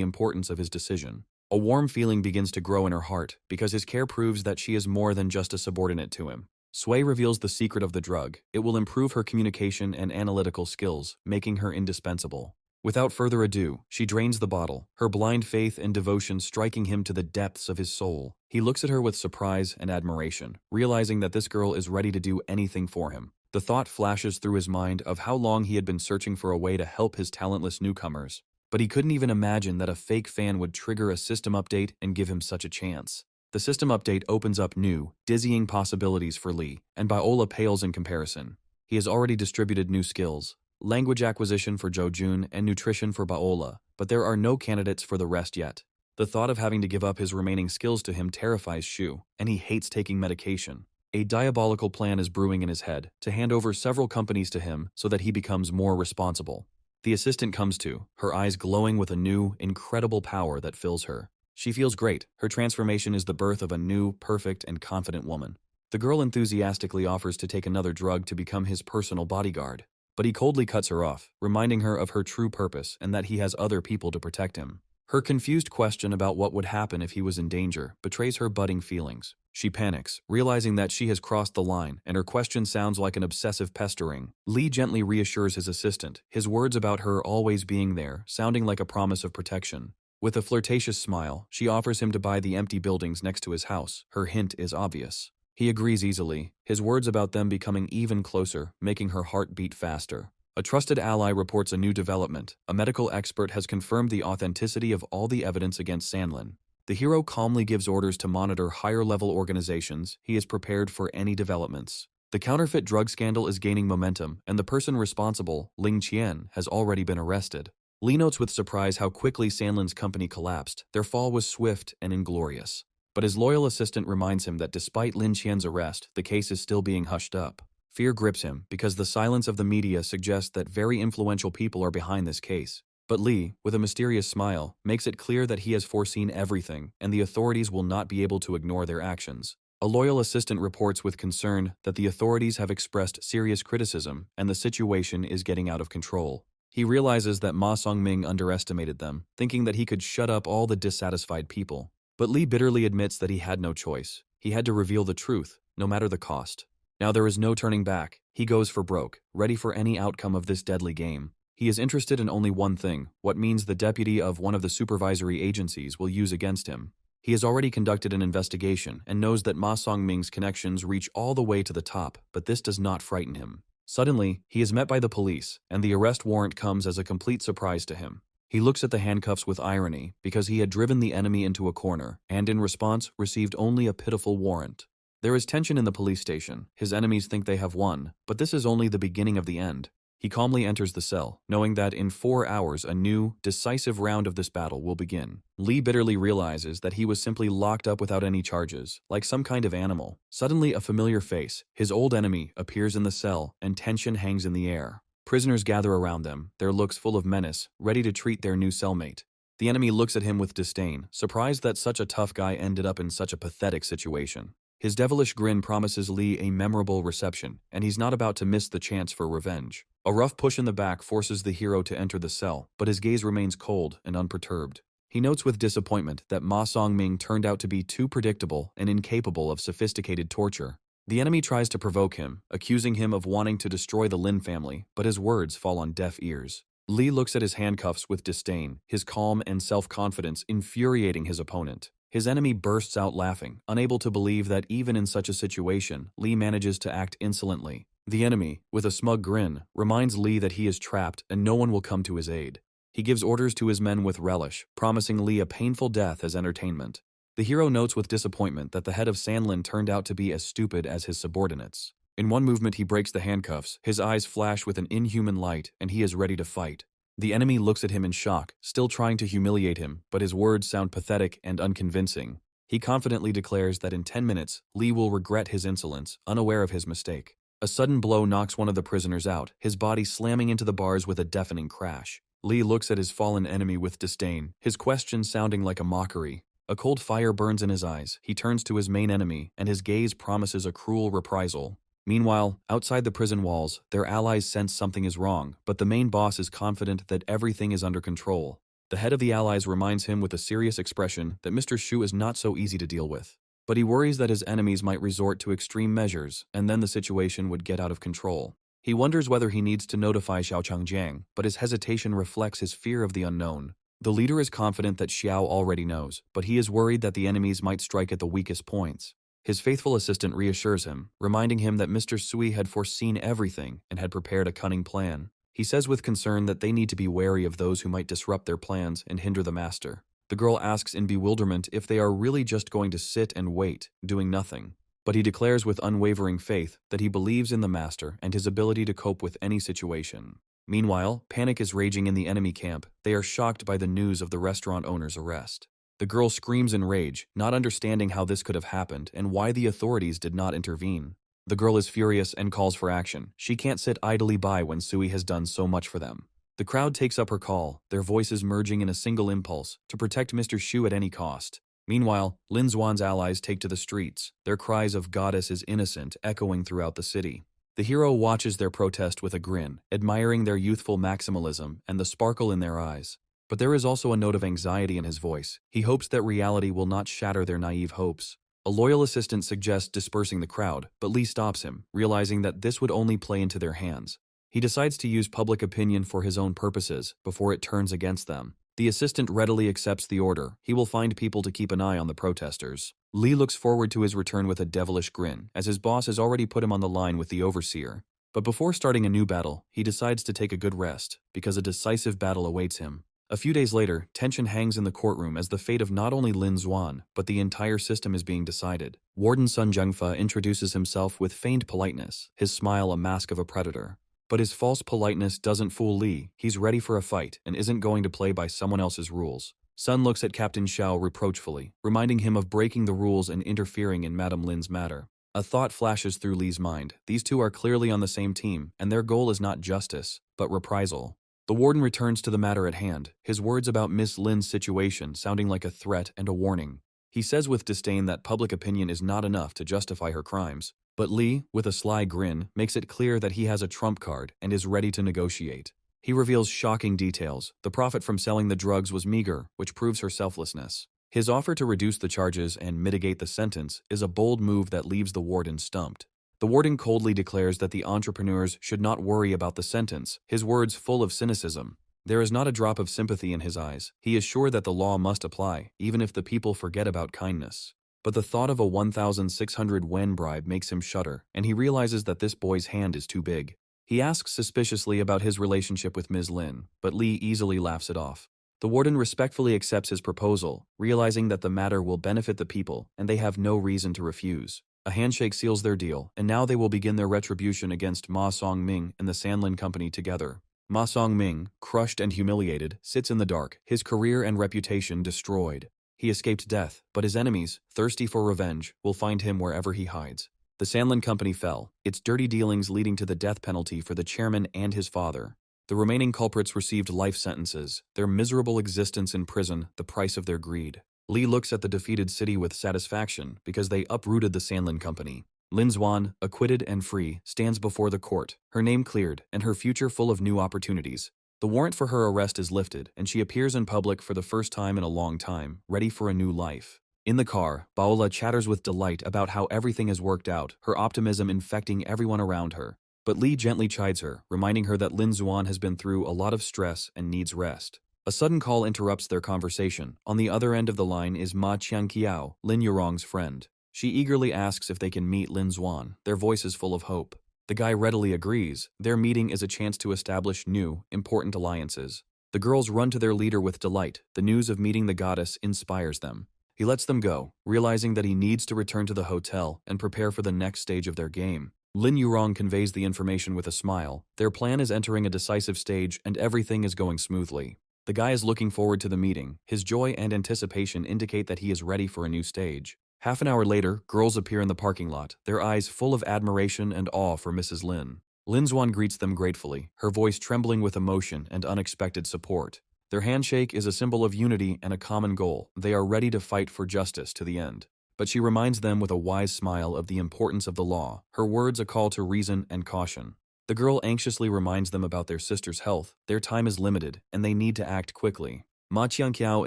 importance of his decision. A warm feeling begins to grow in her heart, because his care proves that she is more than just a subordinate to him. Sui reveals the secret of the drug. It will improve her communication and analytical skills, making her indispensable. Without further ado, she drains the bottle, her blind faith and devotion striking him to the depths of his soul. He looks at her with surprise and admiration, realizing that this girl is ready to do anything for him. The thought flashes through his mind of how long he had been searching for a way to help his talentless newcomers. But he couldn't even imagine that a fake fan would trigger a system update and give him such a chance. The system update opens up new, dizzying possibilities for Lee, and Baola pales in comparison. He has already distributed new skills. Language acquisition for Jojun and nutrition for Baola, but there are no candidates for the rest yet. The thought of having to give up his remaining skills to him terrifies Shu, and he hates taking medication. A diabolical plan is brewing in his head, to hand over several companies to him so that he becomes more responsible. The assistant comes to, her eyes glowing with a new, incredible power that fills her. She feels great. Her transformation is the birth of a new, perfect, and confident woman. The girl enthusiastically offers to take another drug to become his personal bodyguard. But he coldly cuts her off, reminding her of her true purpose and that he has other people to protect him. Her confused question about what would happen if he was in danger betrays her budding feelings. She panics, realizing that she has crossed the line, and her question sounds like an obsessive pestering. Lee gently reassures his assistant, his words about her always being there, sounding like a promise of protection. With a flirtatious smile, she offers him to buy the empty buildings next to his house. Her hint is obvious. He agrees easily, his words about them becoming even closer, making her heart beat faster. A trusted ally reports a new development. A medical expert has confirmed the authenticity of all the evidence against Sanlin. The hero calmly gives orders to monitor higher-level organizations. He is prepared for any developments. The counterfeit drug scandal is gaining momentum, and the person responsible, Ling Qian, has already been arrested. Lee notes with surprise how quickly Sanlin's company collapsed. Their fall was swift and inglorious. But his loyal assistant reminds him that despite Lin Qian's arrest, the case is still being hushed up. Fear grips him because the silence of the media suggests that very influential people are behind this case. But Lee, with a mysterious smile, makes it clear that he has foreseen everything and the authorities will not be able to ignore their actions. A loyal assistant reports with concern that the authorities have expressed serious criticism and the situation is getting out of control. He realizes that Ma Songming underestimated them, thinking that he could shut up all the dissatisfied people. But Lee bitterly admits that he had no choice. He had to reveal the truth, no matter the cost. Now there is no turning back. He goes for broke, ready for any outcome of this deadly game. He is interested in only one thing, what means the deputy of one of the supervisory agencies will use against him. He has already conducted an investigation and knows that Ma Songming's connections reach all the way to the top, but this does not frighten him. Suddenly, he is met by the police, and the arrest warrant comes as a complete surprise to him. He looks at the handcuffs with irony because he had driven the enemy into a corner and, in response, received only a pitiful warrant. There is tension in the police station. His enemies think they have won, but this is only the beginning of the end. He calmly enters the cell, knowing that in 4 hours a new, decisive round of this battle will begin. Lee bitterly realizes that he was simply locked up without any charges, like some kind of animal. Suddenly, a familiar face, his old enemy, appears in the cell, and tension hangs in the air. Prisoners gather around them, their looks full of menace, ready to treat their new cellmate. The enemy looks at him with disdain, surprised that such a tough guy ended up in such a pathetic situation. His devilish grin promises Lee a memorable reception, and he's not about to miss the chance for revenge. A rough push in the back forces the hero to enter the cell, but his gaze remains cold and unperturbed. He notes with disappointment that Ma Songming turned out to be too predictable and incapable of sophisticated torture. The enemy tries to provoke him, accusing him of wanting to destroy the Lin family, but his words fall on deaf ears. Lee looks at his handcuffs with disdain, his calm and self-confidence infuriating his opponent. His enemy bursts out laughing, unable to believe that even in such a situation, Lee manages to act insolently. The enemy, with a smug grin, reminds Lee that he is trapped and no one will come to his aid. He gives orders to his men with relish, promising Lee a painful death as entertainment. The hero notes with disappointment that the head of Sanlin turned out to be as stupid as his subordinates. In one movement he breaks the handcuffs, his eyes flash with an inhuman light, and he is ready to fight. The enemy looks at him in shock, still trying to humiliate him, but his words sound pathetic and unconvincing. He confidently declares that in 10 minutes, Lee will regret his insolence, unaware of his mistake. A sudden blow knocks one of the prisoners out, his body slamming into the bars with a deafening crash. Lee looks at his fallen enemy with disdain, his question sounding like a mockery. A cold fire burns in his eyes. He turns to his main enemy, and his gaze promises a cruel reprisal. Meanwhile, outside the prison walls, their allies sense something is wrong, but the main boss is confident that everything is under control. The head of the allies reminds him with a serious expression that Mr. Shu is not so easy to deal with. But he worries that his enemies might resort to extreme measures, and then the situation would get out of control. He wonders whether he needs to notify Xiao Changjiang, but his hesitation reflects his fear of the unknown. The leader is confident that Xiao already knows, but he is worried that the enemies might strike at the weakest points. His faithful assistant reassures him, reminding him that Mr. Sui had foreseen everything and had prepared a cunning plan. He says with concern that they need to be wary of those who might disrupt their plans and hinder the master. The girl asks in bewilderment if they are really just going to sit and wait, doing nothing. But he declares with unwavering faith that he believes in the master and his ability to cope with any situation. Meanwhile, panic is raging in the enemy camp. They are shocked by the news of the restaurant owner's arrest. The girl screams in rage, not understanding how this could have happened and why the authorities did not intervene. The girl is furious and calls for action. She can't sit idly by when Sui has done so much for them. The crowd takes up her call, their voices merging in a single impulse to protect Mr. Shu at any cost. Meanwhile, Lin Xuan's allies take to the streets, their cries of "Goddess is innocent" echoing throughout the city. The hero watches their protest with a grin, admiring their youthful maximalism and the sparkle in their eyes. But there is also a note of anxiety in his voice. He hopes that reality will not shatter their naive hopes. A loyal assistant suggests dispersing the crowd, but Lee stops him, realizing that this would only play into their hands. He decides to use public opinion for his own purposes before it turns against them. The assistant readily accepts the order. He will find people to keep an eye on the protesters. Lee looks forward to his return with a devilish grin, as his boss has already put him on the line with the overseer. But before starting a new battle, he decides to take a good rest, because a decisive battle awaits him. A few days later, tension hangs in the courtroom as the fate of not only Lin Xuan, but the entire system is being decided. Warden Sun Zhengfa introduces himself with feigned politeness, his smile a mask of a predator. But his false politeness doesn't fool Lee. He's ready for a fight and isn't going to play by someone else's rules. Sun looks at Captain Xiao reproachfully, reminding him of breaking the rules and interfering in Madame Lin's matter. A thought flashes through Lee's mind. These two are clearly on the same team, and their goal is not justice, but reprisal. The warden returns to the matter at hand, his words about Miss Lin's situation sounding like a threat and a warning. He says with disdain that public opinion is not enough to justify her crimes. But Lee, with a sly grin, makes it clear that he has a trump card and is ready to negotiate. He reveals shocking details. The profit from selling the drugs was meager, which proves her selflessness. His offer to reduce the charges and mitigate the sentence is a bold move that leaves the warden stumped. The warden coldly declares that the entrepreneurs should not worry about the sentence, his words full of cynicism. There is not a drop of sympathy in his eyes. He is sure that the law must apply, even if the people forget about kindness. But the thought of a 1,600 yen bribe makes him shudder, and he realizes that this boy's hand is too big. He asks suspiciously about his relationship with Ms. Lin, but Lee easily laughs it off. The warden respectfully accepts his proposal, realizing that the matter will benefit the people, and they have no reason to refuse. A handshake seals their deal, and now they will begin their retribution against Ma Song-ming and the Sanlin Company together. Ma Song-ming, crushed and humiliated, sits in the dark, his career and reputation destroyed. He escaped death, but his enemies, thirsty for revenge, will find him wherever he hides. The Sanlin Company fell, its dirty dealings leading to the death penalty for the chairman and his father. The remaining culprits received life sentences, their miserable existence in prison the price of their greed. Lee looks at the defeated city with satisfaction because they uprooted the Sanlin Company. Lin Xuan, acquitted and free, stands before the court, her name cleared and her future full of new opportunities. The warrant for her arrest is lifted, and she appears in public for the first time in a long time, ready for a new life. In the car, Paola chatters with delight about how everything has worked out, her optimism infecting everyone around her. But Lee gently chides her, reminding her that Lin Xuan has been through a lot of stress and needs rest. A sudden call interrupts their conversation. On the other end of the line is Ma Qiangqiao, Lin Yurong's friend. She eagerly asks if they can meet Lin Xuan, their voices full of hope. The guy readily agrees. Their meeting is a chance to establish new, important alliances. The girls run to their leader with delight. The news of meeting the goddess inspires them. He lets them go, realizing that he needs to return to the hotel and prepare for the next stage of their game. Lin Yurong conveys the information with a smile. Their plan is entering a decisive stage and everything is going smoothly. The guy is looking forward to the meeting. His joy and anticipation indicate that he is ready for a new stage. Half an hour later, girls appear in the parking lot, their eyes full of admiration and awe for Mrs. Lin. Lin Xuan greets them gratefully, her voice trembling with emotion and unexpected support. Their handshake is a symbol of unity and a common goal. They are ready to fight for justice to the end. But she reminds them with a wise smile of the importance of the law, her words a call to reason and caution. The girl anxiously reminds them about their sister's health. Their time is limited, and they need to act quickly. Ma Qiangqiao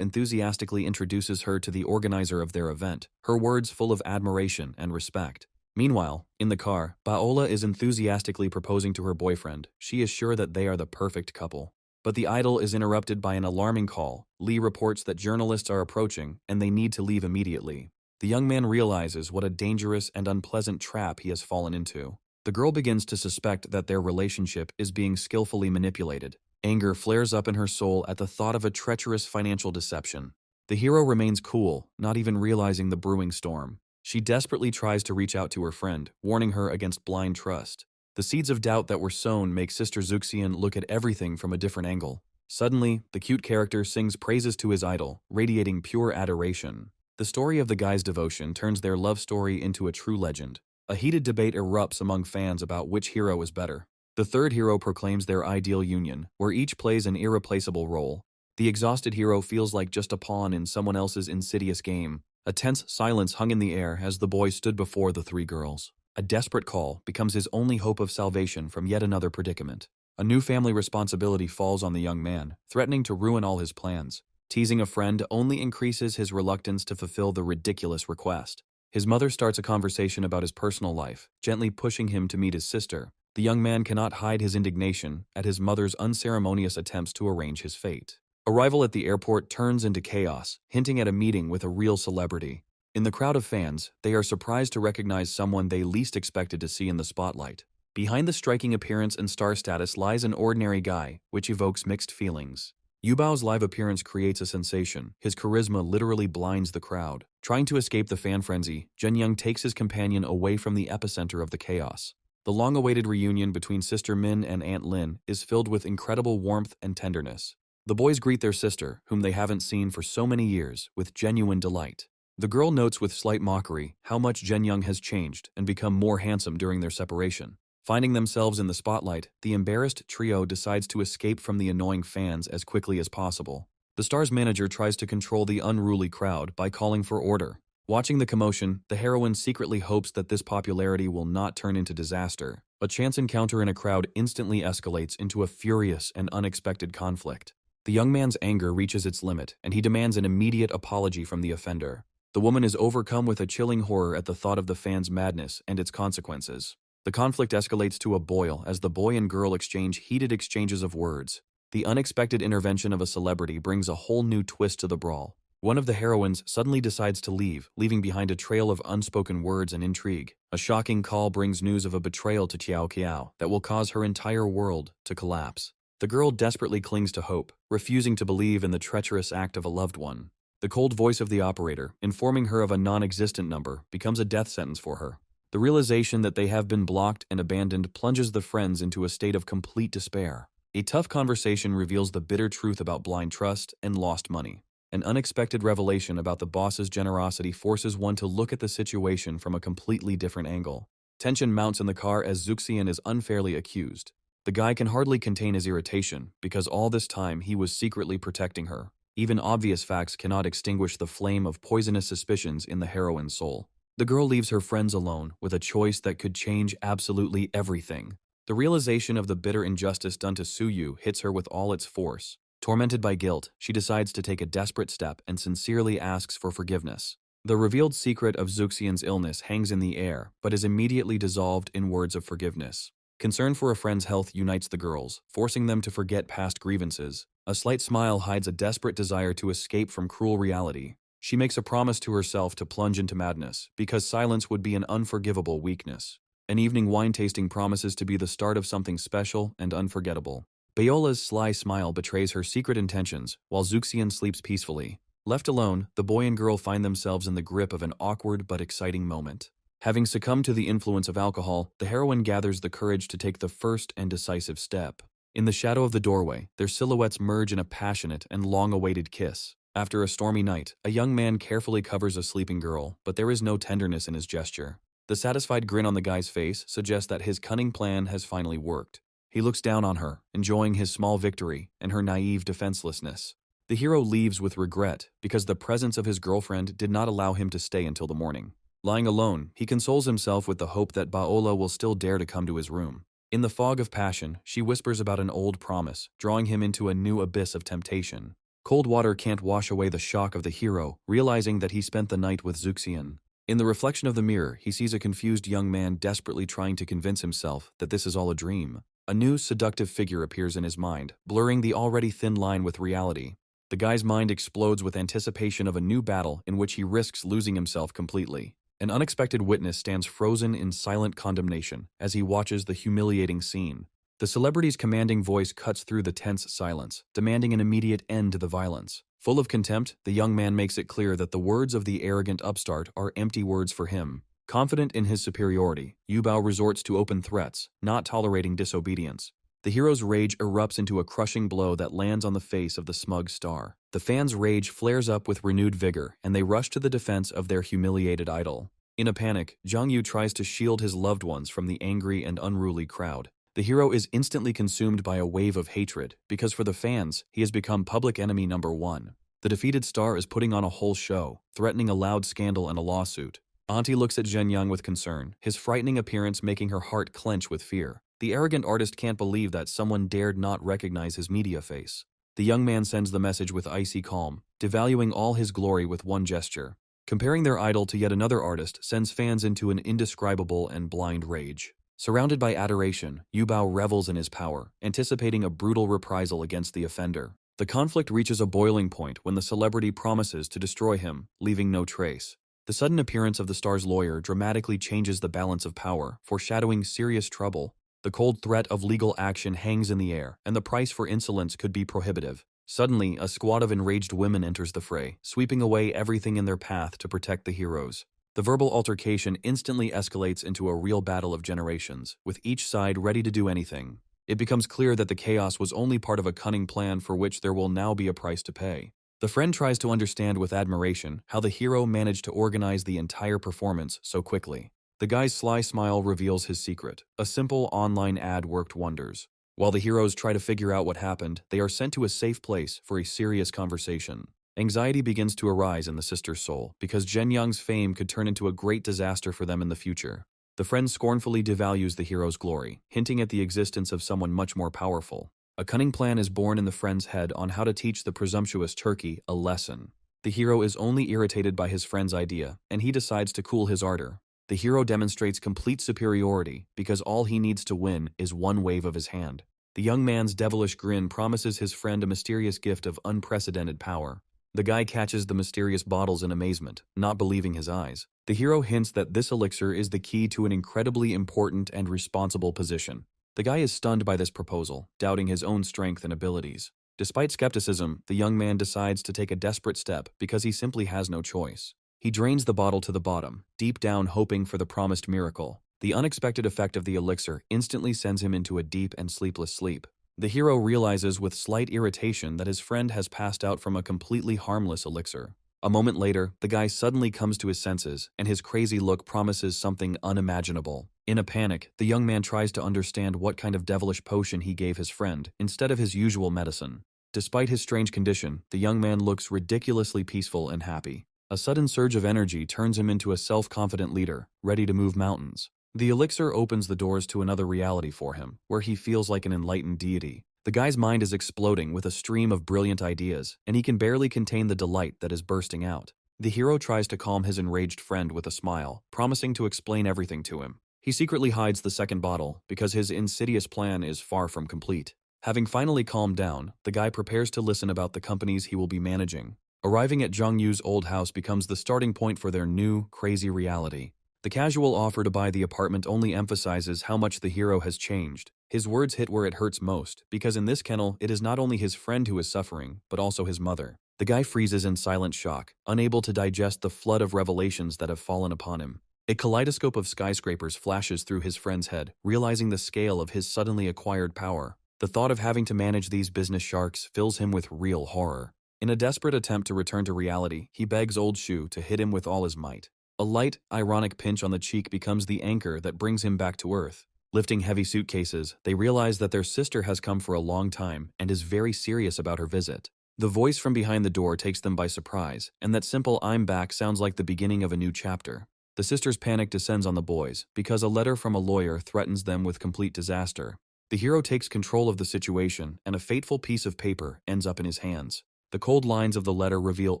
enthusiastically introduces her to the organizer of their event, her words full of admiration and respect. Meanwhile, in the car, Paola is enthusiastically proposing to her boyfriend. She is sure that they are the perfect couple. But the idyll is interrupted by an alarming call. Lee reports that journalists are approaching, and they need to leave immediately. The young man realizes what a dangerous and unpleasant trap he has fallen into. The girl begins to suspect that their relationship is being skillfully manipulated. Anger flares up in her soul at the thought of a treacherous financial deception. The hero remains cool, not even realizing the brewing storm. She desperately tries to reach out to her friend, warning her against blind trust. The seeds of doubt that were sown make Sister Zuxian look at everything from a different angle. Suddenly, the cute character sings praises to his idol, radiating pure adoration. The story of the guy's devotion turns their love story into a true legend. A heated debate erupts among fans about which hero is better. The third hero proclaims their ideal union, where each plays an irreplaceable role. The exhausted hero feels like just a pawn in someone else's insidious game. A tense silence hung in the air as the boy stood before the three girls. A desperate call becomes his only hope of salvation from yet another predicament. A new family responsibility falls on the young man, threatening to ruin all his plans. Teasing a friend only increases his reluctance to fulfill the ridiculous request. His mother starts a conversation about his personal life, gently pushing him to meet his sister. The young man cannot hide his indignation at his mother's unceremonious attempts to arrange his fate. Arrival at the airport turns into chaos, hinting at a meeting with a real celebrity. In the crowd of fans, they are surprised to recognize someone they least expected to see in the spotlight. Behind the striking appearance and star status lies an ordinary guy, which evokes mixed feelings. Yubao's live appearance creates a sensation. His charisma literally blinds the crowd. Trying to escape the fan frenzy, Zhenyang takes his companion away from the epicenter of the chaos. The long-awaited reunion between Sister Min and Aunt Lin is filled with incredible warmth and tenderness. The boys greet their sister, whom they haven't seen for so many years, with genuine delight. The girl notes with slight mockery how much Zhenyang has changed and become more handsome during their separation. Finding themselves in the spotlight, the embarrassed trio decides to escape from the annoying fans as quickly as possible. The star's manager tries to control the unruly crowd by calling for order. Watching the commotion, the heroine secretly hopes that this popularity will not turn into disaster. A chance encounter in a crowd instantly escalates into a furious and unexpected conflict. The young man's anger reaches its limit, and he demands an immediate apology from the offender. The woman is overcome with a chilling horror at the thought of the fans' madness and its consequences. The conflict escalates to a boil as the boy and girl exchange heated exchanges of words. The unexpected intervention of a celebrity brings a whole new twist to the brawl. One of the heroines suddenly decides to leave, leaving behind a trail of unspoken words and intrigue. A shocking call brings news of a betrayal to Qiao Qiao that will cause her entire world to collapse. The girl desperately clings to hope, refusing to believe in the treacherous act of a loved one. The cold voice of the operator, informing her of a non-existent number, becomes a death sentence for her. The realization that they have been blocked and abandoned plunges the friends into a state of complete despair. A tough conversation reveals the bitter truth about blind trust and lost money. An unexpected revelation about the boss's generosity forces one to look at the situation from a completely different angle. Tension mounts in the car as Zuxian is unfairly accused. The guy can hardly contain his irritation, because all this time he was secretly protecting her. Even obvious facts cannot extinguish the flame of poisonous suspicions in the heroine's soul. The girl leaves her friends alone with a choice that could change absolutely everything. The realization of the bitter injustice done to Suyu hits her with all its force. Tormented by guilt, she decides to take a desperate step and sincerely asks for forgiveness. The revealed secret of Zuxian's illness hangs in the air, but is immediately dissolved in words of forgiveness. Concern for a friend's health unites the girls, forcing them to forget past grievances. A slight smile hides a desperate desire to escape from cruel reality. She makes a promise to herself to plunge into madness, because silence would be an unforgivable weakness. An evening wine tasting promises to be the start of something special and unforgettable. Bayola's sly smile betrays her secret intentions, while Zuxian sleeps peacefully. Left alone, the boy and girl find themselves in the grip of an awkward but exciting moment. Having succumbed to the influence of alcohol, the heroine gathers the courage to take the first and decisive step. In the shadow of the doorway, their silhouettes merge in a passionate and long-awaited kiss. After a stormy night, a young man carefully covers a sleeping girl, but there is no tenderness in his gesture. The satisfied grin on the guy's face suggests that his cunning plan has finally worked. He looks down on her, enjoying his small victory and her naive defenselessness. The hero leaves with regret because the presence of his girlfriend did not allow him to stay until the morning. Lying alone, he consoles himself with the hope that Baola will still dare to come to his room. In the fog of passion, she whispers about an old promise, drawing him into a new abyss of temptation. Cold water can't wash away the shock of the hero, realizing that he spent the night with Zuxian. In the reflection of the mirror, he sees a confused young man desperately trying to convince himself that this is all a dream. A new, seductive figure appears in his mind, blurring the already thin line with reality. The guy's mind explodes with anticipation of a new battle in which he risks losing himself completely. An unexpected witness stands frozen in silent condemnation as he watches the humiliating scene. The celebrity's commanding voice cuts through the tense silence, demanding an immediate end to the violence. Full of contempt, the young man makes it clear that the words of the arrogant upstart are empty words for him. Confident in his superiority, Yubao resorts to open threats, not tolerating disobedience. The hero's rage erupts into a crushing blow that lands on the face of the smug star. The fans' rage flares up with renewed vigor, and they rush to the defense of their humiliated idol. In a panic, Zhang Yu tries to shield his loved ones from the angry and unruly crowd. The hero is instantly consumed by a wave of hatred, because for the fans, he has become public enemy number one. The defeated star is putting on a whole show, threatening a loud scandal and a lawsuit. Auntie looks at Zhen Yang with concern, his frightening appearance making her heart clench with fear. The arrogant artist can't believe that someone dared not recognize his media face. The young man sends the message with icy calm, devaluing all his glory with one gesture. Comparing their idol to yet another artist sends fans into an indescribable and blind rage. Surrounded by adoration, Yubao revels in his power, anticipating a brutal reprisal against the offender. The conflict reaches a boiling point when the celebrity promises to destroy him, leaving no trace. The sudden appearance of the star's lawyer dramatically changes the balance of power, foreshadowing serious trouble. The cold threat of legal action hangs in the air, and the price for insolence could be prohibitive. Suddenly, a squad of enraged women enters the fray, sweeping away everything in their path to protect the heroes. The verbal altercation instantly escalates into a real battle of generations, with each side ready to do anything. It becomes clear that the chaos was only part of a cunning plan for which there will now be a price to pay. The friend tries to understand with admiration how the hero managed to organize the entire performance so quickly. The guy's sly smile reveals his secret. A simple online ad worked wonders. While the heroes try to figure out what happened, they are sent to a safe place for a serious conversation. Anxiety begins to arise in the sister's soul because Zhen Yang's fame could turn into a great disaster for them in the future. The friend scornfully devalues the hero's glory, hinting at the existence of someone much more powerful. A cunning plan is born in the friend's head on how to teach the presumptuous turkey a lesson. The hero is only irritated by his friend's idea, and he decides to cool his ardor. The hero demonstrates complete superiority because all he needs to win is one wave of his hand. The young man's devilish grin promises his friend a mysterious gift of unprecedented power. The guy catches the mysterious bottles in amazement, not believing his eyes. The hero hints that this elixir is the key to an incredibly important and responsible position. The guy is stunned by this proposal, doubting his own strength and abilities. Despite skepticism, the young man decides to take a desperate step because he simply has no choice. He drains the bottle to the bottom, deep down hoping for the promised miracle. The unexpected effect of the elixir instantly sends him into a deep and sleepless sleep. The hero realizes with slight irritation that his friend has passed out from a completely harmless elixir. A moment later, the guy suddenly comes to his senses, and his crazy look promises something unimaginable. In a panic, the young man tries to understand what kind of devilish potion he gave his friend, instead of his usual medicine. Despite his strange condition, the young man looks ridiculously peaceful and happy. A sudden surge of energy turns him into a self-confident leader, ready to move mountains. The elixir opens the doors to another reality for him, where he feels like an enlightened deity. The guy's mind is exploding with a stream of brilliant ideas, and he can barely contain the delight that is bursting out. The hero tries to calm his enraged friend with a smile, promising to explain everything to him. He secretly hides the second bottle, because his insidious plan is far from complete. Having finally calmed down, the guy prepares to listen about the companies he will be managing. Arriving at Zhang Yu's old house becomes the starting point for their new, crazy reality. The casual offer to buy the apartment only emphasizes how much the hero has changed. His words hit where it hurts most, because in this kennel, it is not only his friend who is suffering, but also his mother. The guy freezes in silent shock, unable to digest the flood of revelations that have fallen upon him. A kaleidoscope of skyscrapers flashes through his friend's head, realizing the scale of his suddenly acquired power. The thought of having to manage these business sharks fills him with real horror. In a desperate attempt to return to reality, he begs Old Shu to hit him with all his might. A light, ironic pinch on the cheek becomes the anchor that brings him back to Earth. Lifting heavy suitcases, they realize that their sister has come for a long time and is very serious about her visit. The voice from behind the door takes them by surprise, and that simple "I'm back" sounds like the beginning of a new chapter. The sisters' panic descends on the boys, because a letter from a lawyer threatens them with complete disaster. The hero takes control of the situation, and a fateful piece of paper ends up in his hands. The cold lines of the letter reveal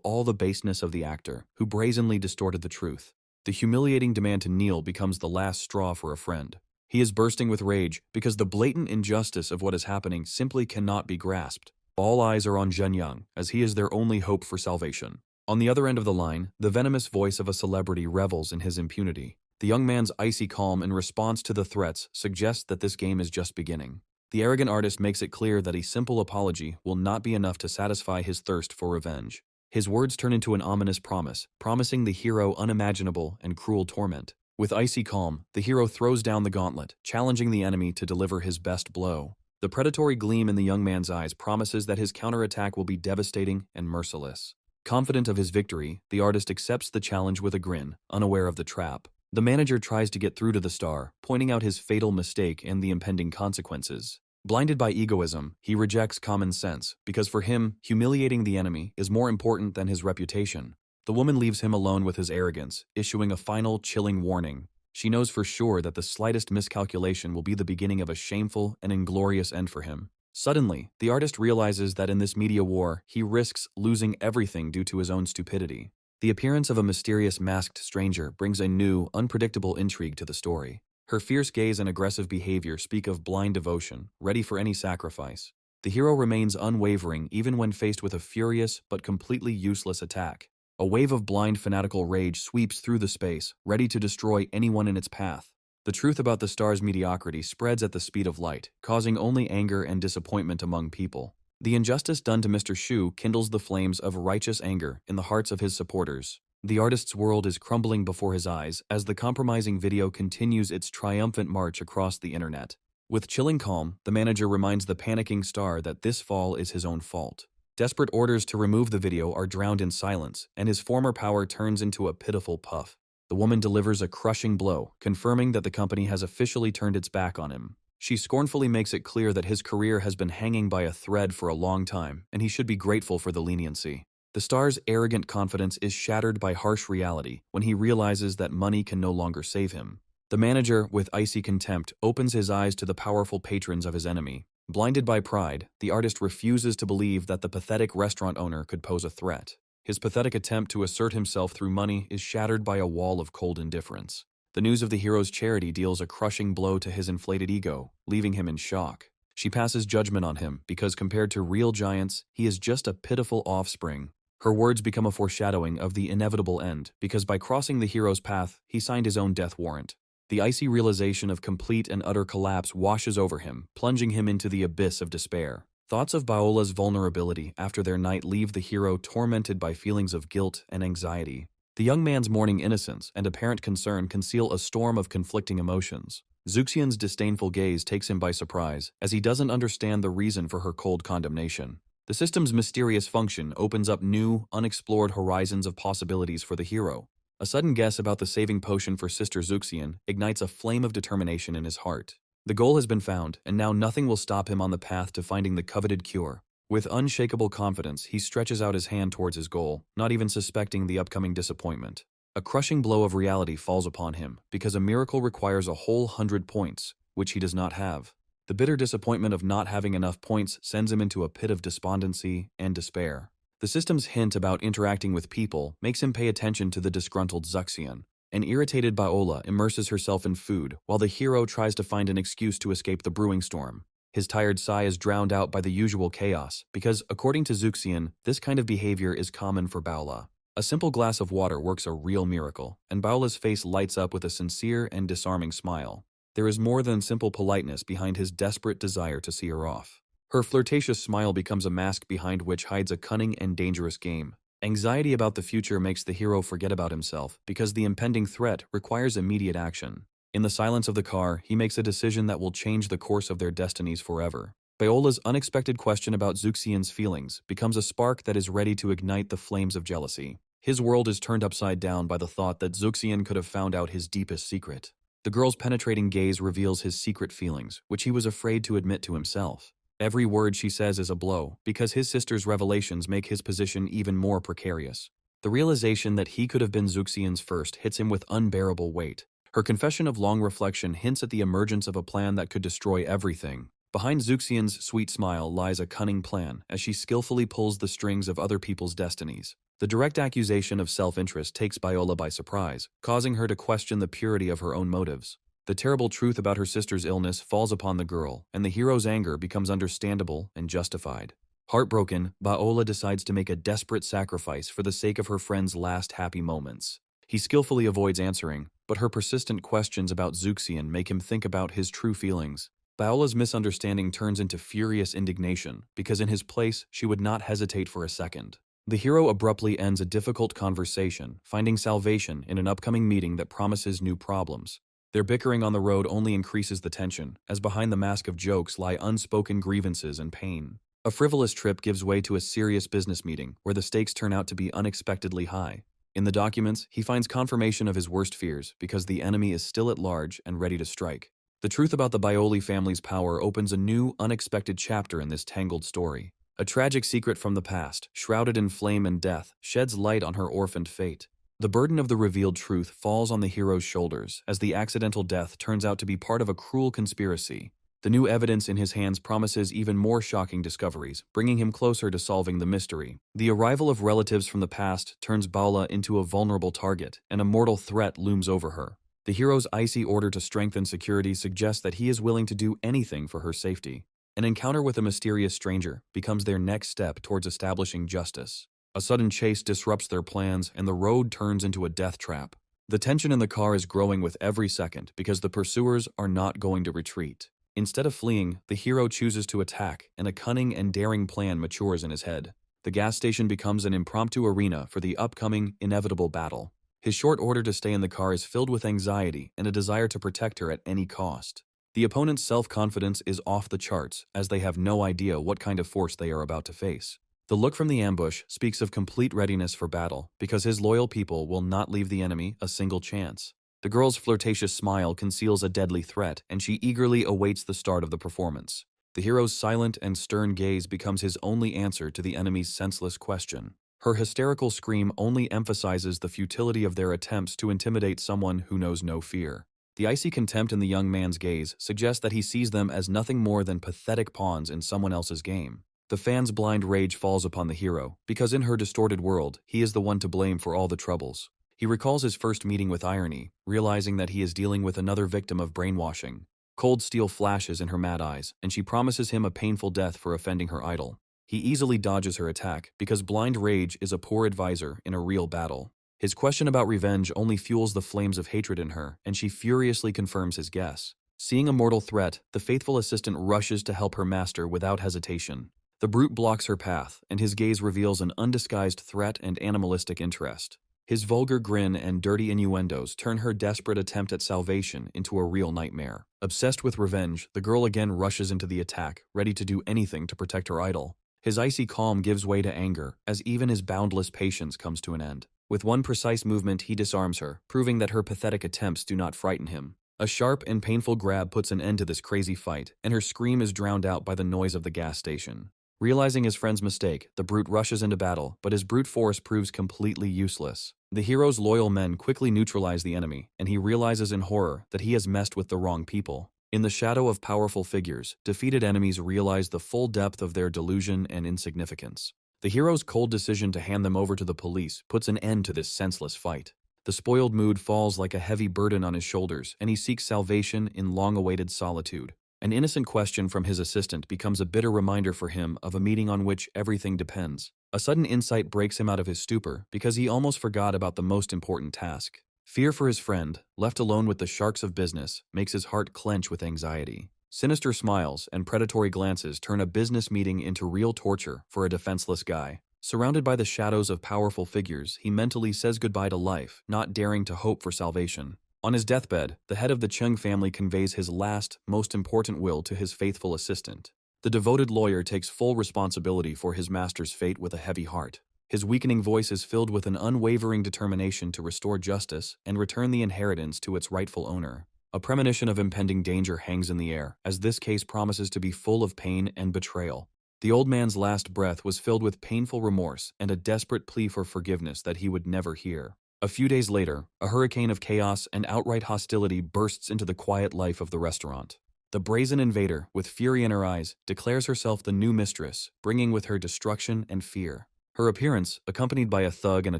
all the baseness of the actor, who brazenly distorted the truth. The humiliating demand to kneel becomes the last straw for a friend. He is bursting with rage, because the blatant injustice of what is happening simply cannot be grasped. All eyes are on Zhenyang, as he is their only hope for salvation. On the other end of the line, the venomous voice of a celebrity revels in his impunity. The young man's icy calm in response to the threats suggests that this game is just beginning. The arrogant artist makes it clear that a simple apology will not be enough to satisfy his thirst for revenge. His words turn into an ominous promise, promising the hero unimaginable and cruel torment. With icy calm, the hero throws down the gauntlet, challenging the enemy to deliver his best blow. The predatory gleam in the young man's eyes promises that his counterattack will be devastating and merciless. Confident of his victory, the artist accepts the challenge with a grin, unaware of the trap. The manager tries to get through to the star, pointing out his fatal mistake and the impending consequences. Blinded by egoism, he rejects common sense, because for him, humiliating the enemy is more important than his reputation. The woman leaves him alone with his arrogance, issuing a final, chilling warning. She knows for sure that the slightest miscalculation will be the beginning of a shameful and inglorious end for him. Suddenly, the artist realizes that in this media war, he risks losing everything due to his own stupidity. The appearance of a mysterious masked stranger brings a new, unpredictable intrigue to the story. Her fierce gaze and aggressive behavior speak of blind devotion, ready for any sacrifice. The hero remains unwavering even when faced with a furious but completely useless attack. A wave of blind fanatical rage sweeps through the space, ready to destroy anyone in its path. The truth about the star's mediocrity spreads at the speed of light, causing only anger and disappointment among people. The injustice done to Mr. Shu kindles the flames of righteous anger in the hearts of his supporters. The artist's world is crumbling before his eyes as the compromising video continues its triumphant march across the internet. With chilling calm, the manager reminds the panicking star that this fall is his own fault. Desperate orders to remove the video are drowned in silence, and his former power turns into a pitiful puff. The woman delivers a crushing blow, confirming that the company has officially turned its back on him. She scornfully makes it clear that his career has been hanging by a thread for a long time, and he should be grateful for the leniency. The star's arrogant confidence is shattered by harsh reality when he realizes that money can no longer save him. The manager, with icy contempt, opens his eyes to the powerful patrons of his enemy. Blinded by pride, the artist refuses to believe that the pathetic restaurant owner could pose a threat. His pathetic attempt to assert himself through money is shattered by a wall of cold indifference. The news of the hero's charity deals a crushing blow to his inflated ego, leaving him in shock. She passes judgment on him because compared to real giants, he is just a pitiful offspring. Her words become a foreshadowing of the inevitable end because by crossing the hero's path, he signed his own death warrant. The icy realization of complete and utter collapse washes over him, plunging him into the abyss of despair. Thoughts of Baola's vulnerability after their night leave the hero tormented by feelings of guilt and anxiety. The young man's mourning innocence and apparent concern conceal a storm of conflicting emotions. Zuxian's disdainful gaze takes him by surprise, as he doesn't understand the reason for her cold condemnation. The system's mysterious function opens up new, unexplored horizons of possibilities for the hero. A sudden guess about the saving potion for Sister Zuxian ignites a flame of determination in his heart. The goal has been found, and now nothing will stop him on the path to finding the coveted cure. With unshakable confidence, he stretches out his hand towards his goal, not even suspecting the upcoming disappointment. A crushing blow of reality falls upon him, because a miracle requires a whole 100 points, which he does not have. The bitter disappointment of not having enough points sends him into a pit of despondency and despair. The system's hint about interacting with people makes him pay attention to the disgruntled Zuxian. An irritated Baola immerses herself in food, while the hero tries to find an excuse to escape the brewing storm. His tired sigh is drowned out by the usual chaos, because, according to Zuxian, this kind of behavior is common for Baola. A simple glass of water works a real miracle, and Baola's face lights up with a sincere and disarming smile. There is more than simple politeness behind his desperate desire to see her off. Her flirtatious smile becomes a mask behind which hides a cunning and dangerous game. Anxiety about the future makes the hero forget about himself, because the impending threat requires immediate action. In the silence of the car, he makes a decision that will change the course of their destinies forever. Baola's unexpected question about Zuxian's feelings becomes a spark that is ready to ignite the flames of jealousy. His world is turned upside down by the thought that Zuxian could have found out his deepest secret. The girl's penetrating gaze reveals his secret feelings, which he was afraid to admit to himself. Every word she says is a blow, because his sister's revelations make his position even more precarious. The realization that he could have been Zuxian's first hits him with unbearable weight. Her confession of long reflection hints at the emergence of a plan that could destroy everything. Behind Zuxian's sweet smile lies a cunning plan, as she skillfully pulls the strings of other people's destinies. The direct accusation of self-interest takes Baola by surprise, causing her to question the purity of her own motives. The terrible truth about her sister's illness falls upon the girl, and the hero's anger becomes understandable and justified. Heartbroken, Baola decides to make a desperate sacrifice for the sake of her friend's last happy moments. He skillfully avoids answering, but her persistent questions about Zuxian make him think about his true feelings. Baola's misunderstanding turns into furious indignation, because in his place, she would not hesitate for a second. The hero abruptly ends a difficult conversation, finding salvation in an upcoming meeting that promises new problems. Their bickering on the road only increases the tension, as behind the mask of jokes lie unspoken grievances and pain. A frivolous trip gives way to a serious business meeting, where the stakes turn out to be unexpectedly high. In the documents, he finds confirmation of his worst fears, because the enemy is still at large and ready to strike. The truth about the Baoli family's power opens a new, unexpected chapter in this tangled story. A tragic secret from the past, shrouded in flame and death, sheds light on her orphaned fate. The burden of the revealed truth falls on the hero's shoulders, as the accidental death turns out to be part of a cruel conspiracy. The new evidence in his hands promises even more shocking discoveries, bringing him closer to solving the mystery. The arrival of relatives from the past turns Baola into a vulnerable target, and a mortal threat looms over her. The hero's icy order to strengthen security suggests that he is willing to do anything for her safety. An encounter with a mysterious stranger becomes their next step towards establishing justice. A sudden chase disrupts their plans, and the road turns into a death trap. The tension in the car is growing with every second because the pursuers are not going to retreat. Instead of fleeing, the hero chooses to attack, and a cunning and daring plan matures in his head. The gas station becomes an impromptu arena for the upcoming, inevitable battle. His short order to stay in the car is filled with anxiety and a desire to protect her at any cost. The opponent's self-confidence is off the charts, as they have no idea what kind of force they are about to face. The look from the ambush speaks of complete readiness for battle, because his loyal people will not leave the enemy a single chance. The girl's flirtatious smile conceals a deadly threat, and she eagerly awaits the start of the performance. The hero's silent and stern gaze becomes his only answer to the enemy's senseless question. Her hysterical scream only emphasizes the futility of their attempts to intimidate someone who knows no fear. The icy contempt in the young man's gaze suggests that he sees them as nothing more than pathetic pawns in someone else's game. The fan's blind rage falls upon the hero, because in her distorted world, he is the one to blame for all the troubles. He recalls his first meeting with irony, realizing that he is dealing with another victim of brainwashing. Cold steel flashes in her mad eyes, and she promises him a painful death for offending her idol. He easily dodges her attack because blind rage is a poor advisor in a real battle. His question about revenge only fuels the flames of hatred in her, and she furiously confirms his guess. Seeing a mortal threat, the faithful assistant rushes to help her master without hesitation. The brute blocks her path, and his gaze reveals an undisguised threat and animalistic interest. His vulgar grin and dirty innuendos turn her desperate attempt at salvation into a real nightmare. Obsessed with revenge, the girl again rushes into the attack, ready to do anything to protect her idol. His icy calm gives way to anger, as even his boundless patience comes to an end. With one precise movement, he disarms her, proving that her pathetic attempts do not frighten him. A sharp and painful grab puts an end to this crazy fight, and her scream is drowned out by the noise of the gas station. Realizing his friend's mistake, the brute rushes into battle, but his brute force proves completely useless. The hero's loyal men quickly neutralize the enemy, and he realizes in horror that he has messed with the wrong people. In the shadow of powerful figures, defeated enemies realize the full depth of their delusion and insignificance. The hero's cold decision to hand them over to the police puts an end to this senseless fight. The spoiled mood falls like a heavy burden on his shoulders, and he seeks salvation in long-awaited solitude. An innocent question from his assistant becomes a bitter reminder for him of a meeting on which everything depends. A sudden insight breaks him out of his stupor because he almost forgot about the most important task. Fear for his friend, left alone with the sharks of business, makes his heart clench with anxiety. Sinister smiles and predatory glances turn a business meeting into real torture for a defenseless guy. Surrounded by the shadows of powerful figures, he mentally says goodbye to life, not daring to hope for salvation. On his deathbed, the head of the Chung family conveys his last, most important will to his faithful assistant. The devoted lawyer takes full responsibility for his master's fate with a heavy heart. His weakening voice is filled with an unwavering determination to restore justice and return the inheritance to its rightful owner. A premonition of impending danger hangs in the air, as this case promises to be full of pain and betrayal. The old man's last breath was filled with painful remorse and a desperate plea for forgiveness that he would never hear. A few days later, a hurricane of chaos and outright hostility bursts into the quiet life of the restaurant. The brazen invader, with fury in her eyes, declares herself the new mistress, bringing with her destruction and fear. Her appearance, accompanied by a thug and a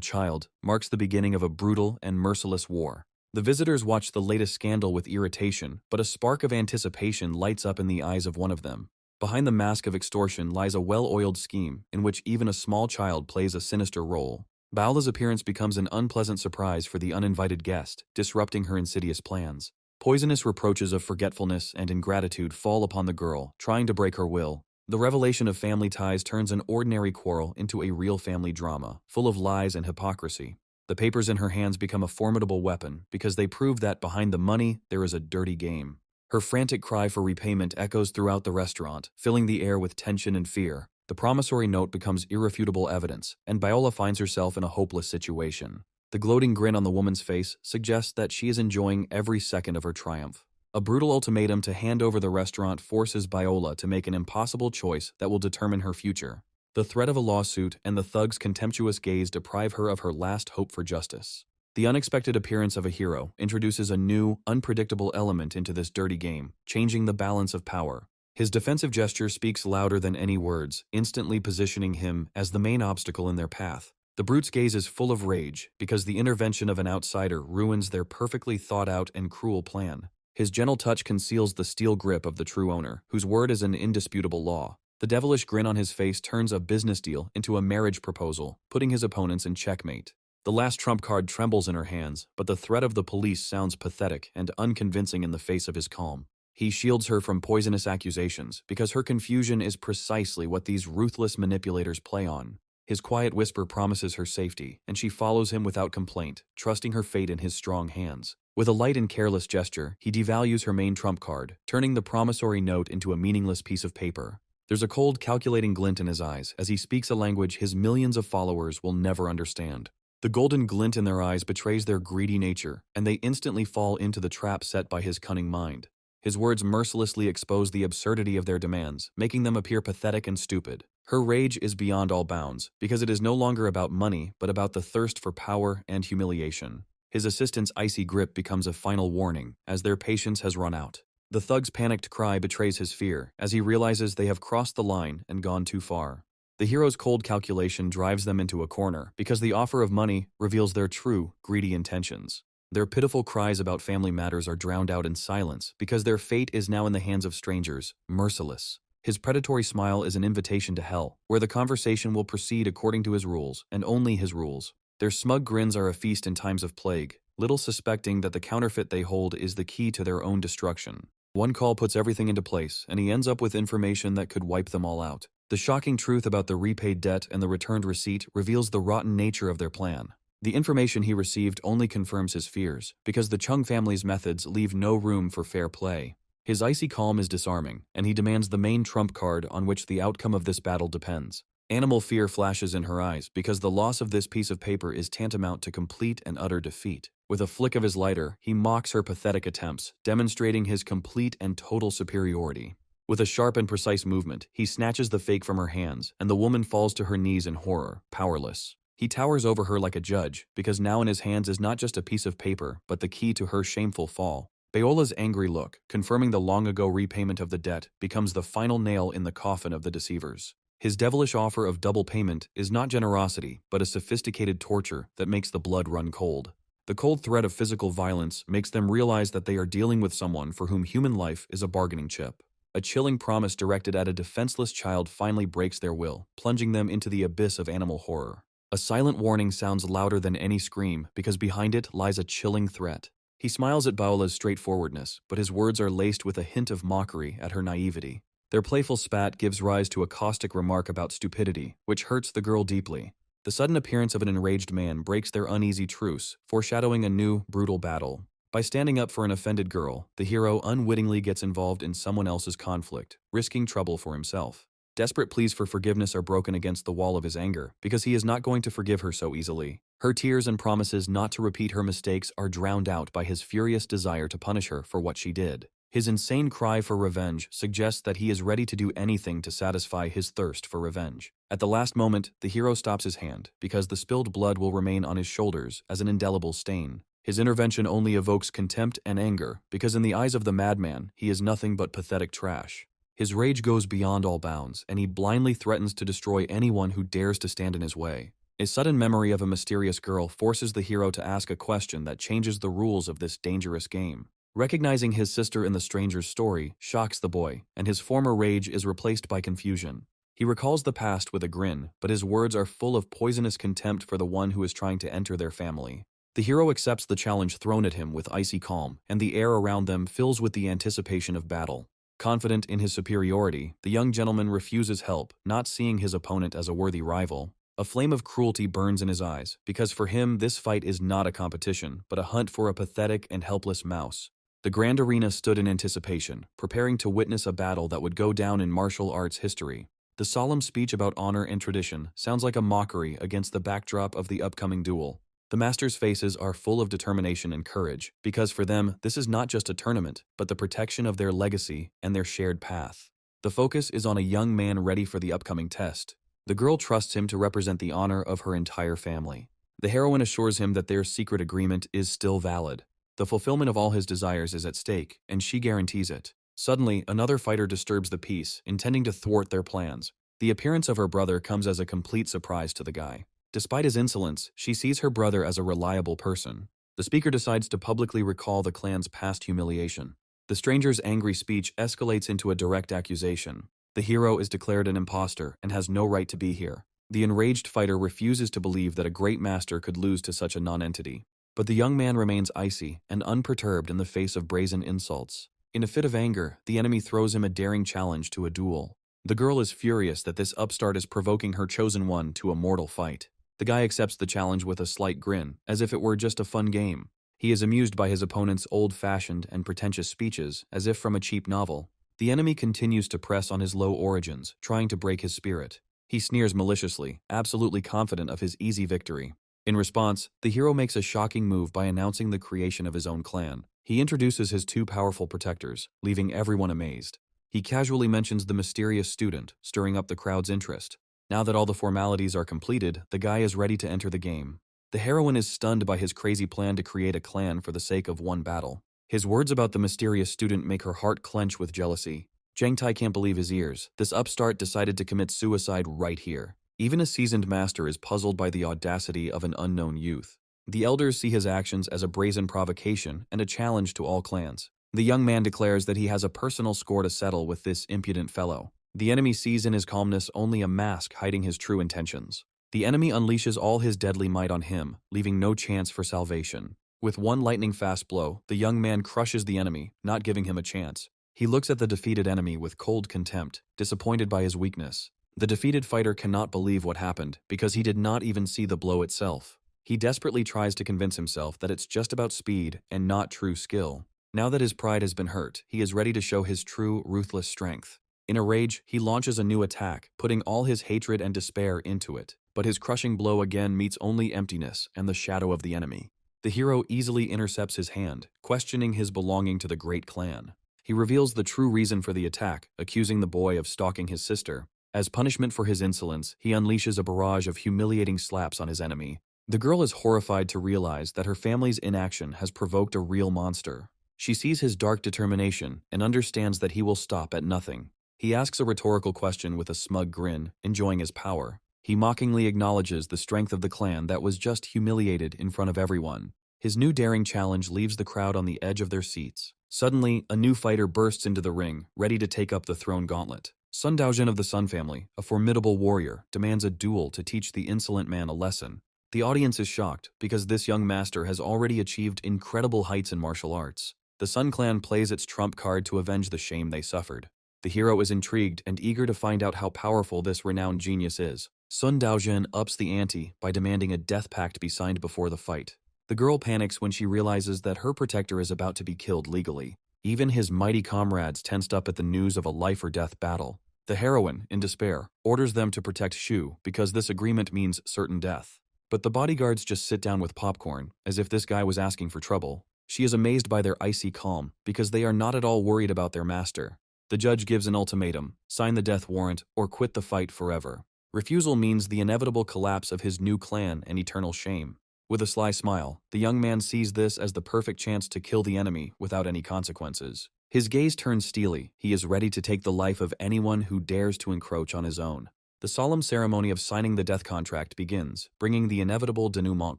child, marks the beginning of a brutal and merciless war. The visitors watch the latest scandal with irritation, but a spark of anticipation lights up in the eyes of one of them. Behind the mask of extortion lies a well-oiled scheme in which even a small child plays a sinister role. Baola's appearance becomes an unpleasant surprise for the uninvited guest, disrupting her insidious plans. Poisonous reproaches of forgetfulness and ingratitude fall upon the girl, trying to break her will. The revelation of family ties turns an ordinary quarrel into a real family drama, full of lies and hypocrisy. The papers in her hands become a formidable weapon because they prove that behind the money there is a dirty game. Her frantic cry for repayment echoes throughout the restaurant, filling the air with tension and fear. The promissory note becomes irrefutable evidence, and Baola finds herself in a hopeless situation. The gloating grin on the woman's face suggests that she is enjoying every second of her triumph. A brutal ultimatum to hand over the restaurant forces Baola to make an impossible choice that will determine her future. The threat of a lawsuit and the thug's contemptuous gaze deprive her of her last hope for justice. The unexpected appearance of a hero introduces a new, unpredictable element into this dirty game, changing the balance of power. His defensive gesture speaks louder than any words, instantly positioning him as the main obstacle in their path. The brute's gaze is full of rage because the intervention of an outsider ruins their perfectly thought-out and cruel plan. His gentle touch conceals the steel grip of the true owner, whose word is an indisputable law. The devilish grin on his face turns a business deal into a marriage proposal, putting his opponents in checkmate. The last trump card trembles in her hands, but the threat of the police sounds pathetic and unconvincing in the face of his calm. He shields her from poisonous accusations because her confusion is precisely what these ruthless manipulators play on. His quiet whisper promises her safety, and she follows him without complaint, trusting her fate in his strong hands. With a light and careless gesture, he devalues her main trump card, turning the promissory note into a meaningless piece of paper. There's a cold, calculating glint in his eyes as he speaks a language his millions of followers will never understand. The golden glint in their eyes betrays their greedy nature, and they instantly fall into the trap set by his cunning mind. His words mercilessly expose the absurdity of their demands, making them appear pathetic and stupid. Her rage is beyond all bounds, because it is no longer about money, but about the thirst for power and humiliation. His assistant's icy grip becomes a final warning, as their patience has run out. The thug's panicked cry betrays his fear, as he realizes they have crossed the line and gone too far. The hero's cold calculation drives them into a corner, because the offer of money reveals their true, greedy intentions. Their pitiful cries about family matters are drowned out in silence because their fate is now in the hands of strangers, merciless. His predatory smile is an invitation to hell, where the conversation will proceed according to his rules, and only his rules. Their smug grins are a feast in times of plague, little suspecting that the counterfeit they hold is the key to their own destruction. One call puts everything into place, and he ends up with information that could wipe them all out. The shocking truth about the repaid debt and the returned receipt reveals the rotten nature of their plan. The information he received only confirms his fears, because the Chung family's methods leave no room for fair play. His icy calm is disarming, and he demands the main trump card on which the outcome of this battle depends. Animal fear flashes in her eyes because the loss of this piece of paper is tantamount to complete and utter defeat. With a flick of his lighter, he mocks her pathetic attempts, demonstrating his complete and total superiority. With a sharp and precise movement, he snatches the fake from her hands, and the woman falls to her knees in horror, powerless. He towers over her like a judge, because now in his hands is not just a piece of paper, but the key to her shameful fall. Beola's angry look, confirming the long-ago repayment of the debt, becomes the final nail in the coffin of the deceivers. His devilish offer of double payment is not generosity, but a sophisticated torture that makes the blood run cold. The cold threat of physical violence makes them realize that they are dealing with someone for whom human life is a bargaining chip. A chilling promise directed at a defenseless child finally breaks their will, plunging them into the abyss of animal horror. A silent warning sounds louder than any scream because behind it lies a chilling threat. He smiles at Baola's straightforwardness, but his words are laced with a hint of mockery at her naivety. Their playful spat gives rise to a caustic remark about stupidity, which hurts the girl deeply. The sudden appearance of an enraged man breaks their uneasy truce, foreshadowing a new, brutal battle. By standing up for an offended girl, the hero unwittingly gets involved in someone else's conflict, risking trouble for himself. Desperate pleas for forgiveness are broken against the wall of his anger, because he is not going to forgive her so easily. Her tears and promises not to repeat her mistakes are drowned out by his furious desire to punish her for what she did. His insane cry for revenge suggests that he is ready to do anything to satisfy his thirst for revenge. At the last moment, the hero stops his hand, because the spilled blood will remain on his shoulders as an indelible stain. His intervention only evokes contempt and anger, because in the eyes of the madman, he is nothing but pathetic trash. His rage goes beyond all bounds, and he blindly threatens to destroy anyone who dares to stand in his way. A sudden memory of a mysterious girl forces the hero to ask a question that changes the rules of this dangerous game. Recognizing his sister in the stranger's story shocks the boy, and his former rage is replaced by confusion. He recalls the past with a grin, but his words are full of poisonous contempt for the one who is trying to enter their family. The hero accepts the challenge thrown at him with icy calm, and the air around them fills with the anticipation of battle. Confident in his superiority, the young gentleman refuses help, not seeing his opponent as a worthy rival. A flame of cruelty burns in his eyes, because for him this fight is not a competition, but a hunt for a pathetic and helpless mouse. The grand arena stood in anticipation, preparing to witness a battle that would go down in martial arts history. The solemn speech about honor and tradition sounds like a mockery against the backdrop of the upcoming duel. The masters' faces are full of determination and courage, because for them, this is not just a tournament, but the protection of their legacy and their shared path. The focus is on a young man ready for the upcoming test. The girl trusts him to represent the honor of her entire family. The heroine assures him that their secret agreement is still valid. The fulfillment of all his desires is at stake, and she guarantees it. Suddenly, another fighter disturbs the peace, intending to thwart their plans. The appearance of her brother comes as a complete surprise to the guy. Despite his insolence, she sees her brother as a reliable person. The speaker decides to publicly recall the clan's past humiliation. The stranger's angry speech escalates into a direct accusation. The hero is declared an imposter and has no right to be here. The enraged fighter refuses to believe that a great master could lose to such a nonentity. But the young man remains icy and unperturbed in the face of brazen insults. In a fit of anger, the enemy throws him a daring challenge to a duel. The girl is furious that this upstart is provoking her chosen one to a mortal fight. The guy accepts the challenge with a slight grin, as if it were just a fun game. He is amused by his opponent's old-fashioned and pretentious speeches, as if from a cheap novel. The enemy continues to press on his low origins, trying to break his spirit. He sneers maliciously, absolutely confident of his easy victory. In response, the hero makes a shocking move by announcing the creation of his own clan. He introduces his two powerful protectors, leaving everyone amazed. He casually mentions the mysterious student, stirring up the crowd's interest. Now that all the formalities are completed, the guy is ready to enter the game. The heroine is stunned by his crazy plan to create a clan for the sake of one battle. His words about the mysterious student make her heart clench with jealousy. Zhang Tai can't believe his ears. This upstart decided to commit suicide right here. Even a seasoned master is puzzled by the audacity of an unknown youth. The elders see his actions as a brazen provocation and a challenge to all clans. The young man declares that he has a personal score to settle with this impudent fellow. The enemy sees in his calmness only a mask hiding his true intentions. The enemy unleashes all his deadly might on him, leaving no chance for salvation. With one lightning-fast blow, the young man crushes the enemy, not giving him a chance. He looks at the defeated enemy with cold contempt, disappointed by his weakness. The defeated fighter cannot believe what happened because he did not even see the blow itself. He desperately tries to convince himself that it's just about speed and not true skill. Now that his pride has been hurt, he is ready to show his true, ruthless strength. In a rage, he launches a new attack, putting all his hatred and despair into it. But his crushing blow again meets only emptiness and the shadow of the enemy. The hero easily intercepts his hand, questioning his belonging to the great clan. He reveals the true reason for the attack, accusing the boy of stalking his sister. As punishment for his insolence, he unleashes a barrage of humiliating slaps on his enemy. The girl is horrified to realize that her family's inaction has provoked a real monster. She sees his dark determination and understands that he will stop at nothing. He asks a rhetorical question with a smug grin, enjoying his power. He mockingly acknowledges the strength of the clan that was just humiliated in front of everyone. His new daring challenge leaves the crowd on the edge of their seats. Suddenly, a new fighter bursts into the ring, ready to take up the throne gauntlet. Sun Daojin of the Sun family, a formidable warrior, demands a duel to teach the insolent man a lesson. The audience is shocked because this young master has already achieved incredible heights in martial arts. The Sun clan plays its trump card to avenge the shame they suffered. The hero is intrigued and eager to find out how powerful this renowned genius is. Sun Daojin ups the ante by demanding a death pact be signed before the fight. The girl panics when she realizes that her protector is about to be killed legally. Even his mighty comrades tensed up at the news of a life-or-death battle. The heroine, in despair, orders them to protect Shu because this agreement means certain death. But the bodyguards just sit down with popcorn, as if this guy was asking for trouble. She is amazed by their icy calm because they are not at all worried about their master. The judge gives an ultimatum: sign the death warrant or quit the fight forever. Refusal means the inevitable collapse of his new clan and eternal shame. With a sly smile, the young man sees this as the perfect chance to kill the enemy without any consequences. His gaze turns steely. He is ready to take the life of anyone who dares to encroach on his own. The solemn ceremony of signing the death contract begins, bringing the inevitable denouement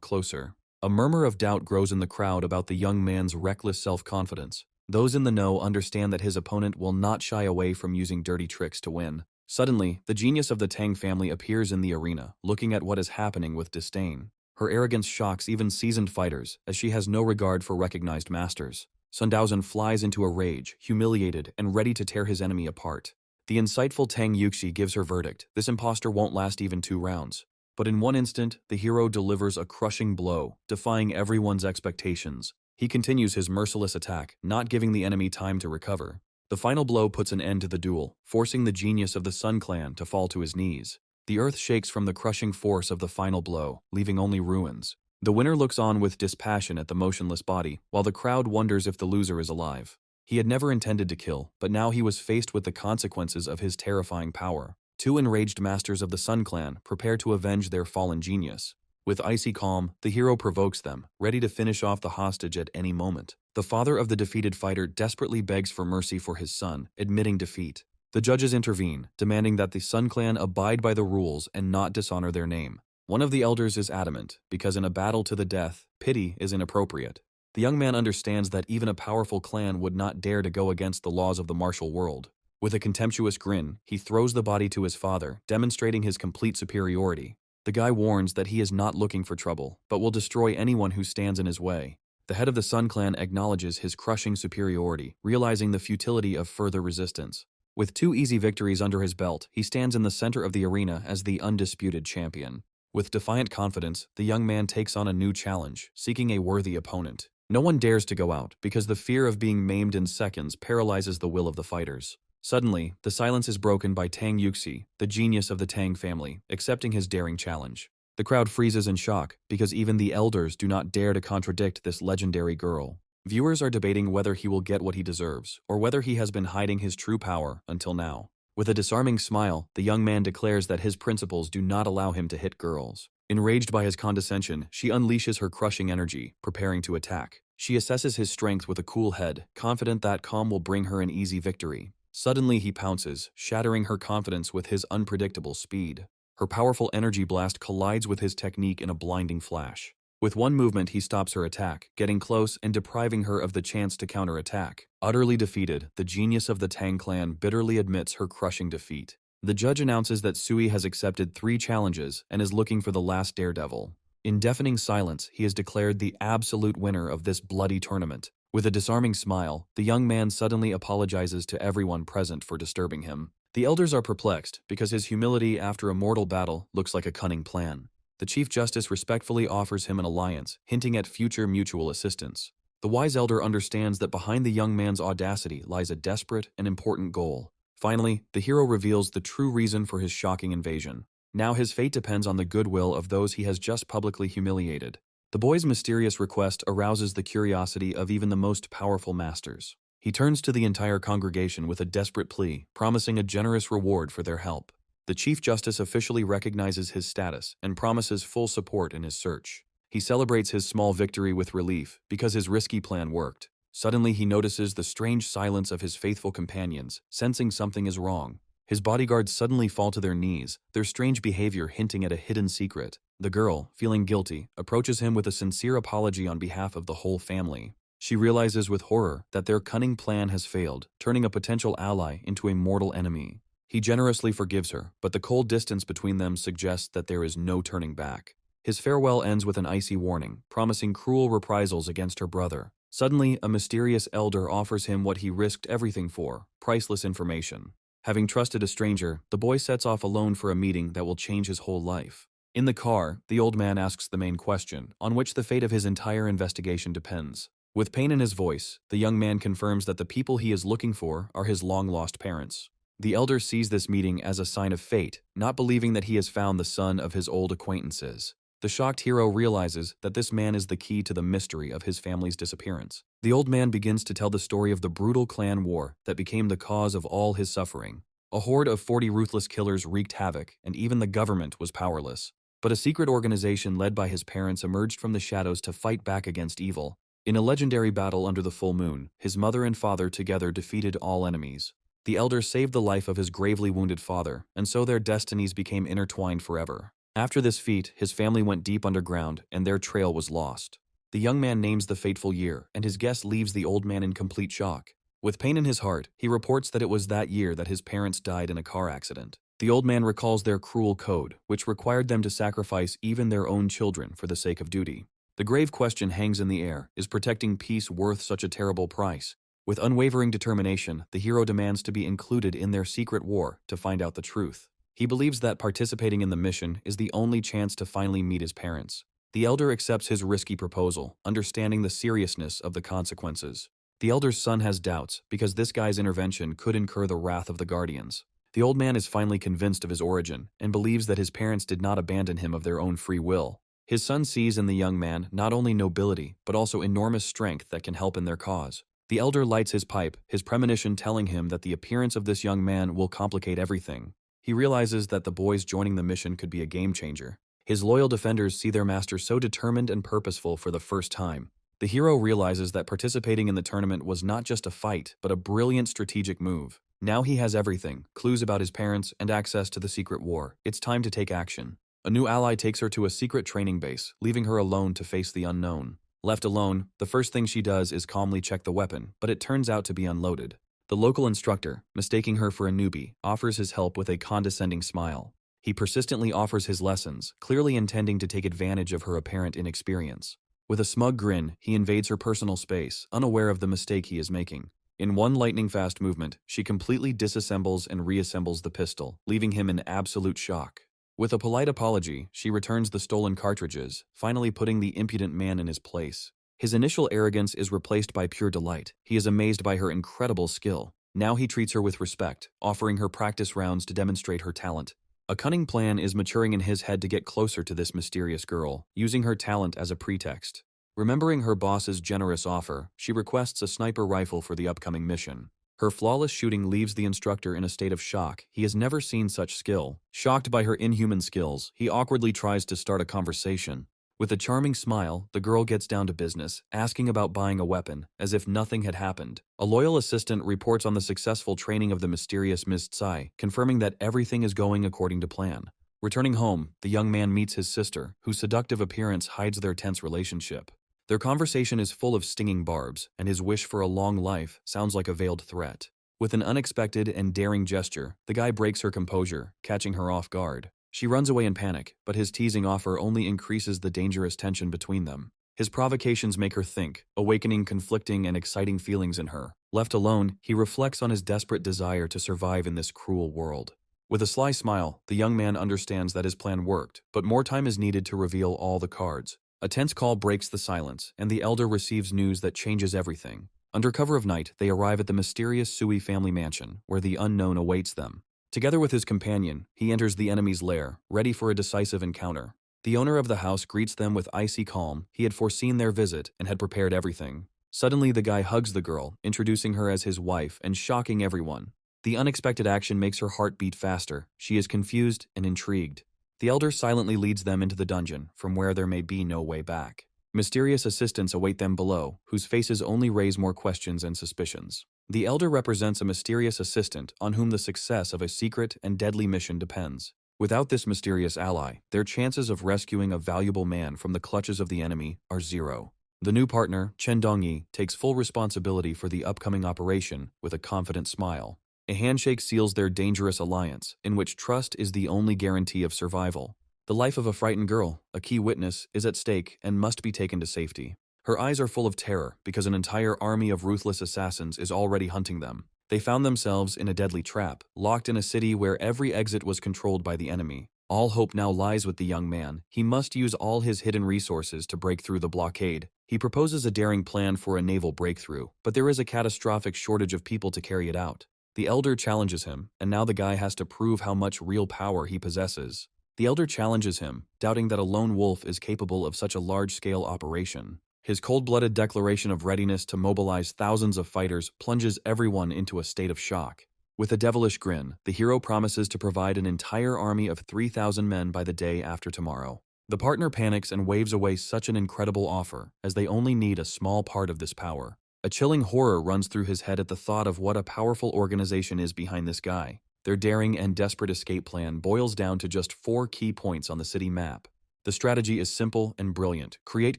closer. A murmur of doubt grows in the crowd about the young man's reckless self-confidence. Those in the know understand that his opponent will not shy away from using dirty tricks to win. Suddenly, the genius of the Tang family appears in the arena, looking at what is happening with disdain. Her arrogance shocks even seasoned fighters, as she has no regard for recognized masters. Sun Daojin flies into a rage, humiliated and ready to tear his enemy apart. The insightful Tang Yuxi gives her verdict: this impostor won't last even 2 rounds. But in one instant, the hero delivers a crushing blow, defying everyone's expectations. He continues his merciless attack, not giving the enemy time to recover. The final blow puts an end to the duel, forcing the genius of the Sun clan to fall to his knees. The earth shakes from the crushing force of the final blow, leaving only ruins. The winner looks on with dispassion at the motionless body, while the crowd wonders if the loser is alive. He had never intended to kill, but now he was faced with the consequences of his terrifying power. 2 enraged masters of the Sun clan prepare to avenge their fallen genius. With icy calm, the hero provokes them, ready to finish off the hostage at any moment. The father of the defeated fighter desperately begs for mercy for his son, admitting defeat. The judges intervene, demanding that the Sun clan abide by the rules and not dishonor their name. One of the elders is adamant, because in a battle to the death, pity is inappropriate. The young man understands that even a powerful clan would not dare to go against the laws of the martial world. With a contemptuous grin, he throws the body to his father, demonstrating his complete superiority. The guy warns that he is not looking for trouble, but will destroy anyone who stands in his way. The head of the Sun clan acknowledges his crushing superiority, realizing the futility of further resistance. With 2 easy victories under his belt, he stands in the center of the arena as the undisputed champion. With defiant confidence, the young man takes on a new challenge, seeking a worthy opponent. No one dares to go out, because the fear of being maimed in seconds paralyzes the will of the fighters. Suddenly, the silence is broken by Tang Yuxi, the genius of the Tang family, accepting his daring challenge. The crowd freezes in shock, because even the elders do not dare to contradict this legendary girl. Viewers are debating whether he will get what he deserves, or whether he has been hiding his true power until now. With a disarming smile, the young man declares that his principles do not allow him to hit girls. Enraged by his condescension, she unleashes her crushing energy, preparing to attack. She assesses his strength with a cool head, confident that calm will bring her an easy victory. Suddenly he pounces, shattering her confidence with his unpredictable speed. Her powerful energy blast collides with his technique in a blinding flash. With one movement, he stops her attack, getting close and depriving her of the chance to counterattack. Utterly defeated, the genius of the Tang clan bitterly admits her crushing defeat. The judge announces that Sui has accepted 3 challenges and is looking for the last daredevil. In deafening silence, he is declared the absolute winner of this bloody tournament. With a disarming smile, the young man suddenly apologizes to everyone present for disturbing him. The elders are perplexed because his humility after a mortal battle looks like a cunning plan. The Chief Justice respectfully offers him an alliance, hinting at future mutual assistance. The wise elder understands that behind the young man's audacity lies a desperate and important goal. Finally, the hero reveals the true reason for his shocking invasion. Now his fate depends on the goodwill of those he has just publicly humiliated. The boy's mysterious request arouses the curiosity of even the most powerful masters. He turns to the entire congregation with a desperate plea, promising a generous reward for their help. The Chief Justice officially recognizes his status and promises full support in his search. He celebrates his small victory with relief because his risky plan worked. Suddenly he notices the strange silence of his faithful companions, sensing something is wrong. His bodyguards suddenly fall to their knees, their strange behavior hinting at a hidden secret. The girl, feeling guilty, approaches him with a sincere apology on behalf of the whole family. She realizes with horror that their cunning plan has failed, turning a potential ally into a mortal enemy. He generously forgives her, but the cold distance between them suggests that there is no turning back. His farewell ends with an icy warning, promising cruel reprisals against her brother. Suddenly, a mysterious elder offers him what he risked everything for, priceless information. Having trusted a stranger, the boy sets off alone for a meeting that will change his whole life. In the car, the old man asks the main question, on which the fate of his entire investigation depends. With pain in his voice, the young man confirms that the people he is looking for are his long-lost parents. The elder sees this meeting as a sign of fate, not believing that he has found the son of his old acquaintances. The shocked hero realizes that this man is the key to the mystery of his family's disappearance. The old man begins to tell the story of the brutal clan war that became the cause of all his suffering. A horde of 40 ruthless killers wreaked havoc, and even the government was powerless. But a secret organization led by his parents emerged from the shadows to fight back against evil. In a legendary battle under the full moon, his mother and father together defeated all enemies. The elder saved the life of his gravely wounded father, and so their destinies became intertwined forever. After this feat, his family went deep underground, and their trail was lost. The young man names the fateful year, and his guess leaves the old man in complete shock. With pain in his heart, he reports that it was that year that his parents died in a car accident. The old man recalls their cruel code, which required them to sacrifice even their own children for the sake of duty. The grave question hangs in the air: is protecting peace worth such a terrible price? With unwavering determination, the hero demands to be included in their secret war to find out the truth. He believes that participating in the mission is the only chance to finally meet his parents. The elder accepts his risky proposal, understanding the seriousness of the consequences. The elder's son has doubts because this guy's intervention could incur the wrath of the guardians. The old man is finally convinced of his origin and believes that his parents did not abandon him of their own free will. His son sees in the young man not only nobility, but also enormous strength that can help in their cause. The elder lights his pipe, his premonition telling him that the appearance of this young man will complicate everything. He realizes that the boys joining the mission could be a game changer. His loyal defenders see their master so determined and purposeful for the first time. The hero realizes that participating in the tournament was not just a fight, but a brilliant strategic move. Now he has everything: clues about his parents and access to the secret war. It's time to take action. A new ally takes her to a secret training base, leaving her alone to face the unknown. Left alone, the first thing she does is calmly check the weapon, but it turns out to be unloaded. The local instructor, mistaking her for a newbie, offers his help with a condescending smile. He persistently offers his lessons, clearly intending to take advantage of her apparent inexperience. With a smug grin, he invades her personal space, unaware of the mistake he is making. In one lightning-fast movement, she completely disassembles and reassembles the pistol, leaving him in absolute shock. With a polite apology, she returns the stolen cartridges, finally putting the impudent man in his place. His initial arrogance is replaced by pure delight. He is amazed by her incredible skill. Now he treats her with respect, offering her practice rounds to demonstrate her talent. A cunning plan is maturing in his head to get closer to this mysterious girl, using her talent as a pretext. Remembering her boss's generous offer, she requests a sniper rifle for the upcoming mission. Her flawless shooting leaves the instructor in a state of shock. He has never seen such skill. Shocked by her inhuman skills, he awkwardly tries to start a conversation. With a charming smile, the girl gets down to business, asking about buying a weapon, as if nothing had happened. A loyal assistant reports on the successful training of the mysterious Ms. Tsai, confirming that everything is going according to plan. Returning home, the young man meets his sister, whose seductive appearance hides their tense relationship. Their conversation is full of stinging barbs, and his wish for a long life sounds like a veiled threat. With an unexpected and daring gesture, the guy breaks her composure, catching her off guard. She runs away in panic, but his teasing offer only increases the dangerous tension between them. His provocations make her think, awakening conflicting and exciting feelings in her. Left alone, he reflects on his desperate desire to survive in this cruel world. With a sly smile, the young man understands that his plan worked, but more time is needed to reveal all the cards. A tense call breaks the silence, and the elder receives news that changes everything. Under cover of night, they arrive at the mysterious Sui family mansion, where the unknown awaits them. Together with his companion, he enters the enemy's lair, ready for a decisive encounter. The owner of the house greets them with icy calm. He had foreseen their visit and had prepared everything. Suddenly, the guy hugs the girl, introducing her as his wife and shocking everyone. The unexpected action makes her heart beat faster. She is confused and intrigued. The elder silently leads them into the dungeon, from where there may be no way back. Mysterious assistants await them below, whose faces only raise more questions and suspicions. The elder represents a mysterious assistant on whom the success of a secret and deadly mission depends. Without this mysterious ally, their chances of rescuing a valuable man from the clutches of the enemy are zero. The new partner, Chen Dongyi, takes full responsibility for the upcoming operation with a confident smile. A handshake seals their dangerous alliance, in which trust is the only guarantee of survival. The life of a frightened girl, a key witness, is at stake and must be taken to safety. Her eyes are full of terror because an entire army of ruthless assassins is already hunting them. They found themselves in a deadly trap, locked in a city where every exit was controlled by the enemy. All hope now lies with the young man. He must use all his hidden resources to break through the blockade. He proposes a daring plan for a naval breakthrough, but there is a catastrophic shortage of people to carry it out. The elder challenges him, and now the guy has to prove how much real power he possesses. The elder challenges him, doubting that a lone wolf is capable of such a large-scale operation. His cold-blooded declaration of readiness to mobilize thousands of fighters plunges everyone into a state of shock. With a devilish grin, the hero promises to provide an entire army of 3,000 men by the day after tomorrow. The partner panics and waves away such an incredible offer, as they only need a small part of this power. A chilling horror runs through his head at the thought of what a powerful organization is behind this guy. Their daring and desperate escape plan boils down to just 4 key points on the city map. The strategy is simple and brilliant: create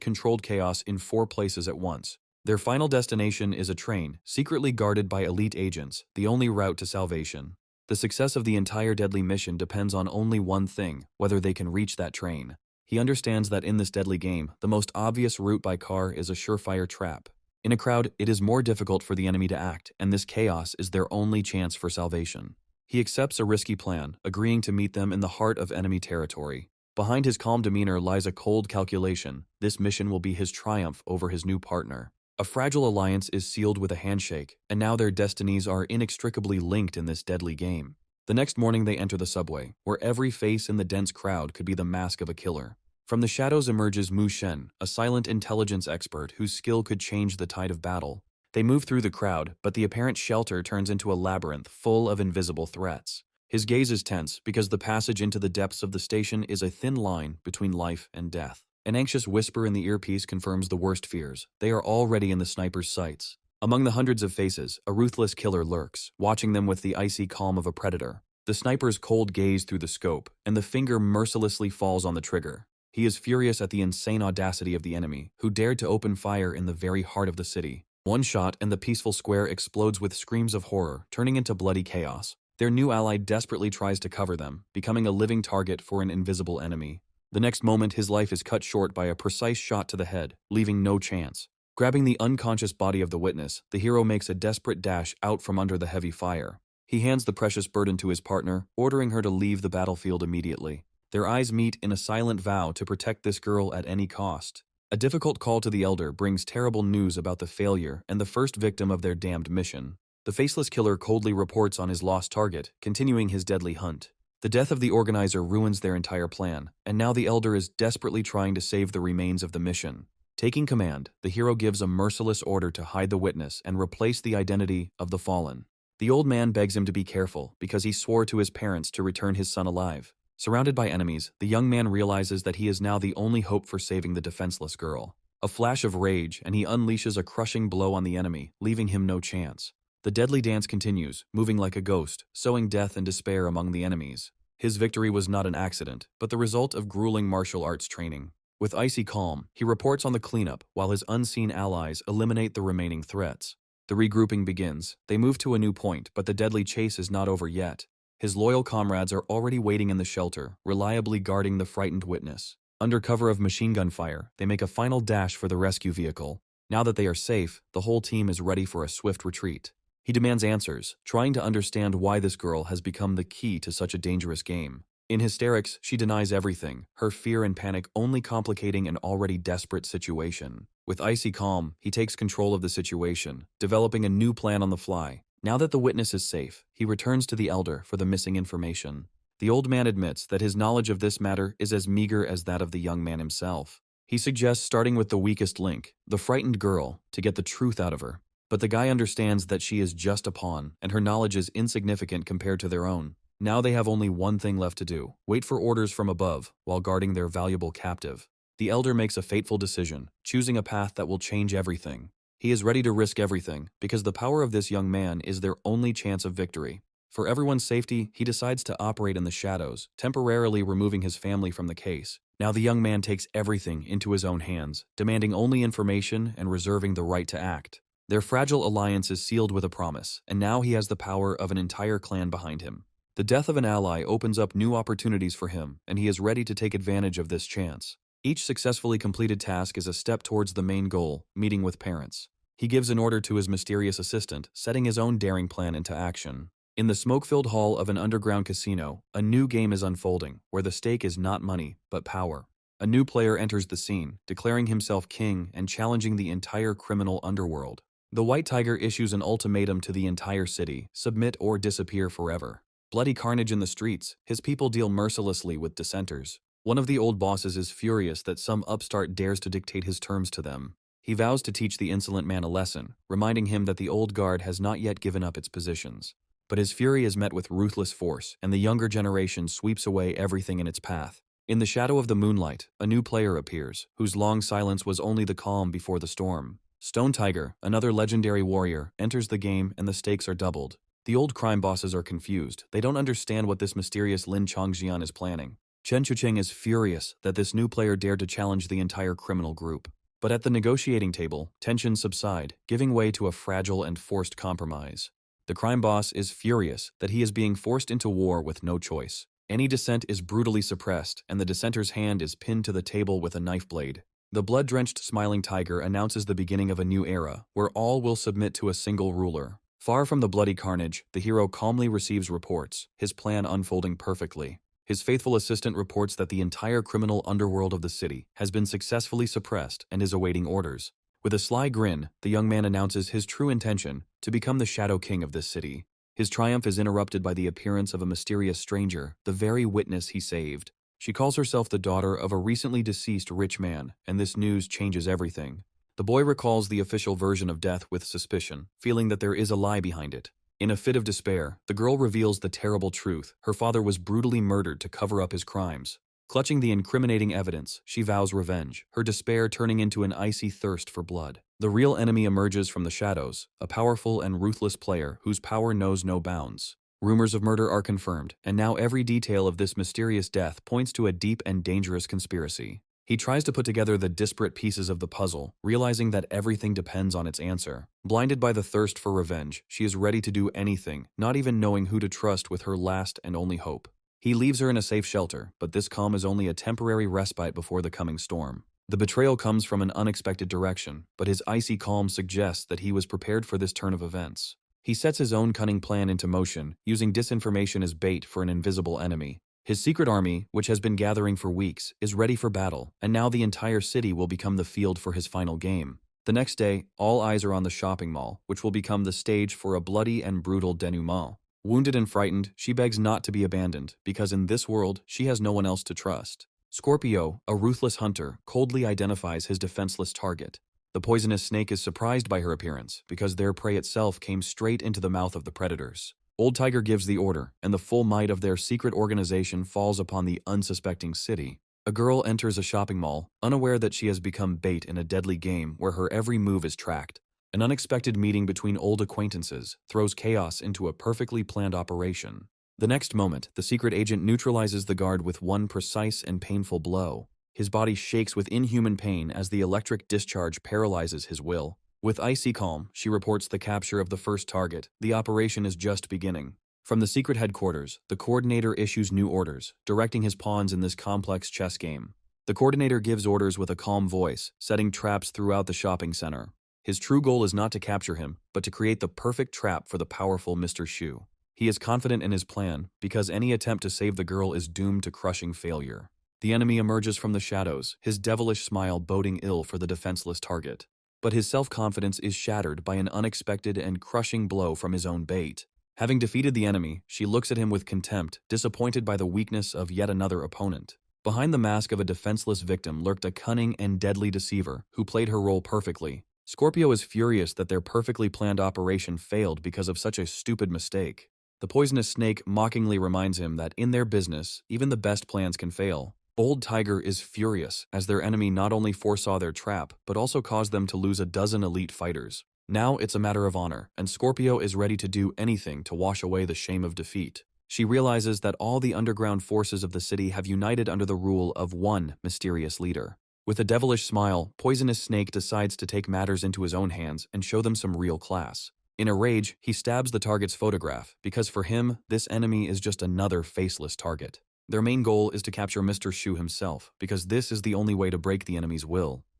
controlled chaos in 4 places at once. Their final destination is a train, secretly guarded by elite agents, the only route to salvation. The success of the entire deadly mission depends on only one thing: whether they can reach that train. He understands that in this deadly game, the most obvious route by car is a surefire trap. In a crowd, it is more difficult for the enemy to act, and this chaos is their only chance for salvation. He accepts a risky plan, agreeing to meet them in the heart of enemy territory. Behind his calm demeanor lies a cold calculation. This mission will be his triumph over his new partner. A fragile alliance is sealed with a handshake, and now their destinies are inextricably linked in this deadly game. The next morning they enter the subway, where every face in the dense crowd could be the mask of a killer. From the shadows emerges Mu Shen, a silent intelligence expert whose skill could change the tide of battle. They move through the crowd, but the apparent shelter turns into a labyrinth full of invisible threats. His gaze is tense because the passage into the depths of the station is a thin line between life and death. An anxious whisper in the earpiece confirms the worst fears. They are already in the sniper's sights. Among the hundreds of faces, a ruthless killer lurks, watching them with the icy calm of a predator. The sniper's cold gaze through the scope, and the finger mercilessly falls on the trigger. He is furious at the insane audacity of the enemy, who dared to open fire in the very heart of the city. One shot and the peaceful square explodes with screams of horror, turning into bloody chaos. Their new ally desperately tries to cover them, becoming a living target for an invisible enemy. The next moment, his life is cut short by a precise shot to the head, leaving no chance. Grabbing the unconscious body of the witness, the hero makes a desperate dash out from under the heavy fire. He hands the precious burden to his partner, ordering her to leave the battlefield immediately. Their eyes meet in a silent vow to protect this girl at any cost. A difficult call to the elder brings terrible news about the failure and the first victim of their damned mission. The faceless killer coldly reports on his lost target, continuing his deadly hunt. The death of the organizer ruins their entire plan, and now the elder is desperately trying to save the remains of the mission. Taking command, the hero gives a merciless order to hide the witness and replace the identity of the fallen. The old man begs him to be careful because he swore to his parents to return his son alive. Surrounded by enemies, the young man realizes that he is now the only hope for saving the defenseless girl. A flash of rage, and he unleashes a crushing blow on the enemy, leaving him no chance. The deadly dance continues, moving like a ghost, sowing death and despair among the enemies. His victory was not an accident, but the result of grueling martial arts training. With icy calm, he reports on the cleanup while his unseen allies eliminate the remaining threats. The regrouping begins. They move to a new point, but the deadly chase is not over yet. His loyal comrades are already waiting in the shelter, reliably guarding the frightened witness. Under cover of machine gun fire, they make a final dash for the rescue vehicle. Now that they are safe, the whole team is ready for a swift retreat. He demands answers, trying to understand why this girl has become the key to such a dangerous game. In hysterics, she denies everything, her fear and panic only complicating an already desperate situation. With icy calm, he takes control of the situation, developing a new plan on the fly. Now that the witness is safe, he returns to the elder for the missing information. The old man admits that his knowledge of this matter is as meager as that of the young man himself. He suggests starting with the weakest link, the frightened girl, to get the truth out of her. But the guy understands that she is just a pawn, and her knowledge is insignificant compared to their own. Now they have only one thing left to do, wait for orders from above, while guarding their valuable captive. The elder makes a fateful decision, choosing a path that will change everything. He is ready to risk everything, because the power of this young man is their only chance of victory. For everyone's safety, he decides to operate in the shadows, temporarily removing his family from the case. Now the young man takes everything into his own hands, demanding only information and reserving the right to act. Their fragile alliance is sealed with a promise, and now he has the power of an entire clan behind him. The death of an ally opens up new opportunities for him, and he is ready to take advantage of this chance. Each successfully completed task is a step towards the main goal, meeting with parents. He gives an order to his mysterious assistant, setting his own daring plan into action. In the smoke-filled hall of an underground casino, a new game is unfolding, where the stake is not money, but power. A new player enters the scene, declaring himself king and challenging the entire criminal underworld. The White Tiger issues an ultimatum to the entire city: submit or disappear forever. Bloody carnage in the streets, his people deal mercilessly with dissenters. One of the old bosses is furious that some upstart dares to dictate his terms to them. He vows to teach the insolent man a lesson, reminding him that the old guard has not yet given up its positions. But his fury is met with ruthless force, and the younger generation sweeps away everything in its path. In the shadow of the moonlight, a new player appears, whose long silence was only the calm before the storm. Stone Tiger, another legendary warrior, enters the game and the stakes are doubled. The old crime bosses are confused. They don't understand what this mysterious Lin Chongjian is planning. Chen Chucheng is furious that this new player dared to challenge the entire criminal group. But at the negotiating table, tensions subside, giving way to a fragile and forced compromise. The crime boss is furious that he is being forced into war with no choice. Any dissent is brutally suppressed, and the dissenter's hand is pinned to the table with a knife blade. The blood-drenched smiling tiger announces the beginning of a new era, where all will submit to a single ruler. Far from the bloody carnage, the hero calmly receives reports, his plan unfolding perfectly. His faithful assistant reports that the entire criminal underworld of the city has been successfully suppressed and is awaiting orders. With a sly grin, the young man announces his true intention: to become the Shadow King of this city. His triumph is interrupted by the appearance of a mysterious stranger, the very witness he saved. She calls herself the daughter of a recently deceased rich man, and this news changes everything. The boy recalls the official version of death with suspicion, feeling that there is a lie behind it. In a fit of despair, the girl reveals the terrible truth: her father was brutally murdered to cover up his crimes. Clutching the incriminating evidence, she vows revenge, her despair turning into an icy thirst for blood. The real enemy emerges from the shadows, a powerful and ruthless player whose power knows no bounds. Rumors of murder are confirmed, and now every detail of this mysterious death points to a deep and dangerous conspiracy. He tries to put together the disparate pieces of the puzzle, realizing that everything depends on its answer. Blinded by the thirst for revenge, she is ready to do anything, not even knowing who to trust with her last and only hope. He leaves her in a safe shelter, but this calm is only a temporary respite before the coming storm. The betrayal comes from an unexpected direction, but his icy calm suggests that he was prepared for this turn of events. He sets his own cunning plan into motion, using disinformation as bait for an invisible enemy. His secret army, which has been gathering for weeks, is ready for battle, and now the entire city will become the field for his final game. The next day, all eyes are on the shopping mall, which will become the stage for a bloody and brutal denouement. Wounded and frightened, she begs not to be abandoned, because in this world, she has no one else to trust. Scorpio, a ruthless hunter, coldly identifies his defenseless target. The poisonous snake is surprised by her appearance, because their prey itself came straight into the mouth of the predators. Old Tiger gives the order, and the full might of their secret organization falls upon the unsuspecting city. A girl enters a shopping mall, unaware that she has become bait in a deadly game where her every move is tracked. An unexpected meeting between old acquaintances throws chaos into a perfectly planned operation. The next moment, the secret agent neutralizes the guard with one precise and painful blow. His body shakes with inhuman pain as the electric discharge paralyzes his will. With icy calm, she reports the capture of the first target. The operation is just beginning. From the secret headquarters, the coordinator issues new orders, directing his pawns in this complex chess game. The coordinator gives orders with a calm voice, setting traps throughout the shopping center. His true goal is not to capture him, but to create the perfect trap for the powerful Mr. Shu. He is confident in his plan, because any attempt to save the girl is doomed to crushing failure. The enemy emerges from the shadows, his devilish smile boding ill for the defenseless target. But his self-confidence is shattered by an unexpected and crushing blow from his own bait. Having defeated the enemy, she looks at him with contempt, disappointed by the weakness of yet another opponent. Behind the mask of a defenseless victim lurked a cunning and deadly deceiver who played her role perfectly. Scorpio is furious that their perfectly planned operation failed because of such a stupid mistake. The poisonous snake mockingly reminds him that in their business, even the best plans can fail. Old Tiger is furious as their enemy not only foresaw their trap, but also caused them to lose a dozen elite fighters. Now it's a matter of honor, and Scorpio is ready to do anything to wash away the shame of defeat. She realizes that all the underground forces of the city have united under the rule of one mysterious leader. With a devilish smile, Poisonous Snake decides to take matters into his own hands and show them some real class. In a rage, he stabs the target's photograph, because for him, this enemy is just another faceless target. Their main goal is to capture Mr. Shu himself, because this is the only way to break the enemy's will.